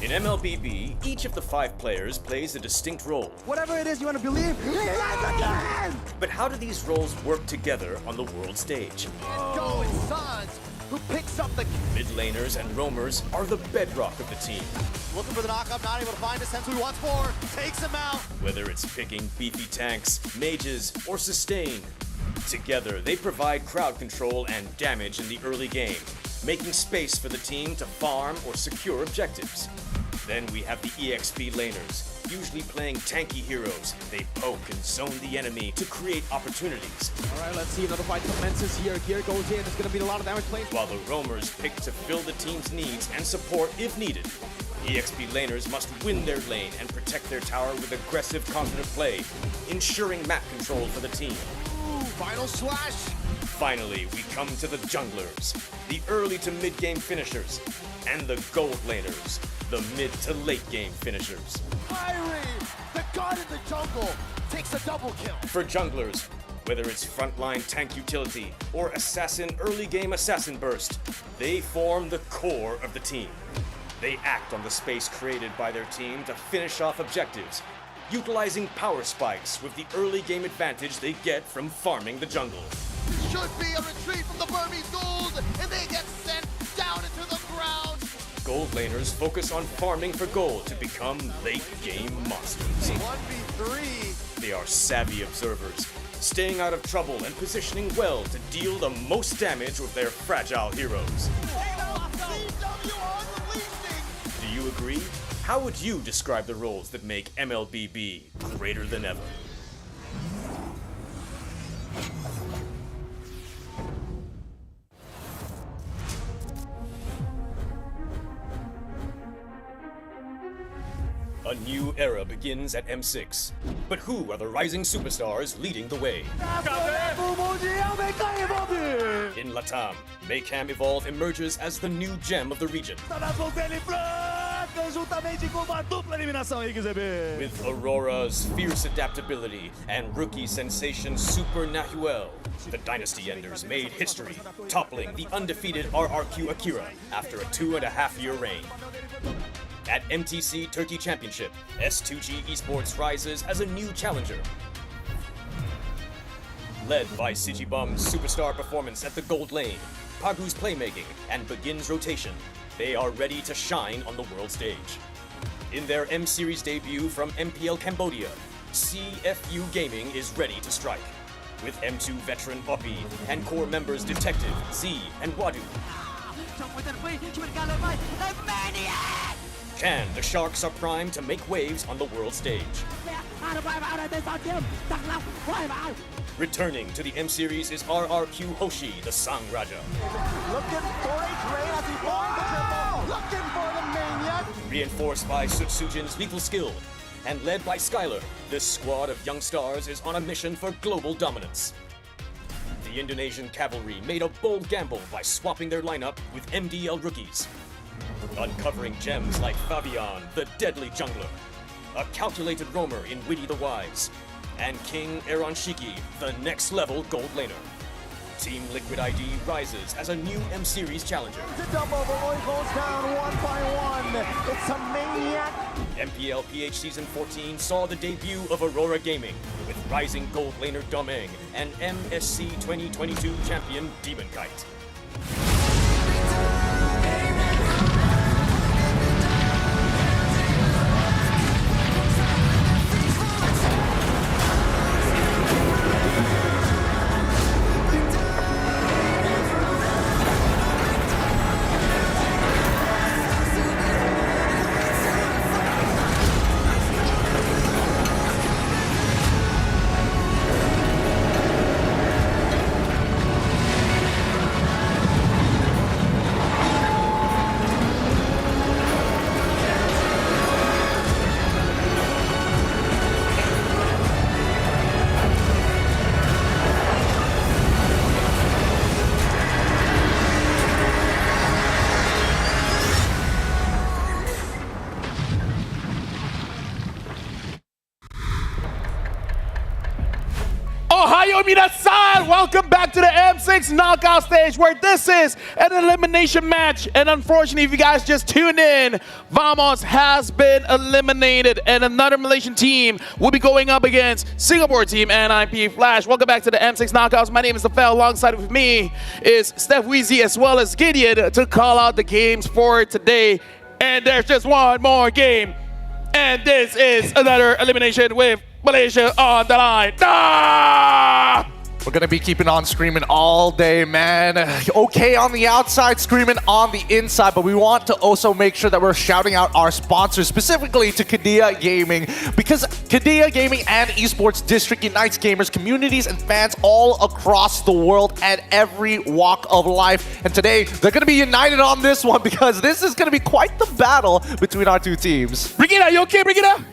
In MLBB, each of the 5 players plays a distinct role. Whatever it is you want to believe, But how do these roles work together on the world stage? Going Suns, who picks up the Mid laners and roamers are the bedrock of the team. looking for the knockup, not able to find us. Hence who he wants for, takes him out. Whether it's picking beefy tanks, mages, or sustain, together they provide crowd control and damage in the early game, making space for the team to farm or secure objectives. Then we have the EXP laners, usually playing tanky heroes. They poke and zone the enemy to create opportunities. All right, let's see another fight commences here. Gear goes in, it's going to be a lot of damage playing. While the roamers pick to fill the team's needs and support if needed. EXP laners must win their lane and protect their tower with aggressive, confident play, ensuring map control for the team. Ooh, final slash. Finally, we come to the junglers, the early to mid-game finishers, and the gold laners, the mid to late game finishers. Irie, the god in the jungle, takes a double kill. For junglers, whether it's frontline tank utility or assassin early game assassin burst, they form the core of the team. They act on the space created by their team to finish off objectives, utilizing power spikes with the early game advantage they get from farming the jungle. Should be a retreat from the Burmese gold, and they get sent down into the ground. Gold laners focus on farming for gold to become late game monsters. 1v3. They are savvy observers, staying out of trouble and positioning well to deal the most damage with their fragile heroes. Do you agree? How would you describe the roles that make MLBB greater than ever? A new era begins at M6. But who are the rising superstars leading the way? In Latam, Maycam Evolve emerges as the new gem of the region. With Aurora's fierce adaptability and rookie sensation Super Nahuel, the Dynasty Enders made history, toppling the undefeated RRQ Akira after a 2.5-year reign. At MTC Turkey Championship, S2G Esports rises as a new challenger. Led by Sigibum's superstar performance at the gold lane, Pagu's playmaking, and Begin's rotation, they are ready to shine on the world stage. In their M-Series debut from MPL Cambodia, CFU Gaming is ready to strike. With M2 veteran Poppy and core members Detective, Z, and Wadu. Can the Sharks are primed to make waves on the world stage. Returning to the M-Series is RRQ Hoshi, the Sang Raja. Looking for a train as he finds the triple. Looking for the maniac. Reinforced by Sutsujin's lethal skill, and led by Skylar, this squad of young stars is on a mission for global dominance. The Indonesian cavalry made a bold gamble by swapping their lineup with MDL rookies, uncovering gems like Fabian, the deadly jungler, a calculated roamer in Witty the Wise, and King Aaron Shiki, the next level gold laner. Team Liquid ID rises as a new M-Series challenger. The double, the Roy goes down one by one. It's a maniac. MPL PH Season 14 saw the debut of Aurora Gaming with rising gold laner Domeng and MSC 2022 champion Demon Kite. Ohio minasan! Welcome back to the M6 knockout stage where this is an elimination match. And unfortunately, if you guys just tuned in, Vamos has been eliminated and another Malaysian team will be going up against Singapore team NIP Flash. Welcome back to the M6 knockouts. My name is Nafel. Alongside with me is Steph Weezy as well as Gideon to call out the games for today. And there's just one more game. And this is another elimination with Malaysia on the line. Ah! We're going to be keeping on screaming all day, man. Okay on the outside, screaming on the inside, but we want to also make sure that we're shouting out our sponsors, specifically to Kadia Gaming, because Kadia Gaming and Esports District unites gamers, communities, and fans all across the world at every walk of life. And today, they're going to be united on this one because this is going to be quite the battle between our two teams. Brigitte, you okay, Brigitte?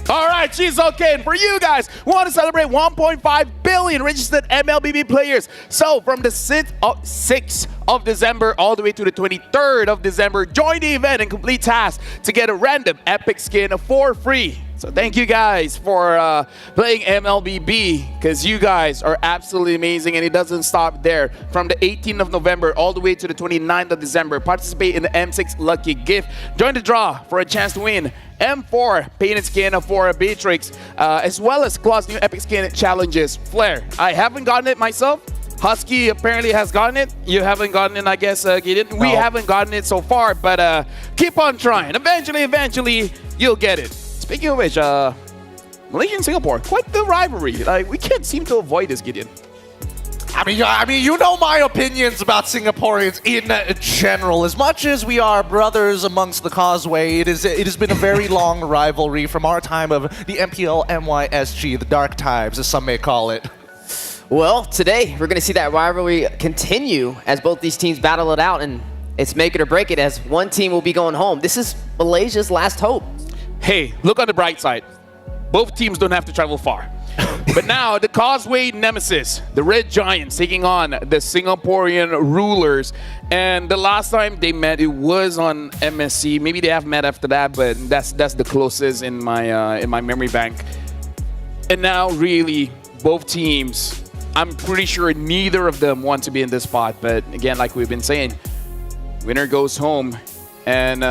All right, she's okay. And for you guys, we want to celebrate 1.5 billion registered MLBB players. So from the 6th of December all the way to the 23rd of December, join the event and complete tasks to get a random epic skin for free. So thank you guys for playing MLBB because you guys are absolutely amazing and it doesn't stop there. From the 18th of November all the way to the 29th of December, participate in the M6 Lucky Gift. Join the draw for a chance to win M4 painted skin for Beatrix, as well as Claw's new epic skin challenges. Flare, I haven't gotten it myself. Husky apparently has gotten it. You haven't gotten it, I guess, Gideon. No. We haven't gotten it so far, but keep on trying. Eventually, you'll get it. Speaking of which, Malaysia and Singapore, quite the rivalry. Like, we can't seem to avoid this, Gideon. I mean, you know my opinions about Singaporeans in general. As much as we are brothers amongst the causeway, it has been a very long rivalry from our time of the MPL MYSG, the dark times, as some may call it. Well, today we're going to see that rivalry continue as both these teams battle it out, and it's make it or break it as one team will be going home. This is Malaysia's last hope. Hey, look on the bright side. Both teams don't have to travel far. But now, the Causeway Nemesis, the Red Giants, taking on the Singaporean Rulers. And the last time they met, it was on MSC. Maybe they have met after that, but that's the closest in my memory bank. And now, really, both teams, I'm pretty sure neither of them want to be in this spot. But again, like we've been saying, winner goes home. And,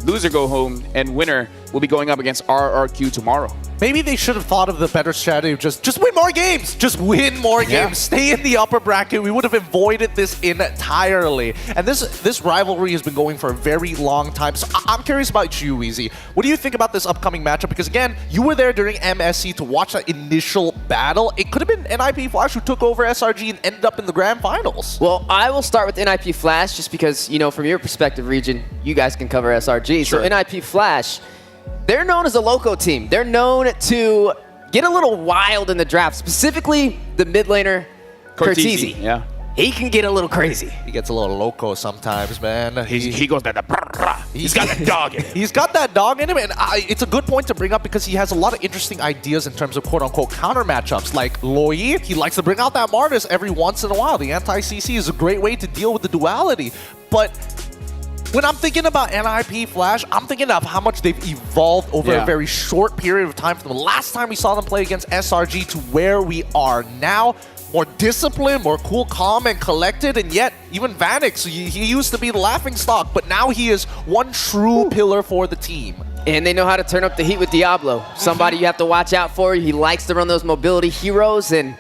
loser go home, and winner will be going up against RRQ tomorrow. maybe they should have thought of the better strategy of just win more games. Just win more games. Stay in the upper bracket. We would have avoided this entirely. And this rivalry has been going for a very long time. So I'm curious about you, Weezy. What do you think about this upcoming matchup? Because again, you were there during MSC to watch that initial battle. It could have been NIP Flash who took over SRG and ended up in the grand finals. Well, I will start with NIP Flash just because, you know, from your perspective, Region, you guys can cover SRG. Sure. So NIP Flash, they're known as a loco team. They're known to get a little wild in the draft, specifically the mid laner, Cortese. Yeah. He can get a little crazy. He gets a little loco sometimes, man. He goes that. He's got that dog in him. He's got that dog in him, and it's a good point to bring up because he has a lot of interesting ideas in terms of quote-unquote counter matchups. Like Loi, he likes to bring out that Martis every once in a while. The anti-CC is a great way to deal with the duality. But when I'm thinking about NIP Flash, I'm thinking of how much they've evolved over a very short period of time from the last time we saw them play against SRG to where we are now. More disciplined, more cool, calm, and collected, and yet even Vanix, he used to be the laughingstock, but now he is one true pillar for the team. And they know how to turn up the heat with Diablo. Somebody you have to watch out for. He likes to run those mobility heroes, and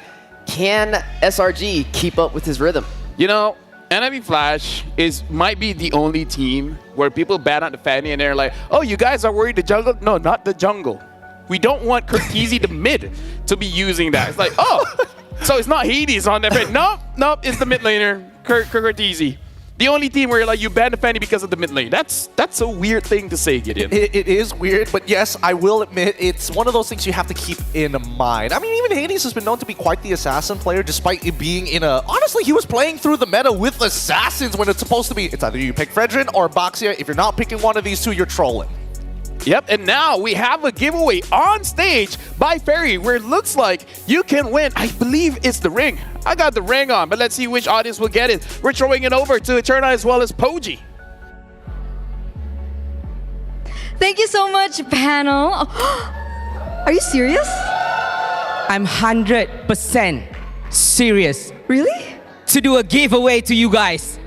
can SRG keep up with his rhythm? You know, NIP Flash might be the only team where people bat on the fanny and they're like, oh, you guys are worried the jungle? No, not the jungle. We don't want Cortese the mid to be using that. It's like, oh, so it's not Hades on that. Nope, it's the mid laner, Cortese. The only team where you're like, you ban the fanny because of the mid lane. That's a weird thing to say, Gideon. It is weird, but yes, I will admit, it's one of those things you have to keep in mind. I mean, even Hades has been known to be quite the assassin player, despite it being in a... Honestly, he was playing through the meta with assassins when it's supposed to be... It's either you pick Fredrin or Baxia. If you're not picking one of these two, you're trolling. Yep, and now we have a giveaway on stage by Ferry where it looks like you can win. I believe it's the ring. I got the ring on, but let's see which audience will get it. We're throwing it over to Eterna as well as Poji. Thank you so much, panel. Are you serious? I'm 100% serious. Really? To do a giveaway to you guys.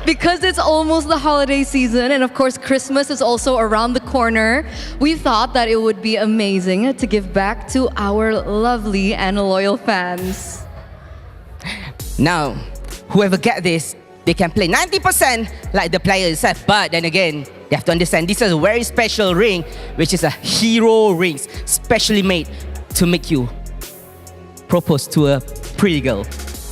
Because it's almost the holiday season, and of course Christmas is also around the corner, we thought that it would be amazing to give back to our lovely and loyal fans. Now, whoever get this, they can play 90% like the player itself. But then again, they have to understand this is a very special ring, which is a hero ring, specially made to make you propose to a pretty girl.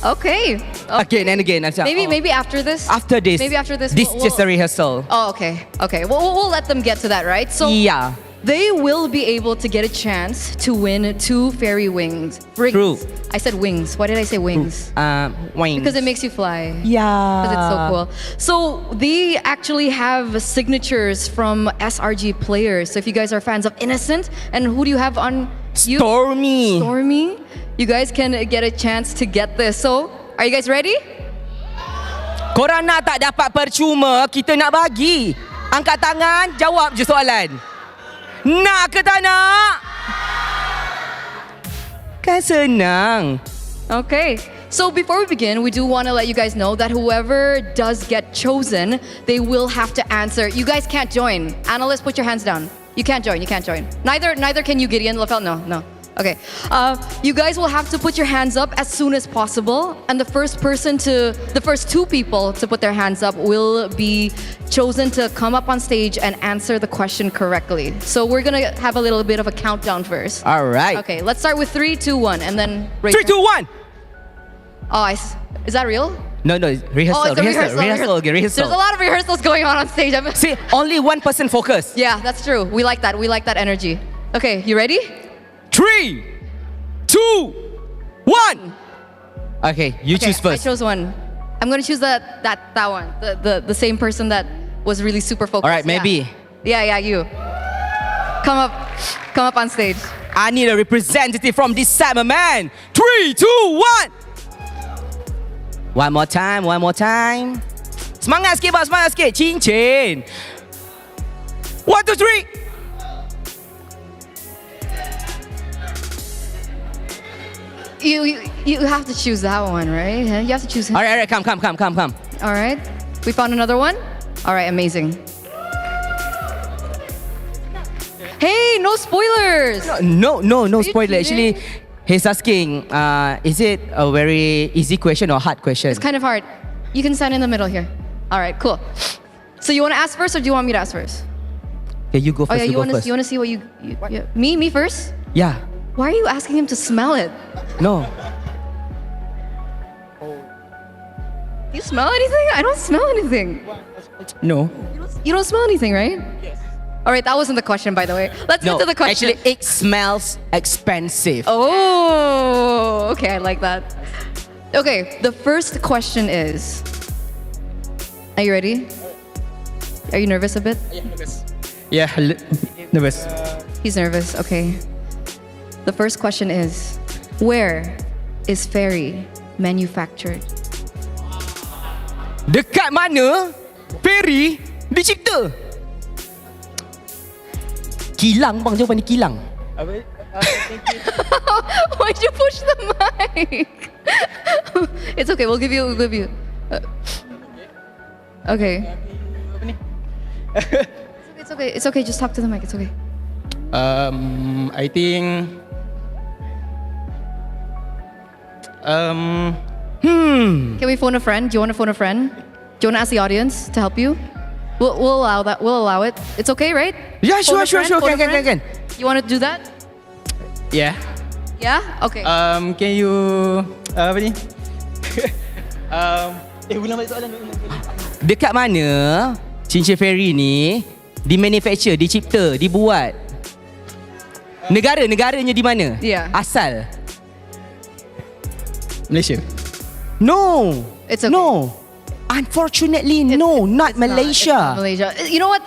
Okay. Again and again. Maybe after this? After this. Maybe after this. This is just a rehearsal. Oh, okay. Okay. We'll let them get to that, right? So yeah. They will be able to get a chance to win 2 fairy rings. True. I said wings. Why did I say wings? Wings. Because it makes you fly. Yeah. Because it's so cool. So they actually have signatures from SRG players. So if you guys are fans of Innocent, and who do you have on you? Stormy. Stormy. You guys can get a chance to get this. So, are you guys ready? Korang nak tak dapat percuma, kita nak bagi. Angkat tangan, jawab je soalan. Nak ke tak nak? Kan senang. Okay. So before we begin, we do want to let you guys know that whoever does get chosen, they will have to answer. You guys can't join. Analysts, put your hands down. You can't join. You can't join. Neither can you, Gideon. Lafel, no. Okay. You guys will have to put your hands up as soon as possible, and the first 2 people to put their hands up will be chosen to come up on stage and answer the question correctly. So we're gonna have a little bit of a countdown first. All right. Okay. Let's start with 3, 2, 1, and then 3, 2, 1. Oh, is that real? No, it's rehearsal. Oh, it's a rehearsal. Rehearsal. There's a lot of rehearsals going on stage. See, only one person focus. Yeah, that's true. We like that. We like that energy. Okay, you ready? 3, 2, 1. Okay, you choose first. I chose one. I'm gonna choose that one. The same person that was really super focused. All right, maybe. Yeah, you. Come up on stage. I need a representative from this side, my man. 3, 2, 1. One more time. Semangat sikit, bang, semangat sikit. Cincin. 1, 2, 3. You have to choose that one, right? You have to choose him. All right, come. All right, we found another one. All right, amazing. Hey, no spoilers. No you spoiler. kidding? Actually, he's asking, is it a very easy question or hard question? It's kind of hard. You can stand in the middle here. All right, cool. So you want to ask first, or do you want me to ask first? Yeah, you go first. Oh yeah, you go first. you want to see what you yeah. Me first? Yeah. Why are you asking him to smell it? No. You smell anything? I don't smell anything. No. You don't smell anything, right? Yes. All right, that wasn't the question, by the way. Let's get to the question. Actually, it smells expensive. Oh, okay, I like that. Okay, the first question is, are you ready? Are you nervous a bit? Yeah, nervous. He's nervous, okay. The first question is, where is Fairy manufactured? Dekat mana Fairy dicipta? Kilang bang, jawapan ni kilang. Why'd you push the mic? It's okay, we'll give you. Okay. It's okay, just talk to the mic, it's okay. I think Can we phone a friend? Do you want to phone a friend? Do you want to ask the audience to help you? We'll allow that. We'll allow it. It's okay, right? Yeah, Phone sure. a friend, phone a friend? Can. You want to do that? yeah. Yeah? Okay. Can you apa ni? Dekat mana cincin Fairy ni dimanufacture, dicipta, dibuat? Negaranya di mana? Yeah. Asal? Malaysia. No. It's okay. No. Unfortunately, no, not Malaysia. Not Malaysia. You know what?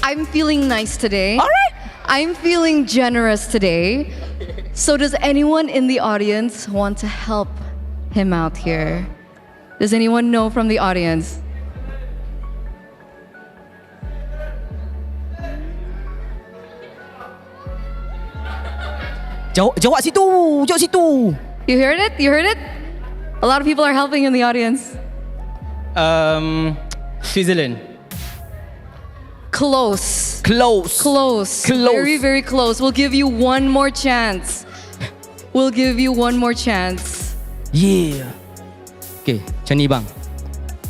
I'm feeling nice today. All right. I'm feeling generous today. So does anyone in the audience want to help him out here? Does anyone know from the audience? Jawab situ. You heard it? You heard it? A lot of people are helping in the audience. Switzerland. Close. Close. Very, very close. We'll give you one more chance. Yeah. Okay, macam ni bang.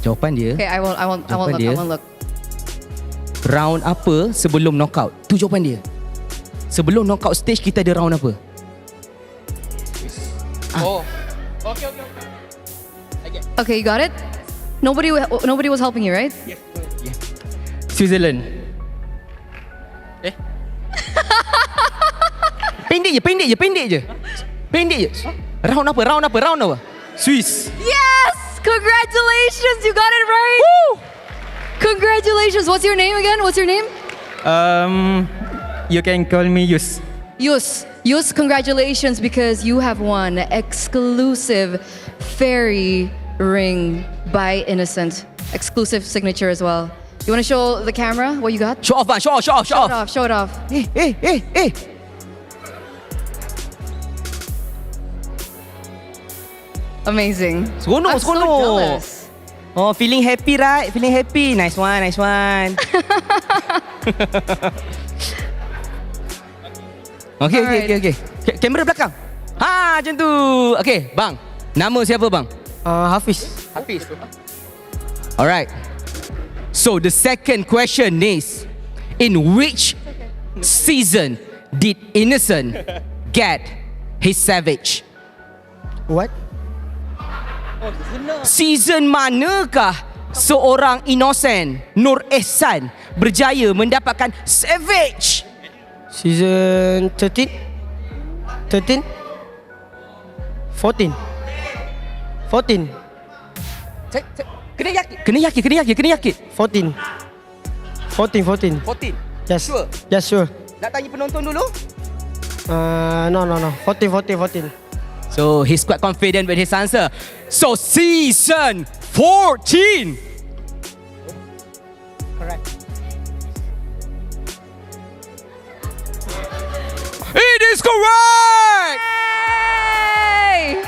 Jawapan dia. Okay, I won't look. Round apa sebelum knockout? Tu jawapan dia. Sebelum knockout stage kita ada round apa? Oh. Okay. Okay, you got it? Nobody was helping you, right? Yes. Switzerland. Pendek je. Round apa? Swiss. Yes! Congratulations, you got it right. Woo! Congratulations. What's your name again? You can call me Yus. Yus, congratulations because you have won exclusive Fairy ring by Innocent. Exclusive signature as well. You want to show the camera what you got? Show off, man. Show off. Show it off. Hey. Amazing. Seronok. I'm so jealous. Oh, feeling happy, right? Feeling happy. Nice one. Okay. Kamera belakang. Macam tu. Okay, bang. Nama siapa bang? Hafiz. Alright. So the second question is, in which season did Innocent get his Savage? What? Season manakah seorang Innocent Nur Ehsan berjaya mendapatkan Savage? Season 13? 14. Kena yakin. 14. Yes. Sure? Yes, sure. Nak tanya penonton dulu? No. 14. So he's quite confident with his answer. So season 14. Correct. It is correct. Yay!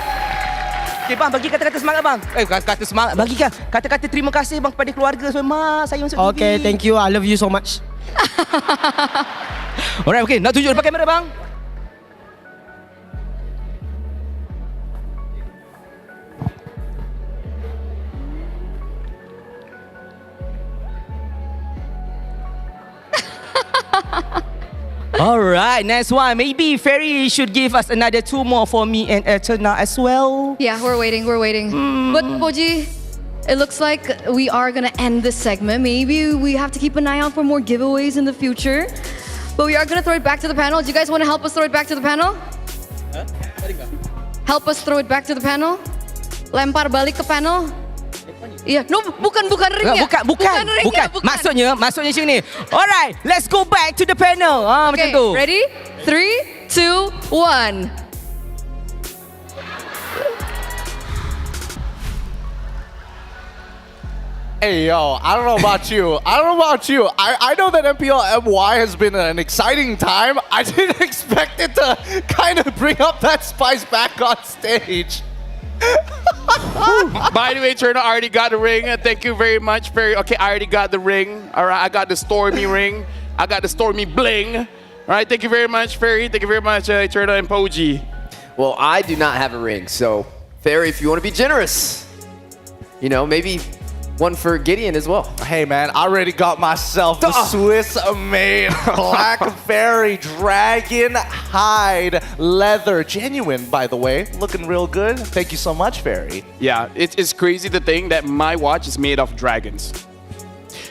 Okay bang, bagi kata-kata semangat bang. Kata semangat. Bagi kata-kata terima kasih bang kepada keluarga semua. Saya masuk TV. Okay, thank you. I love you so much. Alright, okay. Nak tunjuk depan kamera bang. Alright, next one. Maybe Ferry should give us another 2 more for me and Eternal as well. Yeah, we're waiting. But Poji, it looks like we are gonna end this segment. Maybe we have to keep an eye out for more giveaways in the future. But we are gonna throw it back to the panel. Do you guys want to help us throw it back to the panel? Help us throw it back to the panel? Lempar balik ke panel? Iya, no, bukan ring ya. Bukan. Maksudnya macam ni. Alright, let's go back to the panel. Macam Okay, tu. ready? 3, 2, 1. Hey, yo, I don't know about you. I know that MPL MY has been an exciting time. I didn't expect it to kind of bring up that spice back on stage. By the way, Turner already got the ring. Thank you very much, Ferry. Okay, I already got the ring. All right, I got the Stormy ring. I got the Stormy bling. All right, thank you very much, Ferry. Thank you very much, Turner and Poji. Well, I do not have a ring, so Ferry, if you want to be generous, you know, maybe one for Gideon as well. Hey man, I already got myself the Swiss-made Black Fairy Dragon Hide Leather. Genuine, by the way. Looking real good. Thank you so much, Fairy. Yeah, it's crazy to think that my watch is made of dragons.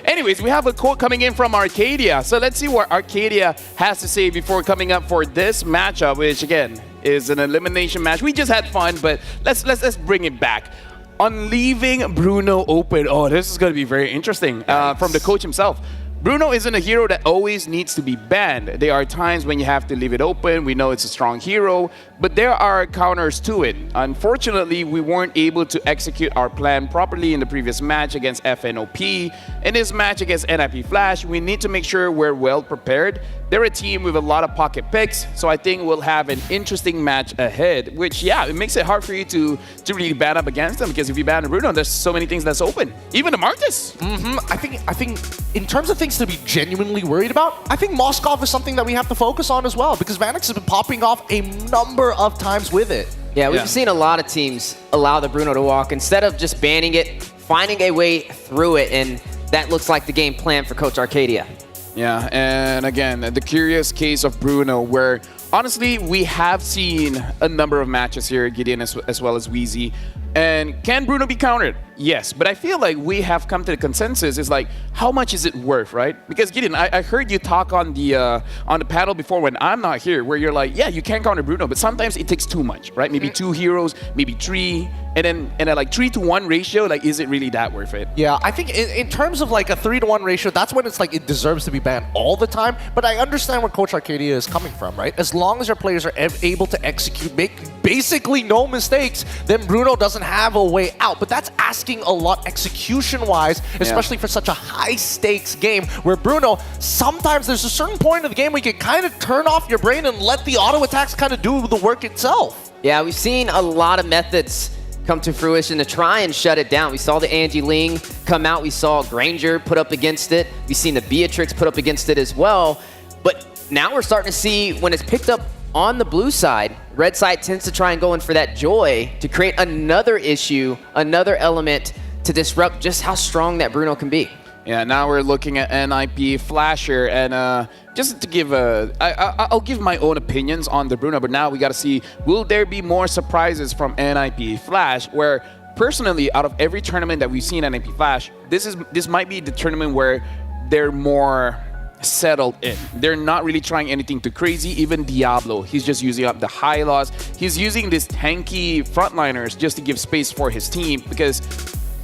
Anyways, we have a quote coming in from Arcadia. So let's see what Arcadia has to say before coming up for this matchup, which again is an elimination match. We just had fun, but let's bring it back. On leaving Bruno open, oh, this is going to be very interesting from the coach himself. Bruno isn't a hero that always needs to be banned. There are times when you have to leave it open. We know it's a strong hero, but there are counters to it. Unfortunately, we weren't able to execute our plan properly in the previous match against FNOP. In this match against NIP Flash, we need to make sure we're well prepared. They're a team with a lot of pocket picks, so I think we'll have an interesting match ahead, which, yeah, it makes it hard for you to really ban up against them, because if you ban Bruno, there's so many things that's open. Even the Marcus. I think in terms of things to be genuinely worried about, I think Moskov is something that we have to focus on as well, because Vanix has been popping off a number of times with it. Yeah, we've seen a lot of teams allow the Bruno to walk. Instead of just banning it, finding a way through it, and that looks like the game plan for Coach Arcadia. Yeah, and again, the curious case of Bruno, where honestly, we have seen a number of matches here, Gideon as well as Wheezy. And can Bruno be countered? Yes, but I feel like we have come to the consensus is like, how much is it worth, right? Because Gideon, I heard you talk on the panel before when I'm not here, where you're like, yeah, you can counter Bruno, but sometimes it takes too much, right? Maybe 2 heroes, maybe 3, and then like 3-to-1 ratio, like, is it really that worth it? Yeah, I think in terms of like a 3-to-1 ratio, that's when it's like it deserves to be banned all the time. But I understand where Coach Arcadia is coming from, right? As long as your players are able to execute, make basically no mistakes, then Bruno doesn't have a way out. But that's asking a lot execution-wise, especially for such a high-stakes game where Bruno, sometimes there's a certain point of the game where you can kind of turn off your brain and let the auto attacks kind of do the work itself. Yeah, we've seen a lot of methods come to fruition to try and shut it down. We saw the Angie Ling come out. We saw Granger put up against it. We've seen the Beatrix put up against it as well. But now we're starting to see when it's picked up on the blue side, red side tends to try and go in for that joy to create another issue, another element to disrupt just how strong that Bruno can be. Yeah, now we're looking at NIP Flasher, and just to give I'll give my own opinions on the Bruno, but now we got to see, will there be more surprises from NIP Flash, where personally, out of every tournament that we've seen NIP Flash, this might be the tournament where they're more settled in. They're not really trying anything too crazy. Even Diablo, he's just using up the high loss. He's using these tanky frontliners just to give space for his team, because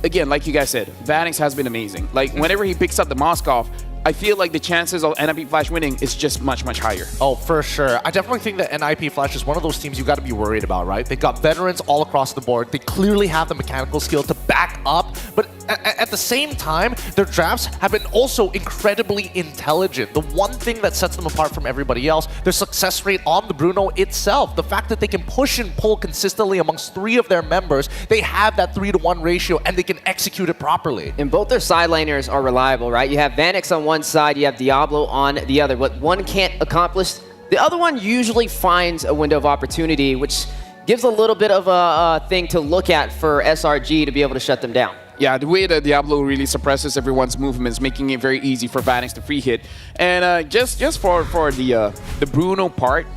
again, like you guys said, Vanix has been amazing. Like, whenever he picks up the Moskov, I feel like the chances of NIP Flash winning is just much, much higher. Oh, for sure. I definitely think that NIP Flash is one of those teams you got to be worried about, right? They got veterans all across the board. They clearly have the mechanical skill to back up, but at the same time, their drafts have been also incredibly intelligent. The one thing that sets them apart from everybody else, their success rate on the Bruno itself. The fact that they can push and pull consistently amongst 3 of their members, they have that 3-to-1 ratio and they can execute it properly. And both their side laners are reliable, right? You have Vanix on one side, you have Diablo on the other. What one can't accomplish, the other one usually finds a window of opportunity, which gives a little bit of a thing to look at for SRG to be able to shut them down. Yeah, the way that Diablo really suppresses everyone's movements, making it very easy for Vanix to free hit. And just for the Bruno part,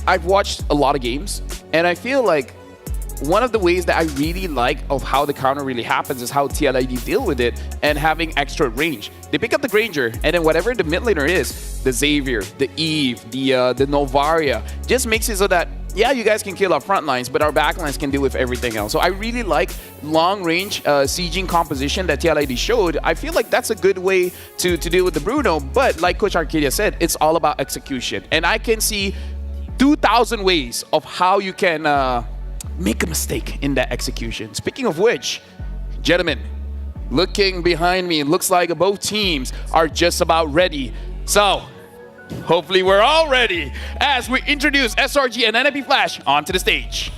I've watched a lot of games, and I feel like one of the ways that I really like of how the counter really happens is how TLID deal with it and having extra range. They pick up the Granger, and then whatever the mid laner is, the Xavier, the Eve, the Novaria, just makes it so that yeah, you guys can kill our front lines, but our back lines can deal with everything else. So I really like long-range sieging composition that TLID showed. I feel like that's a good way to deal with the Bruno, but like Coach Arcadia said, it's all about execution. And I can see 2,000 ways of how you can make a mistake in that execution. Speaking of which, gentlemen, looking behind me, it looks like both teams are just about ready. So, hopefully we're all ready as we introduce SRG and NIP Flash onto the stage.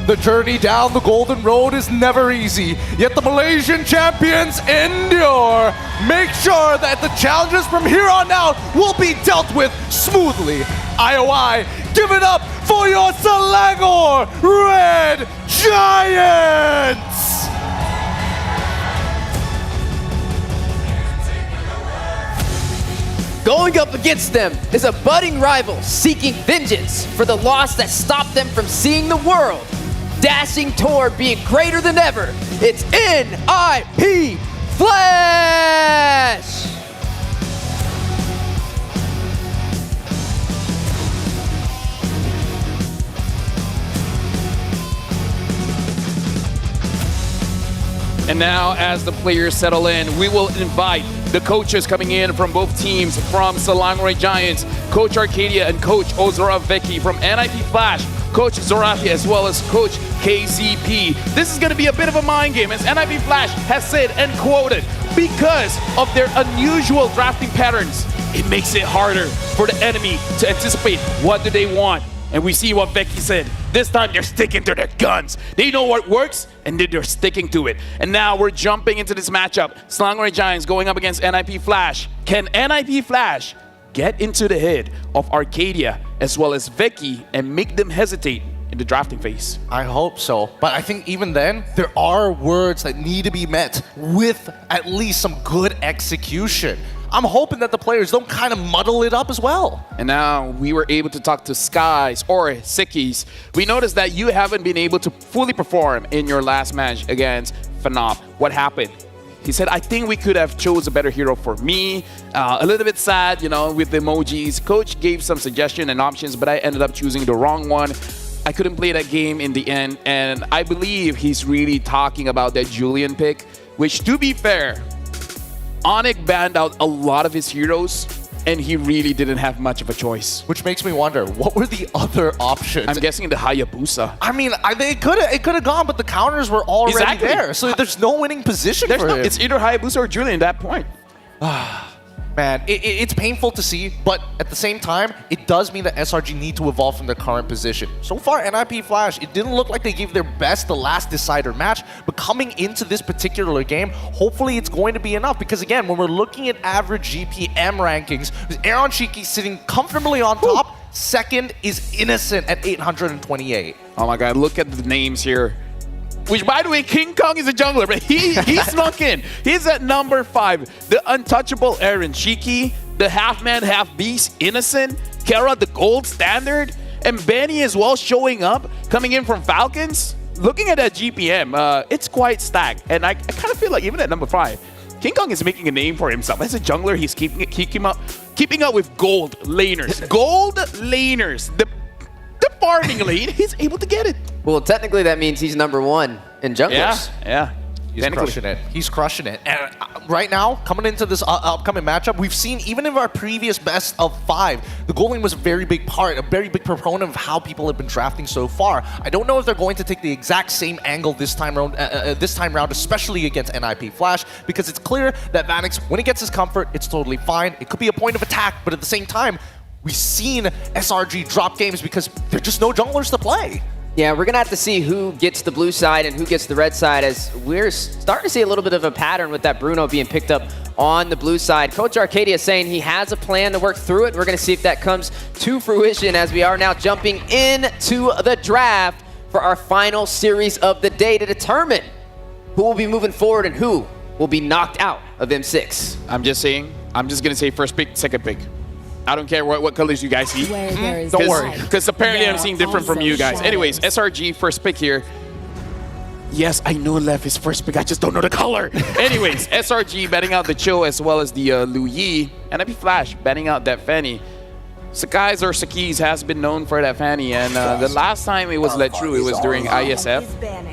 The journey down the golden road is never easy, yet the Malaysian champions endure. Make sure that the challenges from here on out will be dealt with smoothly. IOI, give it up for your Selangor Red Giants! Going up against them is a budding rival seeking vengeance for the loss that stopped them from seeing the world. Dashing toward being greater than ever, it's NIP Flash! And now, as the players settle in, we will invite the coaches coming in from both teams from Selangor Giants, Coach Arcadia and Coach Ozora Vecchi from NIP Flash, Coach Zorafi as well as Coach KZP. This is going to be a bit of a mind game, as NIP Flash has said and quoted, because of their unusual drafting patterns, it makes it harder for the enemy to anticipate what do they want. And we see what Becky said. This time they're sticking to their guns. They know what works, and they're sticking to it. And now we're jumping into this matchup. Selangor Giants going up against NIP Flash. Can NIP Flash get into the head of Arcadia as well as Becky and make them hesitate in the drafting phase? I hope so. But I think even then, there are words that need to be met with at least some good execution. I'm hoping that the players don't kind of muddle it up as well. And now we were able to talk to Skies or Sikis. We noticed that you haven't been able to fully perform in your last match against Phenop. What happened? He said, I think we could have chose a better hero for me. A little bit sad, you know, with the emojis. Coach gave some suggestions and options, but I ended up choosing the wrong one. I couldn't play that game in the end, and I believe he's really talking about that Julian pick, which, to be fair, Onyx banned out a lot of his heroes, and he really didn't have much of a choice. Which makes me wonder, what were the other options? I'm guessing the Hayabusa. I mean, it could have gone, but the counters were already there, so there's no winning position for him. It's either Hayabusa or Julian at that point. Man, it's painful to see, but at the same time, it does mean that SRG need to evolve from their current position. So far, NIP Flash, it didn't look like they gave their best the last decider match, but coming into this particular game, hopefully it's going to be enough, because again, when we're looking at average GPM rankings, Aaron Shiki sitting comfortably on top, second is Innocent at 828. Oh my god, look at the names here. Which, by the way, King Kong is a jungler, but he snuck in. He's at number 5. The untouchable Aaron Shiki, the half-man, half-beast Innocent, Kara, the gold standard, and Benny as well showing up, coming in from Falcons. Looking at that GPM, it's quite stacked. And I kind of feel like even at number 5, King Kong is making a name for himself. As a jungler, he's keeping up with gold laners. Gold laners. The farming lane, he's able to get it. Well, technically that means he's number 1 in junglers. Yeah. He's crushing it. He's crushing it. And right now, coming into this upcoming matchup, we've seen even in our previous best of 5, the goal lane was a very big part, a very big proponent of how people have been drafting so far. I don't know if they're going to take the exact same angle this time round, especially against NIP Flash, because it's clear that Vanix, when he gets his comfort, it's totally fine. It could be a point of attack, but at the same time, we've seen SRG drop games because there's just no junglers to play. Yeah, we're going to have to see who gets the blue side and who gets the red side, as we're starting to see a little bit of a pattern with that Bruno being picked up on the blue side. Coach Arcadia saying he has a plan to work through it. We're going to see if that comes to fruition as we are now jumping into the draft for our final series of the day to determine who will be moving forward and who will be knocked out of M6. I'm just saying, I'm just going to say first pick, second pick. I don't care what colors you guys see. Don't worry. Because apparently I'm seeing different from you guys. Anyways, SRG, first pick here. Yes, I know Left is first pick. I just don't know the color. Anyways, SRG betting out the Cho as well as the Lu Yi. And NIP Flash betting out that Fanny. Sakai's or Saki's has been known for that Fanny. And the last time it was let through, it was during ISF.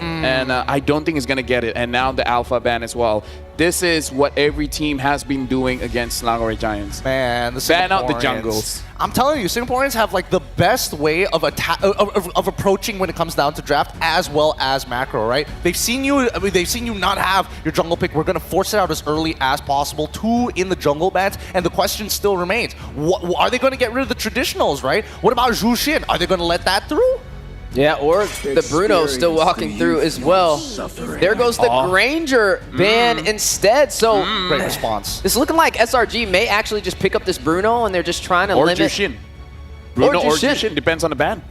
And I don't think he's going to get it. And now the Alpha ban as well. This is what every team has been doing against Langore Giants. Man, the ban out the Singaporeans. jungles. I'm telling you, Singaporeans have like the best way of approaching when it comes down to draft as well as macro, right? They've seen you. I mean, they've seen you not have your jungle pick. We're gonna force it out as early as possible. 2 in the jungle bans, and the question still remains: are they going to get rid of the traditionals, right? What about Zhu Xin? Are they going to let that through? Yeah, or the Bruno still walking through as well. There goes the Granger ban instead. So great response. It's looking like SRG may actually just pick up this Bruno, and they're just trying to limit. Jushin. Bruno or Jushin, depends on the ban.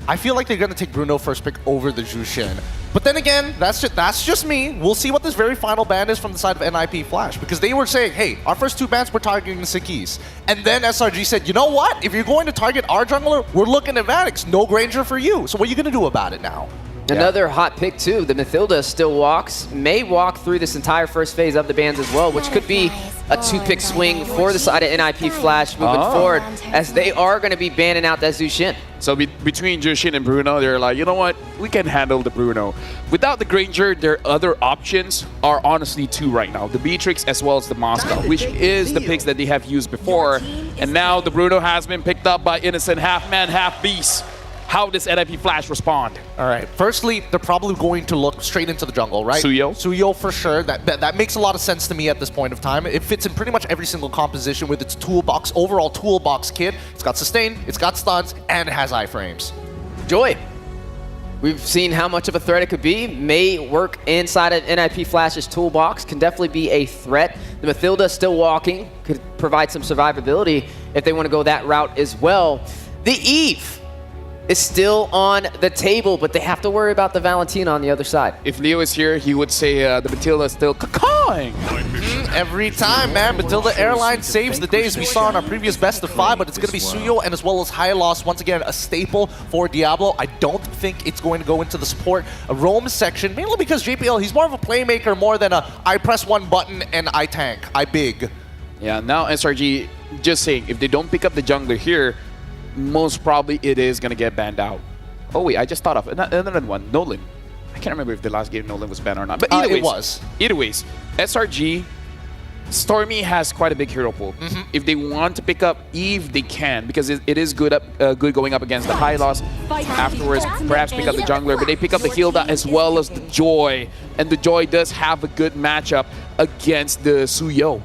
I feel like they're going to take Bruno first pick over the Zhu Xin. But then again, that's just me. We'll see what this very final ban is from the side of NIP Flash. Because they were saying, hey, our first 2 bans, we're targeting the Sakis. And then SRG said, you know what? If you're going to target our jungler, we're looking at Vanix. No Granger for you. So what are you going to do about it now? Another hot pick too. The Mathilda still may walk through this entire first phase of the bans as well, which could be a 2-pick swing for the side of NIP Flash moving forward, as they are going to be banning out that Zhu Xin. So between Jushin and Bruno, they're like, you know what? We can handle the Bruno. Without the Granger, their other options are honestly 2 right now. The Beatrix as well as the Moscow, which is the picks that they have used before. And now the Bruno has been picked up by Innocent, half man, half beast. How does NIP Flash respond? All right. Firstly, they're probably going to look straight into the jungle, right? Suyo. Suyo for sure. That makes a lot of sense to me at this point of time. It fits in pretty much every single composition with its toolbox, overall toolbox kit. It's got sustain, it's got stuns, and it has iframes. Joy. We've seen how much of a threat it could be. May work inside of NIP Flash's toolbox. Can definitely be a threat. The Mathilda still walking. Could provide some survivability if they want to go that route as well. The Eve is still on the table, but they have to worry about the Valentina on the other side. If Leo is here, he would say the Matilda is still cawing. Every time, man. Matilda Airlines saves the day, as we saw in our previous best of 5, but it's going to be Suyo and as well as Hylos. Once again, a staple for Diablo. I don't think it's going to go into the support roam section, mainly because JPL, he's more of a playmaker more than a I press 1 button and I tank, I big. Yeah, now SRG, just saying, if they don't pick up the jungler here, most probably it is going to get banned out. Oh wait, I just thought of another one, Nolan. I can't remember if the last game Nolan was banned or not, but it was. Either ways, SRG, Stormy has quite a big hero pool. If they want to pick up Eve, they can, because it is good going up against the Hylos. Afterwards, perhaps pick up the jungler, but they pick up the Hilda as well as the Joy, and the Joy does have a good matchup against the Suyo.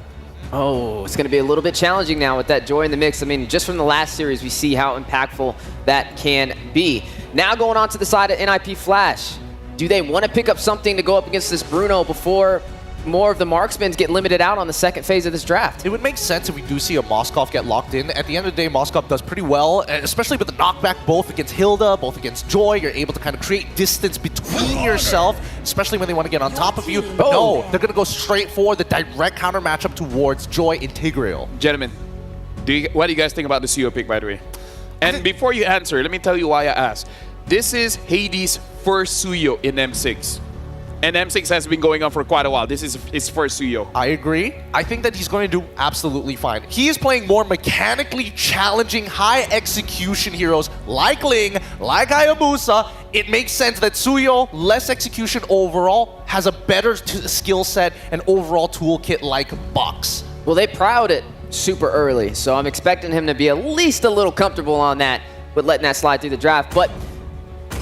Oh, it's going to be a little bit challenging now with that Joy in the mix. I mean, just from the last series, we see how impactful that can be. Now going on to the side of NIP Flash. Do they want to pick up something to go up against this Bruno before more of the marksmen get limited out on the second phase of this draft? It would make sense if we do see a Moskov get locked in. At the end of the day, Moskov does pretty well, especially with the knockback both against Hilda, both against Joy. You're able to kind of create distance between yourself, especially when they want to get on top of you. But no, they're going to go straight for the direct counter matchup towards Joy Integral. Gentlemen, what do you guys think about the Suyo pick, by the way? And before you answer, let me tell you why I asked. This is Hades' first Suyo in M6. And M6 has been going on for quite a while. This is his first Suyo. I agree. I think that he's going to do absolutely fine. He is playing more mechanically challenging, high execution heroes like Ling, like Hayabusa. It makes sense that Suyo, less execution overall, has a better skill set and overall toolkit like Bucks. Well, they prowed it super early, so I'm expecting him to be at least a little comfortable on that with letting that slide through the draft. But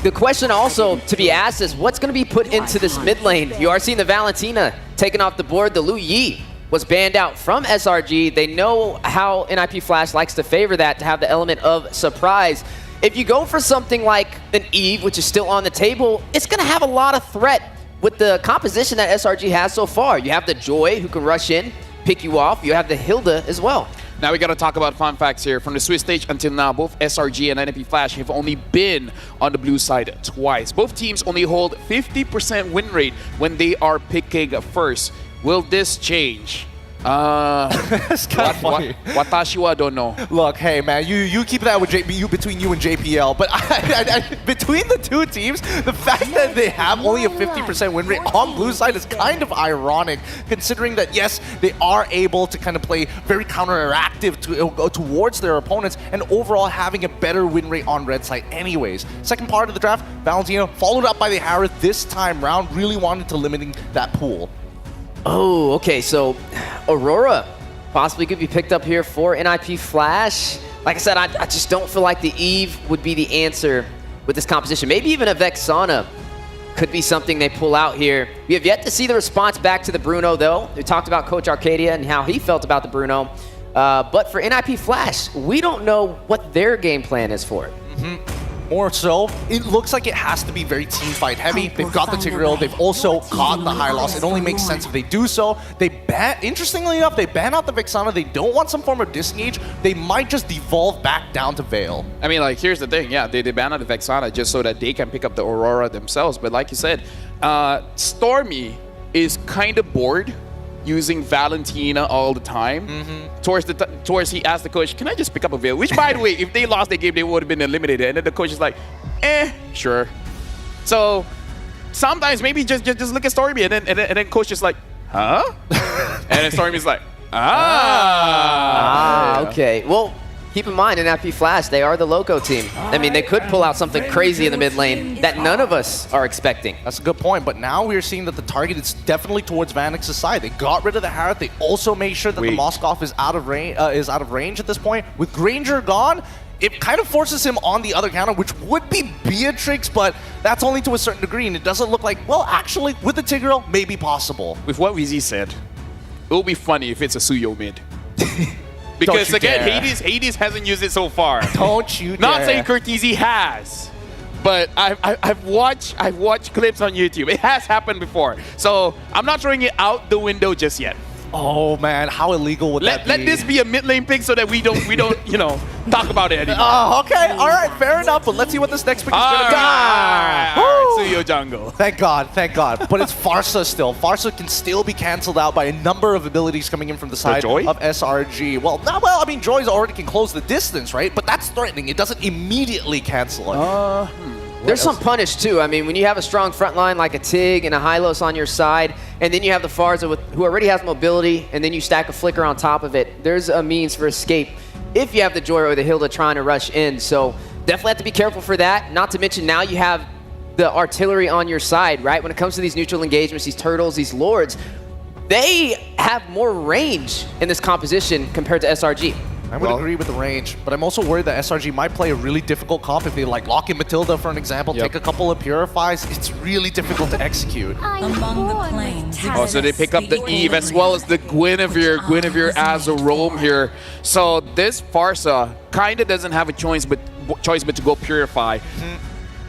the question also to be asked is what's going to be put into this mid lane? You are seeing the Valentina taken off the board. The Lu Yi was banned out from SRG. They know how NIP Flash likes to favor that, to have the element of surprise. If you go for something like an Eve, which is still on the table, it's going to have a lot of threat with the composition that SRG has so far. You have the Joy who can rush in, pick you off. You have the Hilda as well. Now we got to talk about fun facts here. From the Swiss stage until now, both SRG and NIP Flash have only been on the blue side twice. Both teams only hold 50% win rate when they are picking first. Will this change? It's kind of funny. Watashi wa don't know. Look, hey man, you keep that with between you and JPL, but between the two teams, the fact that they have only a 50% win rate on blue side is kind of ironic, considering that yes, they are able to kind of play very counteractive towards their opponents, and overall having a better win rate on red side anyways. Second part of the draft, Valentino followed up by the Harith this time round, really wanted to limiting that pool. Oh, okay, so Aurora possibly could be picked up here for NIP Flash. Like I said, I just don't feel like the Eve would be the answer with this composition. Maybe even a Vexana could be something they pull out here. We have yet to see the response back to the Bruno, though. We talked about Coach Arcadia and how he felt about the Bruno. But for NIP Flash, we don't know what their game plan is for it. More so, it looks like it has to be very team fight heavy. They've got the Tigreal, they've also got the high loss. It only makes sense if they do so. Interestingly enough, they ban out the Vexana. They don't want some form of disengage. They might just devolve back down to Veil. I mean, like, here's the thing. Yeah, they ban out the Vexana just so that they can pick up the Aurora themselves. But like you said, Stormy is kind of bored using Valentina all the time. Towards he asked the coach, can I just pick up a Veil? Which, by the way, if they lost the game, they would have been eliminated. And then the coach is like, sure. So sometimes maybe just look at Stormy, and then coach is like, huh? And then Stormy's like, okay. Well, keep in mind, in NIP Flash, they are the Loco team. I mean, they could pull out something crazy in the mid lane that none of us are expecting. That's a good point, but now we're seeing that the target is definitely towards Vanix's side. They got rid of the Harith. They also made sure that the Moskov is out of range at this point. With Granger gone, it kind of forces him on the other counter, which would be Beatrix, but that's only to a certain degree, and it doesn't look like, well, actually, with the Tigreal, maybe possible. With what Wheezy said, it will be funny if it's a Suyo mid. Because again, Hades hasn't used it so far. Don't you Not dare. saying Cortese has, but I've watched clips on YouTube. It has happened before, so I'm not throwing it out the window just yet. Oh man, how illegal would that be? Let this be a mid lane pick so that we don't talk about it anymore. Oh, okay, all right, fair enough. But let's see what this next pick is going to be. Suyo jungle. Thank God. But it's Farsa still. Farsa can still be cancelled out by a number of abilities coming in from the side of SRG. I mean, Joy's already can close the distance, right? But that's threatening. It doesn't immediately cancel it. There's some punish too. I mean, when you have a strong front line like a Tig and a Hylos on your side, and then you have the Farza who already has mobility, and then you stack a Flicker on top of it, there's a means for escape if you have the Joy or the Hilda trying to rush in. So definitely have to be careful for that. Not to mention now you have the artillery on your side, right? When it comes to these neutral engagements, these turtles, these lords, they have more range in this composition compared to SRG. I would agree with the range, but I'm also worried that SRG might play a really difficult comp if they lock in Matilda, for an example, take a couple of Purifies. It's really difficult to execute. Among the planes. Oh, so they pick up the Eve as well as the Guinevere as a roam here. So this Farsa kind of doesn't have a choice but to go Purify.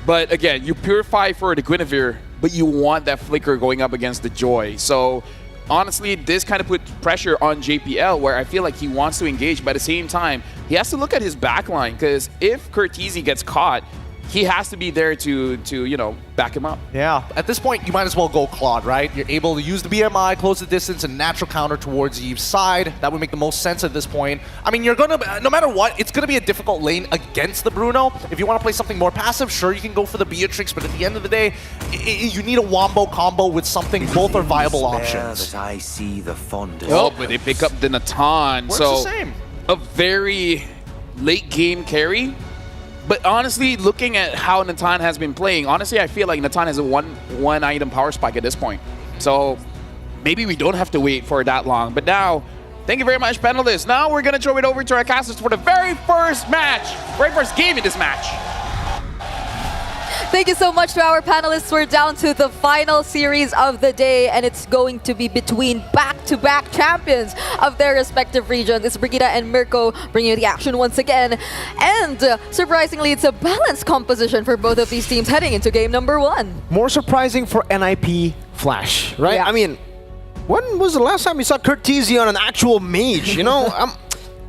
But again, you Purify for the Guinevere, but you want that Flicker going up against the Joy. So honestly, this kind of put pressure on JPL, where I feel like he wants to engage, but at the same time, he has to look at his backline, because if Cortese gets caught, he has to be there to you know, back him up. Yeah, at this point, you might as well go Claude, right? You're able to use the BMI, close the distance, and natural counter towards Eve's side. That would make the most sense at this point. I mean, you're gonna, no matter what, it's gonna be a difficult lane against the Bruno. If you want to play something more passive, sure, you can go for the Beatrix, but at the end of the day, you need a wombo combo with something. Both are viable options. That I see the fondest. Oh, but they pick up the Natan. Works So the same. a very late game carry. But honestly, looking at how Natan has been playing, honestly, I feel like Natan has a one item power spike at this point. So maybe we don't have to wait for that long. But now, thank you very much, panelists. Now we're going to throw it over to our casters for the very first match, very first game in this match. Thank you so much to our panelists. We're down to the final series of the day, and it's going to be between back-to-back champions of their respective regions. It's Brigida and Mirko bringing you the action once again. And surprisingly, it's a balanced composition for both of these teams heading into game number 1. More surprising for NIP Flash, right? Yeah. I mean, when was the last time you saw Curtisi on an actual mage? You know,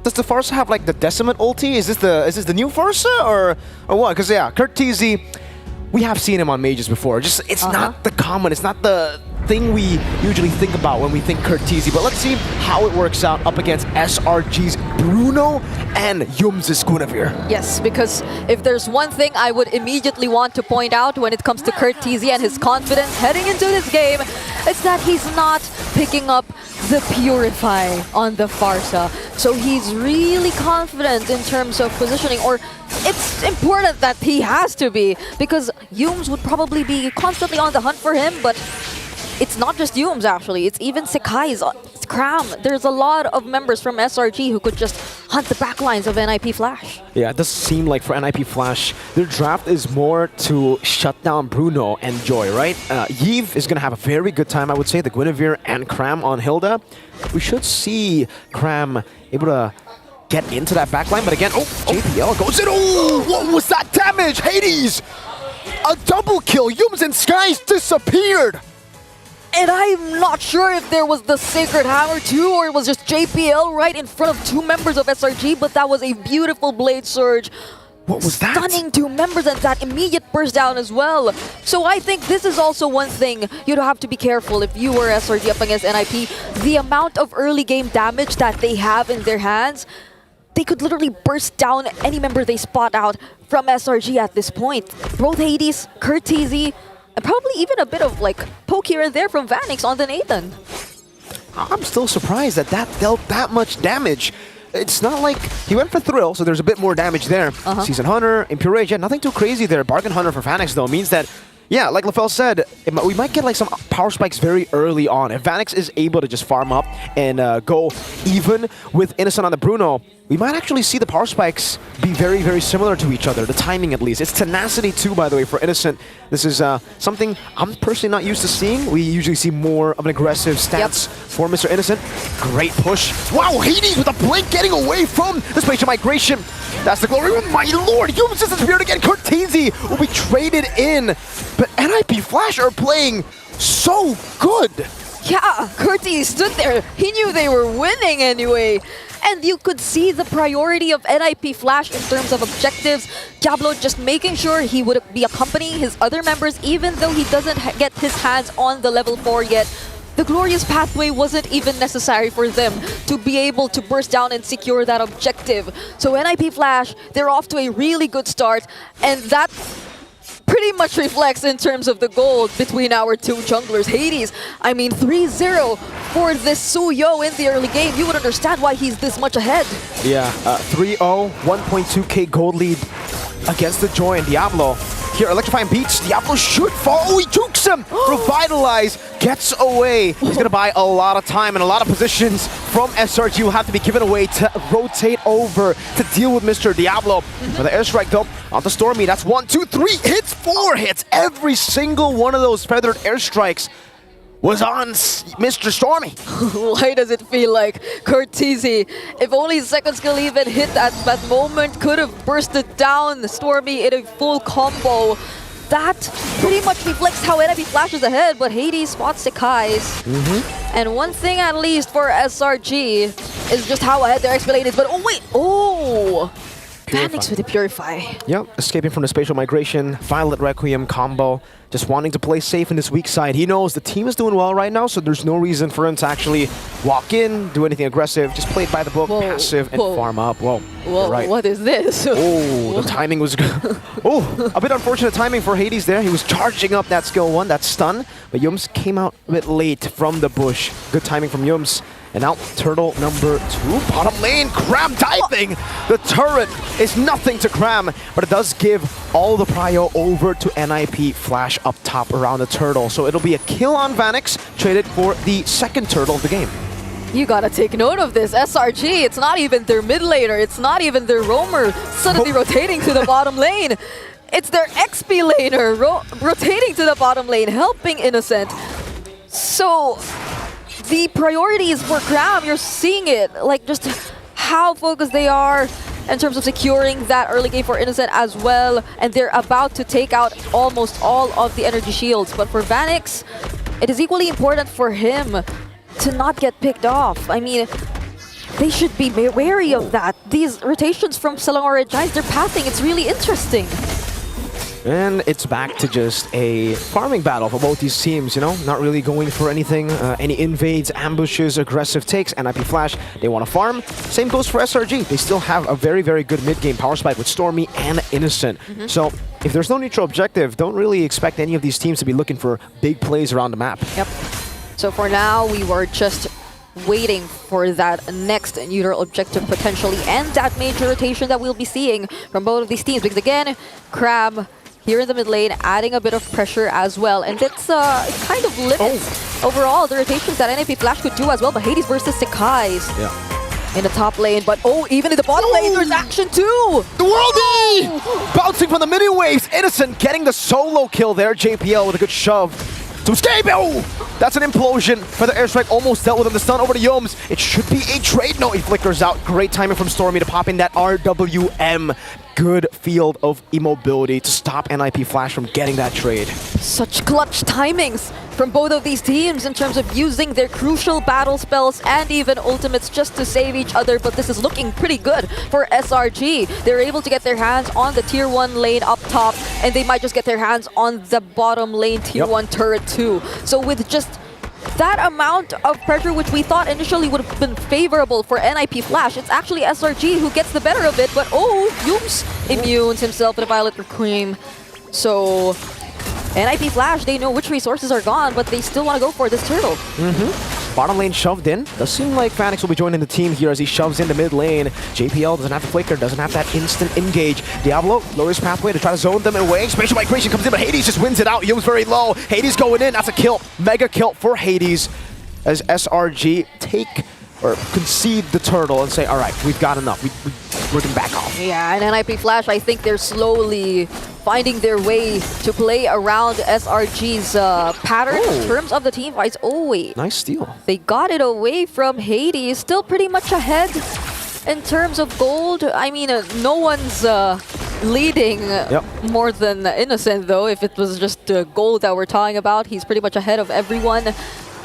does the Farsa have like the Decimate ulti? Is this the new Farsa or what? Because yeah, Curtisi, we have seen him on mages before. Just it's not the common, it's not the thing we usually think about when we think Curtisi. But let's see how it works out up against SRG's Bruno and Yums' Guinevere. Yes, because if there's one thing I would immediately want to point out when it comes to Curtisi and his confidence heading into this game, it's that he's not picking up the Purify on the Farsa. So he's really confident in terms of positioning, or it's important that he has to be, because Yums would probably be constantly on the hunt for him, but it's not just Yums actually, it's even Sekai's, it's Cram. There's a lot of members from SRG who could just hunt the backlines of NIP Flash. Yeah, it does seem like for NIP Flash, their draft is more to shut down Bruno and Joy, right? Yves is going to have a very good time, I would say, the Guinevere and Cram on Hilda. We should see Cram able to get into that backline, but again, JPL goes in. Oh, what was that damage? Hades! A double kill, Yums and Skies disappeared! And I'm not sure if there was the Sacred Hammer too, or it was just JPL right in front of two members of SRG, but that was a beautiful Blade Surge. What was that? Stunning two members and that immediate burst down as well. So I think this is also one thing you'd have to be careful if you were SRG up against NIP. The amount of early game damage that they have in their hands, they could literally burst down any member they spot out from SRG at this point. Both Hades, Curtisi, and probably even a bit of like poke here and there from Vanix on the Nathan. I'm still surprised that that dealt that much damage. It's not like he went for Thrill, so there's a bit more damage there. Season Hunter, Impurage, yeah, nothing too crazy there. Bargain Hunter for Vanix though means that, yeah, like LaFell said, we might get like some power spikes very early on. If Vanix is able to just farm up and go even with Innocent on the Bruno, we might actually see the power spikes be very, very similar to each other, the timing at least. It's Tenacity too, by the way, for Innocent. This is something I'm personally not used to seeing. We usually see more of an aggressive stance for Mr. Innocent. Great push. Wow, Hades with a blink getting away from the Spatial Migration. That's the glory. Oh my lord, Yums just disappeared again. Curtisi will be traded in. But NIP Flash are playing so good. Yeah, Curti stood there. He knew they were winning anyway. And you could see the priority of NIP Flash in terms of objectives. Diablo just making sure he would be accompanying his other members even though he doesn't get his hands on the level 4 yet. The Glorious Pathway wasn't even necessary for them to be able to burst down and secure that objective. So NIP Flash, they're off to a really good start, and that pretty much reflects in terms of the gold between our two junglers. Hades, I mean 3-0 for this Suyo in the early game. You would understand why he's this much ahead. Yeah, 3-0, 1.2k gold lead against the Joy and Diablo. Here, Electrifying Beats, Diablo should fall. Oh, he jukes him! Revitalize, gets away. He's going to buy a lot of time and a lot of positions from SRG will have to be given away to rotate over to deal with Mr. Diablo. For the airstrike though, on the Stormy, that's 1, 2, 3 hits, 4 hits. Every single one of those feathered airstrikes was on Mr. Stormy. Why does it feel like Curtisi, if only second skill even hit at that moment, could have bursted down Stormy in a full combo. That pretty much reflects how NIP Flash is ahead, but Hades spots Sekai's. And one thing at least for SRG is just how ahead their XP lane is. But oh wait, Phoenix with the Purify. Yep, escaping from the spatial migration, Violet Requiem combo, just wanting to play safe in this weak side. He knows the team is doing well right now, so there's no reason for him to actually walk in, do anything aggressive, just play it by the book, passive, and farm up. Whoa, Whoa, right. what is this? Oh, the timing was good. Oh, a bit unfortunate timing for Hades there. He was charging up that skill 1, that stun, but Yums came out a bit late from the bush. Good timing from Yums. And now, turtle number 2, bottom lane, Cram diving! The turret is nothing to Cram, but it does give all the prio over to NIP Flash up top around the turtle. So it'll be a kill on Vanix, traded for the second turtle of the game. You gotta take note of this. SRG, it's not even their mid laner, it's not even their roamer suddenly rotating to the bottom lane. It's their XP laner rotating to the bottom lane, helping Innocent. So the priorities for Cram, you're seeing it, like just how focused they are in terms of securing that early game for Innocent as well, and they're about to take out almost all of the energy shields. But for Vanix, it is equally important for him to not get picked off. I mean, they should be wary of that. These rotations from Selangor and Giants, they're pathing, it's really interesting. And it's back to just a farming battle for both these teams, you know? Not really going for anything, any invades, ambushes, aggressive takes. NIP Flash, they want to farm. Same goes for SRG. They still have a very, very good mid-game power spike with Stormy and Innocent. So if there's no neutral objective, don't really expect any of these teams to be looking for big plays around the map. Yep. So for now, we were just waiting for that next neutral objective potentially, and that major rotation that we'll be seeing from both of these teams. Because again, Crab here in the mid lane, adding a bit of pressure as well. And it's kind of limits overall the rotations that NIP Flash could do as well. But Hades versus Sekai's in the top lane. But even in the bottom lane, there's action too! The Worldie! Bouncing from the mini waves, Innocent getting the solo kill there. JPL with a good shove to escape. Oh! That's an implosion for the airstrike. Almost dealt with him. The stun over to Yums. It should be a trade. No, he flickers out. Great timing from Stormy to pop in that RWM. Good field of immobility to stop NIP Flash from getting that trade. Such clutch timings from both of these teams in terms of using their crucial battle spells and even ultimates just to save each other, but this is looking pretty good for SRG. They're able to get their hands on the tier 1 lane up top, and they might just get their hands on the bottom lane tier 1 turret too. So with just that amount of pressure, which we thought initially would have been favorable for NIP Flash, it's actually SRG who gets the better of it, but Yums immunes himself with a Violet Cream. So NIP Flash, they know which resources are gone, but they still want to go for this turtle. Bottom lane shoved in. Does seem like Vanix will be joining the team here as he shoves into mid lane. JPL doesn't have the flicker, doesn't have that instant engage. Diablo lowers pathway to try to zone them away. Spatial migration comes in, but Hades just wins it out. Yum's very low. Hades going in. That's a kill. Mega kill for Hades as SRG take or concede the turtle and say, all right, we've got enough. We're getting back off. Yeah, and NIP Flash, I think they're slowly finding their way to play around SRG's pattern in terms of the team fights. Oh, wait. Nice steal. They got it away from Hades. Still pretty much ahead in terms of gold. I mean, no one's leading more than Innocent, though. If it was just gold that we're talking about, he's pretty much ahead of everyone.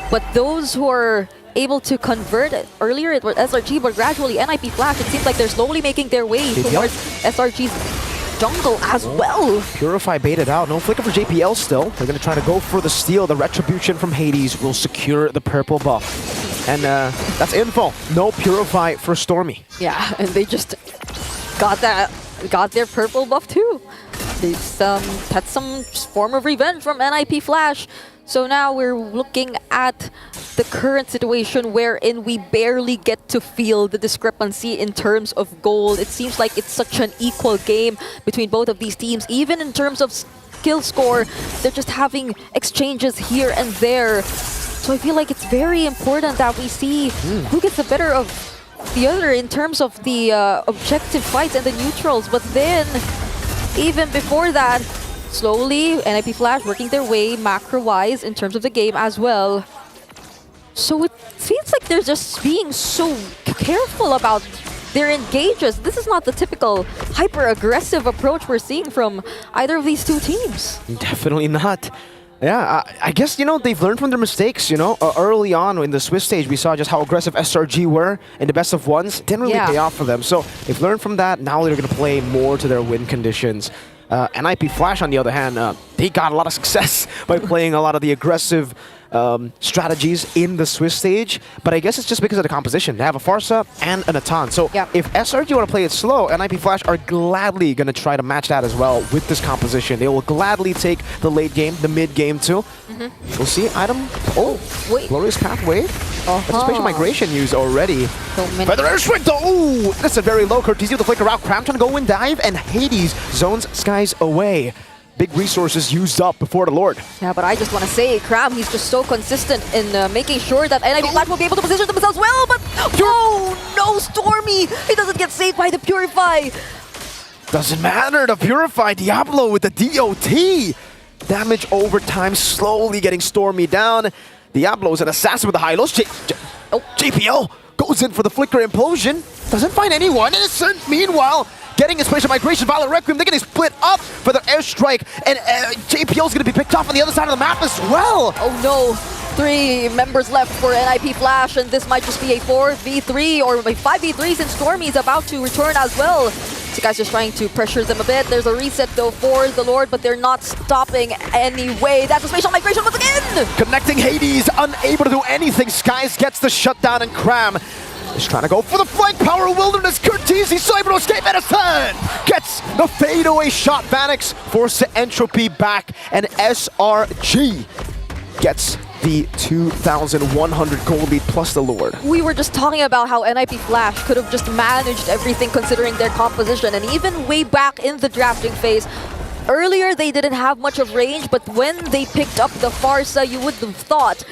But those who are able to convert it, earlier it was SRG, but gradually NIP Flash, it seems like they're slowly making their way towards SRG's jungle as well. Purify baited out. No flicker for JPL still. They're going to try to go for the steal. The retribution from Hades will secure the purple buff. And that's info. No Purify for Stormy. Yeah, and they just got their purple buff too. They had some form of revenge from NIP Flash. So now we're looking at the current situation wherein we barely get to feel the discrepancy in terms of gold. It seems like it's such an equal game between both of these teams. Even in terms of skill score, they're just having exchanges here and there. So I feel like it's very important that we see who gets the better of the other in terms of the objective fights and the neutrals. But then, even before that, slowly, NIP Flash working their way macro-wise in terms of the game as well. So it feels like they're just being so careful about their engages. This is not the typical hyper-aggressive approach we're seeing from either of these two teams. Definitely not. Yeah, I guess, they've learned from their mistakes, Early on in the Swiss stage, we saw just how aggressive SRG were in the best of ones. Didn't really pay off for them. So they've learned from that. Now they're going to play more to their win conditions. NIP Flash, on the other hand, they got a lot of success by playing a lot of the aggressive strategies in the Swiss stage, but I guess it's just because of the composition. They have a Farsa and an Atan. So if SRG want to play it slow, NIP Flash are gladly going to try to match that as well with this composition. They will gladly take the late game, the mid game too. We'll see. Item. Oh, wait. Glorious Pathway. That's a spatial migration used already. Feather Airstrike though. Ooh, that's a very low. Cortese with the flicker out. Cram trying to go in dive, and Hades zones skies away. Big resources used up before the Lord. Yeah, but I just want to say, Cram, he's just so consistent in making sure that NIP Flash will be able to position themselves well, but no, Stormy! He doesn't get saved by the Purify. Doesn't matter, the Purify Diablo with the DOT. Damage over time, slowly getting Stormy down. Diablo's an assassin with the high lows. JPL goes in for the flicker implosion. Doesn't find anyone. Innocent, meanwhile, getting a spatial migration. Violet Requiem, they're getting split up for their airstrike, and JPL's gonna be picked off on the other side of the map as well. Oh no, 3 members left for NIP Flash, and this might just be a 4v3 or a 5v3 since Stormy is about to return as well. So guys just trying to pressure them a bit. There's a reset though for the Lord, but they're not stopping anyway. That's a spatial migration once again! Connecting Hades, unable to do anything. Skies gets the shutdown, and Cram is trying to go for the flank power wilderness. Cortese still able to escape. Edison gets the fadeaway shot. Vanix forced the entropy back, and SRG gets the 2,100 gold lead plus the Lord. We were just talking about how NIP Flash could have just managed everything considering their composition, and even way back in the drafting phase, earlier they didn't have much of range, but when they picked up the Farsa, you would have thought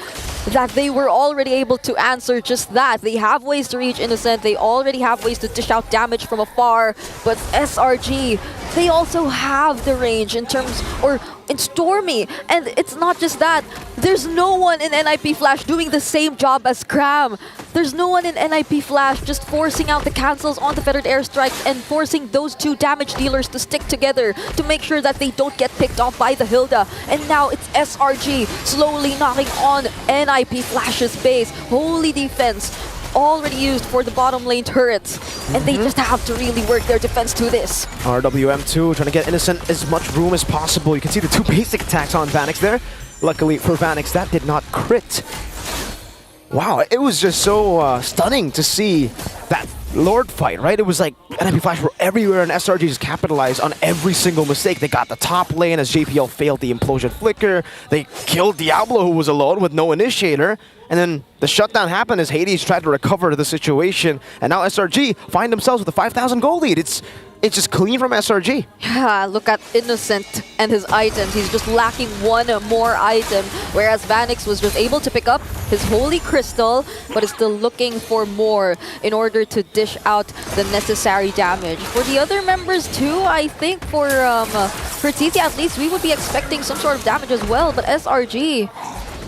that they were already able to answer just that. They have ways to reach Innocent, they already have ways to dish out damage from afar, but SRG, they also have the range in terms, or in Stormy, and it's not just that. There's no one in NIP Flash doing the same job as Cram. There's no one in NIP Flash just forcing out the cancels on the Feathered Airstrikes and forcing those 2 damage dealers to stick together to make sure that they don't get picked off by the Hilda. And now it's SRG slowly knocking on NIP Flash's base. Holy defense already used for the bottom lane turrets, and they just have to really work their defense to this. RWM2 trying to get Innocent as much room as possible. You can see the 2 basic attacks on Vanix there. Luckily for Vanix, that did not crit. Wow, it was just so stunning to see that Lord fight, right? It was like NIP Flash were everywhere, and SRG just capitalized on every single mistake. They got the top lane as JPL failed the implosion flicker. They killed Diablo, who was alone with no initiator. And then the shutdown happened as Hades tried to recover the situation. And now SRG find themselves with a 5,000 gold lead. It's just clean from SRG. Yeah, look at Innocent and his items. He's just lacking 1 more item, whereas Vanix was just able to pick up his Holy Crystal, but is still looking for more in order to dish out the necessary damage. For the other members too, I think for TC at least, we would be expecting some sort of damage as well, but SRG,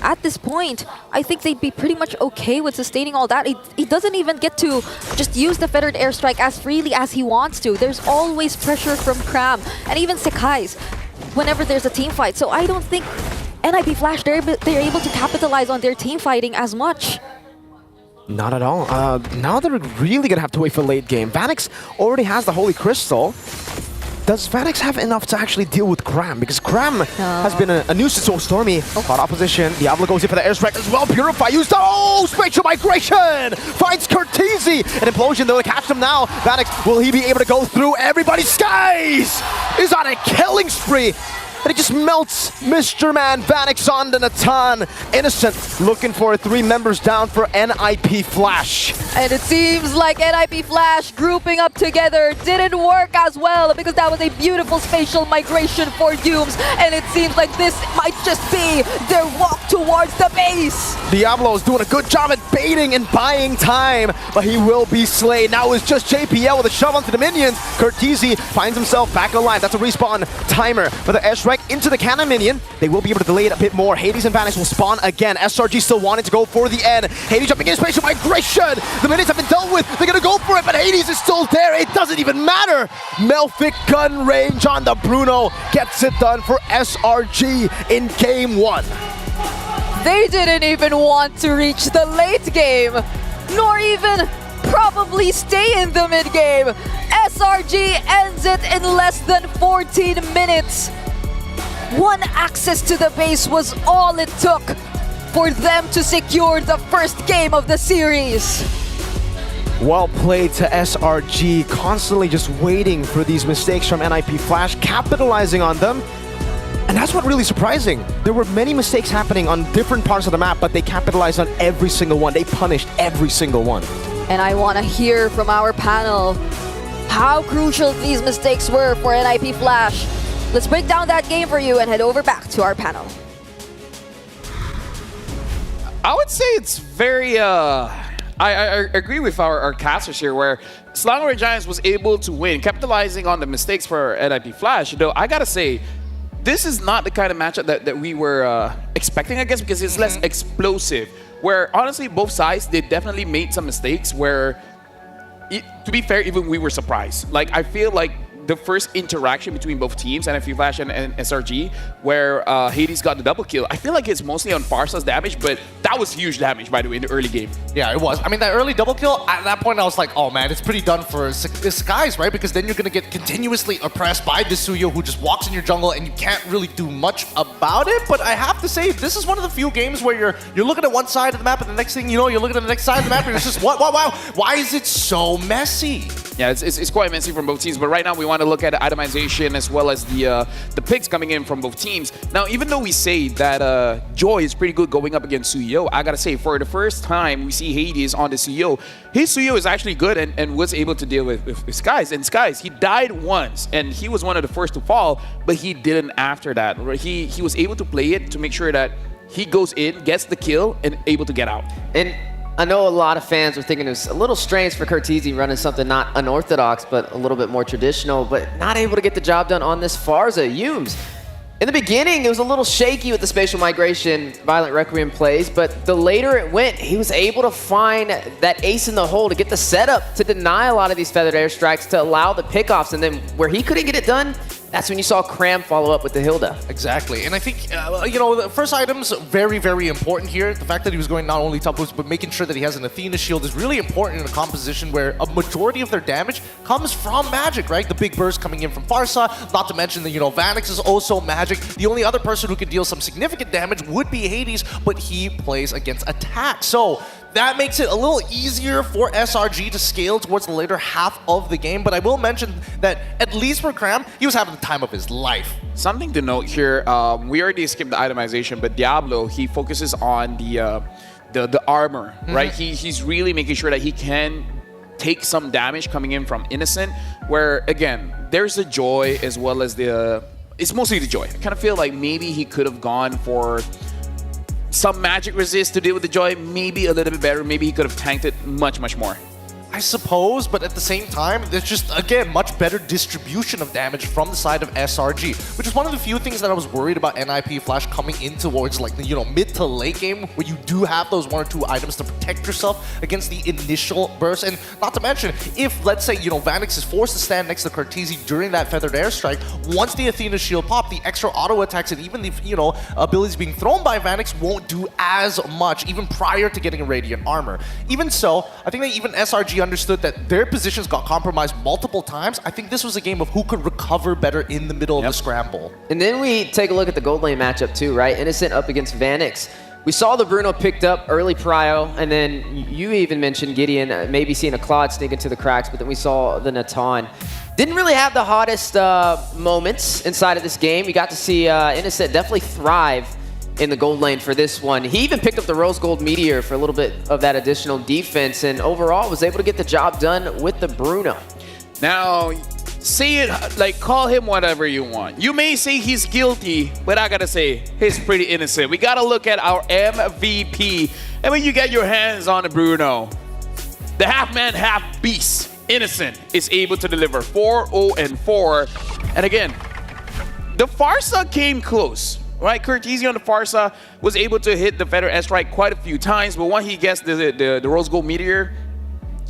at this point, I think they'd be pretty much okay with sustaining all that. He doesn't even get to just use the Feathered Airstrike as freely as he wants to. There's always pressure from Cram, and even Sekai's, whenever there's a team fight. So I don't think NIP Flash, they're able to capitalize on their team fighting as much. Not at all. Now they're really going to have to wait for late game. Vanix already has the Holy Crystal. Does Vanix have enough to actually deal with Cram? Because Cram has been a nuisance. So Stormy caught opposition. Diablo goes in for the airstrike as well. Purify used. Oh, spatial migration finds Cortese. An implosion though to catch them now. Vanix, will he be able to go through everybody's skies? Is on a killing spree. And it just melts Mr. Man, Vanix on the Natan. Innocent looking for 3 members down for NIP Flash. And it seems like NIP Flash grouping up together didn't work as well, because that was a beautiful spatial migration for Dooms. And it seems like this might just be their walk towards the base. Diablo is doing a good job at baiting and buying time, but he will be slain. Now it's just JPL with a shove onto the minions. Cortese finds himself back alive. That's a respawn timer for the S-Ray. strike into the cannon minion. They will be able to delay it a bit more. Hades and Vanish will spawn again. SRG still wanting to go for the end. Hades jumping in spatial migration. The minutes have been dealt with. They're going to go for it, but Hades is still there. It doesn't even matter. Melfic gun range on the Bruno gets it done for SRG in game 1. They didn't even want to reach the late game, nor even probably stay in the mid game. SRG ends it in less than 14 minutes. One access to the base was all it took for them to secure the first game of the series. Well played to SRG, constantly just waiting for these mistakes from NIP Flash, capitalizing on them. And that's what really surprising. There were many mistakes happening on different parts of the map, but they capitalized on every single one. They punished every single one. And I want to hear from our panel how crucial these mistakes were for NIP Flash. Let's break down that game for you and head over back to our panel. I would say it's very... I agree with our casters here, where Selangor Giants was able to win, capitalizing on the mistakes for NIP Flash. Though I gotta say, this is not the kind of matchup that we were expecting, I guess, because it's less explosive. Where honestly, both sides, they definitely made some mistakes where, to be fair, even we were surprised. Like, I feel like the first interaction between both teams, NIP Flash and SRG, where Hades got the double kill, I feel like it's mostly on Farsa's damage, but that was huge damage, by the way, in the early game. Yeah, it was. I mean, that early double kill, at that point I was like, oh man, it's pretty done for Skies, right? Because then you're going to get continuously oppressed by this Suyo who just walks in your jungle and you can't really do much about it. But I have to say, this is one of the few games where you're looking at one side of the map and the next thing you know, you're looking at the next side of the map and it's just, why is it so messy? Yeah, it's quite messy from both teams, but right now we want to look at itemization as well as the picks coming in from both teams. Now, even though we say that Joy is pretty good going up against Suyo, I gotta say, for the first time we see Hades on the Suyo, his Suyo is actually good and was able to deal with Skies. And Skies, he died once, and he was one of the first to fall, but he didn't after that. He was able to play it to make sure that he goes in, gets the kill, and able to get out. And I know a lot of fans were thinking it was a little strange for Curtizi running something not unorthodox, but a little bit more traditional, but not able to get the job done on this Farsa. Yumes, in the beginning, it was a little shaky with the spatial migration Violent Requiem plays, but the later it went, he was able to find that ace in the hole to get the setup to deny a lot of these feathered airstrikes to allow the pickoffs, and then where he couldn't get it done, that's when you saw Cram follow up with the Hilda. Exactly, and I think, the first item's very, very important here. The fact that he was going not only top boost, but making sure that he has an Athena shield is really important in a composition where a majority of their damage comes from magic, right? The big burst coming in from Farsa, not to mention that, Vanix is also magic. The only other person who could deal some significant damage would be Hades, but he plays against attack. So that makes it a little easier for SRG to scale towards the later half of the game, but I will mention that at least for Cram, he was having the time of his life. Something to note here, we already skipped the itemization, but Diablo, he focuses on the armor, right? He's really making sure that he can take some damage coming in from Innocent, where, again, there's the Joy as well as it's mostly the Joy. I kind of feel like maybe he could have gone for some magic resist to deal with the Joy, maybe a little bit better. Maybe he could have tanked it much, much more. I suppose, but at the same time, there's just, again, much better distribution of damage from the side of SRG, which is one of the few things that I was worried about NIP Flash coming in towards, like, the mid to late game, where you do have those one or two items to protect yourself against the initial burst. And not to mention, if, let's say, Vanix is forced to stand next to Cartesi during that feathered airstrike, once the Athena shield pop, the extra auto attacks and even the, abilities being thrown by Vanix won't do as much, even prior to getting a Radiant Armor. Even so, I think that even SRG understood that their positions got compromised multiple times. I think this was a game of who could recover better in the middle of the scramble. And then we take a look at the gold lane matchup too, right? Innocent up against Vanix. We saw the Bruno picked up early prio, and then you even mentioned Gideon maybe seeing a Claude sneak into the cracks, but then we saw the Natan. Didn't really have the hottest moments inside of this game. We got to see Innocent definitely thrive in the gold lane for this one. He even picked up the Rose Gold Meteor for a little bit of that additional defense, and overall was able to get the job done with the Bruno. Now, say it, like, call him whatever you want. You may say he's guilty, but I gotta say, he's pretty innocent. We gotta look at our MVP. And when you get your hands on the Bruno, the half-man, half-beast, Innocent, is able to deliver 4-0-4. And again, the Farsa came close. Right, Curtisi on the Farsa was able to hit the Feather S-Strike quite a few times, but when he gets the Rose Gold Meteor,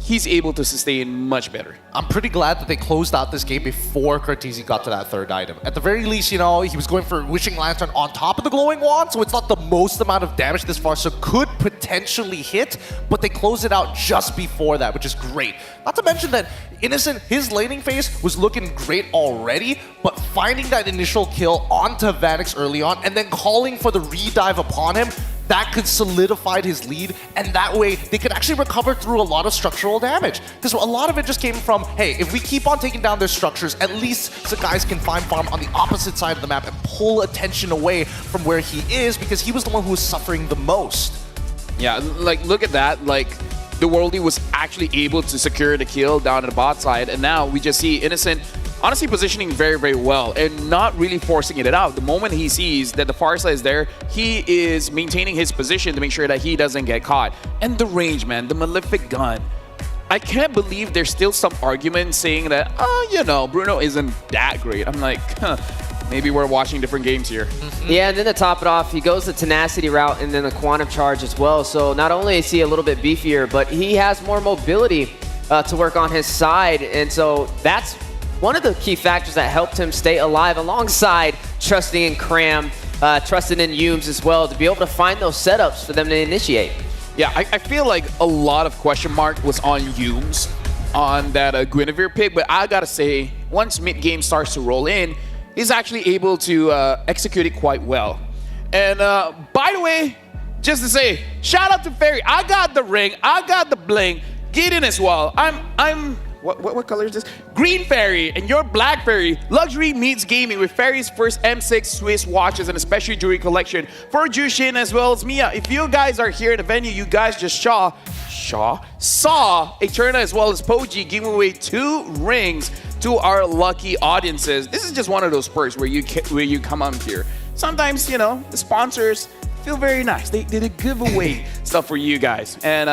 he's able to sustain much better. I'm pretty glad that they closed out this game before Curtisi got to that third item. At the very least, you know, he was going for Wishing Lantern on top of the Glowing Wand, so it's not the most amount of damage this Farsa could potentially hit, but they closed it out just before that, which is great. Not to mention that Innocent, his laning phase was looking great already, but finding that initial kill onto Vanix early on and then calling for the redive upon him, that could solidify his lead, and that way they could actually recover through a lot of structural damage. Because a lot of it just came from, hey, if we keep on taking down their structures, at least the guys can find farm on the opposite side of the map and pull attention away from where he is, because he was the one who was suffering the most. Yeah, like, look at that. Like, the Worldie was actually able to secure the kill down at the bot side, and now we just see Innocent honestly positioning very, very well and not really forcing it out. The moment he sees that the Farsa is there, he is maintaining his position to make sure that he doesn't get caught. And the range, man, the Malefic gun. I can't believe there's still some argument saying that, oh, you know, Bruno isn't that great. I'm like, huh, maybe we're watching different games here. Yeah, and then to top it off, he goes the Tenacity route and then the Quantum Charge as well. So not only is he a little bit beefier, but he has more mobility to work on his side. And so that's one of the key factors that helped him stay alive, alongside trusting in Cram, trusting in Yumes as well, to be able to find those setups for them to initiate. Yeah, I feel like a lot of question mark was on Yumes on that Guinevere pick, but I gotta say, once mid-game starts to roll in, he's actually able to execute it quite well. And by the way, just to say, shout out to Fairy. I got the ring, I got the bling, get in as well. I'm What color is this? Green Fairy and your Black Fairy. Luxury meets gaming with Fairy's first M6 Swiss watches and a special jewelry collection for Jushin as well as Mia. If you guys are here at the venue, you guys just saw Eterna as well as Poji giving away 2 rings to our lucky audiences. This is just one of those perks where you come on here. Sometimes, you know, the sponsors feel very nice. They give away stuff for you guys. And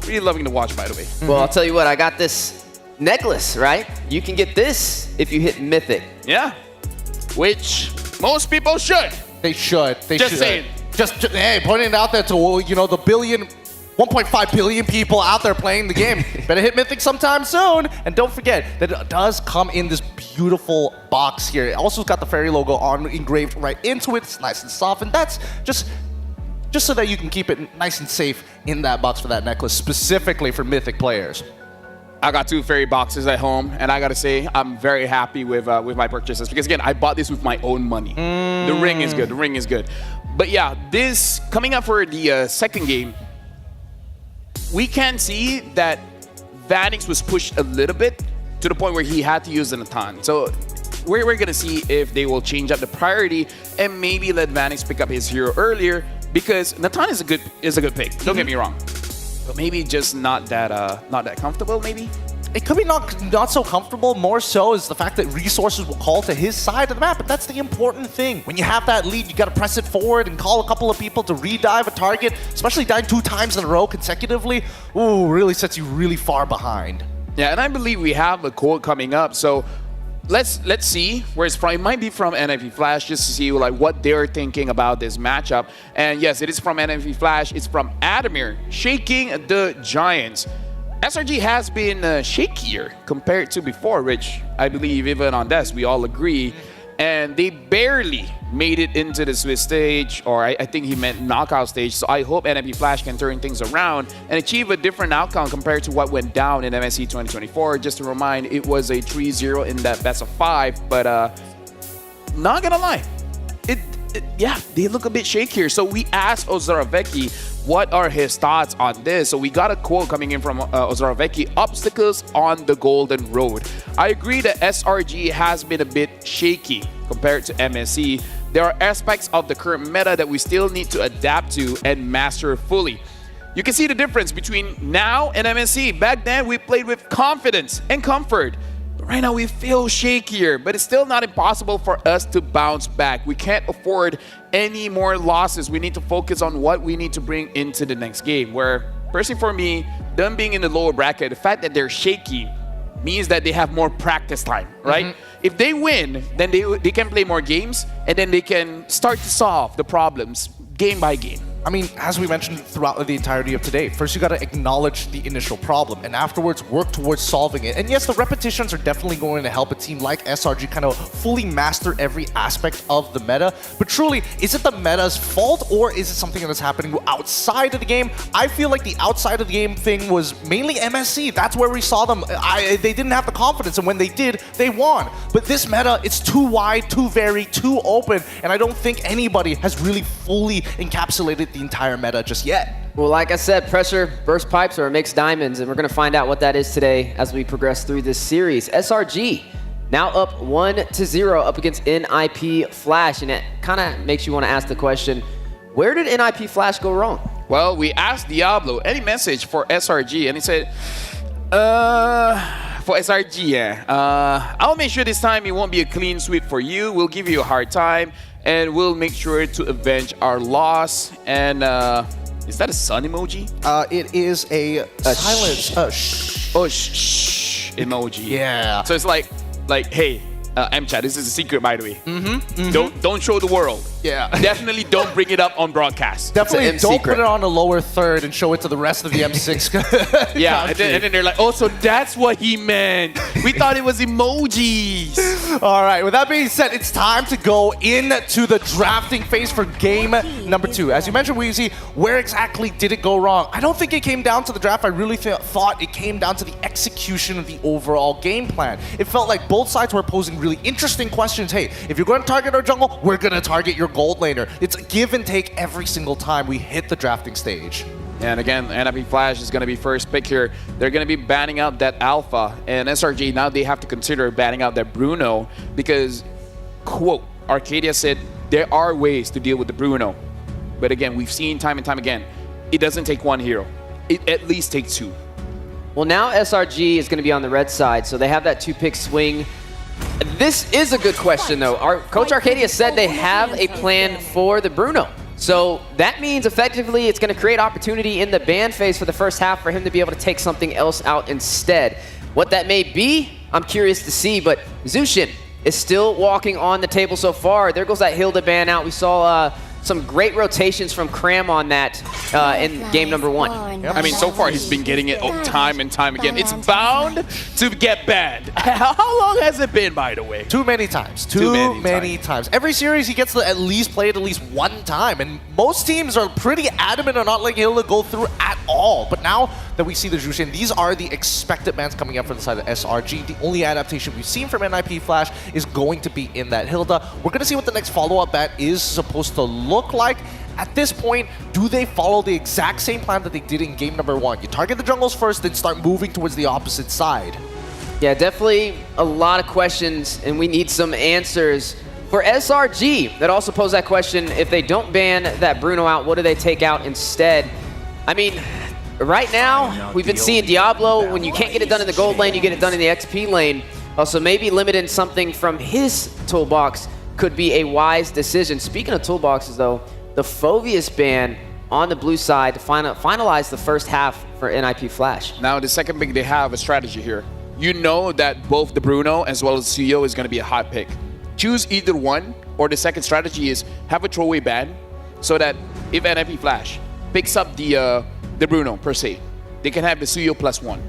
really loving to watch, by the way. Well, I'll tell you what, I got this necklace, right? You can get this if you hit Mythic. Yeah, which most people should. They should. They just should. saying. Just hey, pointing it out there to, you know, the 1.5 billion people out there playing the game. Better hit Mythic sometime soon. And don't forget that it does come in this beautiful box here. It also got the Fairy logo engraved right into it. It's nice and soft, and that's just so that you can keep it nice and safe in that box for that necklace, specifically for Mythic players. I got 2 Fairy boxes at home, and I gotta say, I'm very happy with my purchases, because again, I bought this with my own money. The ring is good, the ring is good. But yeah, this, coming up for the second game, we can see that Vanix was pushed a little bit to the point where he had to use an Natan. So we're gonna see if they will change up the priority and maybe let Vanix pick up his hero earlier, because Natan is a good pick, don't get me wrong. But maybe just not that comfortable, maybe? It could be not so comfortable. More so is the fact that resources will call to his side of the map, but that's the important thing. When you have that lead, you got to press it forward and call a couple of people to redive a target, especially dying 2 times in a row consecutively. Ooh, really sets you really far behind. Yeah, and I believe we have a quote coming up, so let's see where it's from. It might be from NFV Flash, just to see like what they're thinking about this matchup. And yes, it is from NFV Flash. It's from Adamir, shaking the Giants. SRG has been shakier compared to before, which I believe even on this we all agree. And they barely made it into the Swiss stage, or I think he meant knockout stage. So I hope NFB Flash can turn things around and achieve a different outcome compared to what went down in MSC 2024. Just to remind, it was a 3-0 in that best of 5, but not gonna lie, yeah, they look a bit shakier. So we asked Ozorovecki what are his thoughts on this. So we got a quote coming in from Ozorovecki: obstacles on the golden road. I agree that SRG has been a bit shaky compared to MSC. There are aspects of the current meta that we still need to adapt to and master fully. You can see the difference between now and MSC. Back then, we played with confidence and comfort. But right now, we feel shakier, but it's still not impossible for us to bounce back. We can't afford any more losses. We need to focus on what we need to bring into the next game, where, personally for me, them being in the lower bracket, the fact that they're shaky means that they have more practice time, right? If they win, then they can play more games, and then they can start to solve the problems game by game. I mean, as we mentioned throughout the entirety of today, first you got to acknowledge the initial problem and afterwards work towards solving it. And yes, the repetitions are definitely going to help a team like SRG kind of fully master every aspect of the meta. But truly, is it the meta's fault or is it something that's happening outside of the game? I feel like the outside of the game thing was mainly MSC. That's where we saw them. They didn't have the confidence, and when they did, they won. But this meta, it's too wide, too varied, too open, and I don't think anybody has really fully encapsulated the entire meta just yet. Well, like I said, pressure, burst pipes, or mixed diamonds, and we're going to find out what that is today as we progress through this series. SRG now up 1-0 up against NIP Flash, and it kind of makes you want to ask the question, where did NIP Flash go wrong? Well, we asked Diablo any message for SRG, and he said, for SRG, yeah. I'll make sure this time it won't be a clean sweep for you. We'll give you a hard time, and we'll make sure to avenge our loss. And is that a sun emoji? It is a silence. Shh. Oh, shh emoji. Yeah. So it's like, hey, M-Chat, this is a secret, by the way. Don't show the world. Yeah. Definitely don't bring it up on broadcast. Definitely don't put it on the lower third and show it to the rest of the M6. Yeah, and then they're like, oh, so that's what he meant. We thought it was emojis. All right, with that being said, it's time to go into the drafting phase for game number 2. As you mentioned, Weezy, where exactly did it go wrong? I don't think it came down to the draft. I really thought it came down to the execution of the overall game plan. It felt like both sides were posing really interesting questions. Hey, if you're going to target our jungle, we're going to target your gold laner. It's a give and take every single time we hit the drafting stage. And again, NIP Flash is going to be first pick here. They're going to be banning out that Alpha. And SRG, now they have to consider banning out that Bruno because, quote, Arcadia said there are ways to deal with the Bruno. But again, we've seen time and time again, it doesn't take one hero. It at least takes 2. Well, now SRG is going to be on the red side, so they have that 2-pick swing. This is a good question, though. Coach Arcadia said they have a plan for the Bruno. So that means effectively it's going to create opportunity in the ban phase for the first half for him to be able to take something else out instead. What that may be, I'm curious to see, but Zushin is still walking on the table so far. There goes that Hilda ban out. We saw some great rotations from Cram on that in game number 1. I mean, so far he's been getting it time and time again. It's bound to get banned. How long has it been, by the way? Too many times. Too many times. Every series he gets to at least play it at least one time, and most teams are pretty adamant on not letting Hilda go through at all. But now that we see the Jushin, these are the expected bans coming up from the side of SRG. The only adaptation we've seen from NIP Flash is going to be in that Hilda. We're going to see what the next follow-up ban is supposed to look like. At this point, do they follow the exact same plan that they did in game number 1? You target the jungles first, then start moving towards the opposite side. Yeah, definitely a lot of questions, and we need some answers. For SRG, that also pose that question, if they don't ban that Bruno out, what do they take out instead? I mean, right now, we've been seeing Diablo, when you can't get it done in the gold lane, you get it done in the XP lane. Also, maybe limiting something from his toolbox could be a wise decision. Speaking of toolboxes, though, the Phoveus ban on the blue side to finalize the first half for NIP Flash. Now, the second pick, they have a strategy here. You know that both the Bruno as well as Suyo is going to be a hot pick. Choose either one, or the second strategy is have a throwaway ban so that if NIP Flash picks up the Bruno per se, they can have the Suyo +1.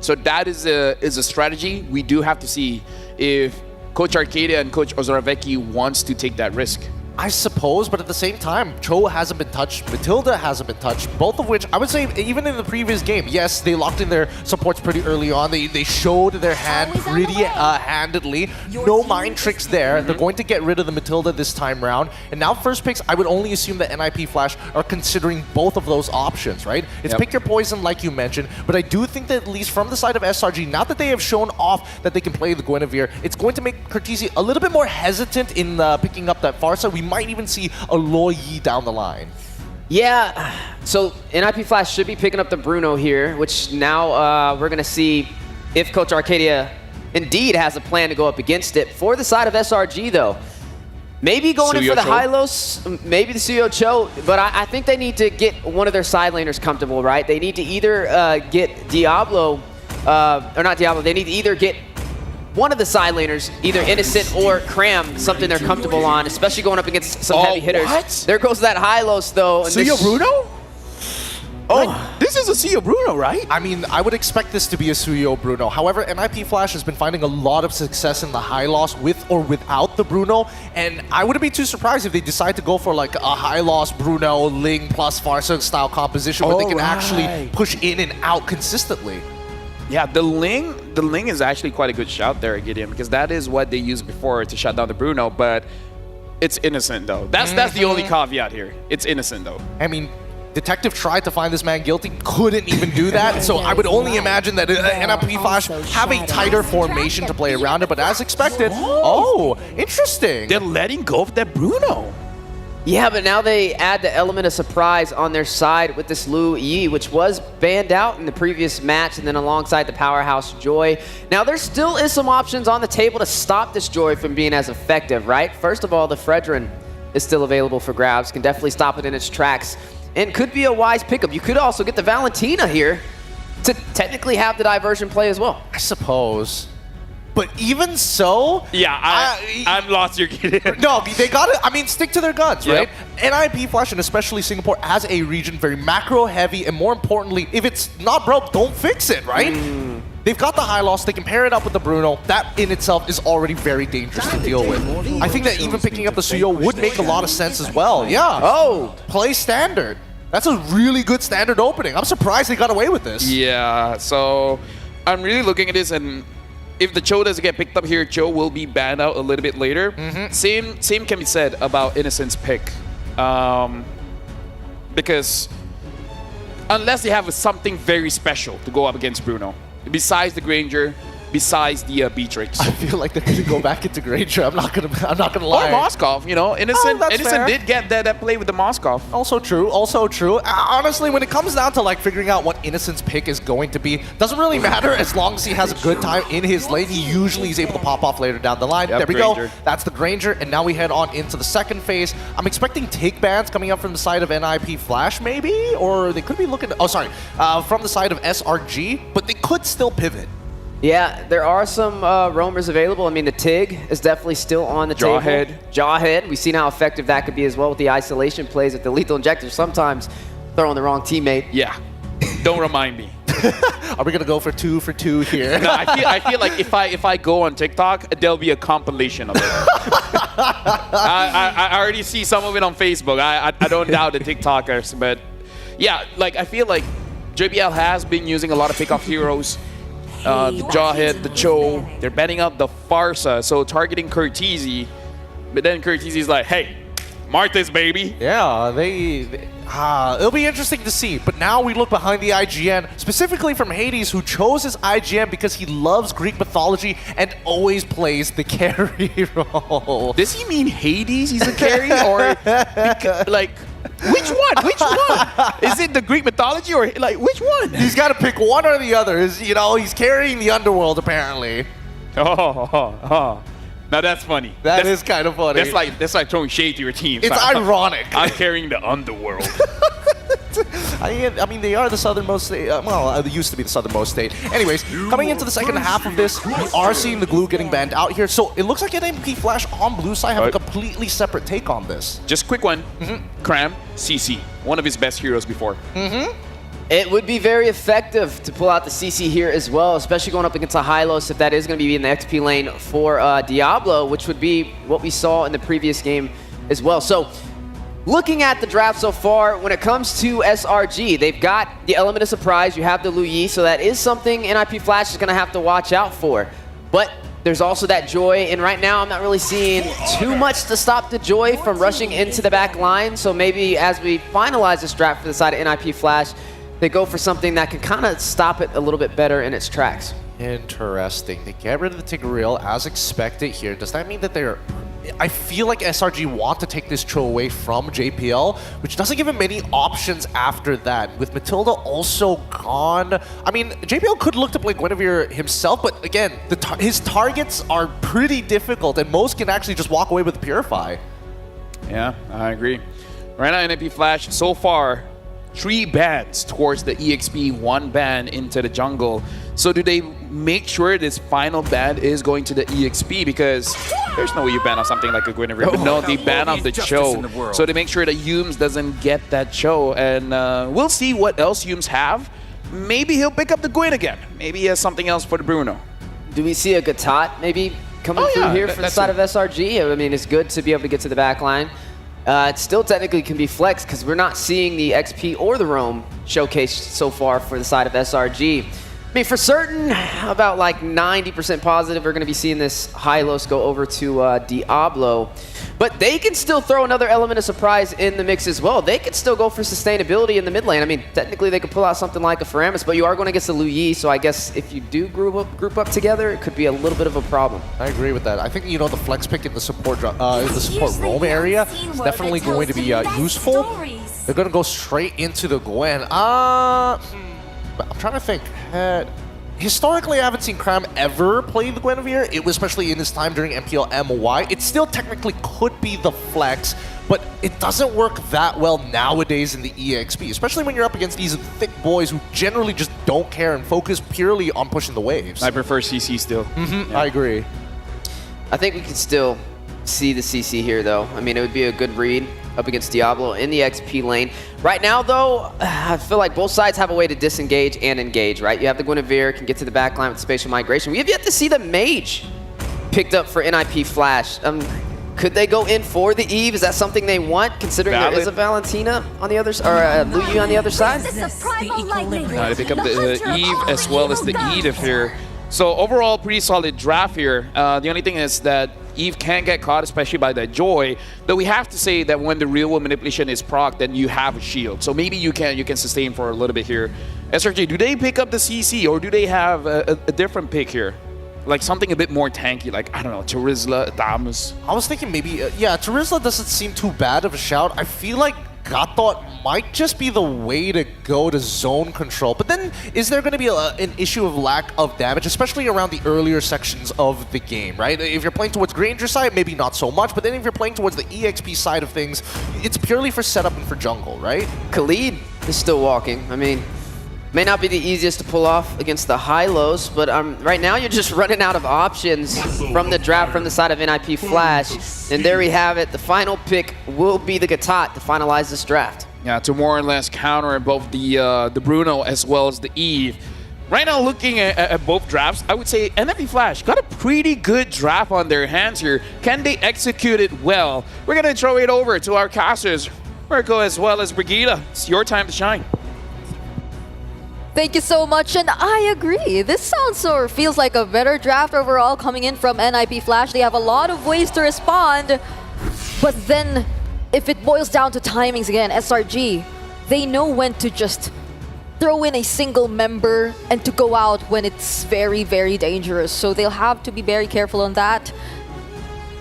So that is a strategy. We do have to see if Coach Arcadia and Coach Ozoravecchi wants to take that risk. I suppose, but at the same time, Cho hasn't been touched, Matilda hasn't been touched, both of which, I would say, even in the previous game, yes, they locked in their supports pretty early on. They showed their hand pretty handedly. No mind tricks there. They're going to get rid of the Matilda this time around. And now first picks, I would only assume that NIP Flash are considering both of those options, right? It's pick your poison, like you mentioned, but I do think that at least from the side of SRG, now that they have shown off that they can play the Guinevere, it's going to make Curtisi a little bit more hesitant in picking up that far side. We might even see a Lo Yi down the line. Yeah, so NIP Flash should be picking up the Bruno here, which now we're going to see if Coach Arcadia indeed has a plan to go up against it. For the side of SRG, though, maybe going in for the Hylos, maybe the Suyo Cho, but I think they need to get one of their side laners comfortable, right? They need to either get Diablo or not Diablo, they need to either get one of the side laners, either Innocent or Cram, something they're comfortable on, especially going up against some heavy hitters. What? There goes that Hylos, though. And Suyo Bruno? Oh, this is a Suyo Bruno, right? I mean, I would expect this to be a Suyo Bruno. However, NIP Flash has been finding a lot of success in the high loss with or without the Bruno, and I wouldn't be too surprised if they decide to go for like a high loss Bruno, Ling plus Farsa style composition where they can actually push in and out consistently. Yeah, the Ling is actually quite a good shout there, Gideon, because that is what they used before to shut down the Bruno, but it's Innocent though. That's the only caveat here. It's Innocent though. I mean, Detective tried to find this man guilty, couldn't even do that, so I would only imagine that NIP Flash have a tighter formation to play around it, but as expected, interesting. They're letting go of that Bruno. Yeah, but now they add the element of surprise on their side with this Lu Yi, which was banned out in the previous match, and then alongside the powerhouse Joy. Now, there still is some options on the table to stop this Joy from being as effective, right? First of all, the Fredrin is still available for grabs, can definitely stop it in its tracks, and could be a wise pickup. You could also get the Valentina here to technically have the diversion play as well. I suppose. But even so... Yeah, I'm lost here, Gideon. No, they gotta, I mean, stick to their guns, right? NIP Flash, and especially Singapore, as a region, very macro-heavy, and more importantly, if it's not broke, don't fix it, right? They've got the high loss, they can pair it up with the Bruno. That in itself is already very dangerous to deal with. I think that even picking up the Suyo would make a lot of sense as well. Yeah. Oh, play standard. That's a really good standard opening. I'm surprised they got away with this. Yeah, so I'm really looking at this, and if the Cho doesn't get picked up here, Cho will be banned out a little bit later. Same can be said about Innocent's pick. Because unless they have something very special to go up against Bruno, besides the Granger, besides the Beatrix. I feel like they're gonna go back into Granger. I'm not gonna lie. Or Moskov, you know. Innocent did get that play with the Moskov. Also true. Honestly, when it comes down to like figuring out what Innocent's pick is going to be, doesn't really matter as long as he has a good time in his lane. He usually is able to pop off later down the line. There we go. That's the Granger, and now we head on into the second phase. I'm expecting take bans coming up from the side of NIP Flash, maybe, or they could be looking. From the side of SRG, but they could still pivot. Yeah, there are some roamers available. I mean, the TIG is definitely still on the table. Jawhead. We've seen how effective that could be as well with the isolation plays with the lethal injector. Sometimes throwing the wrong teammate. Yeah, don't remind me. Are we gonna go for two here? No, I feel like if I go on TikTok, there'll be a compilation of it. I already see some of it on Facebook. I don't doubt the TikTokers, but yeah, like I feel like JBL has been using a lot of pickoff heroes. The Jawhead, the Cho, they're betting up the Farsa, so targeting Curtizi, but then Curtizi's like, hey, Martis, baby. Yeah, it'll be interesting to see. But now we look behind the IGN, specifically from Hades, who chose his IGN because he loves Greek mythology and always plays the carry role. Does he mean Hades he's a carry, or like... Which one? Is it the Greek mythology or like which one? He's got to pick one or the other. He's carrying the underworld apparently. Now that's funny. That is kind of funny. That's like throwing shade to your team. It's ironic. I'm carrying the underworld. I mean, they are the southernmost state. They used to be the southernmost state. Anyways, coming into the second half of this, we are seeing the glue getting banned out here. So it looks like NIP Flash on blue side have a completely separate take on this. Just quick one. Cram, CC, one of his best heroes before. It would be very effective to pull out the CC here as well, especially going up against a Hylos if that is going to be in the XP lane for Diablo, which would be what we saw in the previous game as well. So looking at the draft so far, when it comes to SRG, they've got the element of surprise. You have the Lu Yi, so that is something NIP Flash is going to have to watch out for. But there's also that Joy, and right now I'm not really seeing too much to stop the Joy from rushing into the back line. So maybe as we finalize this draft for the side of NIP Flash, they go for something that can kind of stop it a little bit better in its tracks. Interesting. They get rid of the Tigreal as expected here. Does that mean that they're... I feel like SRG want to take this Cho away from JPL, which doesn't give him many options after that. With Matilda also gone, I mean, JPL could look to play Guinevere himself, but again, his targets are pretty difficult, and most can actually just walk away with Purify. Yeah, I agree. Right now, NIP Flash, so far, 3 bans towards the EXP, 1 ban into the jungle. So do they make sure this final ban is going to the EXP? Because there's no way you ban on something like a Guinevere. But no, they ban on the Cho. So they make sure that Yumes doesn't get that Cho. And we'll see what else Yumes have. Maybe he'll pick up the Gwyn again. Maybe he has something else for the Bruno. Do we see a Gatot maybe coming through here from the side of SRG? I mean, it's good to be able to get to the back line. It still technically can be flexed because we're not seeing the XP or the Roam showcased so far for the side of SRG. I mean, for certain, about like 90% positive we're going to be seeing this Hylos go over to Diablo. But they can still throw another element of surprise in the mix as well. They could still go for sustainability in the mid lane. I mean, technically they could pull out something like a Faramis, but you are going against the Lu Yi, so I guess if you do group up together, it could be a little bit of a problem. I agree with that. I think, you know, the flex pick in the support roam area is definitely going to be useful. They're going to go straight into the Gwen. I'm trying to think. Historically, I haven't seen Cram ever play the Guinevere, especially in his time during MPL MOY. It still technically could be the flex, but it doesn't work that well nowadays in the EXP, especially when you're up against these thick boys who generally just don't care and focus purely on pushing the waves. I prefer CC still. Yeah. I agree. I think we can still see the CC here, though. I mean, it would be a good read up against Diablo in the XP lane. Right now, though, I feel like both sides have a way to disengage and engage, right? You have the Guinevere, can get to the back line with spatial migration. We have yet to see the Mage picked up for NIP Flash. Could they go in for the Eve? Is that something they want, considering there is a Valentina on the other side, or Lu Yu on the other side? They pick up the Eve as well as the Edith here. So overall, pretty solid draft here. The only thing is that Eve can get caught, especially by that Joy. Though we have to say that when the real world manipulation is proc, then you have a shield. So maybe you can sustain for a little bit here. SRG, do they pick up the CC or do they have a different pick here? Like something a bit more tanky, like, I don't know, Charizla, Damus. I was thinking maybe, yeah, Charizla doesn't seem too bad of a shout. I feel like Gatot might just be the way to go to zone control. But then, is there going to be an issue of lack of damage, especially around the earlier sections of the game, right? If you're playing towards Granger side, maybe not so much. But then if you're playing towards the EXP side of things, it's purely for setup and for jungle, right? Khalid is still walking. I mean, may not be the easiest to pull off against the Hylos, but right now you're just running out of options from the draft from the side of NIP Flash. And there we have it. The final pick will be the Gatot to finalize this draft. Yeah, to more or less counter both the Bruno as well as the Eve. Right now, looking at both drafts, I would say NIP Flash got a pretty good draft on their hands here. Can they execute it well? We're going to throw it over to our casters, Mirko as well as Brigitte. It's your time to shine. Thank you so much, and I agree. This sounds or feels like a better draft overall coming in from NIP Flash. They have a lot of ways to respond, but then if it boils down to timings again, SRG, they know when to just throw in a single member and to go out when it's very, very dangerous. So they'll have to be very careful on that.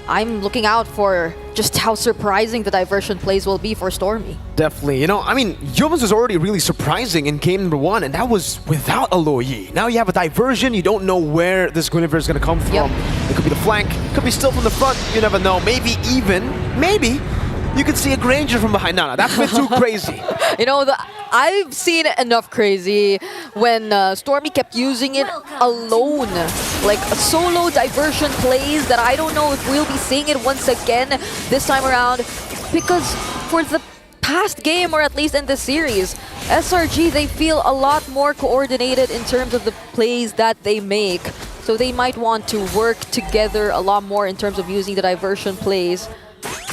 I'm looking out for just how surprising the diversion plays will be for Stormy. Definitely. You know, I mean, Yobans was already really surprising in game number 1, and that was without a Lu Yi. Now you have a diversion, you don't know where this Guinevere is going to come from. It could be the flank, could be still from the front, you never know. Maybe you could see a Granger from behind. No, that's a bit too crazy. You know, I've seen enough crazy when Stormy kept using it alone. Like a solo diversion plays that I don't know if we'll be seeing it once again this time around. Because for the past game, or at least in this series, SRG, they feel a lot more coordinated in terms of the plays that they make. So they might want to work together a lot more in terms of using the diversion plays.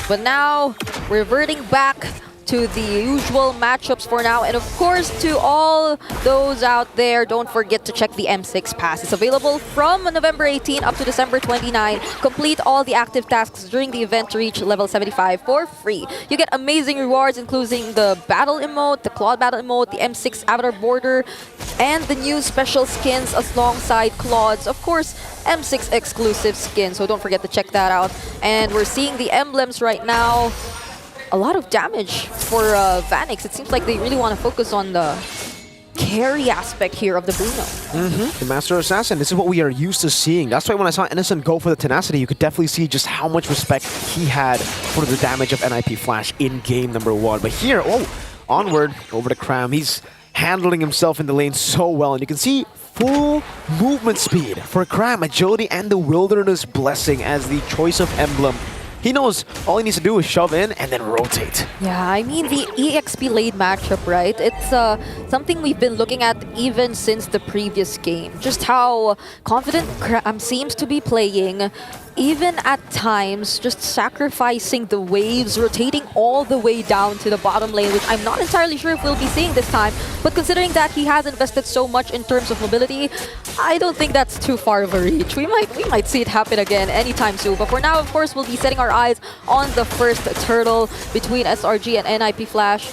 But now, reverting back to the usual matchups for now. And of course, to all those out there, don't forget to check the M6 Pass. It's available from November 18 up to December 29. Complete all the active tasks during the event to reach level 75 for free. You get amazing rewards, including the battle emote, the Claude battle emote, the M6 avatar border, and the new special skins alongside Claude's, of course, M6 exclusive skin. So don't forget to check that out. And we're seeing the emblems right now. A lot of damage for Vanix. It seems like they really want to focus on the carry aspect here of the Bruno. The Master Assassin, this is what we are used to seeing. That's why when I saw Innocent go for the Tenacity, you could definitely see just how much respect he had for the damage of NIP Flash in game number 1. But here, Onward, over to Cram. He's handling himself in the lane so well, and you can see full movement speed for Cram, agility, and the Wilderness Blessing as the choice of emblem. He knows all he needs to do is shove in and then rotate. Yeah, I mean, the EXP lane matchup, right? It's something we've been looking at even since the previous game. Just how confident Cram seems to be playing, even at times just sacrificing the waves, rotating all the way down to the bottom lane, which I'm not entirely sure if we'll be seeing this time. But considering that he has invested so much in terms of mobility, I don't think that's too far of a reach. We might see it happen again anytime soon. But for now, of course, we'll be setting our eyes on the first turtle between SRG and NIP Flash.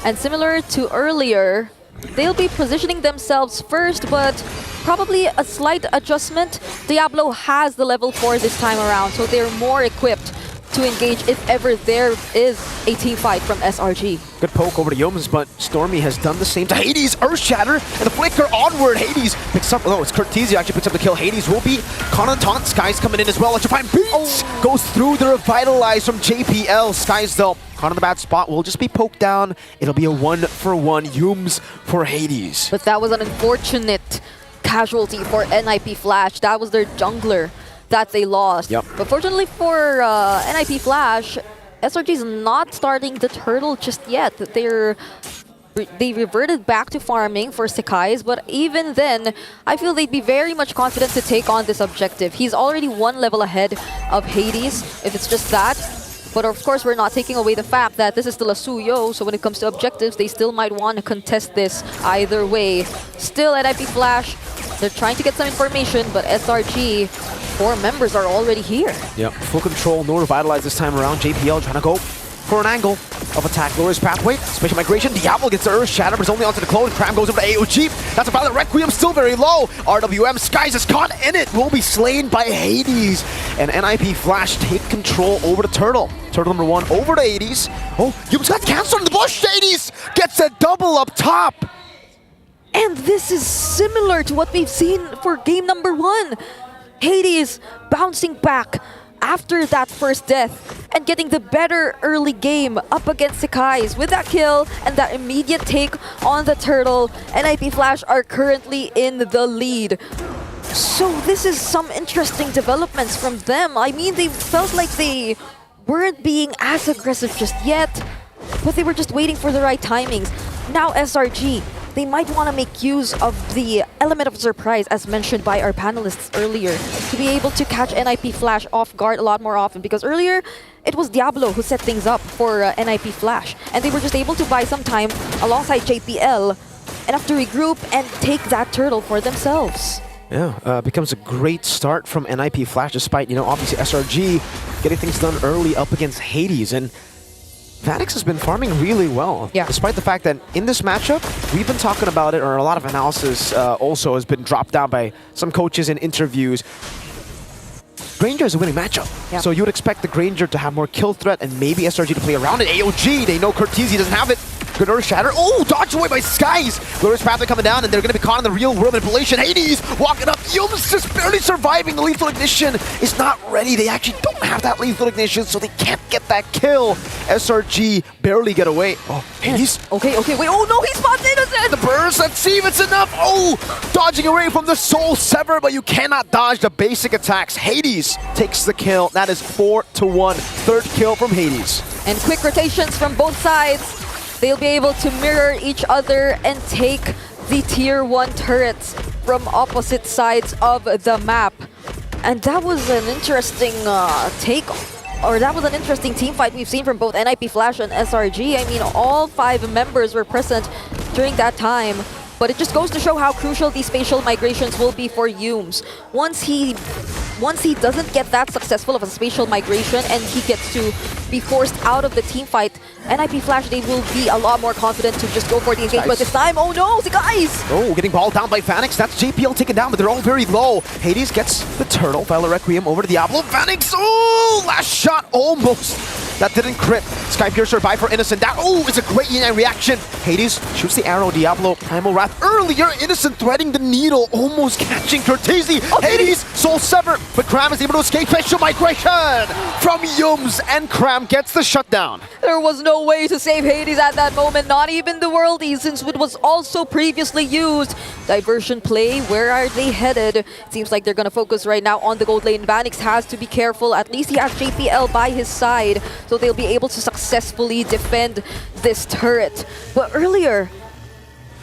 And similar to earlier, they'll be positioning themselves first, but probably a slight adjustment. Diablo has the level 4 this time around, so they're more equipped to engage if ever there is a team fight from SRG. Good poke over to Yoms, but Stormy has done the same to Hades. Earth Shatter and the flicker onward. Hades picks up, it's Cortese actually picks up the kill. Hades will be caught on taunt. Sky's coming in as well. Electrifying beats goes through the revitalize from JPL. Sky's though caught in the bad spot, will just be poked down. It'll be a 1-for-1 Yums for Hades. But that was an unfortunate casualty for NIP Flash. That was their jungler that they lost. Yep. But fortunately for NIP Flash, SRG is not starting the turtle just yet. They reverted back to farming for Sekai's, but even then, I feel they'd be very much confident to take on this objective. He's already 1 level ahead of Hades, if it's just that. But of course, we're not taking away the fact that this is still a Suyo, so when it comes to objectives, they still might want to contest this either way. Still at NIP Flash, they're trying to get some information, but SRG, 4 members are already here. Yep, full control, no revitalize this time around. JPL trying to go for an angle of attack. Lowers pathway, special migration. Diablo gets the Earth Shatter, but it's only onto the clone. Cram goes over to AOG. That's a Violet Requiem, still very low. RWM, Skies is caught in it. Will be slain by Hades. And NIP Flash take control over the Turtle. Turtle number 1 over to Hades. Oh, Yums got canceled in the bush. Hades gets a double up top. And this is similar to what we've seen for game number 1. Hades bouncing back after that first death and getting the better early game up against Sekai's. With that kill and that immediate take on the Turtle, NIP Flash are currently in the lead. So this is some interesting developments from them. I mean, they felt like they weren't being as aggressive just yet, but they were just waiting for the right timings. Now SRG, they might want to make use of the element of surprise, as mentioned by our panelists earlier, to be able to catch NIP Flash off guard a lot more often. Because earlier, it was Diablo who set things up for NIP Flash, and they were just able to buy some time alongside JPL, enough to regroup and take that turtle for themselves. Yeah, becomes a great start from NIP Flash, despite, obviously SRG getting things done early up against Hades. And Vanix has been farming really well, despite the fact that in this matchup, we've been talking about it, or a lot of analysis also has been dropped down by some coaches in interviews. Granger is a winning matchup, so you would expect the Granger to have more kill threat and maybe SRG to play around it. AOG, they know Cortese doesn't have it. Good Earth Shatter. Oh, dodged away by Skies. Glorious Pathway coming down, and they're going to be caught in the real world manipulation. Hades walking up. Yums just barely surviving. The lethal ignition is not ready. They actually don't have that lethal ignition, so they can't get that kill. SRG barely get away. Oh, Hades. Okay, wait. Oh no, he's spotted innocent. The burst. Let's see if it's enough. Oh, dodging away from the Soul Sever, but you cannot dodge the basic attacks. Hades takes the kill. That is 4-1. Third kill from Hades. And quick rotations from both sides. They'll be able to mirror each other and take the tier 1 turrets from opposite sides of the map. And that was an interesting that was an interesting team fight we've seen from both NIP Flash and SRG. I mean, all 5 members were present during that time. But it just goes to show how crucial these spatial migrations will be for Yums. Once he doesn't get that successful of a spatial migration and he gets to be forced out of the team fight, NIP Flash, they will be a lot more confident to just go for the engagement this time. Oh no, the guys! Oh, getting balled down by Vanix. That's JPL taken down, but they're all very low. Hades gets the turtle. Violet Requiem over to Diablo. Vanix, oh, last shot almost That didn't crit. Sky Piercer by for Innocent. That, it's a great yin reaction. Hades shoots the arrow. Diablo, Primal Wrath earlier. Innocent threading the needle, almost catching Cortese. Hades, Soul Sever, but Cram is able to escape. Special migration from Yums, and Cram gets the shutdown. There was no way to save Hades at that moment, not even the Worldies, since it was also previously used. Diversion play, where are they headed? Seems like they're gonna focus right now on the gold lane. Vanix has to be careful. At least he has JPL by his side, so they'll be able to successfully defend this turret. But earlier,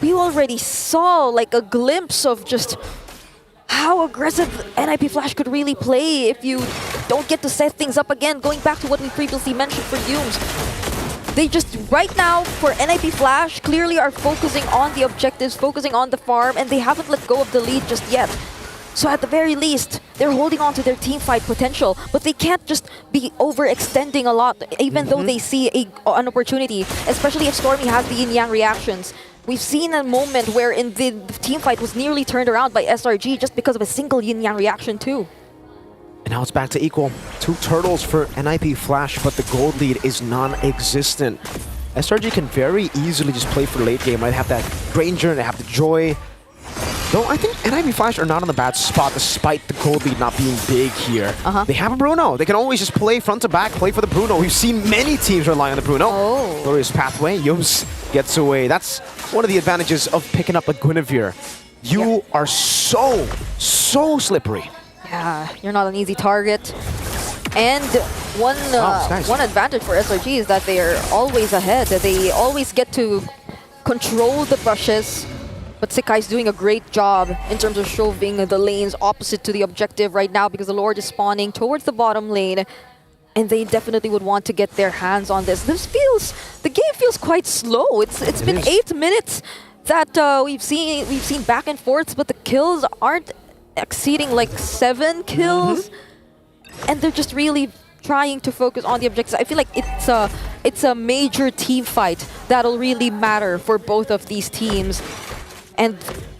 we already saw like a glimpse of just how aggressive NIP Flash could really play if you don't get to set things up again. Going back to what we previously mentioned for Yumes, they just, right now, for NIP Flash, clearly are focusing on the objectives, focusing on the farm, and they haven't let go of the lead just yet. So at the very least, they're holding on to their team fight potential, but they can't just be overextending a lot, even though they see an opportunity, especially if Stormy has the yin-yang reactions. We've seen a moment where in the team fight was nearly turned around by SRG just because of a single yin-yang reaction too. And now it's back to equal. 2 turtles for NIP Flash, but the gold lead is non-existent. SRG can very easily just play for late game. Might have that Granger and they have the Joy. Though I think NIP Flash are not on the bad spot despite the gold lead not being big here. They have a Bruno. They can always just play front to back, play for the Bruno. We've seen many teams rely on the Bruno. Glorious pathway. Yums gets away. That's one of the advantages of picking up a Guinevere. You are so slippery. Yeah, you're not an easy target. And one advantage for SRG is that they are always ahead. They always get to control the brushes. But Sekai's doing a great job in terms of shoving the lanes opposite to the objective right now because the Lord is spawning towards the bottom lane. And they definitely would want to get their hands on this. The game feels quite slow. It's been 8 minutes that we've seen back and forth, but the kills aren't exceeding like 7 kills. And they're just really trying to focus on the objectives. I feel like it's a major team fight that'll really matter for both of these teams. And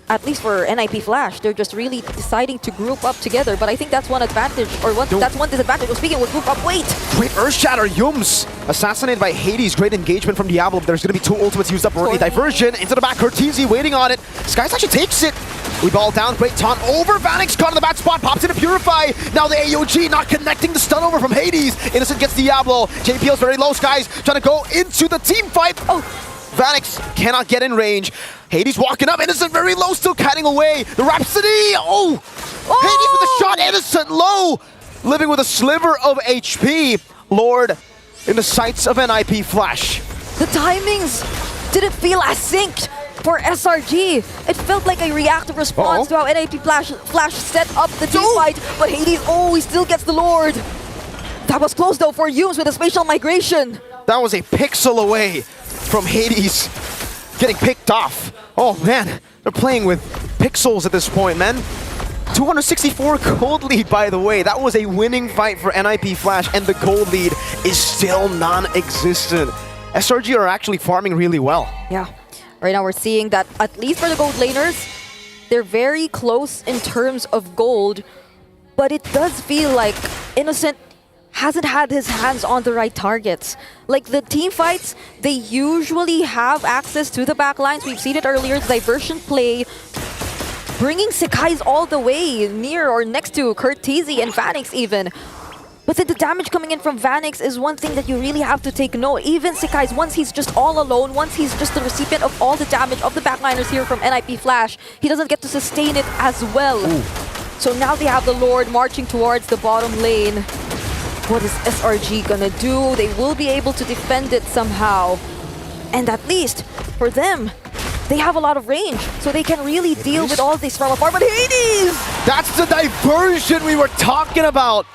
at least for NIP Flash, they're just really deciding to group up together. But I think that's one advantage, or that's one disadvantage. Well, speaking with group up, wait! Great Earth Shatter, Yums assassinated by Hades. Great engagement from Diablo. There's going to be 2 ultimates used up already. Diversion into the back. Cortese waiting on it. Skies actually takes it. We ball down. Great taunt over. Vanix caught in the bad spot. Pops into Purify. Now the AOG not connecting the stun over from Hades. Innocent gets Diablo. JPL's very low. Skies trying to go into the team fight. Vanix cannot get in range. Hades walking up. Innocent very low, still catting away. The Rhapsody. Hades with a shot. Innocent low. Living with a sliver of HP. Lord in the sights of NIP Flash. The timings didn't feel as synced for SRG. It felt like a reactive response to how NIP Flash set up the team fight. But Hades, he still gets the Lord. That was close though for Yumes with a spatial migration. That was a pixel away from Hades getting picked off. Oh man, they're playing with pixels at this point, man. 264 gold lead, by the way. That was a winning fight for NIP Flash, and the gold lead is still non-existent. SRG are actually farming really well. Yeah, right now we're seeing that at least for the gold laners, they're very close in terms of gold, but it does feel like Innocent hasn't had his hands on the right targets. Like the team fights, they usually have access to the backlines. We've seen it earlier, the diversion play, bringing Sekai's all the way near or next to Cortese and Vanix even. But then the damage coming in from Vanix is one thing that you really have to take note. Even Sekai's, once he's just all alone, once he's just the recipient of all the damage of the backliners here from NIP Flash, he doesn't get to sustain it as well. So now they have the Lord marching towards the bottom lane. What is SRG gonna do? They will be able to defend it somehow. And at least, for them, they have a lot of range, so they can really deal with all this from afar. But Hades! That's the diversion we were talking about!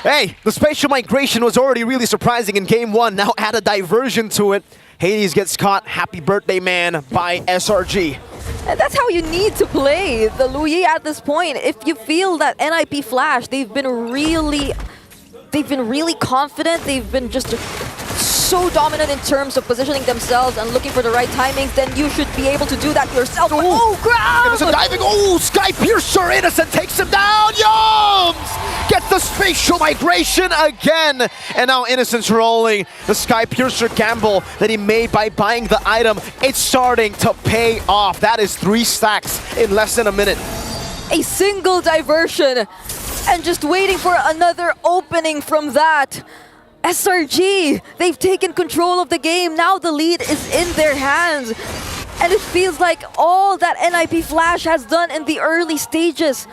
Hey, the spatial migration was already really surprising in Game 1. Now add a diversion to it. Hades gets caught. Happy birthday, man, by SRG. And that's how you need to play the Luyi at this point. If you feel that NIP Flash, they've been really confident, they've been just so dominant in terms of positioning themselves and looking for the right timings, then you should be able to do that yourself. But, grab! Innocent diving. Sky Piercer. Innocent takes him down. Yums! Gets the spatial migration again! And now Innocent's rolling. The Sky Piercer gamble that he made by buying the item, it's starting to pay off. That is 3 stacks in less than a minute. A single diversion and just waiting for another opening from that. SRG, they've taken control of the game. Now the lead is in their hands. And it feels like all that NIP Flash has done in the early stages,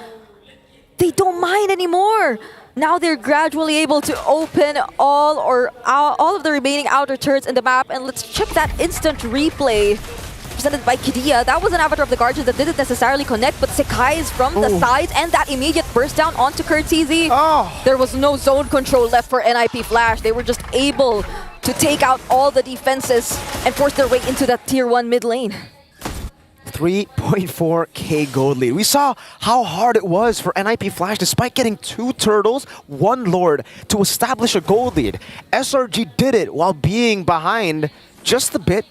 they don't mind anymore. Now they're gradually able to open all of the remaining outer turrets in the map. And let's check that instant replay presented by Kidia. That was an Avatar of the Guardians that didn't necessarily connect, but Sekai is from the sides, and that immediate burst down onto Kurtz-EZ. There was no zone control left for NIP Flash. They were just able to take out all the defenses and force their way into that tier 1 mid lane. 3.4k gold lead. We saw how hard it was for NIP Flash, despite getting 2 turtles, 1 lord, to establish a gold lead. SRG did it while being behind just a bit,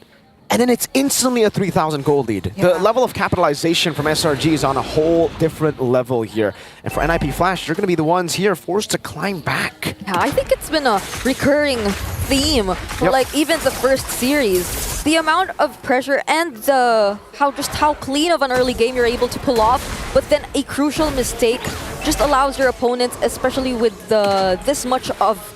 and then it's instantly a 3,000 gold lead. Yeah. The level of capitalization from SRG is on a whole different level here. And for NIP Flash, you're going to be the ones here forced to climb back. Yeah, I think it's been a recurring theme for like even the first series. The amount of pressure and how clean of an early game you're able to pull off, but then a crucial mistake just allows your opponents, especially with this much of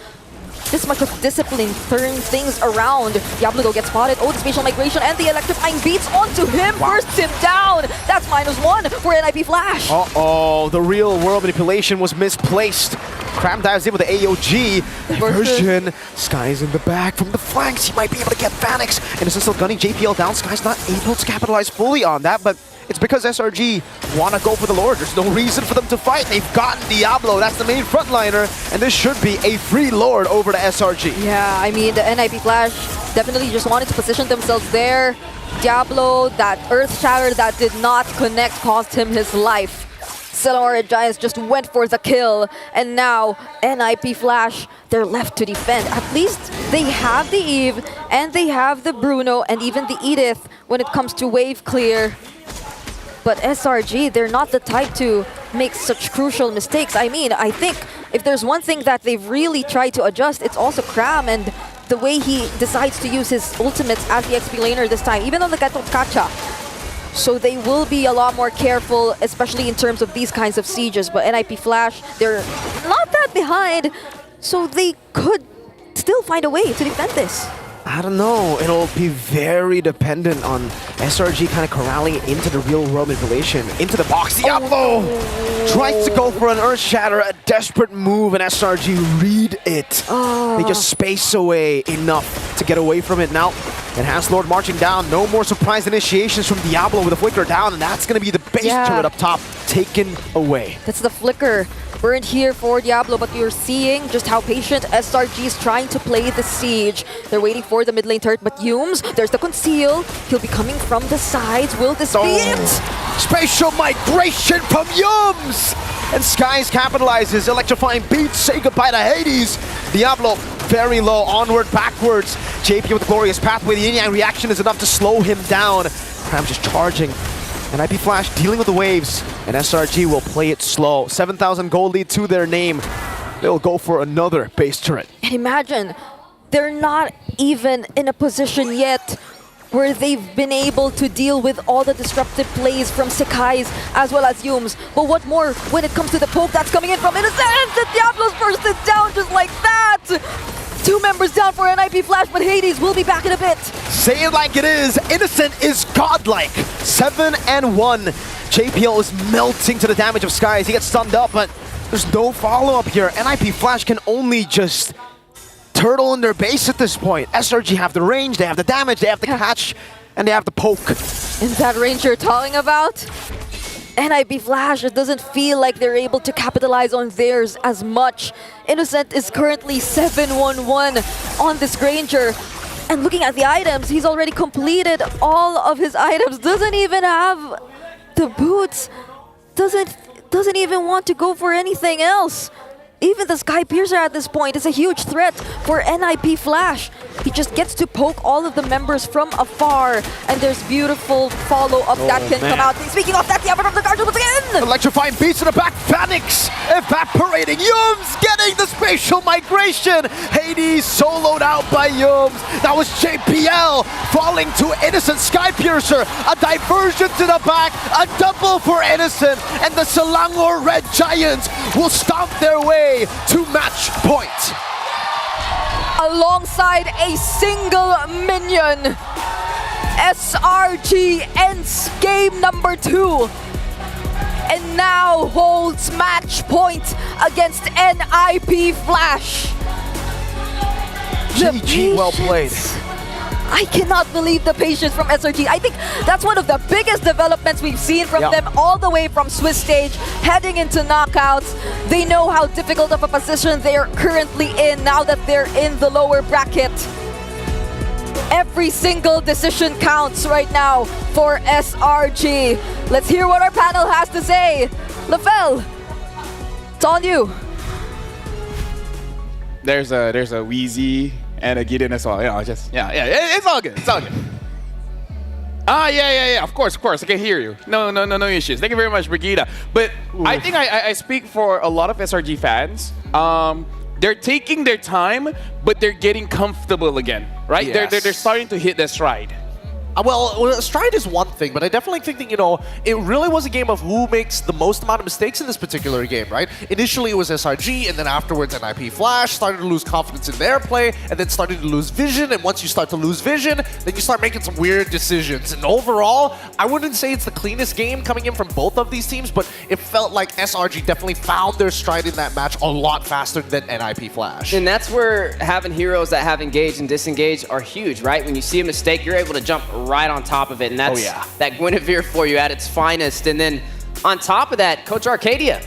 discipline, turn things around. Diablo though gets spotted. Oh, the spatial migration and the electrifying beats onto him, bursts him down. That's -1 for NIP Flash. Uh-oh, the real world manipulation was misplaced. Cram dives in with the AOG version. Sky's in the back from the flanks. He might be able to get Phoenix. And it's still gunning JPL down. Sky's not able to capitalize fully on that, but it's because SRG want to go for the Lord. There's no reason for them to fight. They've gotten Diablo. That's the main frontliner. And this should be a free Lord over to SRG. Yeah, I mean, the NIP Flash definitely just wanted to position themselves there. Diablo, that Earth Shatter that did not connect, cost him his life. Celaora Giants just went for the kill. And now, NIP Flash, they're left to defend. At least they have the Eve, and they have the Bruno, and even the Edith when it comes to wave clear. But SRG, they're not the type to make such crucial mistakes. I mean, I think if there's one thing that they've really tried to adjust, it's also Cram and the way he decides to use his ultimates as the XP laner this time, even on the Gatot Kacha. So they will be a lot more careful, especially in terms of these kinds of sieges. But NIP Flash, they're not that behind, so they could still find a way to defend this. I don't know. It'll be very dependent on SRG kind of corralling into the real world manipulation. Into the box. Diablo tries to go for an Earth Shatter, a desperate move, and SRG read it. They just space away enough to get away from it. Now, Enhanced Lord marching down. No more surprise initiations from Diablo with a flicker down, and that's going to be the base turret up top taken away. That's the flicker. Burned here for Diablo, but you're seeing just how patient SRG is trying to play the siege. They're waiting for the mid lane turret, but Yumes, there's the conceal. He'll be coming from the sides. Will this be it? Spatial migration from Yumes! And Skies capitalizes. Electrifying beats. Say goodbye to Hades. Diablo very low. Onward, backwards. JP with the glorious pathway. The yin-yang reaction is enough to slow him down. Cram just charging. And NIP Flash dealing with the waves, and SRG will play it slow. 7,000 gold lead to their name. They'll go for another base turret. And imagine, they're not even in a position yet where they've been able to deal with all the disruptive plays from Sekai's as well as Yumes. But what more when it comes to the poke that's coming in from Innocent? The Diablo's bursted down just like that! 2 members down for NIP Flash, but Hades will be back in a bit. Say it like it is. Innocent is godlike. 7-1. JPL is melting to the damage of Skies. He gets stunned up, but there's no follow-up here. NIP Flash can only just turtle in their base at this point. SRG have the range, they have the damage, they have the catch, and they have the poke. Is that range you're talking about? NIP Flash, it doesn't feel like they're able to capitalize on theirs as much. Innocent is currently 7-1-1 on this Granger. And looking at the items, he's already completed all of his items. Doesn't even have the boots. Doesn't even want to go for anything else. even the Sky Piercer at this point is a huge threat for NIP Flash. He just gets to poke all of the members from afar, and there's beautiful follow-up that can come out. Speaking of that, the effort of the Guardian once again! Electrifying beats in the back, Vanix evaporating, Yums getting the spatial migration! Hades soloed out by Yums. That was JPL falling to Innocent Sky Piercer. A diversion to the back, a double for Innocent, and the Selangor Red Giants will stomp their way to match point. Alongside a single minion, SRG ends game number 2 and now holds match point against NIP Flash. GG, well played. I cannot believe the patience from SRG. I think that's one of the biggest developments we've seen from them all the way from Swiss stage, heading into knockouts. They know how difficult of a position they are currently in now that they're in the lower bracket. Every single decision counts right now for SRG. Let's hear what our panel has to say. Lafel, it's on you. There's a Wheezy and a Gideon as well. It's all good. It's all good. Yeah. Of course. I can hear you. No issues. Thank you very much, Brigida. But I think I speak for a lot of SRG fans. They're taking their time, but they're getting comfortable again, right? Yes. They're starting to hit their stride. Well, stride is one thing, but I definitely think that, it really was a game of who makes the most amount of mistakes in this particular game, right? Initially, it was SRG, and then afterwards, NIP Flash started to lose confidence in their play, and then started to lose vision, and once you start to lose vision, then you start making some weird decisions. And overall, I wouldn't say it's the cleanest game coming in from both of these teams, but it felt like SRG definitely found their stride in that match a lot faster than NIP Flash. And that's where having heroes that have engaged and disengaged are huge, right? When you see a mistake, you're able to jump right on top of it, and that's that Guinevere for you at its finest. And then on top of that, Coach Arcadia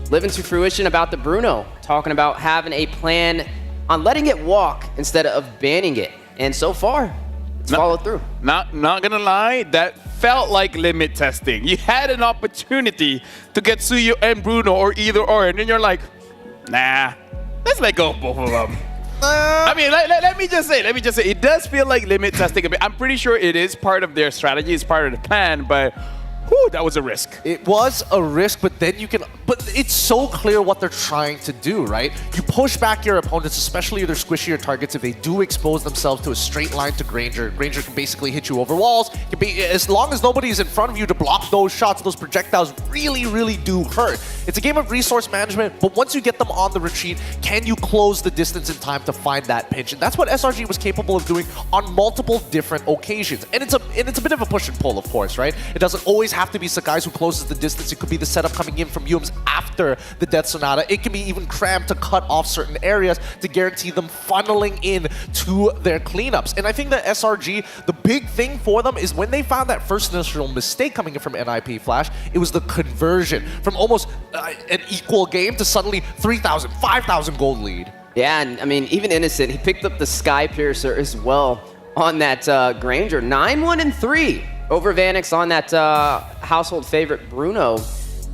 living to fruition about the Bruno, talking about having a plan on letting it walk instead of banning it. And so far, it's followed through. Not gonna lie, that felt like limit testing. You had an opportunity to get Suyu and Bruno or either or, and then you're like, nah, let's let go of both of them. I mean, let me just say, it does feel like limit testing a bit. I'm pretty sure it is part of their strategy, it's part of the plan, but whew, that was a risk. It was a risk, but then but it's so clear what they're trying to do, right? You push back your opponents, especially their squishier targets, if they do expose themselves to a straight line to Granger. Granger can basically hit you over walls. As long as nobody's in front of you to block those shots, those projectiles really do hurt. It's a game of resource management, but once you get them on the retreat, can you close the distance in time to find that pinch? And that's what SRG was capable of doing on multiple different occasions. And it's a bit of a push and pull, of course, right? It doesn't always have to be Sakai's who closes the distance. It could be the setup coming in from Yums after the Death Sonata. It can be even crammed to cut off certain areas to guarantee them funneling in to their cleanups. And I think that SRG, the big thing for them is when they found that first initial mistake coming in from NIP Flash, it was the conversion from almost an equal game to suddenly 3,000, 5,000 gold lead. Yeah, and I mean, even Innocent, he picked up the Sky Piercer as well on that Granger. 9-1-3 over Vanix on that household favorite Bruno.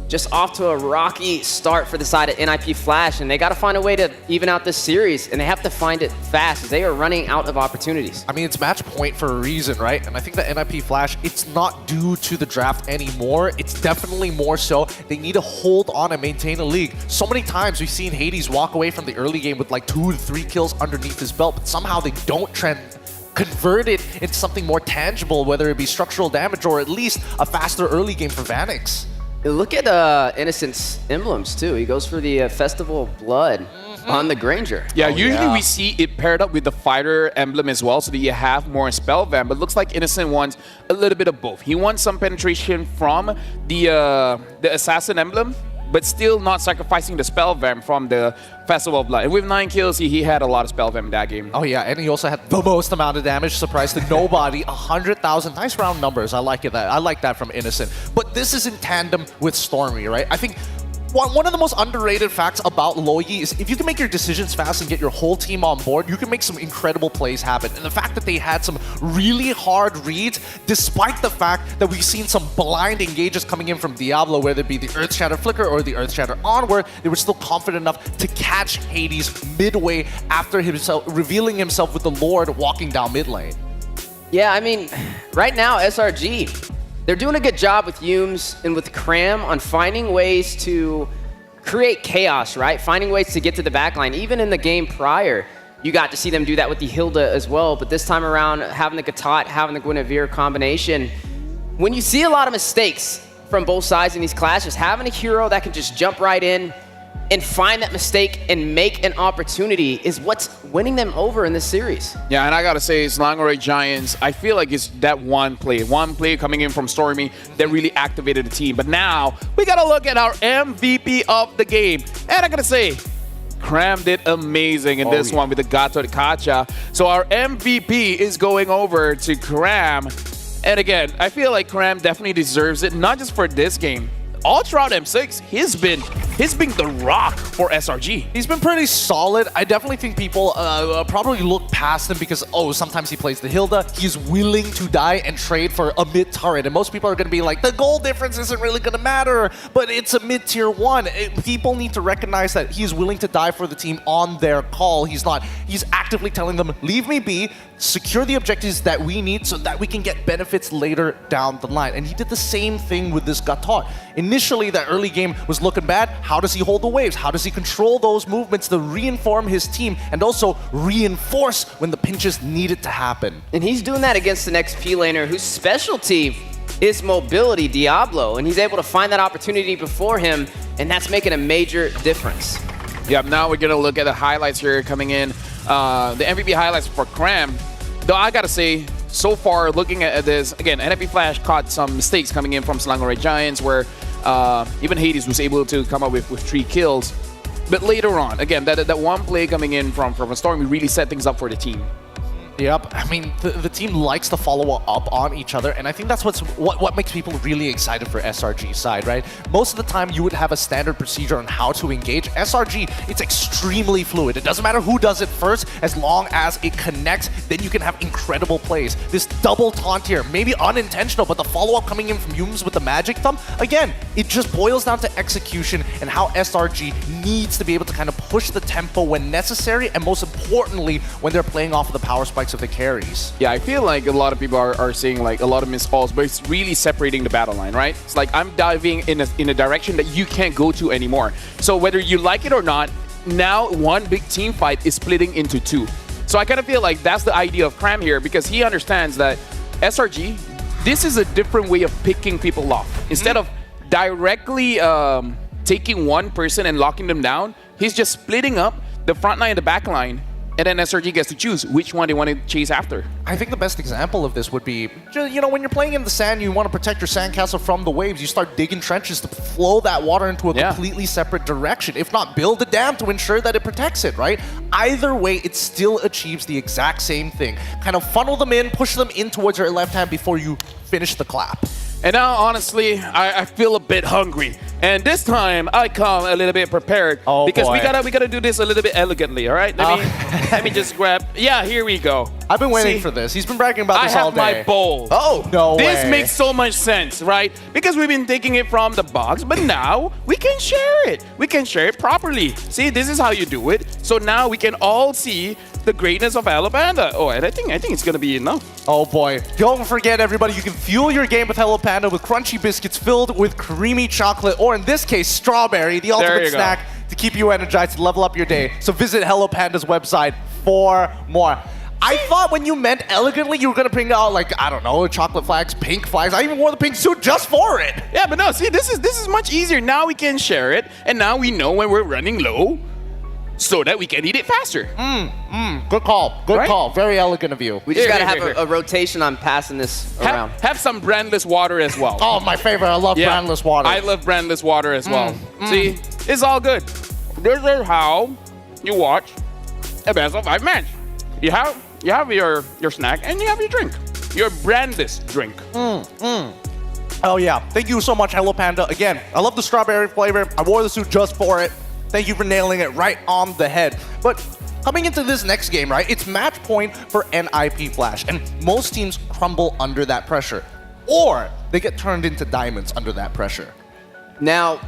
Just off to a rocky start for the side of NIP Flash, and they got to find a way to even out this series, and they have to find it fast as they are running out of opportunities. I mean, it's match point for a reason, right? And I think that NIP Flash, it's not due to the draft anymore. It's definitely more so they need to hold on and maintain a league. So many times we've seen Hades walk away from the early game with like 2 to 3 kills underneath his belt, but somehow they don't convert it into something more tangible, whether it be structural damage or at least a faster early game for Vanix. Look at Innocent's emblems too. He goes for the Festival of Blood on the Granger. Yeah, usually we see it paired up with the fighter emblem as well, so that you have more spell van, but looks like Innocent wants a little bit of both. He wants some penetration from the assassin emblem, but still not sacrificing the spell vamp from the Festival of Blood. And with 9 kills, he had a lot of spell vamp in that game. Oh yeah, and he also had the most amount of damage, surprise to nobody, 100,000. Nice round numbers, I like that from Innocent. But this is in tandem with Stormy, right? I think one of the most underrated facts about Loyi is if you can make your decisions fast and get your whole team on board, you can make some incredible plays happen. And the fact that they had some really hard reads, despite the fact that we've seen some blind engages coming in from Diablo, whether it be the Earth Shatter Flicker or the Earth Shatter Onward, they were still confident enough to catch Hades midway after himself revealing himself with the Lord walking down mid lane. Yeah, I mean, right now, SRG, they're doing a good job with Yumes and with Cram on finding ways to create chaos, right? Finding ways to get to the backline. Even in the game prior, you got to see them do that with the Hilda as well. But this time around, having the Katat, having the Guinevere combination, when you see a lot of mistakes from both sides in these clashes, having a hero that can just jump right in and find that mistake and make an opportunity is what's winning them over in this series. Yeah, and I gotta say, Selangor Giants, I feel like it's that one play coming in from Stormy that really activated the team. But now, we gotta look at our MVP of the game. And I gotta say, Cram did amazing in this one with the Gato Kacha. So our MVP is going over to Cram. And again, I feel like Cram definitely deserves it, not just for this game. All throughout M6, he's been the rock for SRG. He's been pretty solid. I definitely think people probably look past him because, sometimes he plays the Hilda. He's willing to die and trade for a mid turret. And most people are going to be like, the goal difference isn't really going to matter, but it's a mid-tier 1. People need to recognize that he's willing to die for the team on their call. He's not. He's actively telling them, leave me be, secure the objectives that we need so that we can get benefits later down the line. And he did the same thing with this Gatot. Initially, that early game was looking bad. How does he hold the waves? How does he control those movements to reinform his team and also reinforce when the pinches needed to happen? And he's doing that against an XP laner whose specialty is mobility, Diablo, and he's able to find that opportunity before him, and that's making a major difference. Yep, now we're gonna look at the highlights here coming in. The MVP highlights for Cram. Though I gotta say, so far, looking at this, again, NFP Flash caught some mistakes coming in from Selangor Giants where even Hades was able to come up with 3 kills. But later on, again, that one play coming in from a Stormy really set things up for the team. Yep, I mean, the team likes to follow up on each other, and I think that's what makes people really excited for SRG's side, right? Most of the time, you would have a standard procedure on how to engage. SRG, it's extremely fluid. It doesn't matter who does it first, as long as it connects, then you can have incredible plays. This double taunt here, maybe unintentional, but the follow-up coming in from Yumes with the Magic Thumb, again, it just boils down to execution and how SRG needs to be able to kind of push the tempo when necessary, and most importantly, when they're playing off of the power spikes of the carries. Yeah, I feel like a lot of people are saying like a lot of missed calls, but it's really separating the battle line, right? It's like I'm diving in a direction that you can't go to anymore. So whether you like it or not, now one big team fight is splitting into 2. So I kind of feel like that's the idea of Cram here because he understands that SRG, this is a different way of picking people off. Instead of directly taking one person and locking them down, he's just splitting up the front line and the back line. And then SRG gets to choose which one they want to chase after. I think the best example of this would be, you know, when you're playing in the sand, you want to protect your sandcastle from the waves. You start digging trenches to flow that water into a completely separate direction. If not, build a dam to ensure that it protects it, right? Either way, it still achieves the exact same thing. Kind of funnel them in, push them in towards your left hand before you finish the clap. And now, honestly, I feel a bit hungry. And this time, I come a little bit prepared. Because we gotta do this a little bit elegantly, all right? Let me just grab... Yeah, here we go. I've been waiting for this. He's been bragging about this all day. I have my bowl. Oh, no way. This makes so much sense, right? Because we've been taking it from the box, but now we can share it. We can share it properly. See, this is how you do it. So now we can all see the greatness of Hello Panda. Oh, and I think it's gonna be enough. Oh boy. Don't forget, everybody, you can fuel your game with Hello Panda with crunchy biscuits filled with creamy chocolate, or in this case, strawberry, the ultimate snack to keep you energized to level up your day. So visit Hello Panda's website for more. I thought when you meant elegantly, you were going to bring out, like, I don't know, chocolate flags, pink flags. I even wore the pink suit just for it. Yeah, but no, see, this is much easier. Now we can share it, and now we know when we're running low so that we can eat it faster. Good call. Good call. Very elegant of you. We just got to have a rotation on passing this around. Have some brandless water as well. Oh, my favorite. I love brandless water. I love brandless water as well. See, it's all good. This is how you watch a best of 5 match. You have your snack and you have your drink. Your brandless drink. Oh yeah, thank you so much, Hello Panda. Again, I love the strawberry flavor. I wore the suit just for it. Thank you for nailing it right on the head. But coming into this next game, right, it's match point for NIP Flash, and most teams crumble under that pressure, or they get turned into diamonds under that pressure. Now,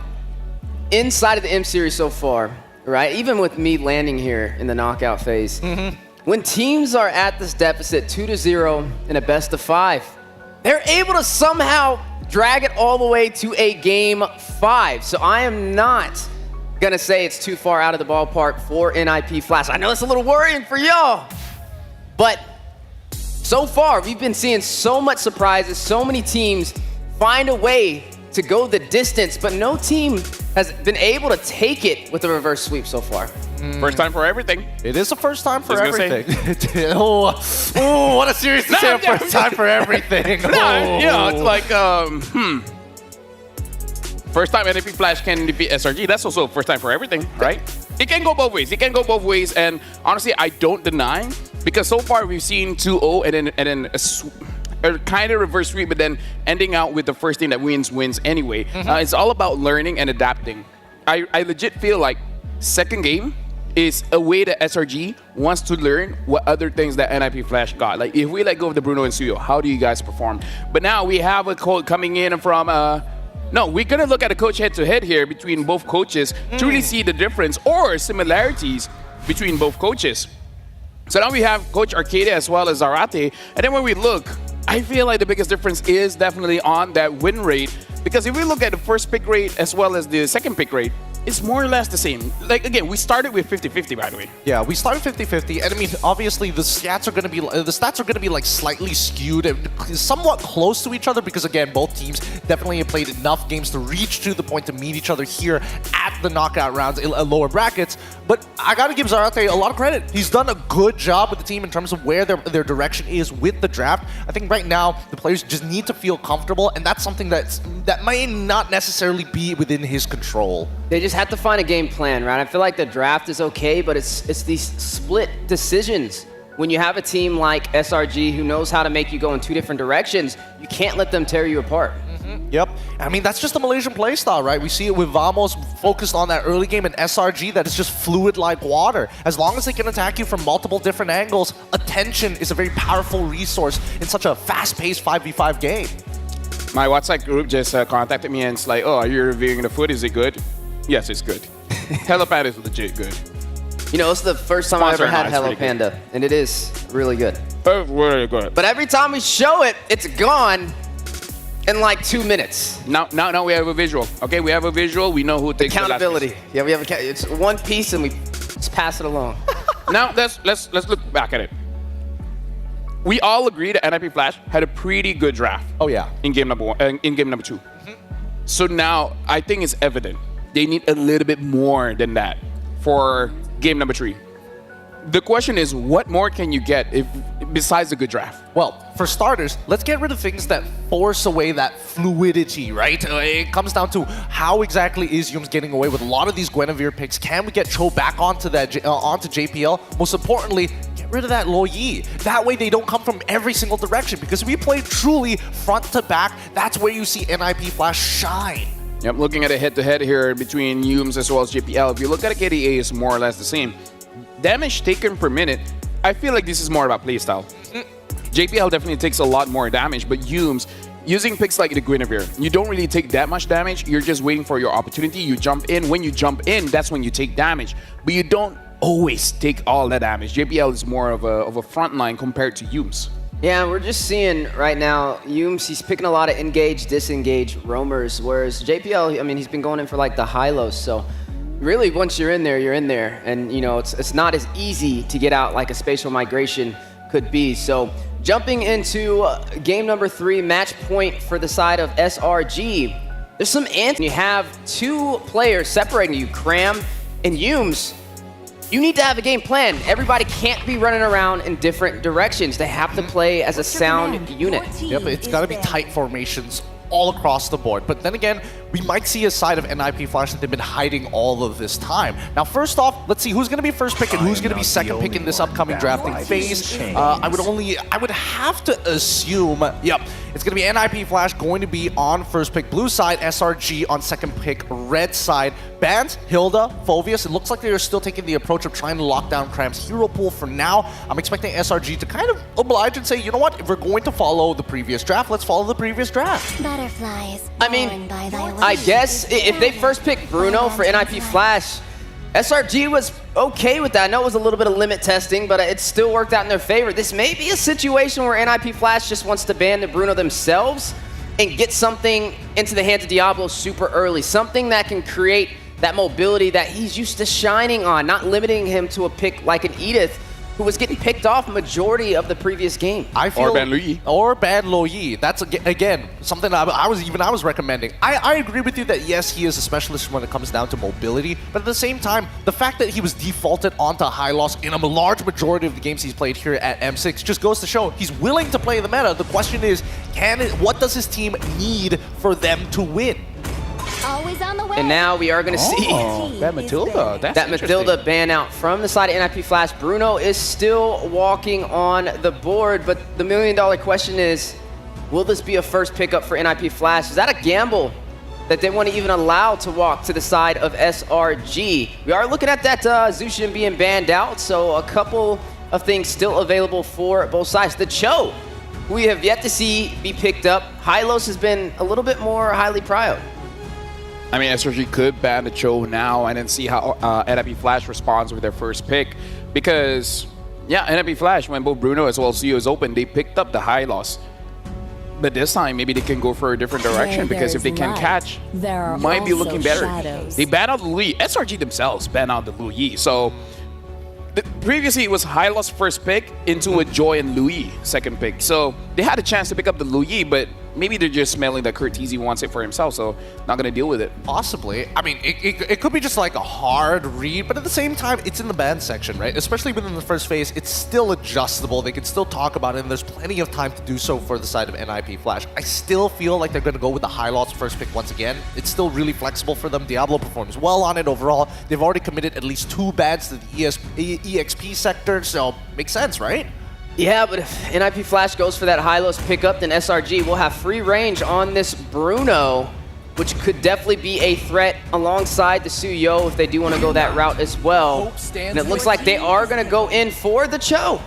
inside of the M Series so far, right, even with me landing here in the knockout phase, when teams are at this deficit 2-0 in a best of 5, they're able to somehow drag it all the way to a game 5. So I am not gonna say it's too far out of the ballpark for NIP Flash. I know it's a little worrying for y'all, but so far we've been seeing so much surprises, so many teams find a way to go the distance, but no team has been able to take it with a reverse sweep so far. First time for everything. It is the first time for I was gonna everything. oh, what a series to say, first time for everything. No, you know, it's like, first time NIP Flash can defeat SRG. That's also first time for everything, right? It can go both ways. It can go both ways, and honestly, I don't deny, because so far we've seen 2-0 and then a kind of reverse sweep, but then ending out with the first team that wins anyway. It's all about learning and adapting. I legit feel like second game is a way that SRG wants to learn what other things that NIP Flash got. Like, if we let go of the Bruno and Suyo, how do you guys perform? But now we have a code coming in from, no, we're gonna look at a coach head-to-head here between both coaches to really see the difference or similarities between both coaches. So now we have Coach Arcadia as well as Zarate. And then when we look, I feel like the biggest difference is definitely on that win rate. Because if we look at the first pick rate as well as the second pick rate, it's more or less the same. Like, again, we started with 50-50, by the way. Yeah, we started 50-50, and I mean, obviously the stats are going to be like slightly skewed and somewhat close to each other because, again, both teams definitely have played enough games to reach to the point to meet each other here at the knockout rounds in lower brackets. But I got to give Zarate a lot of credit. He's done a good job with the team in terms of where their direction is with the draft. I think right now the players just need to feel comfortable, and that's something that may not necessarily be within his control. They just have to find a game plan, right? I feel like the draft is okay, but it's these split decisions. When you have a team like SRG who knows how to make you go in two different directions, you can't let them tear you apart. Yep. I mean, that's just the Malaysian playstyle, right? We see it with Vamos focused on that early game and SRG that is just fluid like water. As long as they can attack you from multiple different angles, attention is a very powerful resource in such a fast-paced 5v5 game. My WhatsApp group just contacted me and it's like, oh, are you reviewing the food? Is it good? Yes, it's good. Hello Panda is legit good. You know, it's the first time I've ever had Hello Panda, and it is really good. It's really good. But every time we show it, it's gone in like 2 minutes. Now we have a visual. Okay, we have a visual. We know who takes accountability. The last piece. Yeah, we have it's one piece, and we just pass it along. Now let's look back at it. We all agree that NIP Flash had a pretty good draft. Oh yeah. In game number 1, in game number 2. So now I think it's evident they need a little bit more than that for game number 3. The question is, what more can you get besides a good draft? Well, for starters, let's get rid of things that force away that fluidity, right? It comes down to how exactly is Yums getting away with a lot of these Guinevere picks. Can we get Cho back onto that onto JPL? Most importantly, get rid of that Lo Yi. That way they don't come from every single direction, because if we play truly front to back, that's where you see NIP Flash shine. Yep, looking at a head-to-head here between Yums as well as JPL, if you look at a KDA, it's more or less the same. Damage taken per minute, I feel like this is more about playstyle. JPL definitely takes a lot more damage, but Yums, using picks like the Guinevere, you don't really take that much damage. You're just waiting for your opportunity. You jump in. When you jump in, that's when you take damage. But you don't always take all that damage. JPL is more of a front line compared to Yums. Yeah, we're just seeing right now, Yums, he's picking a lot of engage, disengage roamers, whereas JPL, I mean, he's been going in for like the high-lows, so really, once you're in there, you're in there. And, you know, it's not as easy to get out like a spatial migration could be. So jumping into game number 3, match point for the side of SRG. There's some You have 2 players separating you, Cram and Yums. You need to have a game plan. Everybody can't be running around in different directions. They have to play as a sound unit. Yep, it's got to be tight formations all across the board. But then again, we might see a side of NIP Flash that they've been hiding all of this time. Now, first off, let's see who's going to be first pick and who's going to be second pick in this upcoming drafting phase. I would have to assume, yep, It's going to be NIP Flash going to be on first pick blue side, SRG on second pick red side. Bans, Hilda, Phovius, it looks like they are still taking the approach of trying to lock down Cram's hero pool for now. I'm expecting SRG to kind of oblige and say, you know what, if we're going to follow the previous draft, let's follow the previous draft. Butterflies. I mean, I guess if they first picked Bruno for NIP Flash, SRG was okay with that. I know it was a little bit of limit testing, but it still worked out in their favor. This may be a situation where NIP Flash just wants to ban the Bruno themselves and get something into the hands of Diablo super early. Something that can create that mobility that he's used to shining on, not limiting him to a pick like an Edith, who was getting picked off majority of the previous game. I feel, or ban Lu Yi. Or ban Lo Yi. That's, again, something that I was recommending. I agree with you that, yes, he is a specialist when it comes down to mobility, but at the same time, the fact that he was defaulted onto high loss in a large majority of the games he's played here at M6 just goes to show he's willing to play the meta. The question is, what does his team need for them to win? Always on the way. And now we are going to see that Matilda. That's that Matilda ban out from the side of NIP Flash. Bruno is still walking on the board, but the million-dollar question is, will this be a first pickup for NIP Flash? Is that a gamble that they want to even allow to walk to the side of SRG? We are looking at that Zushin being banned out, so a couple of things still available for both sides. The Cho, who we have yet to see be picked up. Hylos has been a little bit more highly prioed. I mean, SRG could ban the Cho now and then see how NIP Flash responds with their first pick. Because, yeah, NIP Flash, when both Bruno as well as Zio is open, they picked up the high loss. But this time, maybe they can go for a different direction, because if they can catch, might be looking better. They ban out the Lu Yi. SRG themselves ban out the Lu Yi. So, previously it was high loss first pick into a Joy and Lu Yi second pick. So, they had a chance to pick up the Lu Yi, but maybe they're just smelling that Curtizi wants it for himself, so not going to deal with it. Possibly. I mean, it could be just like a hard read, but at the same time, it's in the ban section, right? Especially within the first phase, it's still adjustable. They can still talk about it, and there's plenty of time to do so for the side of NIP Flash. I still feel like they're going to go with the high loss first pick once again. It's still really flexible for them. Diablo performs well on it overall. They've already committed at least 2 bans to the EXP sector, so makes sense, right? Yeah, but if NIP Flash goes for that high-lows pickup, then SRG will have free range on this Bruno, which could definitely be a threat alongside the Suyo if they do want to go that route as well. And it looks like they are going to go in for the Cho.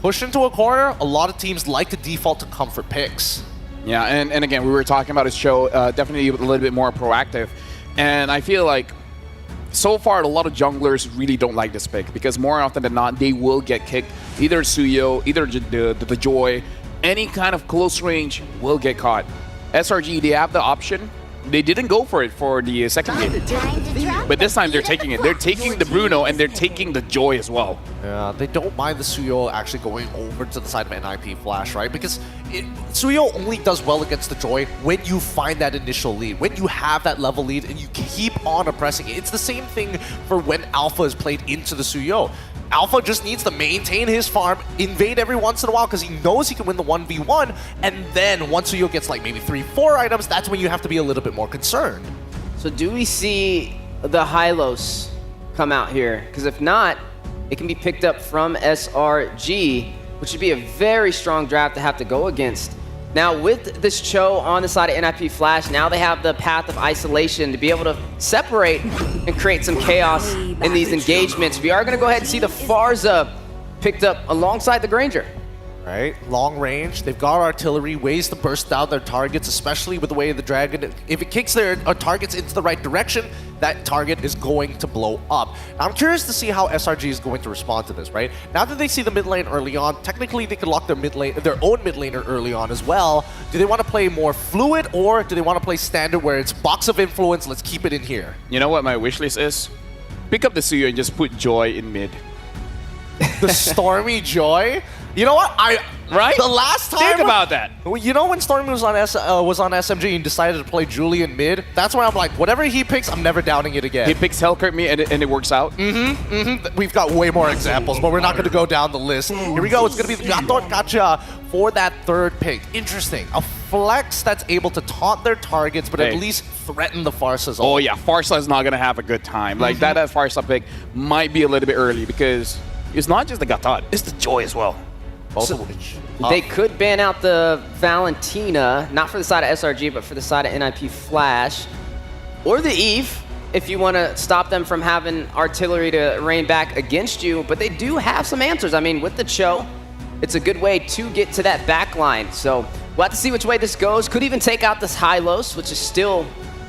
Push into a corner, a lot of teams like to default to comfort picks. Yeah, and again, we were talking about his Cho, definitely a little bit more proactive. And I feel like so far, a lot of junglers really don't like this pick, because more often than not, they will get kicked. Either Suyo, either the Joy, any kind of close range will get caught. SRG, they have the option. They didn't go for it for the second game. But this time, they're taking it. They're taking the Bruno, and they're taking the Joy as well. Yeah, they don't mind the Suyo actually going over to the side of NIP Flash, right? Because Suyo only does well against the Joy when you find that initial lead, when you have that level lead and you keep on oppressing it. It's the same thing for when Alpha is played into the Suyo. Alpha just needs to maintain his farm, invade every once in a while because he knows he can win the 1v1, and then once Suyo gets like maybe 3-4 items, that's when you have to be a little bit more concerned. So do we see the Hylos come out here? Because if not, it can be picked up from SRG, which would be a very strong draft to have to go against. Now with this Cho on the side of NIP Flash, now they have the path of isolation to be able to separate and create some chaos in these engagements. We are going to go ahead and see the Farza picked up alongside the Granger. Right, long range. They've got artillery, ways to burst out their targets, especially with the way the Dragon, if it kicks their targets into the right direction, that target is going to blow up. Now, I'm curious to see how SRG is going to respond to this, right? Now that they see the mid lane early on, technically they could lock their own mid laner early on as well. Do they want to play more fluid, or do they want to play standard where it's box of influence, let's keep it in here? You know what my wish list is? Pick up the Suyo and just put Joy in mid. The Stormy Joy? You know what? Right? The last time... Think about that. You know when Stormy was on SMG and decided to play Julian mid? That's when I'm like, whatever he picks, I'm never downing it again. He picks Hellkurt mid and it works out? We've got way more examples, but we're not going to go down the list. Here we go. It's going to be the Gatot Gacha for that third pick. Interesting. A flex that's able to taunt their targets, but at least threaten the Farsa. Oh yeah, Farsa is not going to have a good time. Like that Farsa pick might be a little bit early, because it's not just the Gatot, it's the Joy as well. Both of which. They could ban out the Valentina, not for the side of SRG, but for the side of NIP Flash. Or the Eve, if you want to stop them from having artillery to rain back against you. But they do have some answers. I mean, with the Cho, it's a good way to get to that back line. So we'll have to see which way this goes. Could even take out this Hylos, which is still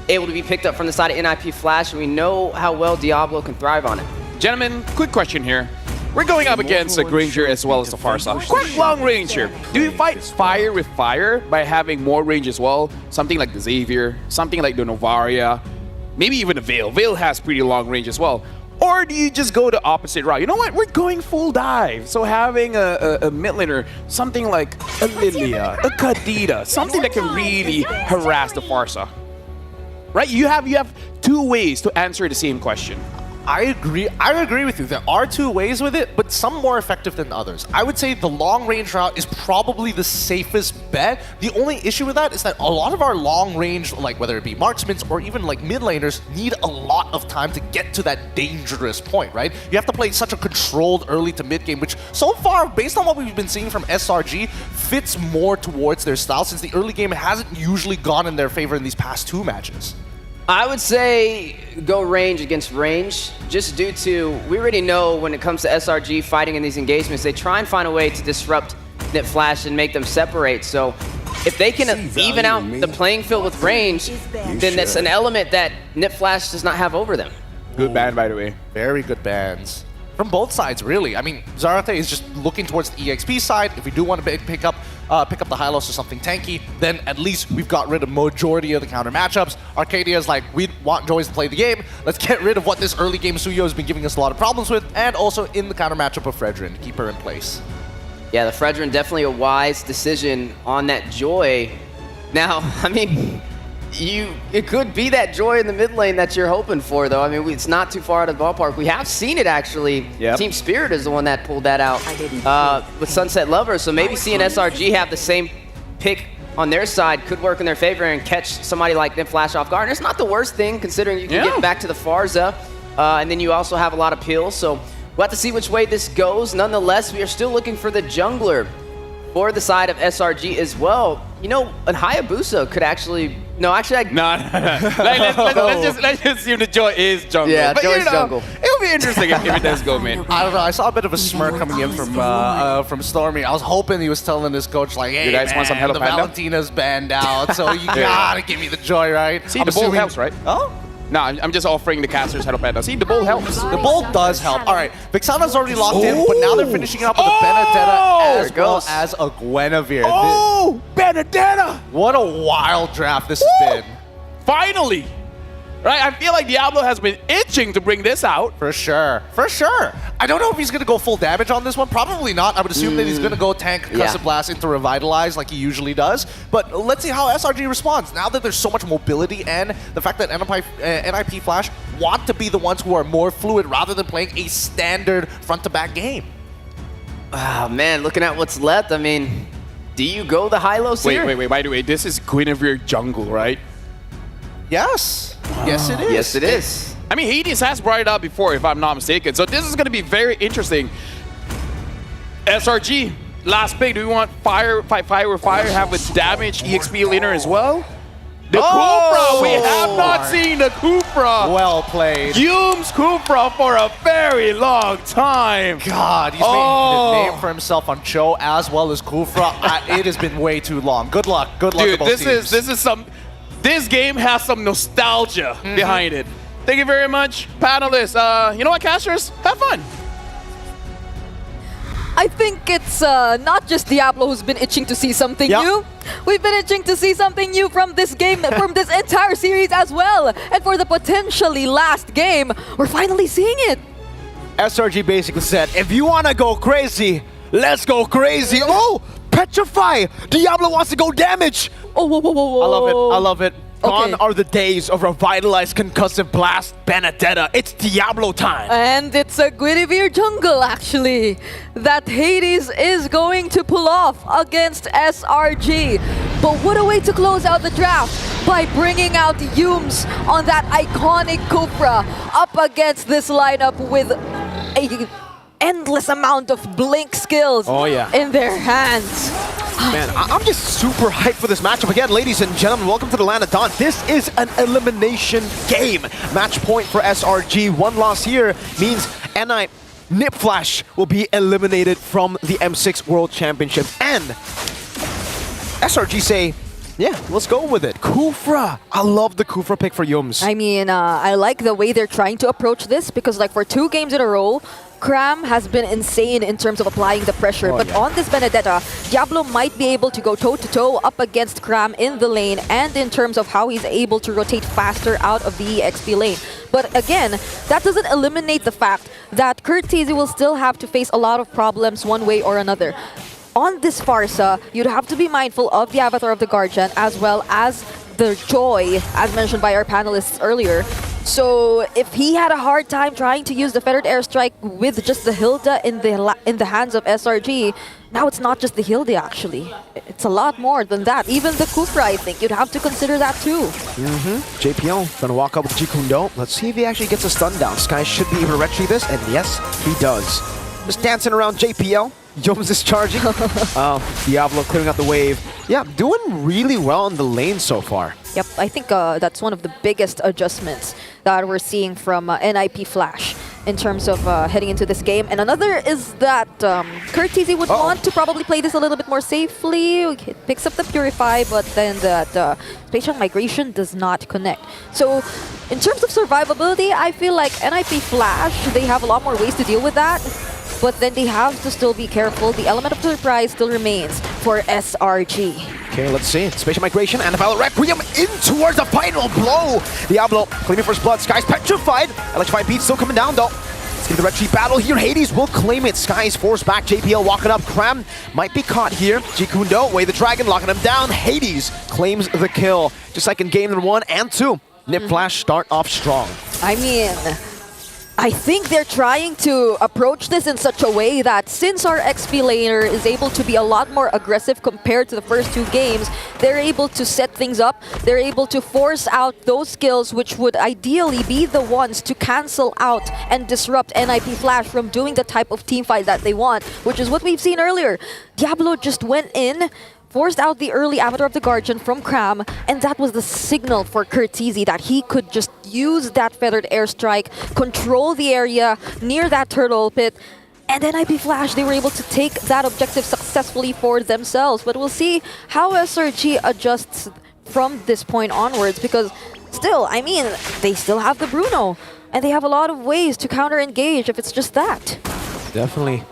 able to be picked up from the side of NIP Flash. And we know how well Diablo can thrive on it. Gentlemen, quick question here. We're going up against a Granger as well as the Farsa. Quite long range here. Do you fight fire with fire by having more range as well? Something like the Xavier, something like the Novaria, maybe even the Veil. Veil has pretty long range as well. Or do you just go the opposite route? You know what? We're going full dive. So having a mid laner, something like a Lilia, a Kadita, something that can really harass the Farsa. Right? You have two ways to answer the same question. I agree with you. There are two ways with it, but some more effective than others. I would say the long range route is probably the safest bet. The only issue with that is that a lot of our long range, like whether it be marksmen or even like mid laners, need a lot of time to get to that dangerous point, right? You have to play such a controlled early to mid game, which so far, based on what we've been seeing from SRG, fits more towards their style since the early game hasn't usually gone in their favor in these past two matches. I would say go range against range, just due to, we already know when it comes to SRG fighting in these engagements, they try and find a way to disrupt Nip Flash and make them separate. So if they can even out the playing field with range, then that's an element that Nip Flash does not have over them. Good ban, by the way. Very good bans. From both sides, really. I mean, Zarate is just looking towards the EXP side. If we do want to pick up the Hylos or something tanky, then at least we've got rid of majority of the counter matchups. Arcadia's like, we want Joyce to play the game. Let's get rid of what this early game Suyo has been giving us a lot of problems with, and also in the counter matchup of Fredrin, keep her in place. Yeah, the Fredrin definitely a wise decision on that Joy. Now, I mean, it could be that Joy in the mid lane that you're hoping for, though. I mean, it's not too far out of the ballpark. We have seen it, actually. Yep. Team Spirit is the one that pulled that out with Sunset Lover. So maybe seeing SRG have the same pick on their side could work in their favor and catch somebody like them Flash off guard. And it's not the worst thing, considering you can get back to the Farza. And then you also have a lot of pills. So we'll have to see which way this goes. Nonetheless, we are still looking for the jungler for the side of SRG as well. You know, an Hayabusa could actually... No, actually, let's just assume the Joy is jungle. Yeah, but Joy's jungle. It'll be interesting if it does go mid. I don't know. I saw a bit of a smirk coming in from Stormy. I was hoping he was telling his coach, like, hey, You guys want some Hello the Panda? Valentina's banned out, so you gotta give me the Joy, right? See, the bowl helps, right? Oh? No, I'm just offering the casters Hello Panda. See, the bowl helps. The bowl does help. All right, Vixana's already locked in, but now they're finishing it up with a Benedetta as well as a Guinevere. Oh, Benedetta! What a wild draft this has been. Finally! Right, I feel like Diablo has been itching to bring this out. For sure. For sure. I don't know if he's going to go full damage on this one. Probably not. I would assume that he's going to go tank Cussed Blast into Revitalize like he usually does. But let's see how SRG responds. Now that there's so much mobility and the fact that NIP Flash want to be the ones who are more fluid rather than playing a standard front-to-back game. Oh, man, looking at what's left, I mean, do you go the Hylos here? Wait. By the way, this is Guinevere jungle, right? Yes. Yes, it is. Yes, it is. I mean, Hades has brought it up before, if I'm not mistaken. So this is going to be very interesting. SRG, last pick. Do we want fight fire with fire, have a damage EXP laner as well? The Kufra! We have not seen the Kufra! Well played. Yume's Kufra for a very long time. God, he's made a name for himself on Cho as well as Kufra. It has been way too long. Good luck. Good luck to both teams. This game has some nostalgia behind it. Thank you very much, panelists. You know what, casters? Have fun. I think it's not just Diablo who's been itching to see something new. We've been itching to see something new from this game, from this entire series as well. And for the potentially last game, we're finally seeing it. SRG basically said, if you want to go crazy, let's go crazy. Oh, Petrify! Diablo wants to go damage! Oh, whoa. I love it. I love it. Okay. Gone are the days of Revitalized Concussive Blast Benedetta. It's Diablo time. And it's a Guinevere jungle, actually, that Hades is going to pull off against SRG. But what a way to close out the draft by bringing out Yumes on that iconic Kufra up against this lineup with endless amount of blink skills in their hands. Man, I'm just super hyped for this matchup. Again, ladies and gentlemen, welcome to the Land of Dawn. This is an elimination game. Match point for SRG. One loss here means NI Nip Flash will be eliminated from the M6 World Championship. And SRG say, yeah, let's go with it. Kufra. I love the Kufra pick for Yums. I mean, I like the way they're trying to approach this because like for 2 games in a row, Cram has been insane in terms of applying the pressure. But on this Benedetta, Diablo might be able to go toe-to-toe up against Cram in the lane and in terms of how he's able to rotate faster out of the EXP lane. But again, that doesn't eliminate the fact that Curtizi will still have to face a lot of problems one way or another. On this Farsa, you'd have to be mindful of the Avatar of the Guardian as well as the Joy, as mentioned by our panelists earlier. So if he had a hard time trying to use the Feathered Airstrike with just the Hilda in the hands of SRG, now it's not just the Hilda actually. It's a lot more than that. Even the Kufra, I think, you'd have to consider that too. JPL gonna walk up with Jikundo. Let's see if he actually gets a stun down. Sky should be able to retrieve this, and yes, he does. Just dancing around JPL. Jones is charging. Diablo clearing out the wave. Yeah, doing really well in the lane so far. Yep, I think that's one of the biggest adjustments that we're seeing from NIP Flash in terms of heading into this game. And another is that Curtizi would want to probably play this a little bit more safely. It picks up the Purify, but then that Spatial Migration does not connect. So in terms of survivability, I feel like NIP Flash, they have a lot more ways to deal with that. But then they have to still be careful. The element of surprise still remains for SRG. Okay, let's see. Spatial Migration and the Violet Requiem in towards the final blow. Diablo claiming first blood. Sky's petrified. Electrified Beat still coming down though. Let's get the retreat battle here. Hades will claim it. Sky's forced back. JPL walking up. Cram might be caught here. Jikundo, Way the Dragon, locking him down. Hades claims the kill. Just like in game number 1 and 2. Nip Flash start off strong. I mean, I think they're trying to approach this in such a way that since our XP laner is able to be a lot more aggressive compared to the first 2 games, they're able to set things up. They're able to force out those skills which would ideally be the ones to cancel out and disrupt NIP Flash from doing the type of team fight that they want, which is what we've seen earlier. Diablo just went in, forced out the early Avatar of the Guardian from Cram, and that was the signal for Curtizi that he could just use that Feathered Airstrike, control the area near that turtle pit, and then NIP Flash, they were able to take that objective successfully for themselves. But we'll see how SRG adjusts from this point onwards, because still, I mean, they still have the Bruno, and they have a lot of ways to counter-engage if it's just that. Definitely.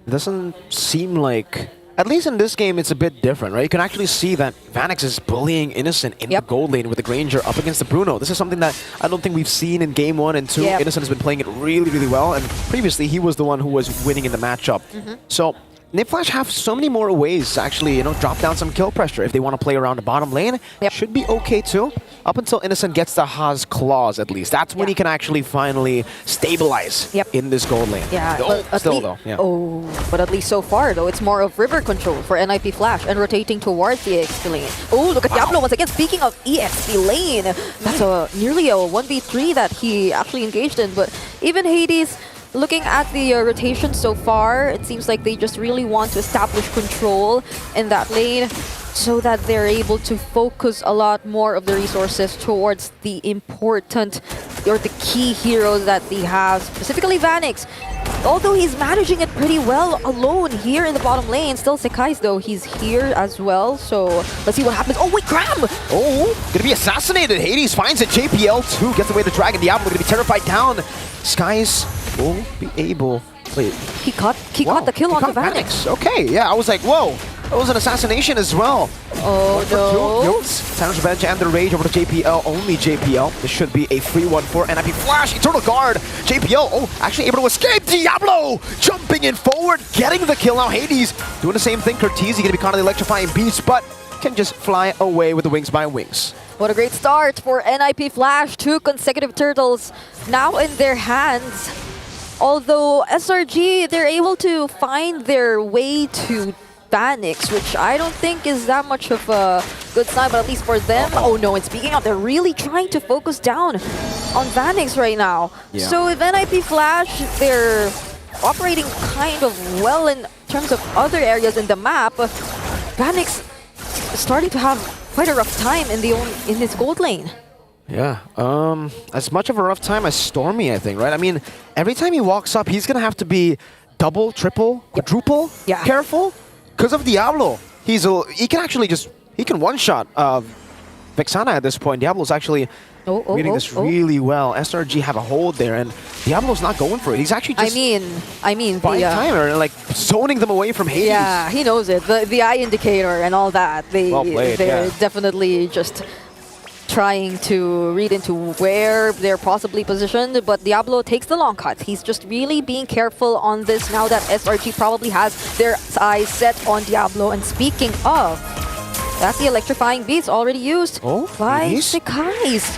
It doesn't seem like... At least in this game, it's a bit different, right? You can actually see that Vanix is bullying Innocent in the gold lane with the Granger up against the Bruno. This is something that I don't think we've seen in game 1 and 2. Innocent has been playing it really, really well, and previously he was the one who was winning in the matchup. So Nip Flash have so many more ways to actually, you know, drop down some kill pressure if they want to play around the bottom lane. Should be okay too. Up until Innocent gets the Haas claws, at least. That's when he can actually finally stabilize in this gold lane. But at least so far, though, it's more of river control for NIP Flash and rotating towards the EXP lane. Oh, look at Diablo once again. Speaking of EXP lane, that's nearly a 1v3 that he actually engaged in. But even Hades, looking at the rotation so far, it seems like they just really want to establish control in that lane so that they're able to focus a lot more of the resources towards the important or the key heroes that they have, specifically Vanix. Although he's managing it pretty well alone here in the bottom lane, still Sekai's though, he's here as well, so let's see what happens. Oh wait, Cram! Oh, gonna be assassinated. Hades finds it. JPL too gets away the dragon. Diablo gonna be terrified down. Skies will be able... Wait. He caught the kill on the Vanix. Okay, yeah, I was like, whoa. That was an assassination as well. Oh no. Silence Revenge and the Rage over to JPL. Only JPL. This should be a free one for NIP Flash. Eternal Guard. JPL, actually able to escape. Diablo jumping in forward, getting the kill. Now Hades doing the same thing. Curtizi gonna be caught on the electrifying beast, but can just fly away with the wings by wings. What a great start for NIP Flash. 2 consecutive turtles now in their hands. Although SRG, they're able to find their way to Vanix, which I don't think is that much of a good sign, but at least for them. Oh no, and speaking of, they're really trying to focus down on Vanix right now. So if NIP Flash, they're operating kind of well in terms of other areas in the map, Vanix starting to have quite a rough time in his gold lane. Yeah, as much of a rough time as Stormy, I think, right? I mean, every time he walks up, he's gonna have to be double, triple, quadruple careful because of Diablo. He can actually he can one-shot Vexana at this point. Diablo's actually reading this really well. SRG have a hold there, and Diablo's not going for it. He's actually just I mean buying time and like zoning them away from Hades. Yeah, he knows it. The eye indicator and all that. They're definitely just trying to read into where they're possibly positioned, but Diablo takes the long cut. He's just really being careful on this now that SRG probably has their eyes set on Diablo. And speaking of, that's the electrifying beats already used by Sekai's.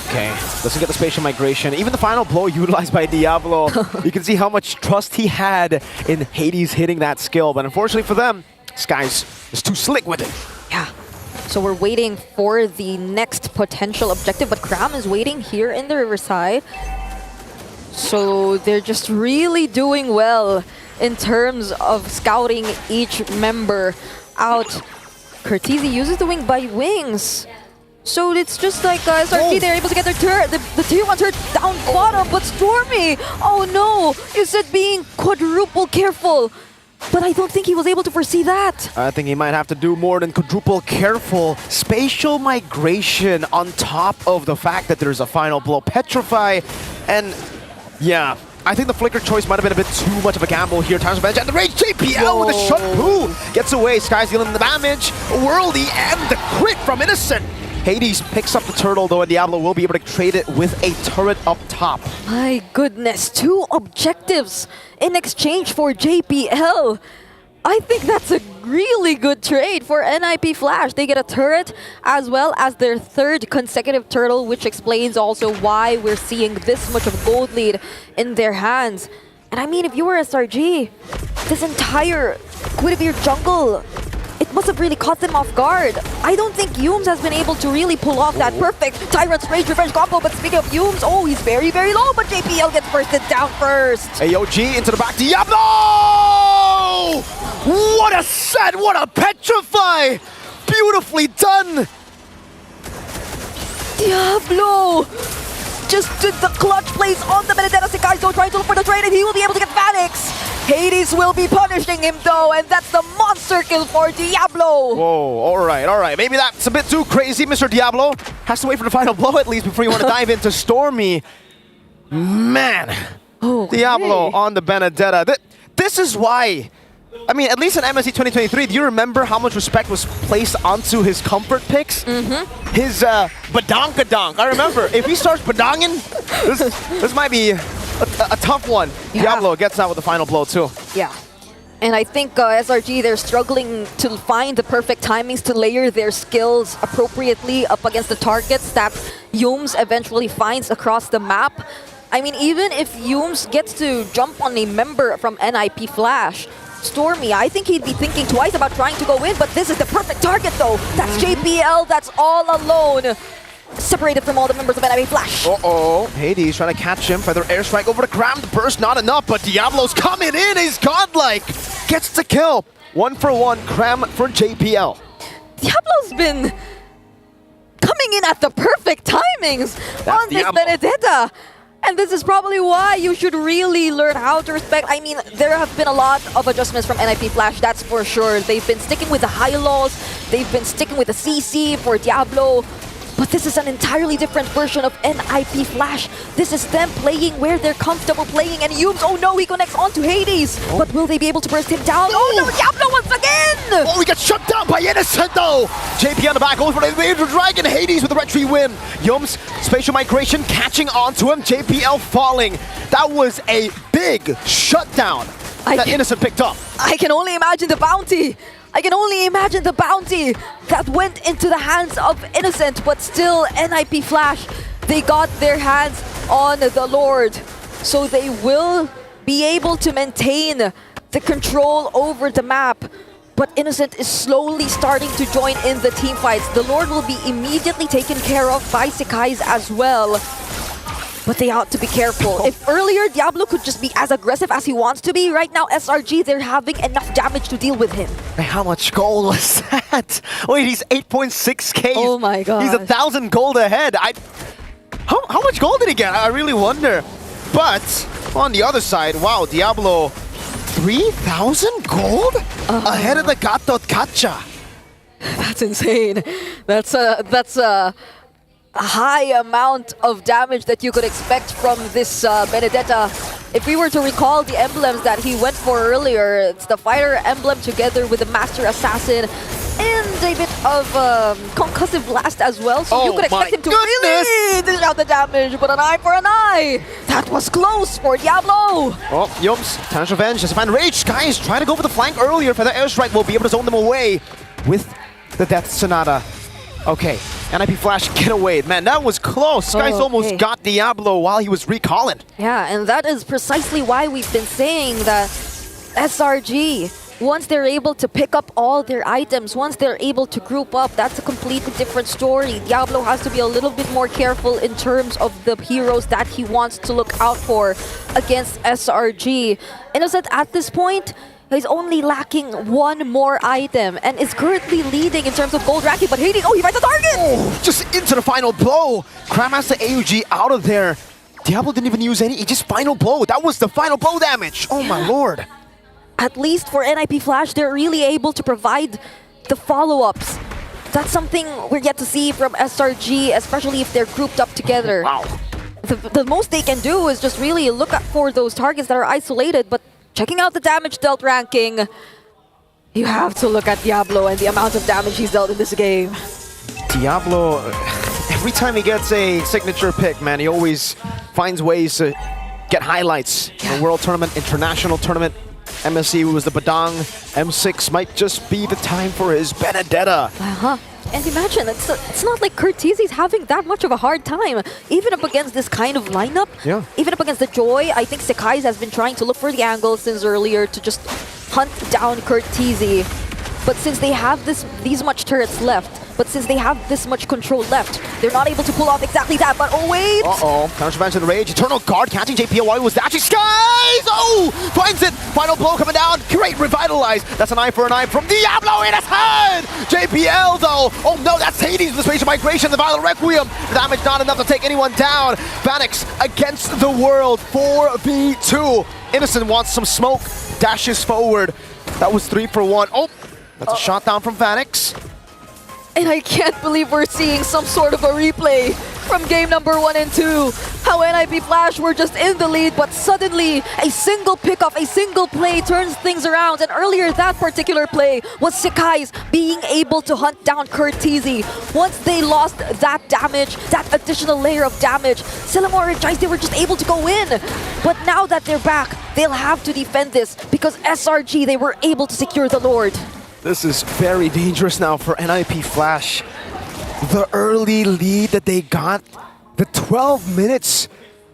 Okay, doesn't get the spatial migration. Even the final blow utilized by Diablo. You can see how much trust he had in Hades hitting that skill, but unfortunately for them, Skies is too slick with it. Yeah. So we're waiting for the next potential objective, but Cram is waiting here in the Riverside. So they're just really doing well in terms of scouting each member out. Curtizi uses the wing by wings. So it's just like SRG, they're able to get their turret, the tier 1 turret down bottom, but Stormy, oh no, you said being quadruple careful. But I don't think he was able to foresee that. I think he might have to do more than quadruple careful. Spatial migration on top of the fact that there's a final blow. Petrify, and yeah, I think the flicker choice might have been a bit too much of a gamble here. Times of Edge and the Rage JPL with a shot. Who gets away? Sky's dealing the damage. Worldy and the crit from Innocent. Hades picks up the turtle though, and Diablo will be able to trade it with a turret up top. My goodness, 2 objectives in exchange for JPL. I think that's a really good trade for NIP Flash. They get a turret as well as their 3rd consecutive turtle, which explains also why we're seeing this much of gold lead in their hands. And I mean, if you were SRG, this entire Quidivir jungle, it must have really caught them off guard. I don't think Yumes has been able to really pull off that perfect Tyrant's Rage Revenge combo, but speaking of Yumes, he's very, very low, but JPL gets bursted down first. AOG into the back, Diablo! What a set, what a petrify! Beautifully done! Diablo! Just did the clutch plays on the Benedetta. Sekai's still trying to look for the trade, and he will be able to get Vanix. Hades will be punishing him though, and that's the monster kill for Diablo. Whoa, all right. Maybe that's a bit too crazy. Mr. Diablo has to wait for the final blow at least before you want to dive into Stormy. Man, Diablo on the Benedetta. This is why, I mean, at least in MSC 2023, do you remember how much respect was placed onto his comfort picks? His badonkadonk. I remember, if he starts badonging, this might be a tough one. Diablo gets out with the final blow too. Yeah. And I think SRG, they're struggling to find the perfect timings to layer their skills appropriately up against the targets that Yumes eventually finds across the map. I mean, even if Yumes gets to jump on a member from NIP Flash, Stormy, I think he'd be thinking twice about trying to go in, but this is the perfect target though. That's JPL, that's all alone. Separated from all the members of NIP Flash. Hades trying to catch him. Feather airstrike over to Cram. The burst not enough, but Diablo's coming in. He's godlike. Gets the kill. 1 for 1. Cram for JPL. Diablo's been coming in at the perfect timings on this Benedetta. And this is probably why you should really learn how to respect. I mean, there have been a lot of adjustments from NIP Flash, that's for sure. They've been sticking with the high lows. They've been sticking with the CC for Diablo. But this is an entirely different version of NIP Flash. This is them playing where they're comfortable playing. And Yumes, oh no, he connects onto Hades. But will they be able to burst him down? Oh no, Diablo once again! Oh, he gets shut down by Innocent though! JP on the back, goes for the Invader Dragon. Hades with the retry win. Yumes, spatial migration, catching onto him. JPL falling. That was a big shutdown that Innocent picked up. I can only imagine the bounty. I can only imagine the bounty that went into the hands of Innocent, but still NIP Flash, they got their hands on the Lord. So they will be able to maintain the control over the map. But Innocent is slowly starting to join in the team fights. The Lord will be immediately taken care of by Sekai's as well. But they ought to be careful. If earlier Diablo could just be as aggressive as he wants to be, right now SRG, they're having enough damage to deal with him. Man, how much gold was that? Wait, he's 8.6k. Oh my god. He's 1,000 gold ahead. How much gold did he get? I really wonder. But on the other side, wow, Diablo, 3,000 gold ahead of the Gato Kacha. That's insane. That's a high amount of damage that you could expect from this Benedetta. If we were to recall the emblems that he went for earlier, it's the fighter emblem together with the master assassin and a bit of concussive blast as well. So you could expect him to really dish out the damage, but an eye for an eye. That was close for Diablo. Oh, Yums, Tarnish Revenge, just find Rage. Guys, trying to go for the flank earlier for the airstrike. Will be able to zone them away with the Death Sonata. Okay, NIP Flash, get away. Man, that was close. Skies almost got Diablo while he was recalling. Yeah, and that is precisely why we've been saying that SRG, once they're able to pick up all their items, once they're able to group up, that's a completely different story. Diablo has to be a little bit more careful in terms of the heroes that he wants to look out for against SRG. Innocent at this point, he's only lacking one more item and is currently leading in terms of gold ranking, but Hades, he finds the target! Oh, just into the final blow. Grandmaster AUG out of there. Diablo didn't even use any, he just final blow. That was the final blow damage. Oh my lord. At least for NIP Flash, they're really able to provide the follow-ups. That's something we're yet to see from SRG, especially if they're grouped up together. Wow. The most they can do is just really look out for those targets that are isolated, but checking out the damage dealt ranking, you have to look at Diablo and the amount of damage he's dealt in this game. Diablo, every time he gets a signature pick, man, he always finds ways to get highlights. In the World Tournament, International Tournament, MSC was the Badang, M6 might just be the time for his Benedetta. And imagine, it's not like Curtizi's having that much of a hard time. Even up against this kind of lineup, even up against the Joy, I think Sekai's has been trying to look for the angle since earlier to just hunt down Curtizi. But since they have these much turrets left, but since they have this much control left, they're not able to pull off exactly that. But oh wait! Tarnish Revenge and Rage, Eternal Guard catching JPOI was actually Skies! Oh! Finds it! Final blow coming down. Great revitalize. That's an eye for an eye from Diablo in his head! JPL though! Oh no, that's Hades with the Spatial Migration, the Violent Requiem. The damage not enough to take anyone down. Vanix against the world, 4v2. Innocent wants some smoke, dashes forward. That was 3 for 1. Oh! That's a shot down from Vanix. And I can't believe we're seeing some sort of a replay from game number 1 and 2. How NIP Flash were just in the lead, but suddenly a single pickoff, a single play turns things around. And earlier that particular play was Sekai's being able to hunt down Curtizi. Once they lost that damage, that additional layer of damage, Sillamore and Jice, they were just able to go in. But now that they're back, they'll have to defend this because SRG, they were able to secure the Lord. This is very dangerous now for NIP Flash. The early lead that they got, the 12 minutes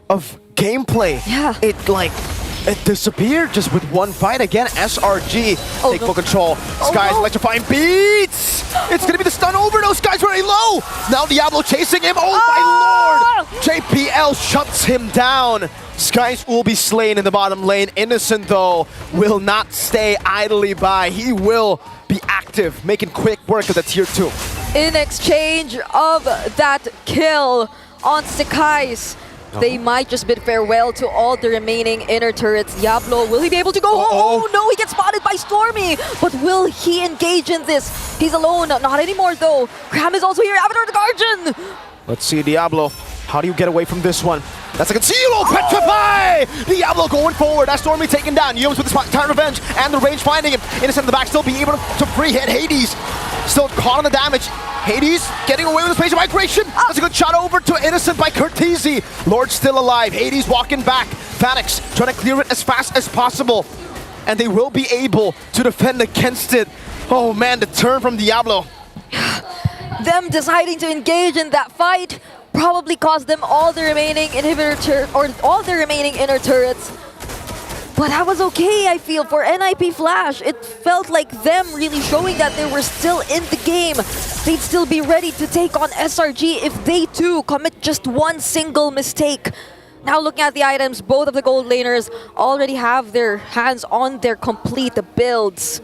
of gameplay, it disappeared just with one fight. Again, SRG take full control. Skies electrifying beats! It's gonna be the stun overdose. Skies very low! Now Diablo chasing him. Oh my lord! JPL shuts him down. Skies will be slain in the bottom lane. Innocent though will not stay idly by. He will be active, making quick work of the tier 2. In exchange of that kill on Sekai's, they might just bid farewell to all the remaining inner turrets. Diablo, will he be able to go? Oh no, he gets spotted by Stormy! But will he engage in this? He's alone, not anymore though. Cram is also here, Avatar the Guardian! Let's see, Diablo. How do you get away from this one? That's a conceal! Petrify! Diablo going forward. That's Stormy taken down. Yums with the spot, Time Revenge, and the range finding him. Innocent in the back, still being able to free hit Hades. Still caught on the damage. Hades getting away with the Spatial Migration. That's a good shot over to Innocent by Curtizi. Lord still alive. Hades walking back. Vanix trying to clear it as fast as possible. And they will be able to defend against it. Oh man, the turn from Diablo. Them deciding to engage in that fight probably cost them all the remaining all the remaining inner turrets. But that was okay, I feel, for NIP Flash. It felt like them really showing that they were still in the game. They'd still be ready to take on SRG if they too commit just one single mistake. Now looking at the items, both of the gold laners already have their hands on their complete builds.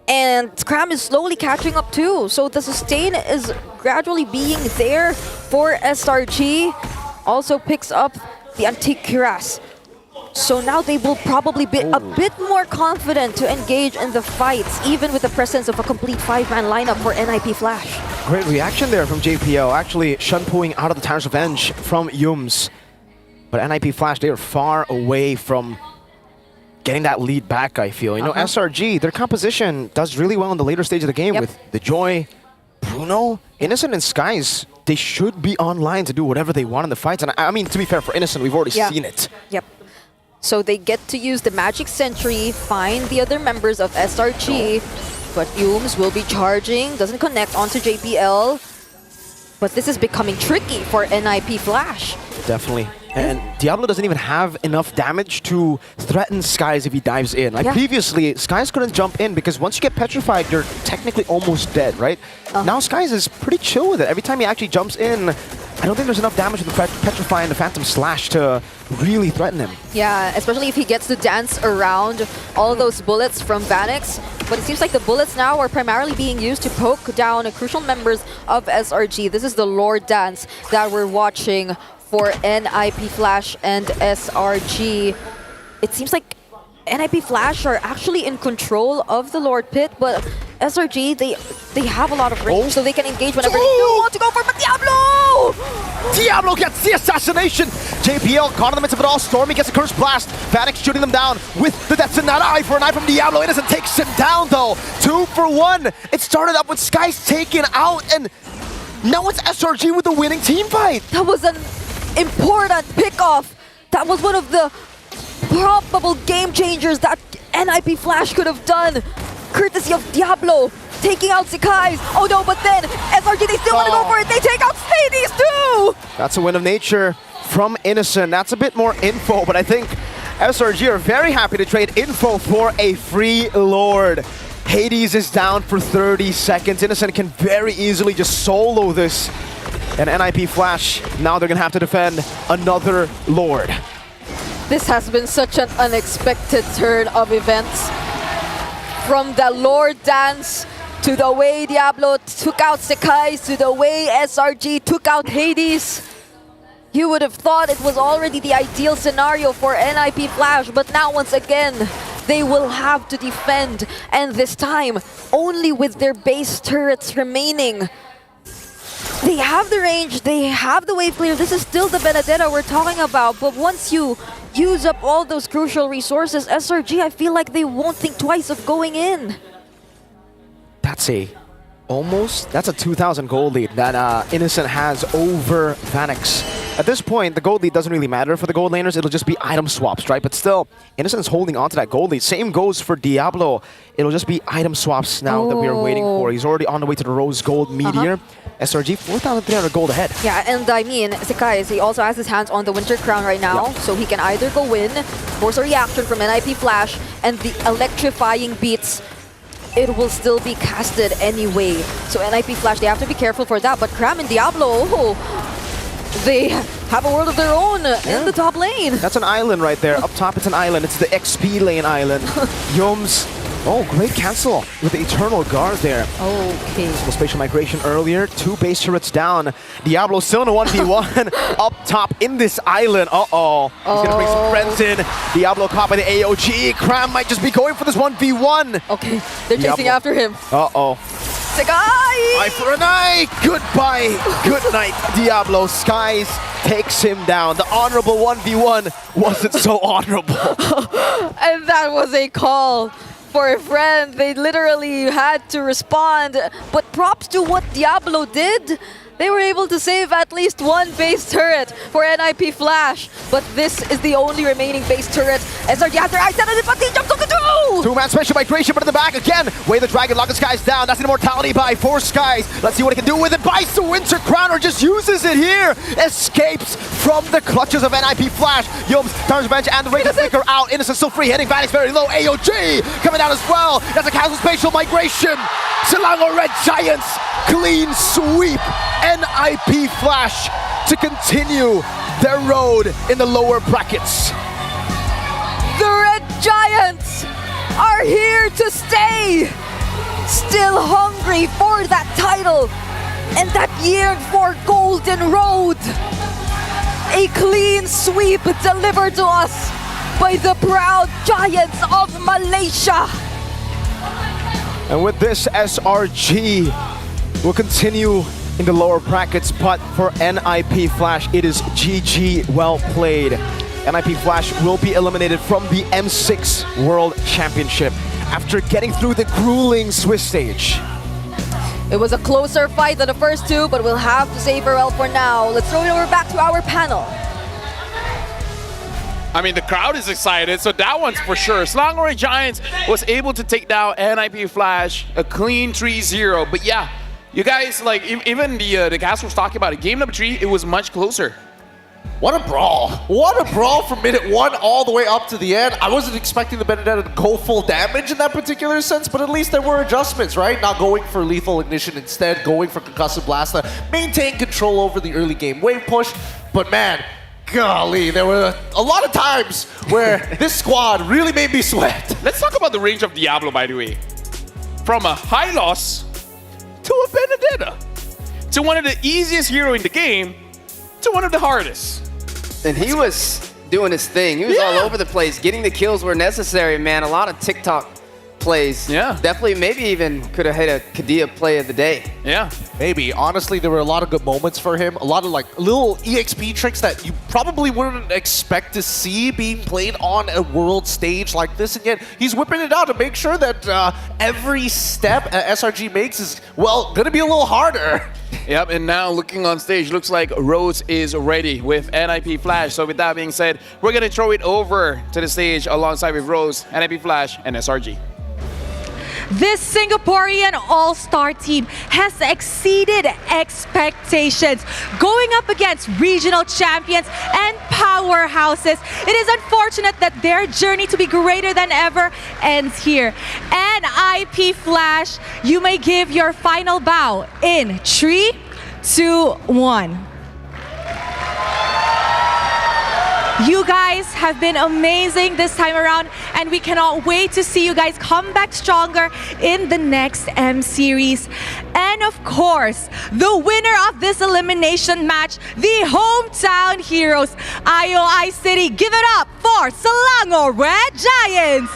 And Scram is slowly catching up too. So the sustain is gradually being there for SRG. Also picks up the Antique Cuirass. So now they will probably be a bit more confident to engage in the fights, even with the presence of a complete 5-man lineup for NIP Flash. Great reaction there from JPL. Actually, Shunpooing out of the Tyrant's Revenge from Yums. But NIP Flash, they are far away from getting that lead back, I feel. You know, SRG, their composition does really well in the later stage of the game with the Joy, Bruno, Innocent, and Skies. They should be online to do whatever they want in the fights. And I mean, to be fair, for Innocent, we've already seen it. Yep. So they get to use the Magic Sentry, find the other members of SRG, but Yums will be charging, doesn't connect onto JPL. But this is becoming tricky for NIP Flash. Definitely. And Diablo doesn't even have enough damage to threaten Skies if he dives in. Like previously, Skies couldn't jump in because once you get petrified, you're technically almost dead, right? Now Skies is pretty chill with it. Every time he actually jumps in, I don't think there's enough damage with the Petrify and the Phantom Slash to really threaten him. Yeah, especially if he gets to dance around all those bullets from Vanix. But it seems like the bullets now are primarily being used to poke down crucial members of SRG. This is the Lord Dance that we're watching for NIP Flash and SRG. It seems like NIP Flash are actually in control of the Lord Pit, but SRG, they have a lot of range, so they can engage whenever they do want to go for it. But Diablo! Diablo gets the assassination! JPL caught in the midst of it all. Stormy gets a Curse Blast. Vanix shooting them down with the Detonata. Eye for an eye from Diablo. Innocent takes him down, though. 2 for 1. It started up with Skies taken out, and now it's SRG with the winning team fight. That was an important pickoff. That was one of the probable game changers that NIP Flash could have done, courtesy of Diablo taking out Sekai's. Oh no, but then SRG, they still want to go for it. They take out Hades too. That's a win of nature from Innocent. That's a bit more info, but I think SRG are very happy to trade info for a free Lord. Hades is down for 30 seconds. Innocent can very easily just solo this. And NIP Flash, now they're going to have to defend another Lord. This has been such an unexpected turn of events. From the Lord Dance, to the way Diablo took out Sekai, to the way SRG took out Hades. You would have thought it was already the ideal scenario for NIP Flash, but now once again, they will have to defend. And this time, only with their base turrets remaining. They have the range, they have the wave clear. This is still the Benedetta we're talking about, but once you use up all those crucial resources, SRG, I feel like they won't think twice of going in. That's a 2,000 gold lead that Innocent has over Vanix. At this point, the gold lead doesn't really matter for the gold laners. It'll just be item swaps, right? But still, Innocent's holding on to that gold lead. Same goes for Diablo. It'll just be item swaps now that we are waiting for. He's already on the way to the Rose Gold Meteor. SRG, 4,300 gold ahead. Yeah, and I mean, Sekai, he also has his hands on the Winter Crown right now, so he can either go in, force a reaction from NIP Flash, and the electrifying beats, it will still be casted anyway. So NIP Flash, they have to be careful for that, but Cram and Diablo, they have a world of their own in the top lane. That's an island right there. Up top, it's an island. It's the XP lane island. Yums. Oh, great cancel with the Eternal Guard there. Okay. Little spatial migration earlier. 2 base turrets down. Diablo still in a 1v1 up top in this island. Uh-oh. He's going to bring some friends in. Diablo caught by the AOG. Cram might just be going for this 1v1. Okay, they're chasing after him. Uh-oh. Sekai! Eye for an eye! Goodbye! Good night, Diablo. Skies takes him down. The honorable 1v1 wasn't so honorable. And that was a call for a friend. They literally had to respond. But props to what Diablo did. They were able to save at least 1 base turret for NIP Flash. But this is the only remaining base turret. SRG has their eyes set on it, but he jumps on the 2-man special migration, but in the back again. Way the Dragon, lock the Skies down. That's an immortality buy for Skies. Let's see what he can do with it. Buys the Winter Crown or just uses it here. Escapes from the clutches of NIP Flash. Yums turns bench and the Radiant Flicker out. Innocent still free, hitting Vanix very low. AOG coming down as well. That's a Castle Spatial Migration. Selangor Red Giants, clean sweep. NIP Flash to continue their road in the lower brackets. The Red Giants are here to stay. Still hungry for that title and that year for Golden Road. A clean sweep delivered to us by the proud Giants of Malaysia. And with this, SRG will continue in the lower brackets, but for NIP Flash, it is GG, well played. NIP Flash will be eliminated from the M6 World Championship after getting through the grueling Swiss stage. It was a closer fight than the first two, but we'll have to say farewell for now. Let's throw it over back to our panel. I mean, the crowd is excited, so that one's for sure. Selangor Giants was able to take down NIP Flash, a clean 3-0. But yeah, you guys, like, even the cast was talking about it. Game number 3, it was much closer. What a brawl. What a brawl from minute 1 all the way up to the end. I wasn't expecting the Benedetta to go full damage in that particular sense, but at least there were adjustments, right? Not going for lethal ignition, instead going for concussive blast to maintain control over the early game wave push. But man, golly, there were a lot of times where this squad really made me sweat. Let's talk about the range of Diablo, by the way. From a high loss to a Benedetta, to one of the easiest hero in the game, to one of the hardest. And he was doing his thing. He was all over the place, getting the kills where necessary, man. A lot of TikTok plays. Yeah. Definitely, maybe even could have hit a Kadia play of the day. Yeah. Maybe. Honestly, there were a lot of good moments for him. A lot of like little EXP tricks that you probably wouldn't expect to see being played on a world stage like this. And yet he's whipping it out to make sure that every step SRG makes is, well, going to be a little harder. Yep, and now looking on stage, looks like Rose is ready with NIP Flash. So with that being said, we're going to throw it over to the stage alongside with Rose, NIP Flash, and SRG. This Singaporean all-star team has exceeded expectations, going up against regional champions and powerhouses. It is unfortunate that their journey to be greater than ever ends here. NIP Flash, you may give your final bow in 3, 2, 1. You guys have been amazing this time around, and we cannot wait to see you guys come back stronger in the next M Series. And of course, the winner of this elimination match, the hometown heroes, IOI City. Give it up for Selangor Red Giants!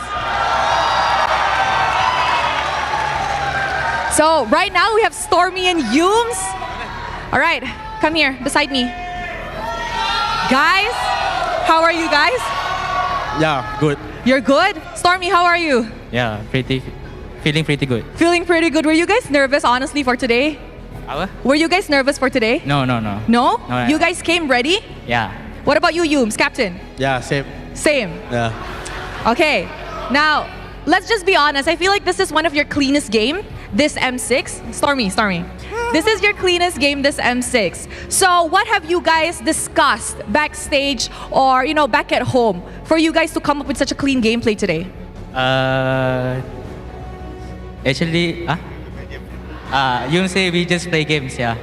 So right now we have Stormy and Yums. All right, come here beside me. Guys, how are you guys? Yeah, good. You're good? Stormy, how are you? Yeah, feeling pretty good. Feeling pretty good. Were you guys nervous, honestly, for today? Were you guys nervous for today? No. No? No, You guys came ready? Yeah. What about you, Yums, captain? Yeah, same. Same. Yeah. Okay, now, let's just be honest. I feel like this is one of your cleanest game, this M6. Stormy. This is your cleanest game, this M6. So what have you guys discussed backstage or, back at home for you guys to come up with such a clean gameplay today? Actually, you say we just play games, yeah.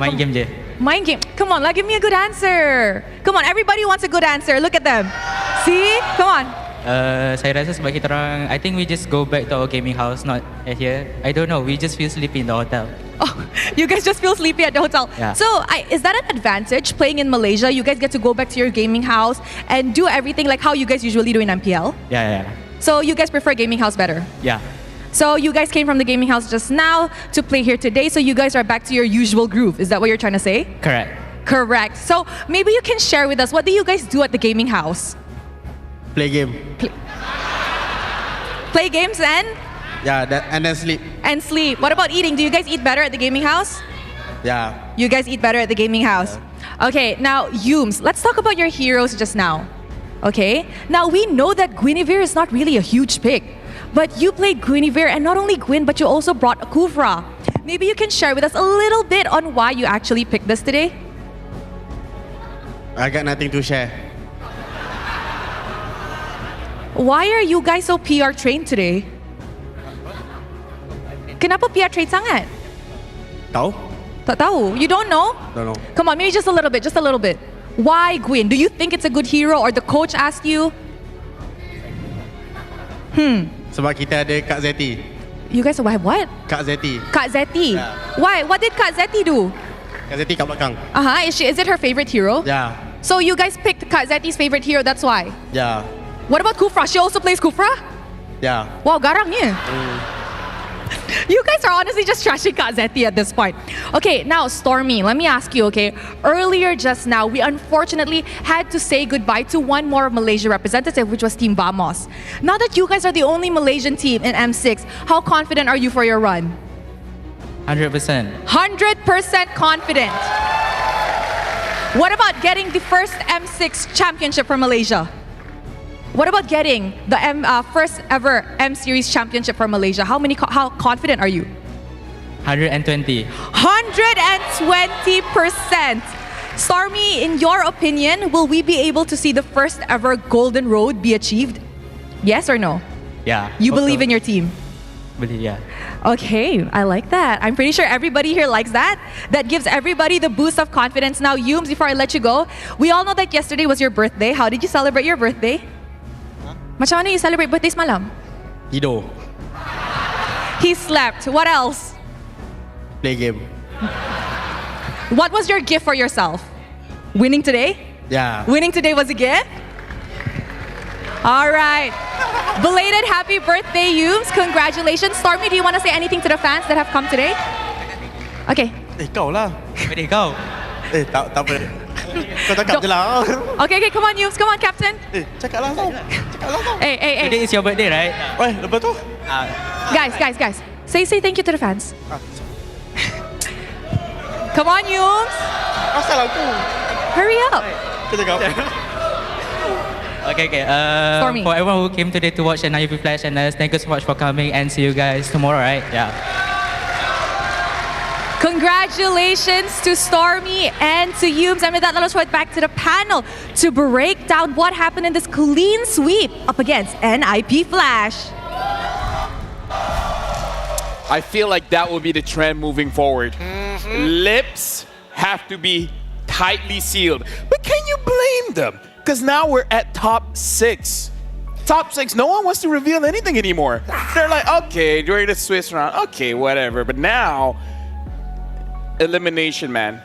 Main game je. Mind game. Come on, give me a good answer. Come on, everybody wants a good answer. Look at them. See? Come on. Saya rasa sebab kita orang, I think we just go back to our gaming house, not at here. I don't know, we just feel sleepy in the hotel. Oh, you guys just feel sleepy at the hotel. Yeah. So, is that an advantage playing in Malaysia? You guys get to go back to your gaming house and do everything like how you guys usually do in MPL? Yeah. So, you guys prefer gaming house better? Yeah. So, you guys came from the gaming house just now to play here today, so you guys are back to your usual groove. Is that what you're trying to say? Correct. So, maybe you can share with us, what do you guys do at the gaming house? Play game. Play games and? Yeah, and then sleep. And sleep. What about eating? Do you guys eat better at the gaming house? Yeah. You guys eat better at the gaming house. Okay, now Yums, let's talk about your heroes just now. Okay, now we know that Guinevere is not really a huge pick, but you played Guinevere, and not only Gwyn, but you also brought a Kufra. Maybe you can share with us a little bit on why you actually picked this today? I got nothing to share. Why are you guys so PR trained today? Kenapa PR trained sangat? Tahu? Tak tahu. You don't know? Don't know. Come on, maybe just a little bit. Why Gwyn? Do you think it's a good hero or the coach asked you? Sebab kita ada Kak Zeti. You guys have what? Kak Zeti. Kak Zeti. Yeah. Why? What did Kak Zeti do? Kak Zeti kat belakang. Is it her favorite hero? Ya. So you guys picked Kak Zeti's favorite hero, that's why. Ya. What about Kufra? She also plays Kufra? Ya. Wow, garangnya. You guys are honestly just trashing Kak Zeti at this point. Okay, now Stormy, let me ask you, okay? Earlier just now, we unfortunately had to say goodbye to one more Malaysia representative, which was Team Vamos. Now that you guys are the only Malaysian team in M6, how confident are you for your run? 100%. 100% confident. What about getting the first M6 championship for Malaysia? What about getting the first ever M Series championship for Malaysia? How confident are you? 120. 120%. Stormy, in your opinion, will we be able to see the first ever Golden Road be achieved? Yes or no? Yeah. You believe in your team? Believe, yeah. Okay, I like that. I'm pretty sure everybody here likes that. That gives everybody the boost of confidence. Now, Yums, before I let you go, we all know that yesterday was your birthday. How did you celebrate your birthday? Macam mana you celebrate birthday semalam? Tidur. He slept. What else? Play game. What was your gift for yourself? Winning today? Ya. Winning today was a gift? All right. Belated happy birthday, Yums. Congratulations. Stormy, do you want to say anything to the fans that have come today? Okay. Kau lah. Ready, go. Tak apa. Kau cakap je lah. Okay, come on, Yums. Come on, Captain. Cakap lah kau. Hey. Today is your birthday, right? Weh, lepas tu? Guys. Say thank you to the fans. Come on, Yums. Asal aku. Hurry up. Kau cakap. Okay. Stormy. For everyone who came today to watch the IOI Flash and us, thank you so much for coming and see you guys tomorrow, right? Yeah. Congratulations to Stormy and to Yums. And with that, let us right back to the panel to break down what happened in this clean sweep up against NIP Flash. I feel like that will be the trend moving forward. Lips have to be tightly sealed. But can you blame them? Because now we're at top 6. Top 6, no one wants to reveal anything anymore. They're like, okay, during the Swiss round, okay, whatever. But now, elimination, man.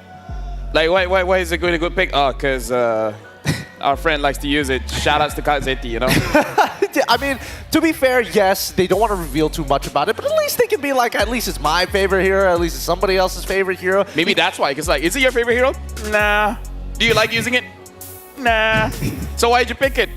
Like, why is it going to go pick? Oh, because our friend likes to use it. Shout outs to Kazeti, you know? I mean, to be fair, yes, they don't want to reveal too much about it, but at least they can be like, at least it's my favorite hero, at least it's somebody else's favorite hero. Maybe that's why, because like, is it your favorite hero? Nah. Do you like using it? Nah. So why'd you pick it?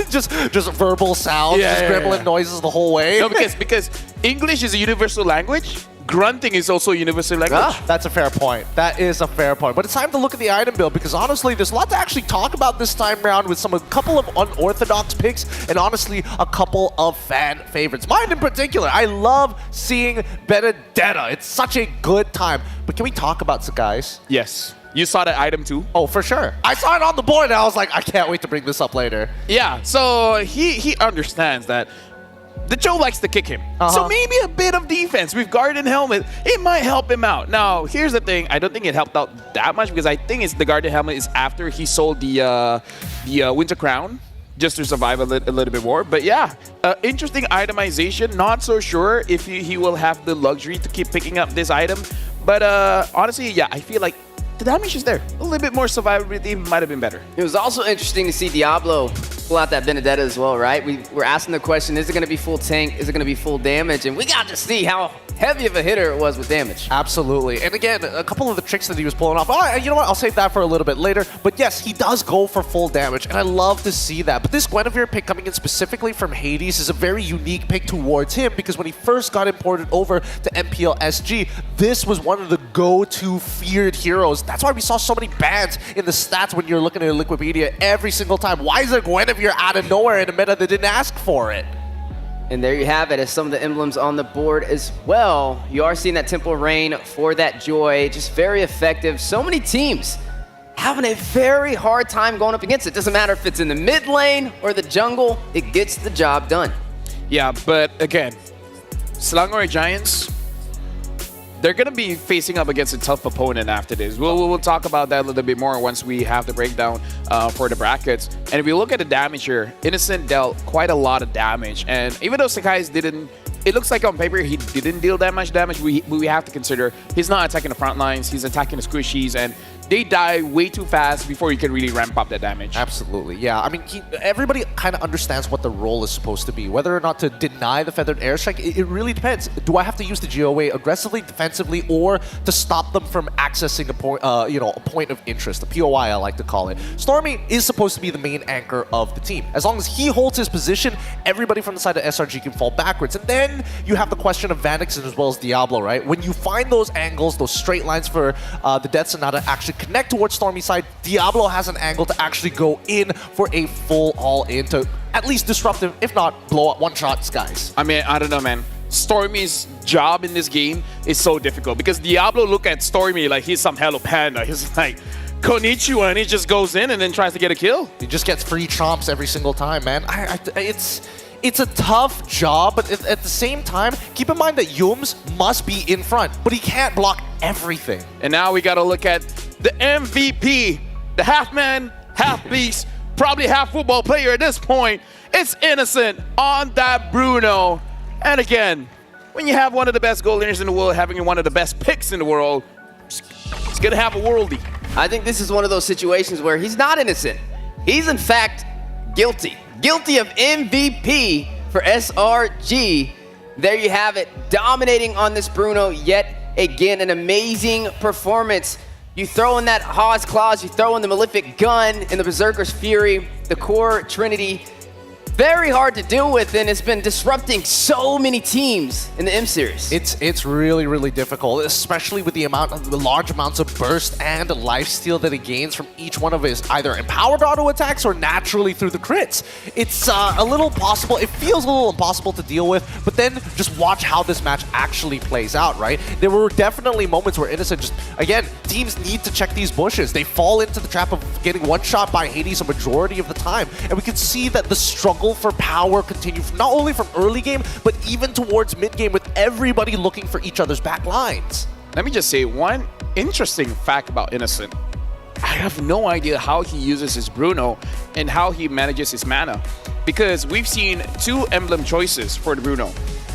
just verbal sounds, just grambling noises the whole way. No, because English is a universal language. Grunting is also a universal language. That's a fair point. That is a fair point. But it's time to look at the item build because honestly, there's a lot to actually talk about this time round with a couple of unorthodox picks and honestly, a couple of fan favorites. Mine in particular, I love seeing Benedetta. It's such a good time. But can we talk about Sakai's? Yes. You saw that item too? Oh, for sure. I saw it on the board and I was like, I can't wait to bring this up later. Yeah, so he understands that the Joe likes to kick him. So maybe a bit of defense with guard and helmet, it might help him out. Now, here's the thing. I don't think it helped out that much because I think the guard and helmet is after he sold the Winter Crown just to survive a little bit more. But yeah, interesting itemization. Not so sure if he will have the luxury to keep picking up this item. But honestly, yeah, I feel like the damage is there. A little bit more survivability might have been better. It was also interesting to see Diablo pull out that Benedetta as well, right? We were asking the question, is it going to be full tank? Is it going to be full damage? And we got to see how heavy of a hitter it was with damage. Absolutely. And again, a couple of the tricks that he was pulling off. Oh, you know what? I'll save that for a little bit later. But yes, he does go for full damage, and I love to see that. But this Guinevere pick coming in specifically from Hades is a very unique pick towards him because when he first got imported over to MPL SG, this was one of the go-to feared heroes. That's why we saw so many bans in the stats when you're looking at Liquipedia every single time. Why is there Guinevere out of nowhere in a meta that didn't ask for it? And there you have it as some of the emblems on the board as well. You are seeing that Temple Rain for that Joy, just very effective. So many teams having a very hard time going up against it. Doesn't matter if it's in the mid lane or the jungle, it gets the job done. Yeah, but again, Selangor Giants, they're going to be facing up against a tough opponent after this. We'll talk about that a little bit more once we have the breakdown for the brackets. And if you look at the damage here, Innocent dealt quite a lot of damage. And even though Sakai's didn't, it looks like on paper he didn't deal that much damage, we have to consider he's not attacking the front lines, he's attacking the squishies, and they die way too fast before you can really ramp up that damage. Absolutely, yeah. I mean, everybody kind of understands what the role is supposed to be. Whether or not to deny the feathered airstrike, it really depends. Do I have to use the GOA aggressively, defensively, or to stop them from accessing a point, a point of interest, a POI I like to call it? Stormy is supposed to be the main anchor of the team. As long as he holds his position, everybody from the side of SRG can fall backwards. And then you have the question of Vanix as well as Diablo, right? When you find those angles, those straight lines for the Death Sonata actually connect towards Stormy's side, Diablo has an angle to actually go in for a full all-in to at least disrupt him, if not blow up one-shot Skies. I mean, I don't know, man. Stormy's job in this game is so difficult because Diablo look at Stormy like he's some Hello Panda. He's like, konnichiwa, and he just goes in and then tries to get a kill. He just gets free chomps every single time, man. It's a tough job, but at the same time, keep in mind that Yums must be in front, but he can't block everything. And now we got to look at the MVP, the half-man, half-beast, probably half-football player at this point. It's Innocent on that Bruno. And again, when you have one of the best goal leaders in the world, having one of the best picks in the world, it's going to have a worldie. I think this is one of those situations where he's not innocent. He's in fact guilty. Guilty of MVP for SRG. There you have it, dominating on this Bruno yet again. An amazing performance. You throw in that Hawes Claws, you throw in the Malefic Gun, and the Berserker's Fury, the core Trinity. Very hard to deal with, and it's been disrupting so many teams in the M Series. It's really, really difficult, especially with the large amounts of burst and lifesteal that he gains from each one of his either empowered auto attacks or naturally through the crits. It's a little impossible. It feels a little impossible to deal with, but then just watch how this match actually plays out, right? There were definitely moments where Innocent just, again, teams need to check these bushes. They fall into the trap of getting one shot by Hades a majority of the time, and we can see that the struggle for power continue not only from early game, but even towards mid game with everybody looking for each other's back lines. Let me just say one interesting fact about Innocent. I have no idea how he uses his Bruno and how he manages his mana, because we've seen two emblem choices for the Bruno.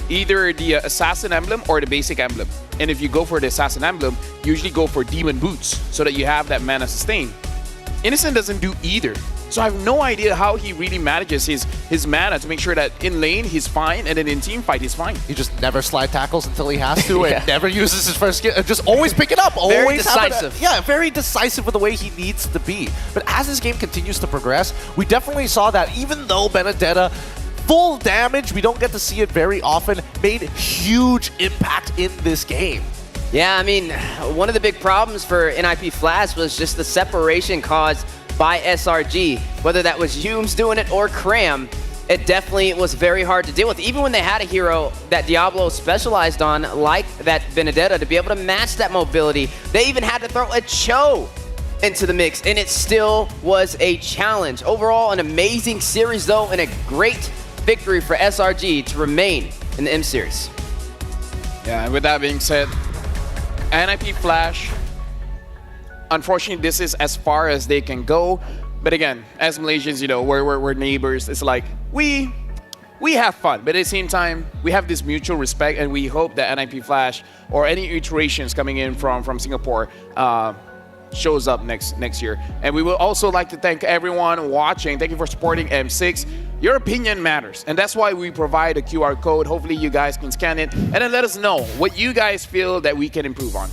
Either the Assassin emblem or the basic emblem. And if you go for the Assassin emblem, you usually go for Demon Boots so that you have that mana sustain. Innocent doesn't do either. So I have no idea how he really manages his mana to make sure that in lane he's fine and then in team fight he's fine. He just never slide tackles until he has to and never uses his first skill. Just always pick it up. Very Always decisive. Very decisive with the way he needs to be. But as this game continues to progress, we definitely saw that even though Benedetta full damage, we don't get to see it very often, made huge impact in this game. Yeah, I mean, one of the big problems for NIP Flash was just the separation caused by SRG. Whether that was Humes doing it or Cram, it definitely was very hard to deal with. Even when they had a hero that Diablo specialized on, like that Benedetta, to be able to match that mobility, they even had to throw a Cho into the mix, and it still was a challenge. Overall, an amazing series though, and a great victory for SRG to remain in the M Series. Yeah, and with that being said, NIP Flash, unfortunately, this is as far as they can go. But again, as Malaysians, you know, we're neighbors. It's like we have fun, but at the same time, we have this mutual respect, and we hope that NIP Flash or any iterations coming in from Singapore shows up next year. And we will also like to thank everyone watching. Thank you for supporting M6. Your opinion matters, and that's why we provide a QR code. Hopefully, you guys can scan it and then let us know what you guys feel that we can improve on.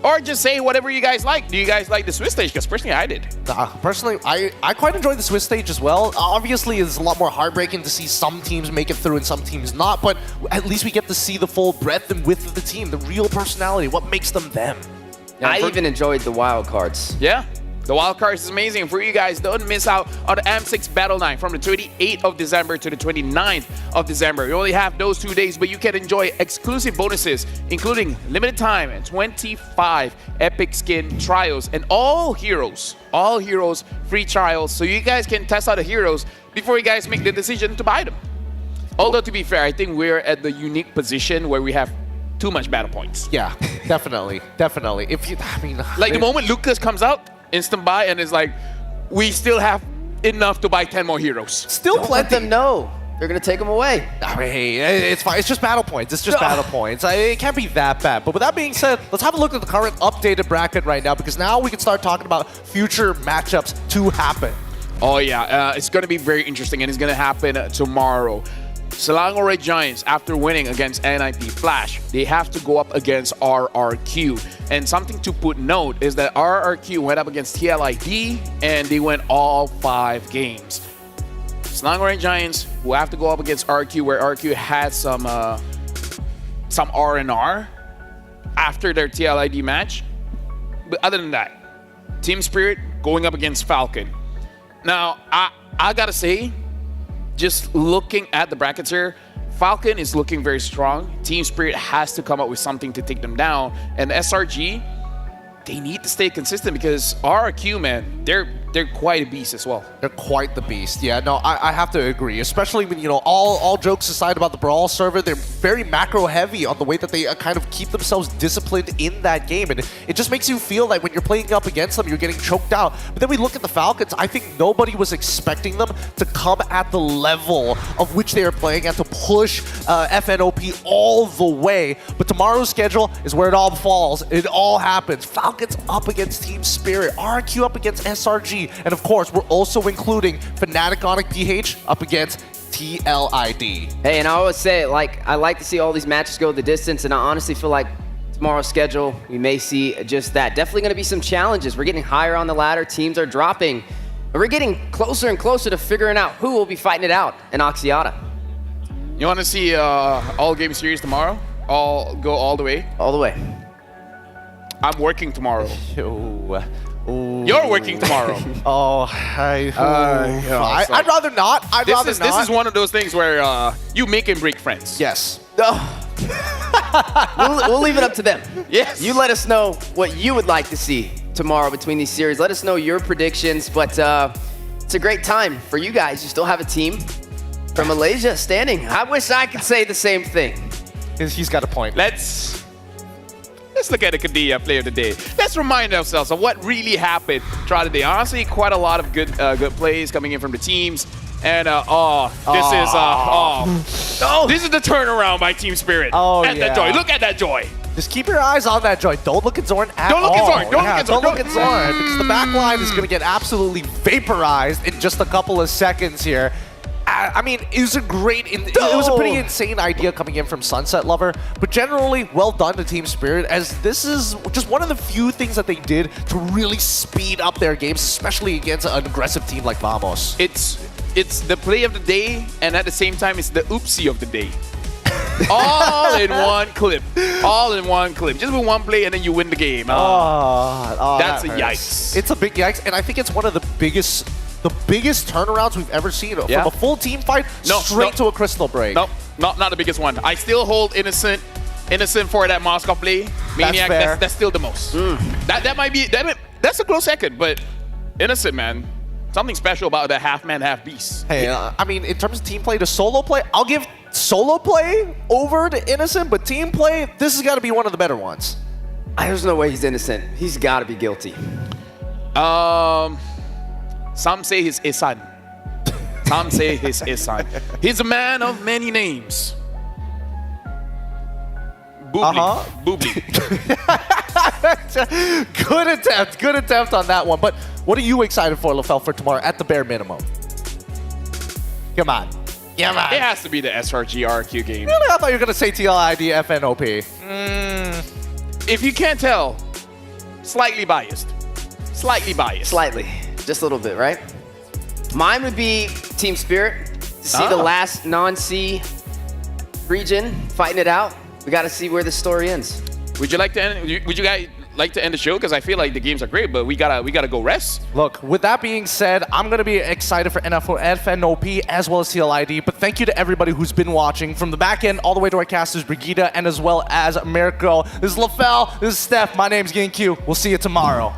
Or just say whatever you guys like. Do you guys like the Swiss stage? Because personally, I did. Personally, I quite enjoyed the Swiss stage as well. Obviously, it's a lot more heartbreaking to see some teams make it through and some teams not, but at least we get to see the full breadth and width of the team, the real personality, what makes them them. Yeah, I even enjoyed the wild cards. Yeah. The wild cards is amazing. For you guys, don't miss out on the M6 Battle Night from the 28th of December to the 29th of December. You only have those 2 days, but you can enjoy exclusive bonuses, including limited time and 25 epic skin trials and all heroes free trials, so you guys can test out the heroes before you guys make the decision to buy them. Although, to be fair, I think we're at the unique position where we have too much battle points. Yeah, definitely. If you, I mean, like the moment Lucas comes out, instant buy, and is like, we still have enough to buy 10 more heroes. Still let them know. They're going to take them away. I mean, hey, it's fine. It's just battle points. Battle points. It can't be that bad. But with that being said, let's have a look at the current updated bracket right now, because now we can start talking about future matchups to happen. Oh, yeah. It's going to be very interesting, and it's going to happen tomorrow. Selangor Red Giants, after winning against NIP Flash, they have to go up against RRQ. And something to put note is that RRQ went up against TLID, and they went all 5 games. Selangor Red Giants will have to go up against RQ, where RQ had some R&R after their TLID match. But other than that, Team Spirit going up against Falcon. Now, I gotta say, just looking at the brackets here, Falcon is looking very strong. Team Spirit has to come up with something to take them down. And SRG, they need to stay consistent, because RRQ, man, they're quite a beast as well. They're quite the beast. Yeah, no, I have to agree. Especially when, you know, all jokes aside about the Brawl server, they're very macro heavy on the way that they kind of keep themselves disciplined in that game. And it just makes you feel like when you're playing up against them, you're getting choked out. But then we look at the Falcons, I think nobody was expecting them to come at the level of which they are playing at, to push FNOP all the way. But tomorrow's schedule is where it all falls. It all happens. Falcons up against Team Spirit, RQ up against SRG, and of course, we're also including Fnatic Onic PH up against TLID. Hey, and I always say, like, I like to see all these matches go the distance, and I honestly feel like tomorrow's schedule, we may see just that. Definitely going to be some challenges. We're getting higher on the ladder. Teams are dropping. But we're getting closer and closer to figuring out who will be fighting it out in Axiata. You want to see all game series tomorrow? Go all the way? All the way. I'm working tomorrow. Ooh. You're working tomorrow. I'd rather not. This is one of those things where you make and break friends. Yes. We'll leave it up to them. Yes. You let us know what you would like to see tomorrow between these series. Let us know your predictions. But it's a great time for you guys. You still have a team from Malaysia standing. I wish I could say the same thing. He's got a point. Let's look at the Kadia Player of the Day. Let's remind ourselves of what really happened throughout the day. Honestly, quite a lot of good plays coming in from the teams. And this is the turnaround by Team Spirit. That joy. Look at that joy. Just keep your eyes on that joy. Don't look at Zorn at all. Don't look at Zorn, because the back line is going to get absolutely vaporized in just a couple of seconds here. I mean, it was a pretty insane idea coming in from Sunset Lover, but generally, well done to Team Spirit, as this is just one of the few things that they did to really speed up their games, especially against an aggressive team like Vamos. It's the play of the day, and at the same time, it's the oopsie of the day. All in one clip. All in one clip. Just with one play, and then you win the game. That's a yikes. It's a big yikes, and I think it's one of the biggest turnarounds we've ever seen from a full team fight straight to a crystal break. No, not the biggest one. I still hold Innocent for that Moscow play. Maniac, that's still the most. That might be that's a close second, but Innocent, man, something special about that half man, half beast. Hey, I mean, in terms of team play to solo play, I'll give solo play over to Innocent, but team play, this has got to be one of the better ones. There's no way he's innocent. He's got to be guilty. Some say he's Isan. Some say he's Isan. He's a man of many names. Boobly. Good attempt on that one. But what are you excited for, LaFell, for tomorrow at the bare minimum? Come on. It has to be the SRG RQ game. Really? I thought you were going to say TLID FNOP. If you can't tell, slightly biased. Slightly. Just a little bit, right? Mine would be Team Spirit. To see the last non-C region fighting it out. We got to see where the story ends. Would you guys like to end the show? Because I feel like the games are great, but we gotta go rest. Look, with that being said, I'm gonna be excited for FNOP as well as TLID. But thank you to everybody who's been watching, from the back end all the way to our casters, Brigida, and as well as Mirko. This is LaFell. This is Steph. My name's GameQ. We'll see you tomorrow.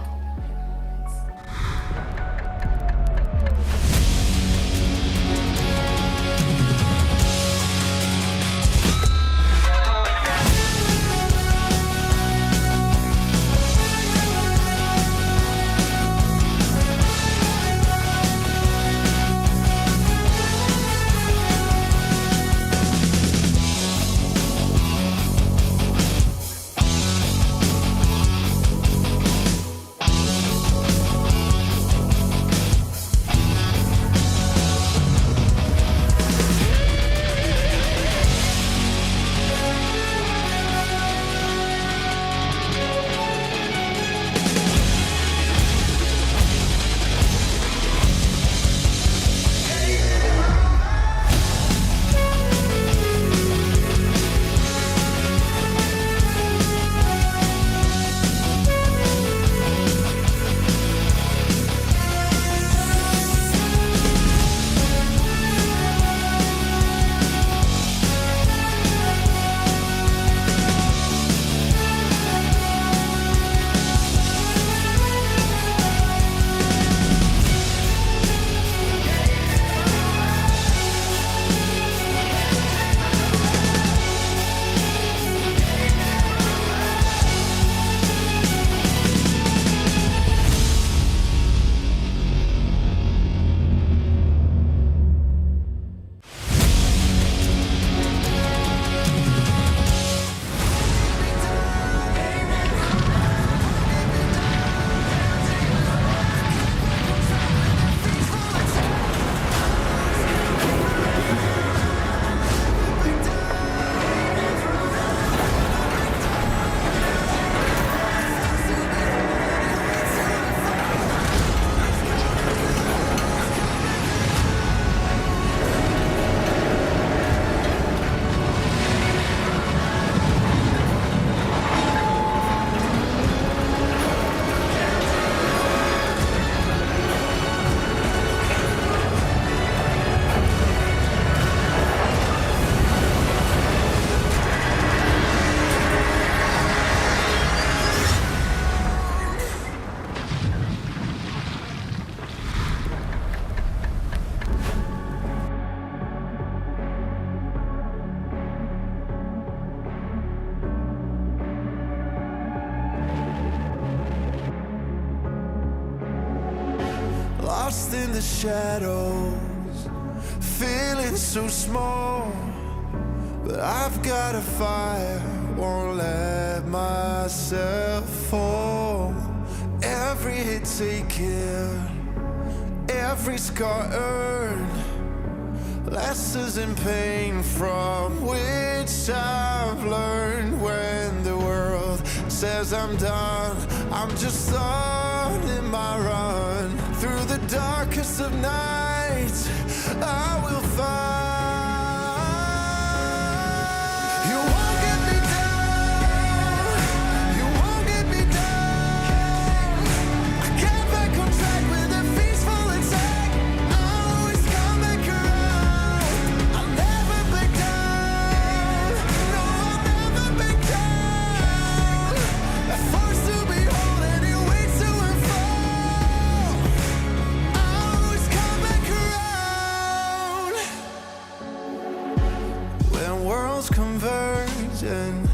lost in the shadows, feeling so small. But I've got a fire, won't let myself fall. Every hit taken, every scar earned, lessons in pain from which I've learned. When the world says I'm done, I'm just starting my run. Through the darkest of nights, I will find. You won't get me down, you won't get me down. I get back on track with a peaceful attack. I always come back around. I'll never back down, no, I'll never back down. A force to behold and it waits to unfold. I always come back around. When worlds converge and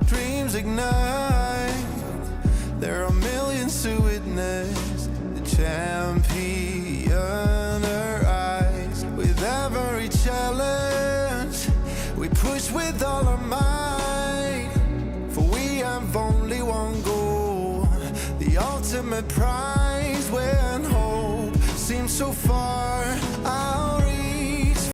dreams ignite, there are millions to witness the champion arise. With every challenge, we push with all our might. For we have only one goal, the ultimate prize. When hope seems so far,